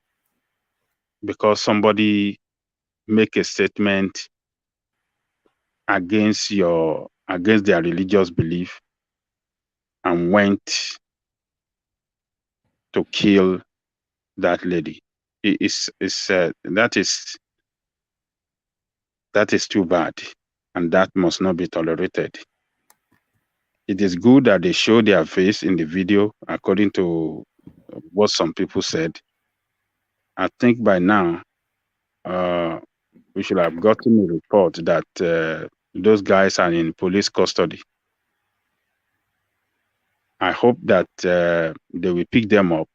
because somebody make a statement against their religious belief and went to kill that lady. That is too bad, and that must not be tolerated. It is good that they show their face in the video, according to what some people said. I think by now, we should have gotten a report that those guys are in police custody. I hope that they will pick them up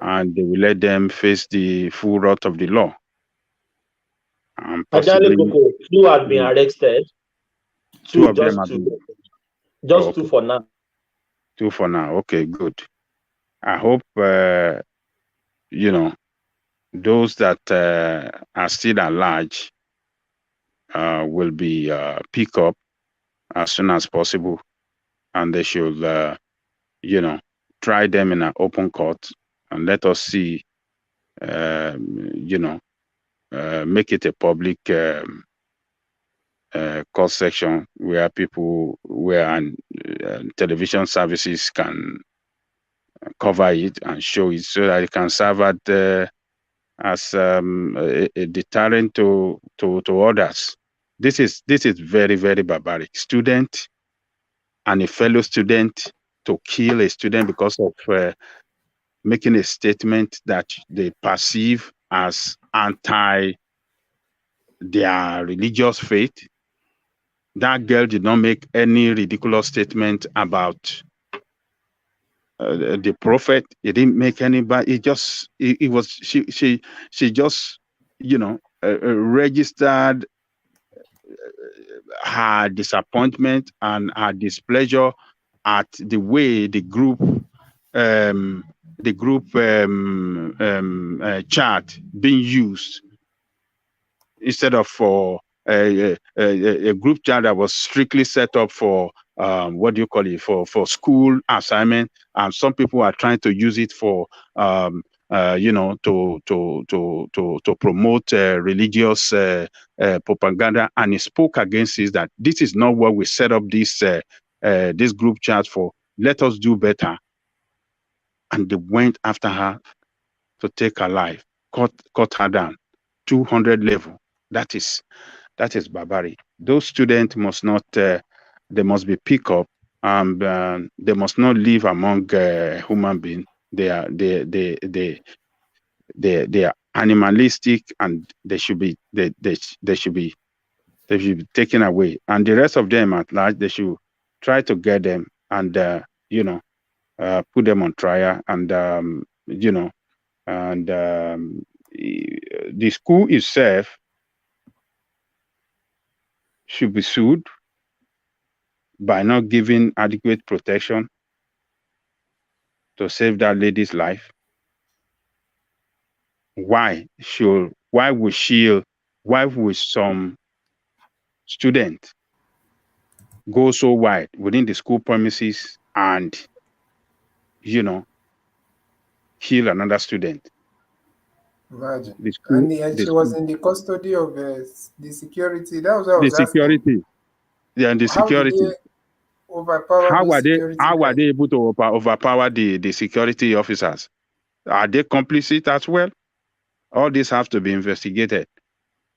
and they will let them face the full wrath of the law. And possibly, two have been arrested. Two of them have been. Just two for now. Two for now. Okay, good. I hope those that are still at large will be picked up as soon as possible, and they should try them in an open court and let us see make it a public court section where television services can cover it and show it so that it can serve as a deterrent to others. This is very, very barbaric. Student and a fellow student to kill a student because of making a statement that they perceive as anti their religious faith. That girl did not make any ridiculous statement about the prophet. He didn't make anybody. She just registered her disappointment and her displeasure at the way the group chat being used instead of for a group chat that was strictly set up for for school assignment, and some people are trying to use it for to promote religious propaganda. And he spoke against it, that this is not what we set up this group chat for. Let us do better. And they went after her to take her life, cut her down 200 level. That is barbaric. Those students must not. They must be picked up. They must not live among human beings. They are animalistic, and they should be taken away. And the rest of them at large, they should try to get them and put them on trial. And the school itself should be sued by not giving adequate protection to save that lady's life. Why would some student go so wide within the school premises and kill another student? Imagine. She was in the custody of the security. That was what I was asking. Yeah, and the security. How are they able to overpower the security officers? Are they complicit as well? All this have to be investigated.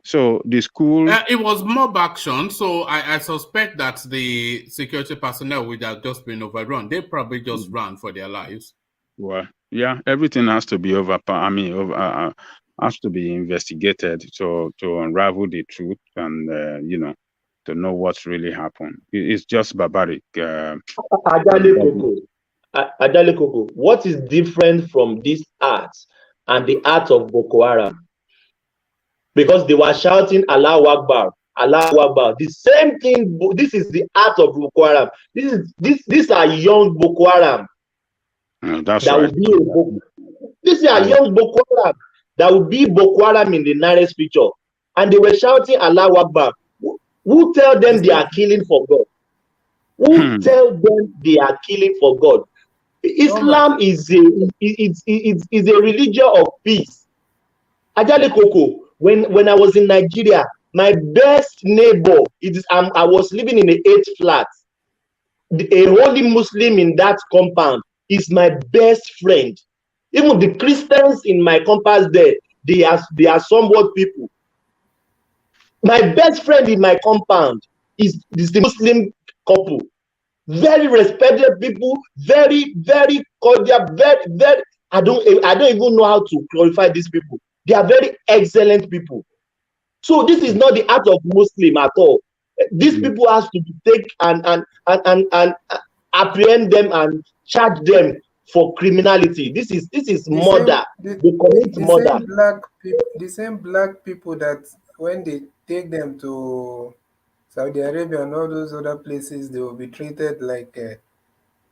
So the school... it was mob action, so I suspect that the security personnel would have just been overrun. They probably just ran for their lives. Well, yeah, everything has to be has to be investigated to unravel the truth and to know what's really happened. It's just barbaric. Adale Koko, what is different from this art and the art of Boko Haram? Because they were shouting Allahu Akbar, Allahu Akbar. The same thing. This is the art of Boko Haram. These are young Boko Haram. That's right. These are young Boko Haram that would be Boko Haram in the nearest picture, and they were shouting Allahu Akbar. Who tell them they are killing for God? Who tell them they are killing for God? Islam is a religion of peace. Ajale Koko, when I was in Nigeria, my best neighbor, I was living in the 8th flat. A holy Muslim in that compound is my best friend. Even the Christians in my compound there, they are somewhat people. My best friend in my compound is the Muslim couple. Very respected people, very, very cordial, very, very. I don't even know how to qualify these people. They are very excellent people. So this is not the art of Muslim at all. These people has to take and apprehend them and charge them for criminality. This is murder. They commit murder. The same black people that when they take them to Saudi Arabia and all those other places, they will be treated like,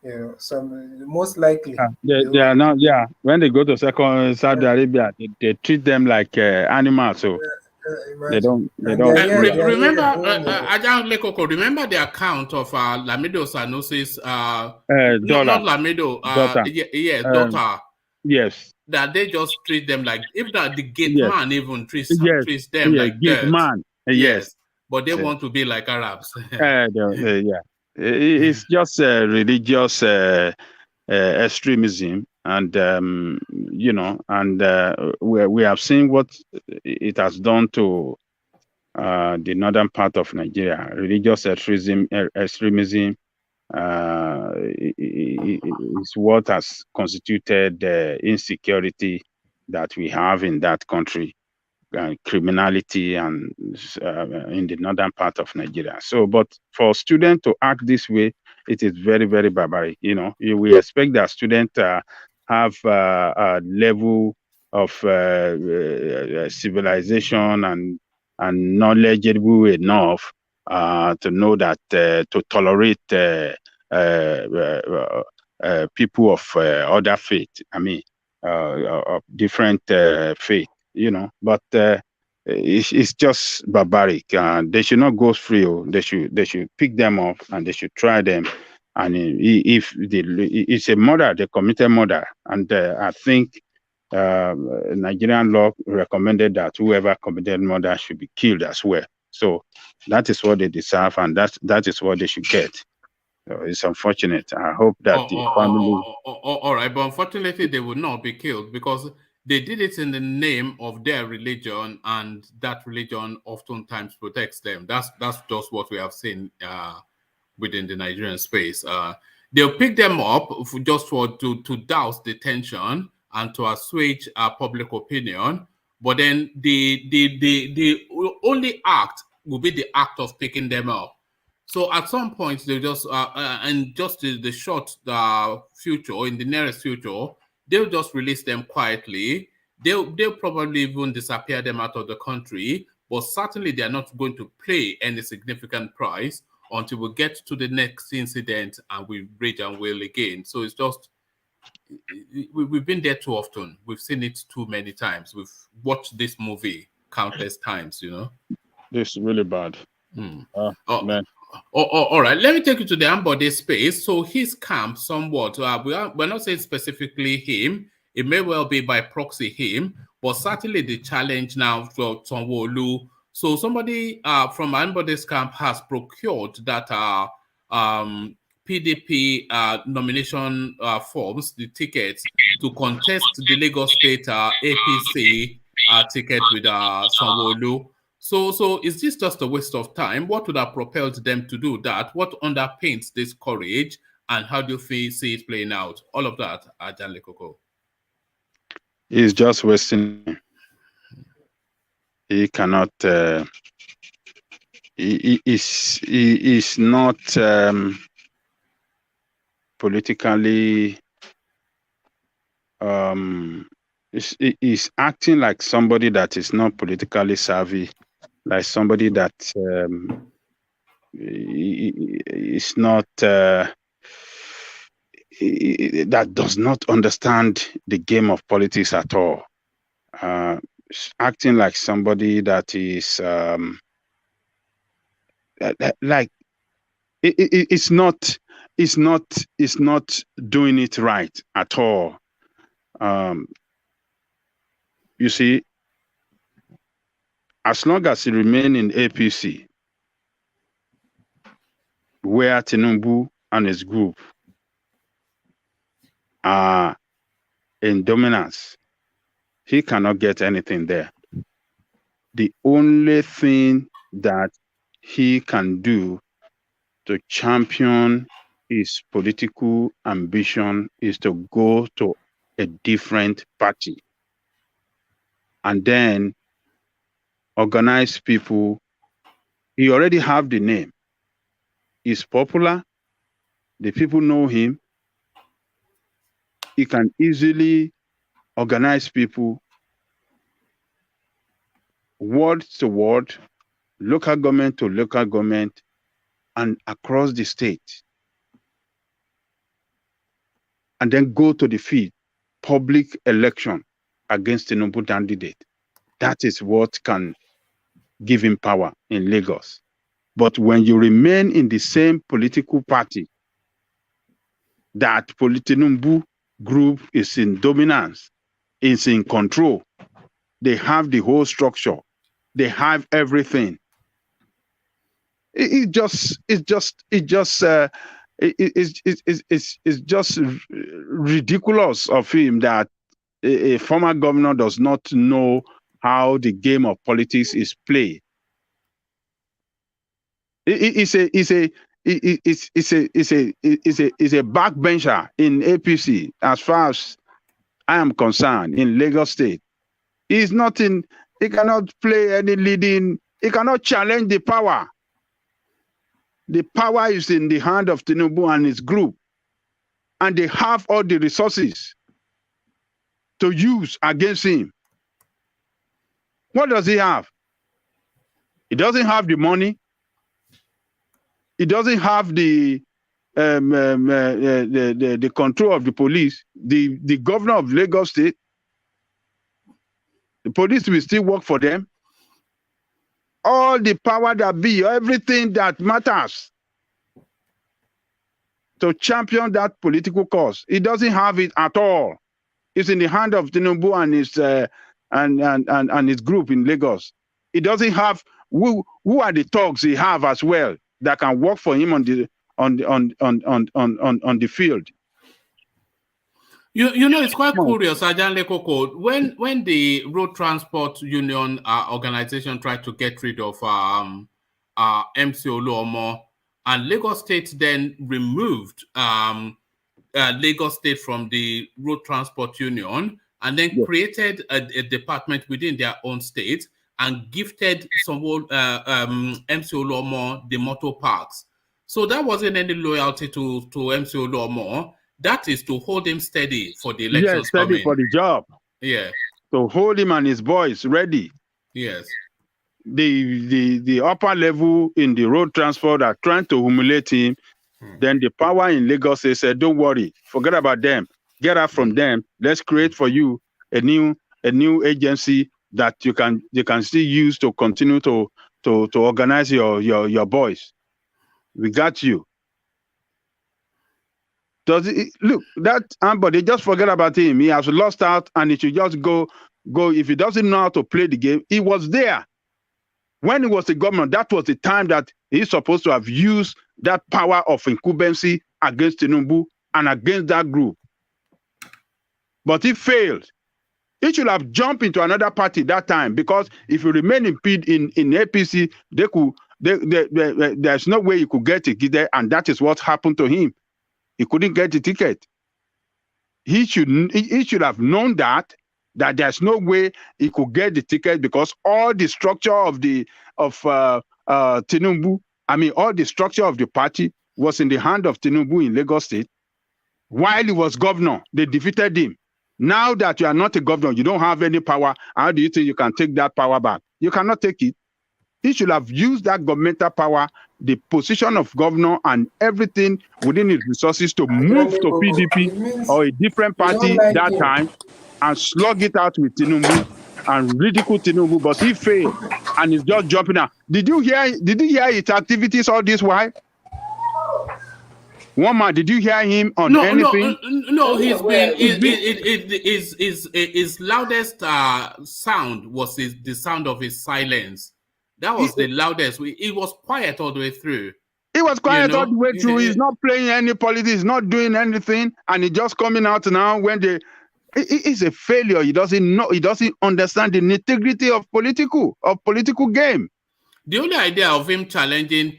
most likely. They are not, when they go to Saudi Arabia, they treat them like animals. So they don't. Remember, Ajahn Lekoko, remember the account of Lamido Sanusi's not Lamido, daughter. Yes. That they just treat them like, if that the gate man even treats them like gate man. Yes. But they want to be like Arabs. It's just religious extremism, and we have seen what it has done to the northern part of Nigeria. Religious extremism is what has constituted the insecurity that we have in that country, criminality, and in the northern part of Nigeria. So, but for students to act this way, it is very, very barbaric. We expect that students have a level of civilization and knowledgeable enough to know that to tolerate people of other faith. I mean, of different faith. But it's just barbaric. They should not go free. They should pick them up and they should try them. And if it's a murder, they committed murder, and I think Nigerian law recommended that whoever committed murder should be killed as well. So that is what they deserve, and that is what they should get. So it's unfortunate. I hope that the family. All right, but unfortunately, they will not be killed because they did it in the name of their religion, and that religion oftentimes protects them. That's just what we have seen within the Nigerian space. They'll pick them up to douse the tension and to assuage public opinion, but then the only act will be the act of picking them up. So at some point, they just and just the short future, or in the nearest future, they'll just release them quietly. They'll probably even disappear them out of the country, but certainly they are not going to pay any significant price until we get to the next incident and we rage and wail again. So it's just, we've been there too often. We've seen it too many times. We've watched this movie countless times, This is really bad. Man. All right, let me take you to the Ambode space. So his camp somewhat, we're not saying specifically him, it may well be by proxy him, but certainly the challenge now for Sanwo Olu. So somebody from Ambode's camp has procured that PDP nomination forms, the tickets, to contest the Lagos State APC ticket with Sanwo Olu. So is this just a waste of time? What would have propelled them to do that? What underpins this courage? And how do you see it playing out? All of that, Ajahn Lekoko. He's just wasting. He cannot. He is not politically. He's acting like somebody that is not politically savvy, like somebody that is not that does not understand the game of politics at all. Acting like somebody that is like it's not is not doing it right at all. You see, as long as he remain in APC, where Tinubu and his group are in dominance, he cannot get anything there. The only thing that he can do to champion his political ambition is to go to a different party and then organize people. He already have the name. He's popular. The people know him. He can easily organize people ward to ward, local government to local government, and across the state. And then go to the field, public election against the Tinubu candidate. That is what can give him power in Lagos. But when you remain in the same political party, that Tinubu group is in dominance, is in control, they have the whole structure, they have everything. It's just ridiculous of him that a former governor does not know how the game of politics is played. It's a backbencher in APC as far as I am concerned in Lagos State. He's not in. He cannot play any leading. He cannot challenge the power. The power is in the hand of Tinubu and his group, and they have all the resources to use against him. What does he have? He doesn't have the money. He doesn't have the control of the police. The governor of Lagos State, the police will still work for them. All the power that be, everything that matters to champion that political cause, he doesn't have it at all. It's in the hand of Tinubu and his and his group in Lagos. He doesn't have who are the thugs he have as well that can work for him on the field. You know, it's quite curious, Ajan Lekoko, when the Road Transport Union organization tried to get rid of MC Olu, and Lagos State then removed Lagos State from the Road Transport Union and then created a department within their own state and gifted Sanwo MC Olu the motor parks. So that wasn't any loyalty to MC Olu. That is to hold him steady for the elections. Yes, steady coming. for the job. Yeah. To hold him and his boys ready. Yes. The upper level in the road transport are trying to humiliate him. Then the power in Lagos said, "Don't worry, forget about them. Get out from them. Let's create for you a new agency that you can still use to continue to organize your boys. We got you." Look, that Ambode, just forget about him. He has lost out, and he should just go. If he doesn't know how to play the game, he was there. When he was the governor, that was the time that he's supposed to have used that power of incumbency against Tinubu and against that group. But he failed. He should have jumped into another party that time, because if you remain in APC, there's no way he could get it there, and that is what happened to him. He couldn't get the ticket. He should have known that there's no way he could get the ticket, because all the structure of Tinubu, all the structure of the party was in the hand of Tinubu in Lagos State. While he was governor, they defeated him. Now that you are not a governor, you don't have any power. How do you think you can take that power back? You cannot take it. He should have used that governmental power, the position of governor and everything within his resources to move to PDP or a different party that time and slug it out with Tinubu and ridicule Tinubu, but he failed and he's just jumping out. Did you hear his activities all this while? One man, did you hear him on anything? No, he's been his loudest sound was the sound of his silence. That was the loudest. It was quiet all the way through. He was quiet all the way through. He's not playing any politics, he's not doing anything, and he's just coming out now when it's a failure. He doesn't know, he doesn't understand the nitty-gritty of political game. The only idea of him challenging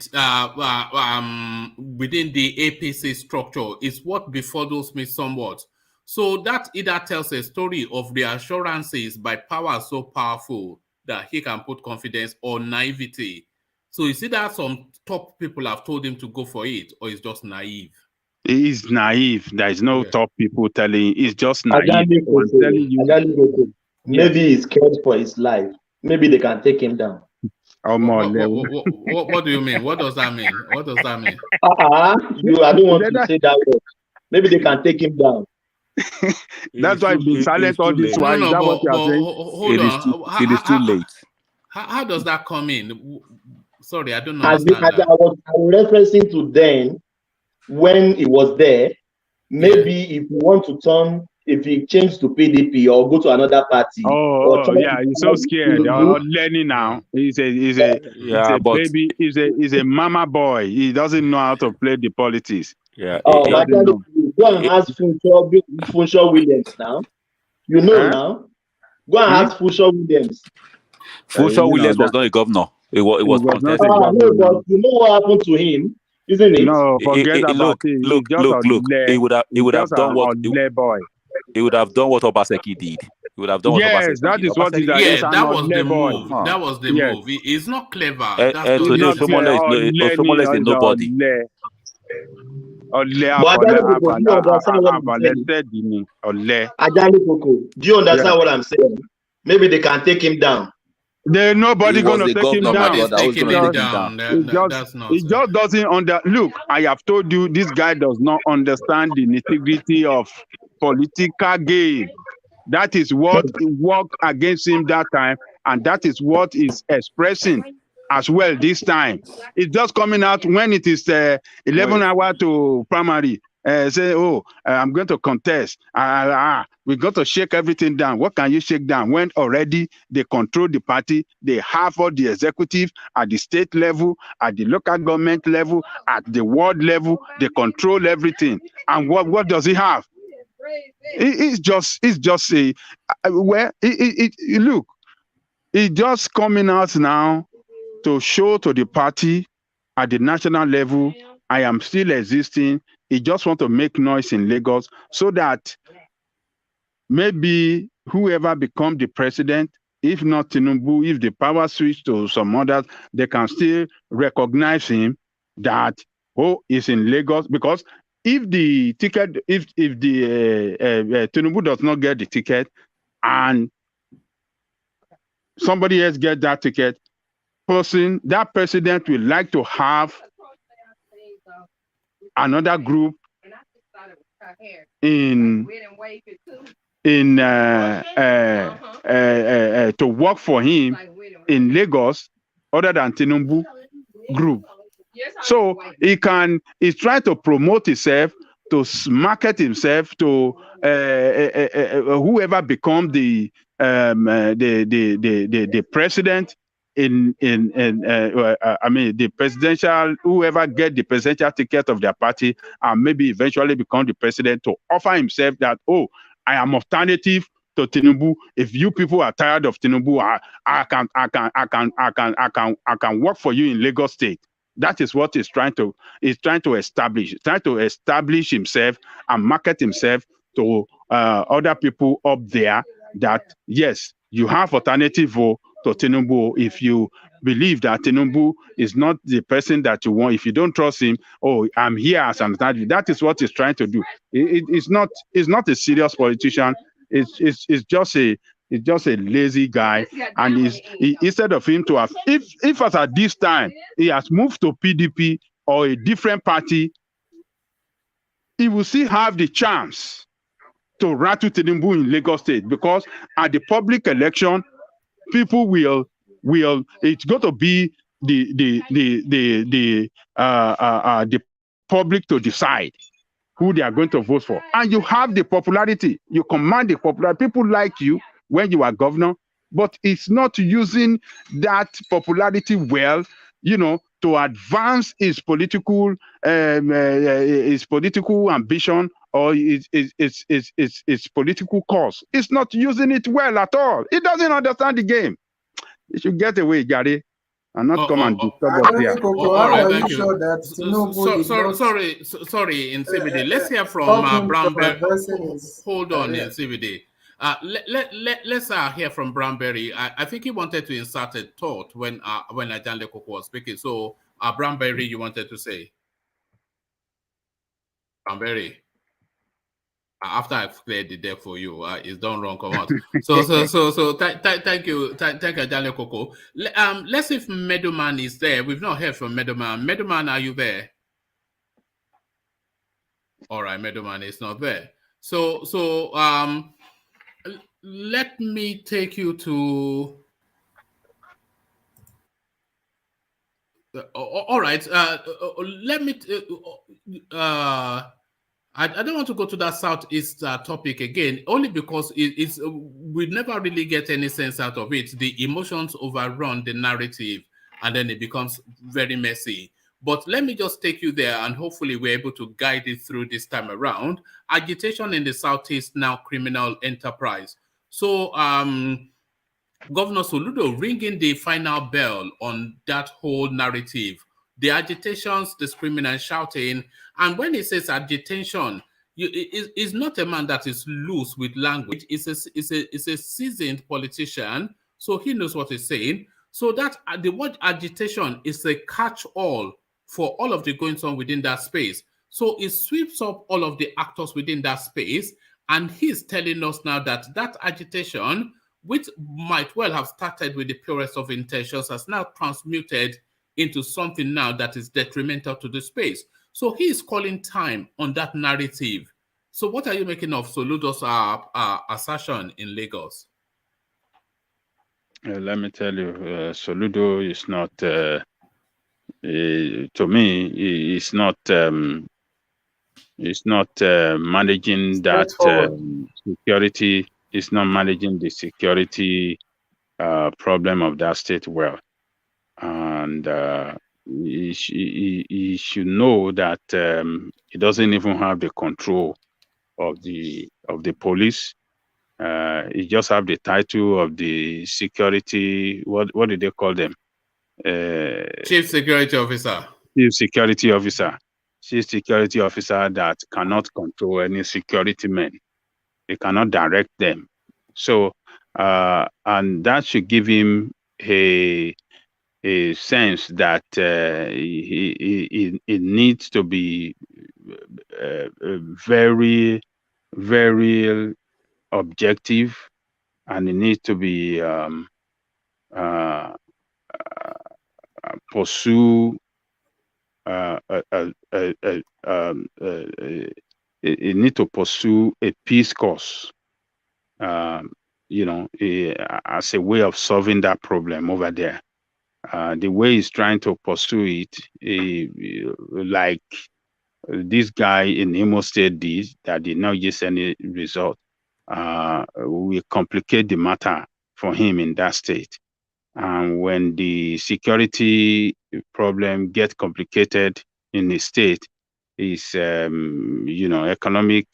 within the APC structure is what befuddles me somewhat. So that either tells a story of the assurances by power so powerful that he can put confidence, or naivety. So is it that some top people have told him to go for it, or is just naive? He's naive. There is no top people telling him. He's just naive. Maybe he's scared for his life. Maybe they can take him down. What do you mean? What does that mean? What does that mean? I don't want to say that word. Maybe they can take him down. That's why he's been silent all this while. Is that what you are saying? It is too late. How does that come in? Sorry, I don't know. I was referencing to then when he was there. Maybe if you want to turn, if he changed to PDP or go to another party. He's so scared. Learning now. He's a baby. He's a mama boy. He doesn't know how to play the politics. Go and ask Funshaw Williams now. Now. Go and ask Funshaw Williams. Funshaw Williams was not a governor. It was contested. But you know what happened to him, isn't it? No, forget about it. Look. He would have done what Obaseki did. He would have done what Obaseki did. That is what he did. Yes, that was the move. That was the move. It's not clever. Osomole is a nobody. Do you understand what I'm saying? Maybe they can take him down. There's nobody going to take him down. It just doesn't look, I have told you, this guy does not understand the nitty-gritty of political game. That is what worked against him that time, and that is what is expressing as well this time. It's just coming out when it is 11 hours to primary. Say, I'm going to contest. We got to shake everything down. What can you shake down when already they control the party? They have all the executive at the state level, at the local government level, at the world level. They control everything. And what does he have? It's just a look. It's just coming out now to show to the party at the national level, I am still existing. He just want to make noise in Lagos so that maybe whoever become the president, if not Tinubu, if the power switch to some others, they can still recognize him that he's in Lagos. Because if the ticket, if the Tinubu does not get the ticket and somebody else get that ticket, that president will like to have another group to work for him in Lagos other than Tinubu group. So he's trying to promote himself, to market himself to whoever become the president the presidential, whoever get the presidential ticket of their party and maybe eventually become the president, to offer himself that, I am alternative to Tinubu. If you people are tired of Tinubu, I can work for you in Lagos State. That is what he's trying to establish. Trying to establish himself and market himself to other people up there that yes, you have alternative to Tinubu. If you believe that Tinubu is not the person that you want, if you don't trust him, I'm here as an alternative. That is what he's trying to do. It's not a serious politician. It's just a lazy guy. And instead of him to have, if at this time he has moved to PDP or a different party, he will still have the chance to rattle Tinubu in Lagos State, because at the public election, people will it's going to be the public to decide who they are going to vote for. And you have the popularity. You command the popularity. People like you when you are governor, but it's not using that popularity well, to advance his political ambition or its political cause. It's not using it well at all. It doesn't understand the game. You should get away, Gary, and not come and disturb us here. All right, thank you. Sorry, in CBD. Let's hear from Bramberry. Hold on, in CBD. Let's hear from Bramberry. I think he wanted to insert a thought when Ajanle Koko was speaking. So, Bramberry, you wanted to say? Bramberry. After I've cleared the deck for you, it's done wrong. Come out. So thank you, Ajanle Koko. Let's see if Meadowman is there. We've not heard from Meadowman. Meadowman, are you there? All right, Meadowman is not there. So let me take you to. All right. Let me. I don't want to go to that Southeast topic again, only because we never really get any sense out of it. The emotions overrun the narrative, and then it becomes very messy. But let me just take you there, and hopefully we're able to guide it through this time around. Agitation in the Southeast, now criminal enterprise. So, Governor Soludo ringing the final bell on that whole narrative. The agitations, the screaming and shouting. And when he says agitation, he's not a man that is loose with language. It's a seasoned politician, so he knows what he's saying. So that the word agitation is a catch-all for all of the goings on within that space. So it sweeps up all of the actors within that space, and he's telling us now that that agitation, which might well have started with the purest of intentions, has now transmuted into something now that is detrimental to the space. So he is calling time on that narrative. So what are you making of Soludo's assertion in Lagos? Let me tell you, Soludo is not, to me, it's not managing that security. It's not managing the security problem of that state well. And he should know that he doesn't even have the control of the police. He just have the title of the security. What do they call them? Chief Security Officer. Chief Security Officer. Chief Security Officer that cannot control any security men. He cannot direct them. So, and that should give him a sense that he needs to be very, very objective, and it needs to be pursue it need to pursue a peace course, as a way of solving that problem over there. The way he's trying to pursue it, like this guy in Imo State did, that did not get any result, will complicate the matter for him in that state. And when the security problem gets complicated in the state, his economic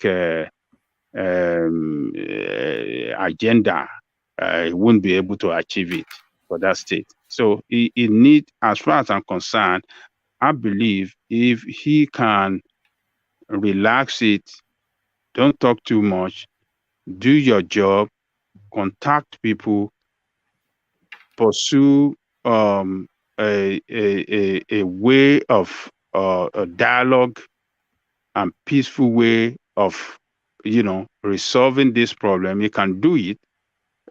agenda, he won't be able to achieve it for that state. So he need, as far as I'm concerned, I believe if he can relax it, don't talk too much, do your job, contact people, pursue a way of a dialogue and peaceful way of resolving this problem. You can do it.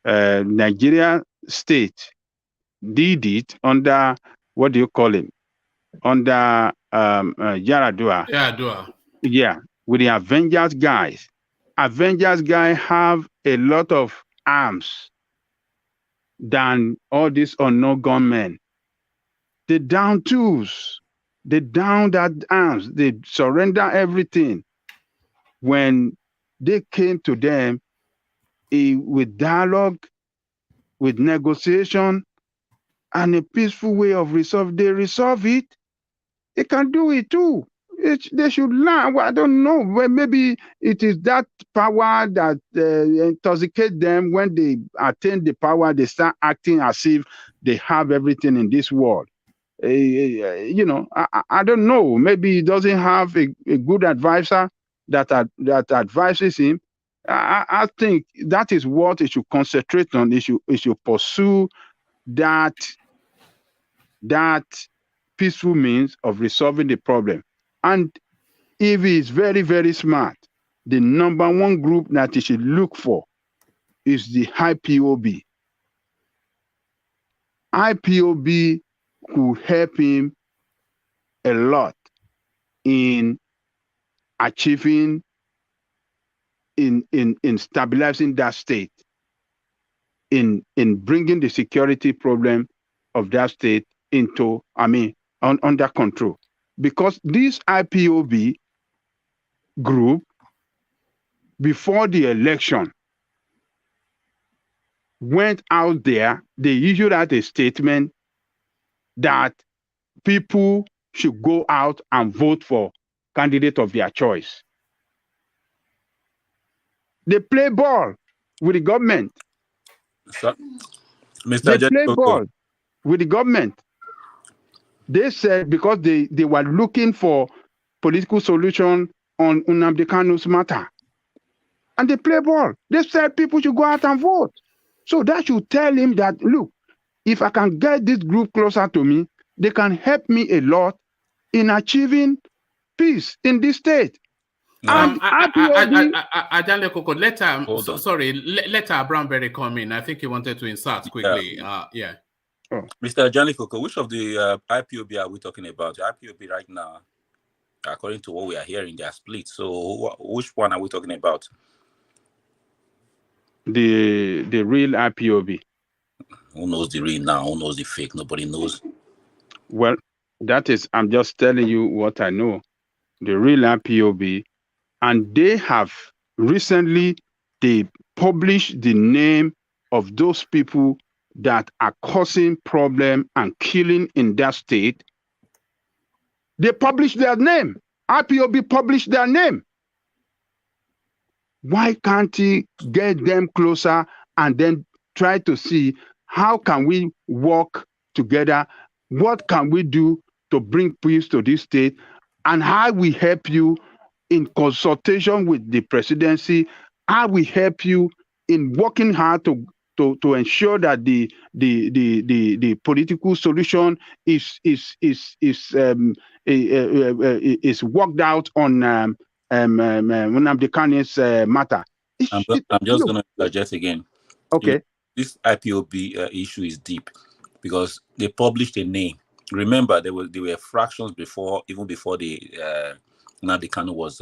Nigeria state did it under, what do you call him? Under Yaradua. Yaradua. Yeah, with the Avengers guys. Avengers guys have a lot of arms than all these unknown gunmen. They down tools. They down their arms. They surrender everything. When they came to them with dialogue, with negotiation, and a peaceful way of resolve, they resolve it. They can do it too. They should learn. Well, I don't know. Well, maybe it is that power that intoxicates them. When they attain the power, they start acting as if they have everything in this world. You know, I don't know. Maybe he doesn't have a good advisor that advises him. I think that is what he should concentrate on. He should pursue that peaceful means of resolving the problem. And if he is very, very smart, the number one group that he should look for is the IPOB. IPOB could help him a lot in achieving, in stabilizing that state, in bringing the security problem of that state into, under control. Because this IPOB group, before the election, went out there, they issued out a statement that people should go out and vote for candidate of their choice. They play ball with the government. So, They play ball with the government. They said because they were looking for political solution on Nnamdi Kanu's matter. And they play ball. They said people should go out and vote. So that should tell him that, look, if I can get this group closer to me, they can help me a lot in achieving peace in this state. And Ajale Koko, let Brownberry come in. I think he wanted to insert quickly. Mr. Ajale Koko, which of the IPOB are we talking about? The IPOB right now, according to what we are hearing, they are split. So which one are we talking about? The real IPOB. Who knows the real now? Who knows the fake? Nobody knows. Well, that is, I'm just telling you what I know. The real IPOB, and they have recently, they published the name of those people that are causing problem and killing in that state. They published their name. IPOB published their name. Why can't he get them closer and then try to see how can we work together? What can we do to bring peace to this state? And how we help you in consultation with the presidency? How we help you in working hard to ensure that the political solution is worked out on Nnamdi Kanu's matter. I'm just going to suggest again. Okay. This IPOB issue is deep because they published a name. Remember, there were fractions before, even before the Nnamdi Kanu was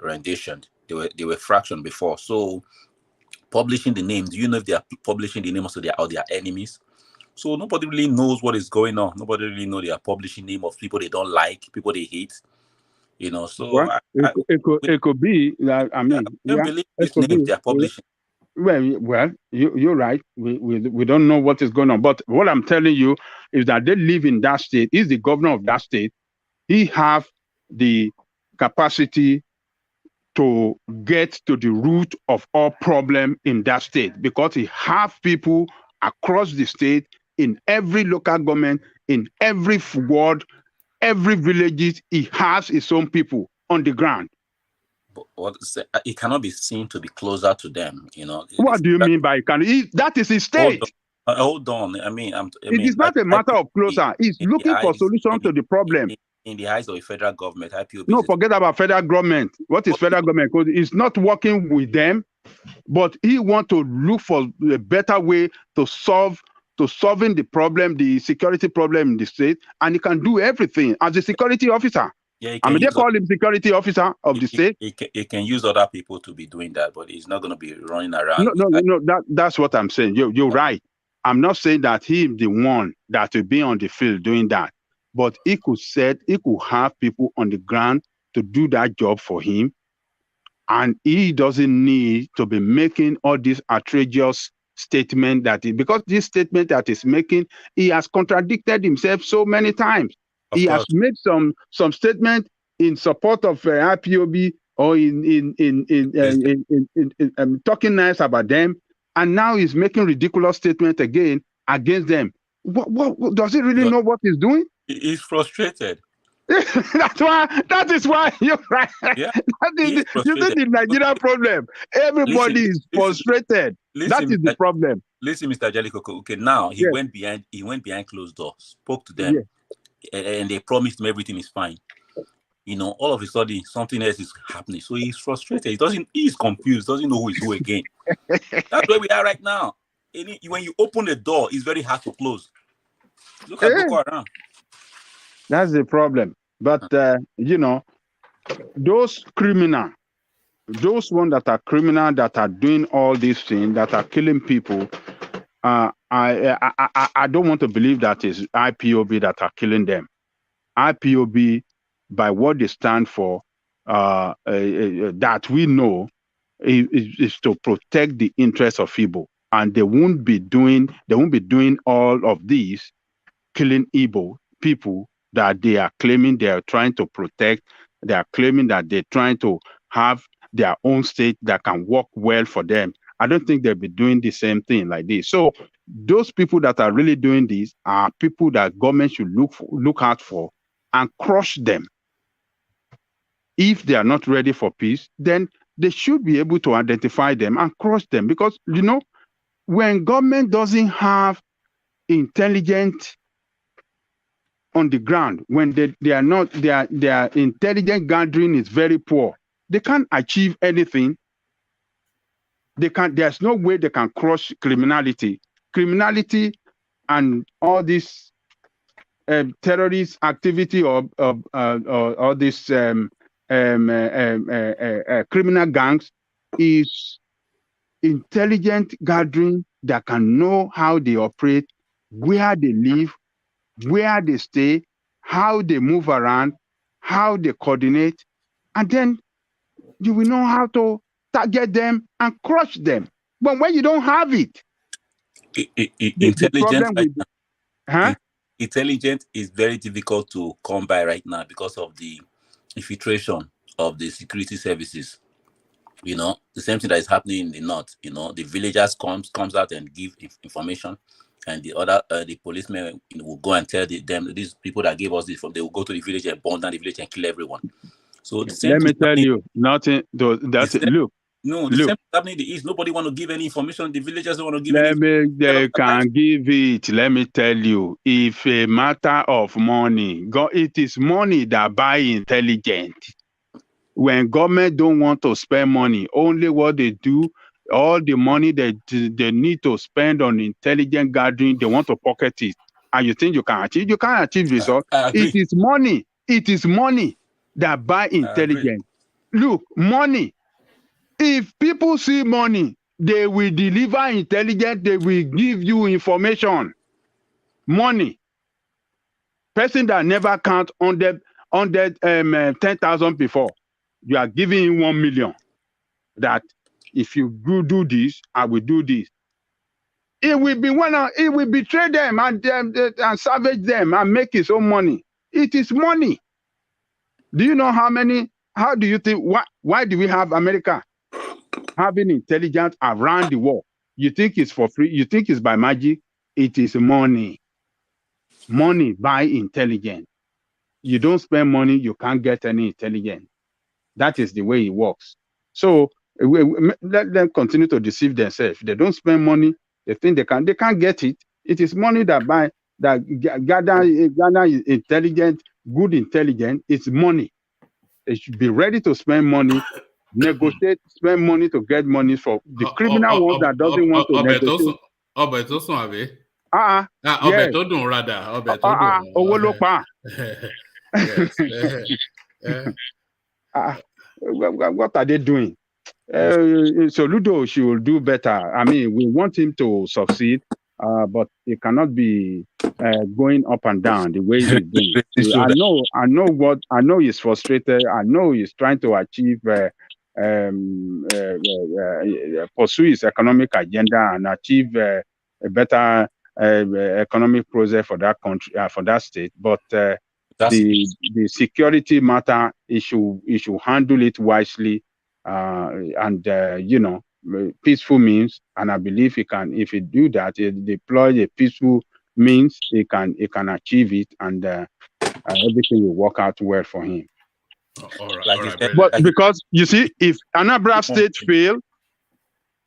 renditioned. They were fractions before. So publishing the name, do you know if they are publishing the name also they are their enemies? So nobody really knows what is going on. Nobody really knows they are publishing name of people they don't like, people they hate. You know, so well, it could be that I don't believe this name they are publishing. Well, you're right. We don't know what is going on, but what I'm telling you is that they live in that state. He's the governor of that state. He have the capacity to get to the root of all problem in that state because he have people across the state in every local government, in every ward, every village. He has his own people on the ground. But it cannot be seen to be closer to them, you know. What do you mean by that is his state? Hold on. It is not a matter of closer. He's looking for solution to the problem. In the eyes of the federal government, IPOB. No, forget about federal government. What is federal government? Because he's not working with them, but he wants to look for a better way to solving the problem, the security problem in the state, and he can do everything as a security officer. Yeah, they call him security officer of the state. He can use other people to be doing that, but he's not going to be running around. No. That's what I'm saying. You're right. I'm not saying that he's the one that will be on the field doing that. but he could have people on the ground to do that job for him. And he doesn't need to be making all these outrageous statements because this statement that he's making, he has contradicted himself so many times. He has made some statement in support of IPOB or in talking nice about them, and now he's making ridiculous statement again against them. What does he really know what he's doing? He's frustrated. That is why you're right. Yeah, you see the Nigerian problem. Everybody is frustrated. That is the problem. Listen, Mr. Jellicoe. Okay, now he went behind closed doors, spoke to them, and they promised him everything is fine. You know, all of a sudden something else is happening. So he's frustrated. He's confused, doesn't know who is who again. That's where we are right now. When you open the door, it's very hard to close. Look at Boko Haram. That's the problem. But you know, those criminals, those ones that are criminal, that are doing all these things, that are killing people, I don't want to believe that it's IPOB that are killing them. IPOB, by what they stand for, that we know, is to protect the interests of Igbo, and they won't be doing all of these killing Igbo people that they are claiming they are trying to protect. They are claiming that they're trying to have their own state that can work well for them. I don't think they'll be doing the same thing like this. So those people that are really doing this are people that government should look out for and crush them. If they are not ready for peace, then they should be able to identify them and crush them. Because, you know, when government doesn't have intelligent on the ground, when their intelligence gathering is very poor, they can't achieve anything. There's no way they can crush criminality. Criminality and all this terrorist activity or this criminal gangs is intelligent gathering that can know how they operate, where they live, where they stay, how they move around, how they coordinate, and then you will know how to target them and crush them. But when you don't have it, intelligence is very difficult to come by right now because of the infiltration of the security services. You know, the same thing that is happening in the north. You know, the villagers comes out and give information, and the policemen will go and tell them these people that gave us this, they will go to the village and burn down the village and kill everyone. So the same let me tell you, nothing. Look. No, the same happening in the east. Nobody want to give any information. The villagers don't want to give They can give it. Let me tell you, if a matter of money, it is money that buy intelligence. When government don't want to spend money, only what they do, all the money that they need to spend on intelligent gathering, they want to pocket it. And you think you can achieve? You can't achieve results. It is money. It is money that buy intelligence. Look, money. If people see money, they will deliver intelligence. They will give you information. Money. Person that never count on 10,000 before, you are giving him 1 million. That if you do this, I will do this. It will betray them and savage them and make his own money. It is money. Do you know how do you think, why do we have America having intelligence around the world? You think it's for free? You think it's by magic? It is money. Money buy intelligence. You don't spend money, you can't get any intelligence. That is the way it works. So let them continue to deceive themselves. If they don't spend money, they think they can't get it. It is money that gather intelligent, good intelligence. It's money. They should be ready to spend money, negotiate, spend money to get money for the criminal ones that doesn't want to negotiate. What are they doing? SOLUDO should do better. I mean, we want him to succeed, but it cannot be going up and down the way he's doing. I know he's frustrated. I know he's trying to achieve, pursue his economic agenda and achieve a better economic process for that country, for that state. But the security matter, he should handle it wisely, and peaceful means. And I believe he can, if he do that, he deploy a peaceful means, he can achieve it, and everything will work out well for him. All right, but because you see, if Anambra State fail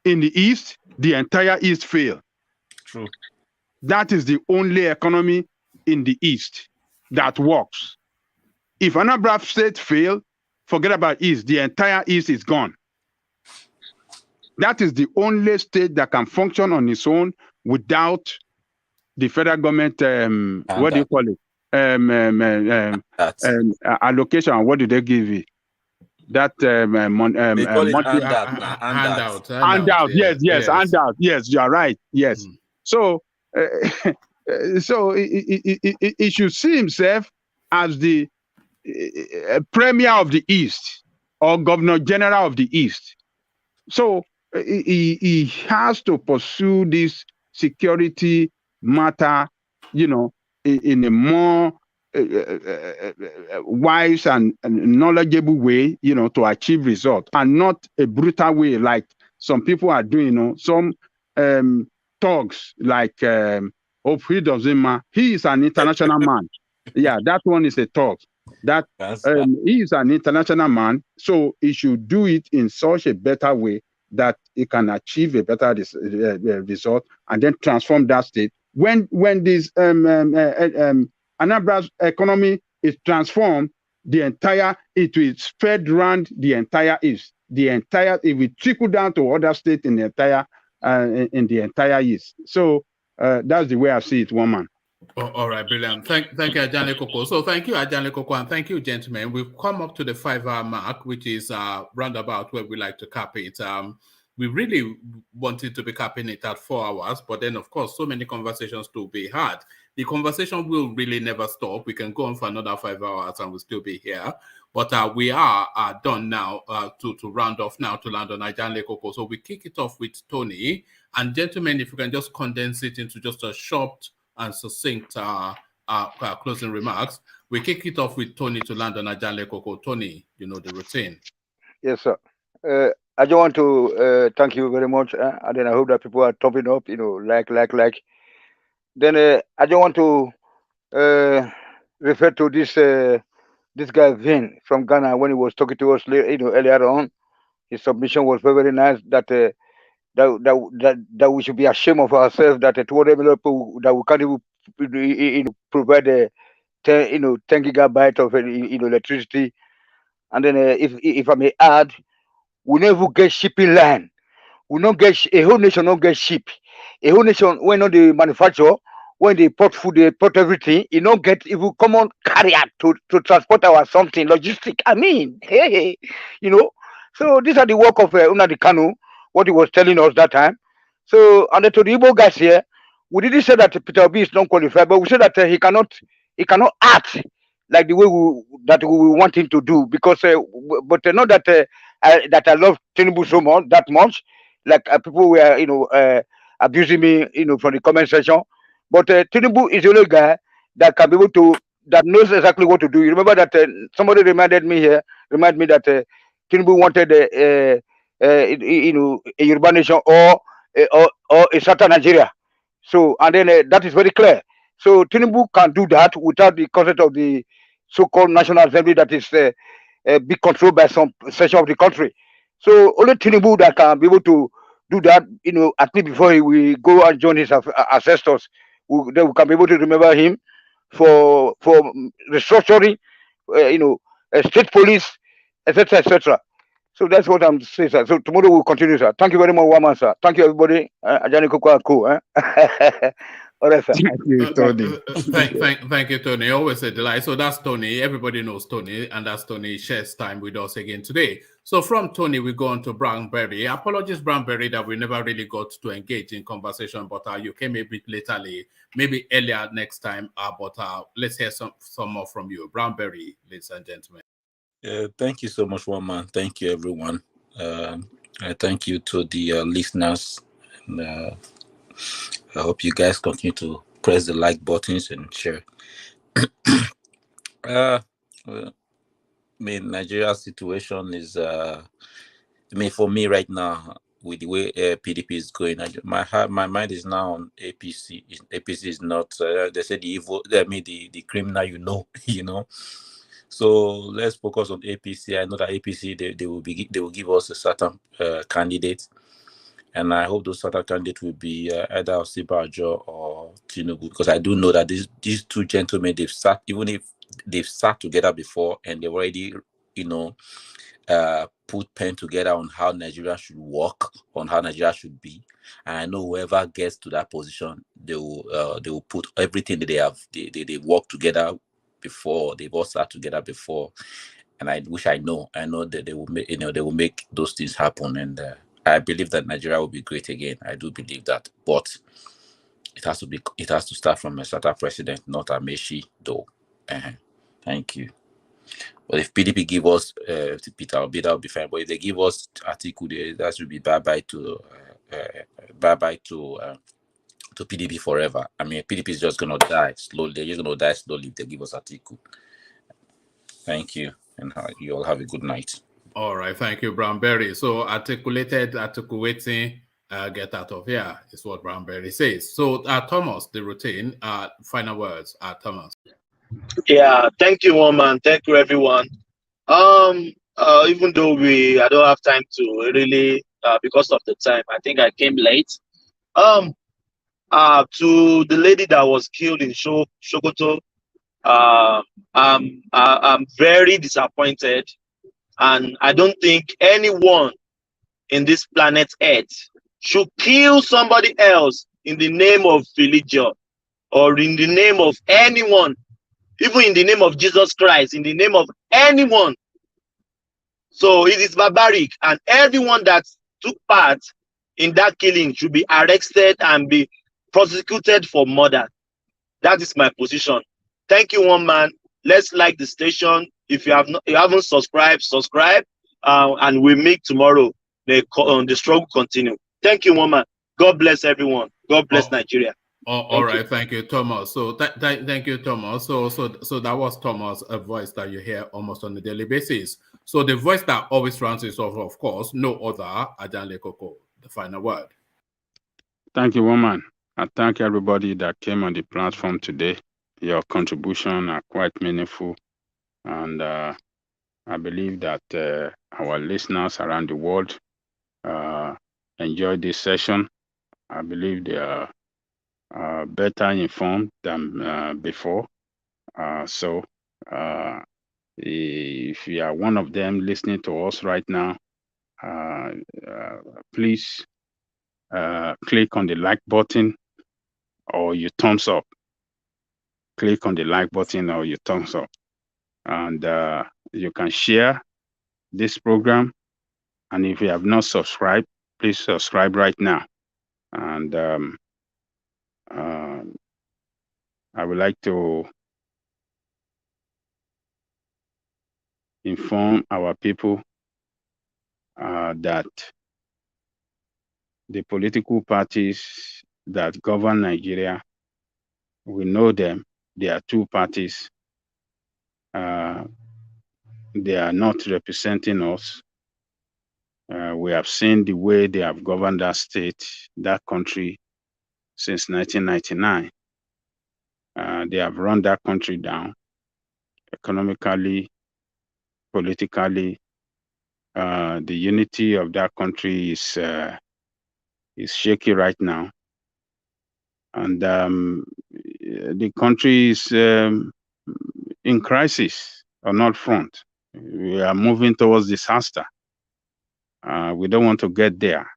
in the east, the entire east fail. True. That is the only economy in the east that works. If Anambra State fail, forget about east. The entire east is gone. That is the only state that can function on its own without the federal government. What do you call it? Allocation. What do they give it? That monthly handout. Yes, handout. Yes, you are right. Yes. So, so he should see himself as the premier of the East or governor general of the East. So he has to pursue this security matter, in a more wise and knowledgeable way, to achieve results, and not a brutal way like some people are doing. Some thugs like He is an international man. Yeah, that one is a thug. He is an international man, so he should do it in such a better way that he can achieve a better result, and then transform that state. When this Anabra's economy is transformed, it will spread around the entire east. It will trickle down to other states in the entire east. So that's the way I see it, one man. All right, brilliant. Thank you, Ajahn Lekoko. So thank you, Ajahn Lekoko, and thank you, gentlemen. We've come up to the 5-hour mark, which is roundabout where we like to cap it. We really wanted to be capping it at 4 hours, but then, of course, so many conversations to be had. The conversation will really never stop. We can go on for another 5 hours and we'll still be here. But we are done now to round off now to land on Ajahn Lekoko. So we kick it off with Tony. And gentlemen, if you can just condense it into just a short and succinct closing remarks. We kick it off with Tony to land on Ajahn Lekoko. Tony, the routine. Yes, sir. I just want to thank you very much, and then I hope that people are topping up, like. Then I just want to refer to this guy Vin from Ghana when he was talking to us, earlier on. His submission was very, very nice. That we should be ashamed of ourselves that to whatever people that we can't even provide 10 gigabyte of electricity, and then if I may add, we never get shipping line. We don't get a whole nation don't get ship. A whole nation when on the manufacturer, when they put food, they put everything. You don't get even common carrier to transport our something logistic. I mean, hey, So these are the work of Unadi Kanu, what he was telling us that time. So, and to the Igbo guys here, we didn't say that Peter Obi is not qualified, but we said that he cannot act like the way we want him to do, because but not that I love Tinubu so much, like people were abusing me from the comment section, but Tinubu is the only guy that can be able to, that knows exactly what to do. You remember that somebody reminded me that Tinubu wanted a Yoruba nation or a certain Nigeria. So, and then that is very clear. So Tinubu can do that without the consent of the so-called National Assembly that is be controlled by some section of the country. So only Tinubu that can be able to do that, at least before he will go and join his ancestors. Then we can be able to remember him for restructuring, state police, etc., etc. So that's what I'm saying, sir. So tomorrow we'll continue, sir. Thank you very much, Waman, sir. Thank you, everybody. Ajahn Lekoko and co. Thank you, Tony. Thank you, Tony. Always a delight. So that's Tony. Everybody knows Tony, and that's Tony shares time with us again today. So from Tony, we go on to Brownberry. Apologies, Brownberry, that we never really got to engage in conversation, but you came a bit laterly, maybe earlier next time. But let's hear some more from you, Brownberry, ladies and gentlemen. Thank you so much, One Man. Thank you, everyone. Thank you to the listeners. And, I hope you guys continue to press the like buttons and share. I mean, Nigeria's situation is, for me right now, with the way PDP is going, my mind is now on APC. APC is not, they said the evil, the criminal, you know. So let's focus on APC. I know that APC, they will give us a certain candidate. And I hope those certain candidates will be either Osibajo or Tinubu, because I do know that these two gentlemen, even if they've sat together before and they've already, put pen together on how Nigeria should work, on how Nigeria should be. And I know whoever gets to that position, they will put everything that they have. They worked together before. They've all sat together before, and I know that they will make they will make those things happen. And I believe that Nigeria will be great again. I do believe that, but it has to start from a certain president, not a Meshi, though. Thank you. But if PDP give us Peter Obi, that will be fine. But if they give us Atiku, that should be bye bye to PDP forever. I mean, PDP is just gonna die slowly. They're just gonna die slowly if they give us Atiku. Thank you, and you all have a good night. All right, thank you, Brownberry. So articulating, get out of here is what Brownberry says. So Thomas, the routine, final words, Thomas. Yeah, thank you, Woman. Thank you, everyone. Even though I don't have time to really, because of the time, I think I came late. To the lady that was killed in Sokoto, I'm very disappointed, and I don't think anyone in this planet Earth should kill somebody else in the name of religion or in the name of anyone, even in the name of Jesus Christ, in the name of anyone. So it is barbaric, and everyone that took part in that killing should be arrested and be prosecuted for murder. That is my position. Thank you, One Man. Let's like the station. If you haven't subscribed, subscribe, and we meet tomorrow. The struggle continue. Thank you, One Man. God bless everyone. God bless Nigeria. All right, thank you, Thomas. So thank you, Thomas. So that was Thomas, a voice that you hear almost on a daily basis. So the voice that always runs is of course, no other, Ajanle Koko. The final word. Thank you, Woman. I thank everybody that came on the platform today. Your contribution are quite meaningful, and I believe that our listeners around the world enjoyed this session. I believe they are better informed than before. So if you are one of them listening to us right now, please click on the like button or your thumbs up. Click on the like button or your thumbs up. And you can share this program. And if you have not subscribed, please subscribe right now. And I would like to inform our people that the political parties that govern Nigeria, we know them. There are two parties. They are not representing us. We have seen the way they have governed that state, that country, since 1999. They have run that country down economically, politically. The unity of that country is shaky right now. And the country is in crisis on all fronts. We are moving towards disaster. We don't want to get there.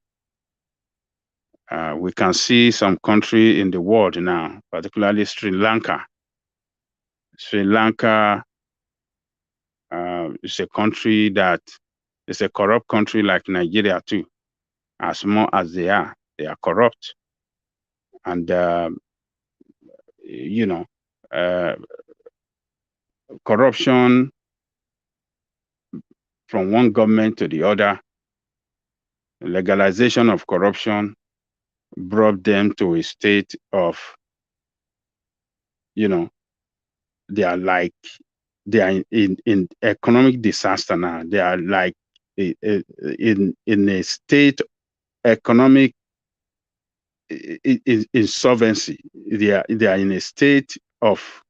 We can see some country in the world now, particularly Sri Lanka. Sri Lanka is a country that is a corrupt country like Nigeria too. As small as they are corrupt. And, you know, corruption from one government to the other, legalization of corruption brought them to a state of, you know, they are in economic disaster now. They are like in a state economic insolvency. They are in a state of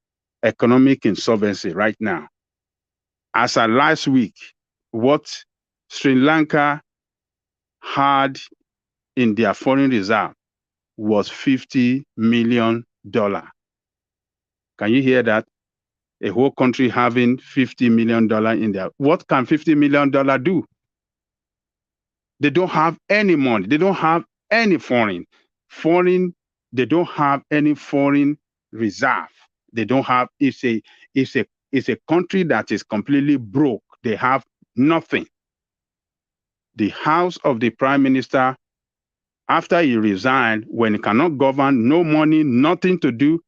economic insolvency right now. As of last week, what Sri Lanka had in their foreign reserve was $50 million. Can you hear that? A whole country having $50 million in there. What can $50 million do? They don't have any money. They don't have any foreign. They don't have any foreign reserve. They don't have, it's a country that is completely broke. They have nothing. The house of the prime minister, after he resigned, when he cannot govern, no money, nothing to do,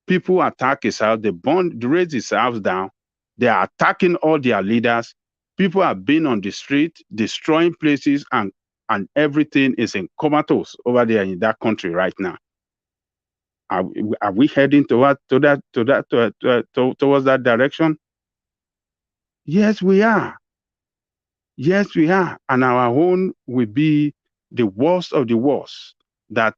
people attack his house, they raise his house down, they are attacking all their leaders. People have been on the street, destroying places, and everything is in comatose over there in that country right now. Are we heading towards that direction? Yes, we are. Yes, we are. And our own will be the worst of the worst that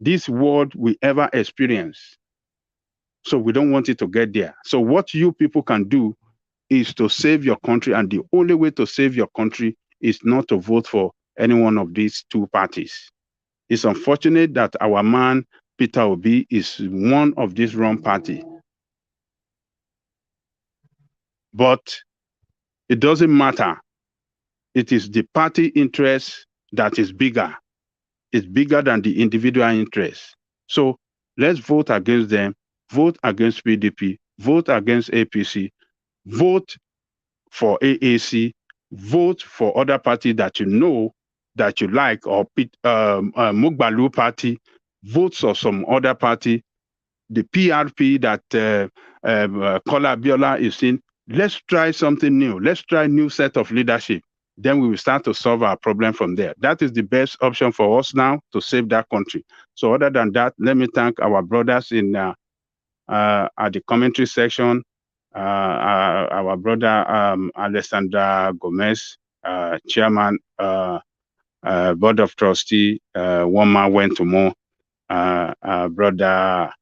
this world will ever experience. So we don't want it to get there. So what you people can do is to save your country. And the only way to save your country is not to vote for any one of these two parties. It's unfortunate that our man, Peter Obi, is one of this wrong party. But it doesn't matter. It is the party interest that is bigger. It's bigger than the individual interest. So let's vote against them, vote against PDP, vote against APC, vote for AAC, vote for other parties that you know that you like, or Mugbalu party, vote for some other party, the PRP that Kola Abiola is in. Let's try something new. Let's try a new set of leadership. Then we will start to solve our problem from there. That is the best option for us now to save that country. So other than that, let me thank our brothers in at the commentary section, our brother Alessandra Gomez, chairman, board of trustee, one man went to more, brother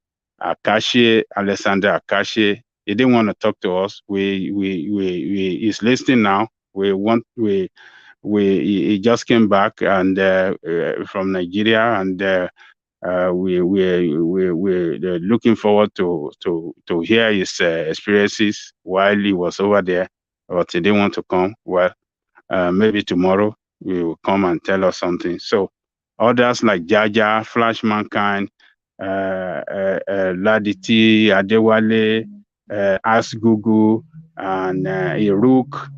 Akashi, Alessandra Akashi. He didn't want to talk to us. He's listening now. He just came back and from Nigeria, and we're looking forward to hear his experiences while he was over there, but he didn't want to come. Well, maybe tomorrow he will come and tell us something. So others like Jaja, Flash Mankind, Laditi, Adewale, Ask Google, and Iruk,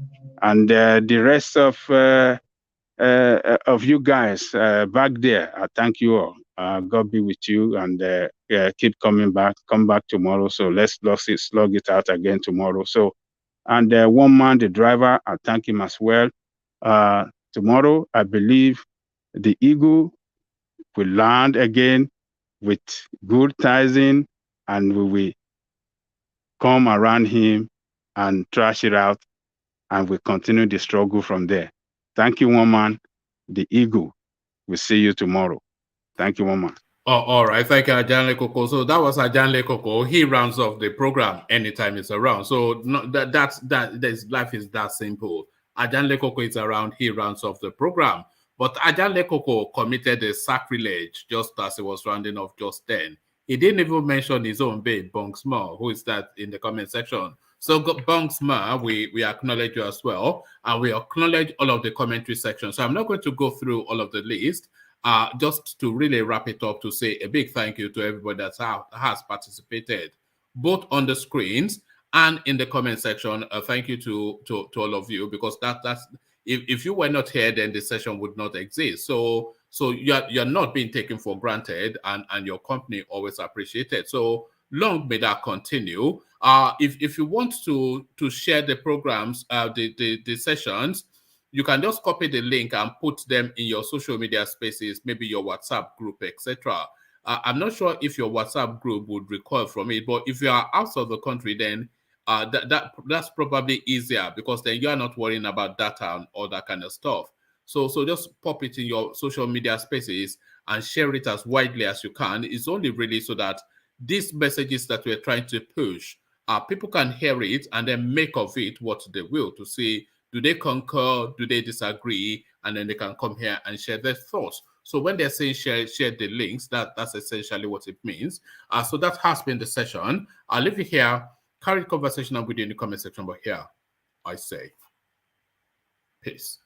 and the rest of you guys back there. I thank you all. God be with you, and keep coming back. Come back tomorrow. So let's slug it out again tomorrow. So, and one man, the driver, I thank him as well. Tomorrow, I believe the Eagle will land again with good tithing, and we will come around him and trash it out, and we continue the struggle from there. Thank you, one man. The Eagle. We'll see you tomorrow. Thank you, one man. Oh, all right. Thank you, Ajan Lekoko. So that was Ajan Lekoko. He rounds off the program anytime it's around. So this life is that simple. Ajan Lekoko is around, he rounds off the program. But Ajan Lekoko committed a sacrilege just as he was rounding off just then. He didn't even mention his own babe, Bonksma, who is that in the comment section. So Bonksma, we acknowledge you as well. And we acknowledge all of the commentary section. So I'm not going to go through all of the list. just to really wrap it up, to say a big thank you to everybody that has participated, both on the screens and in the comment section. Thank you to all of you, because that's if you were not here, then the session would not exist. So you're not being taken for granted, and your company always appreciated. So long may that continue. If you want to share the programs, the sessions, you can just copy the link and put them in your social media spaces, maybe your WhatsApp group, etc. I'm not sure if your WhatsApp group would recoil from it, but if you are out of the country, then that's probably easier, because then you are not worrying about data and all that kind of stuff. So just pop it in your social media spaces and share it as widely as you can. It's only really so that these messages that we're trying to push, people can hear it and then make of it what they will, to see, do they concur, do they disagree, and then they can come here and share their thoughts. So when they're saying share the links, that's essentially what it means. So that has been the session. I'll leave you here. Carry the conversation on with you in the comment section, but here I say peace.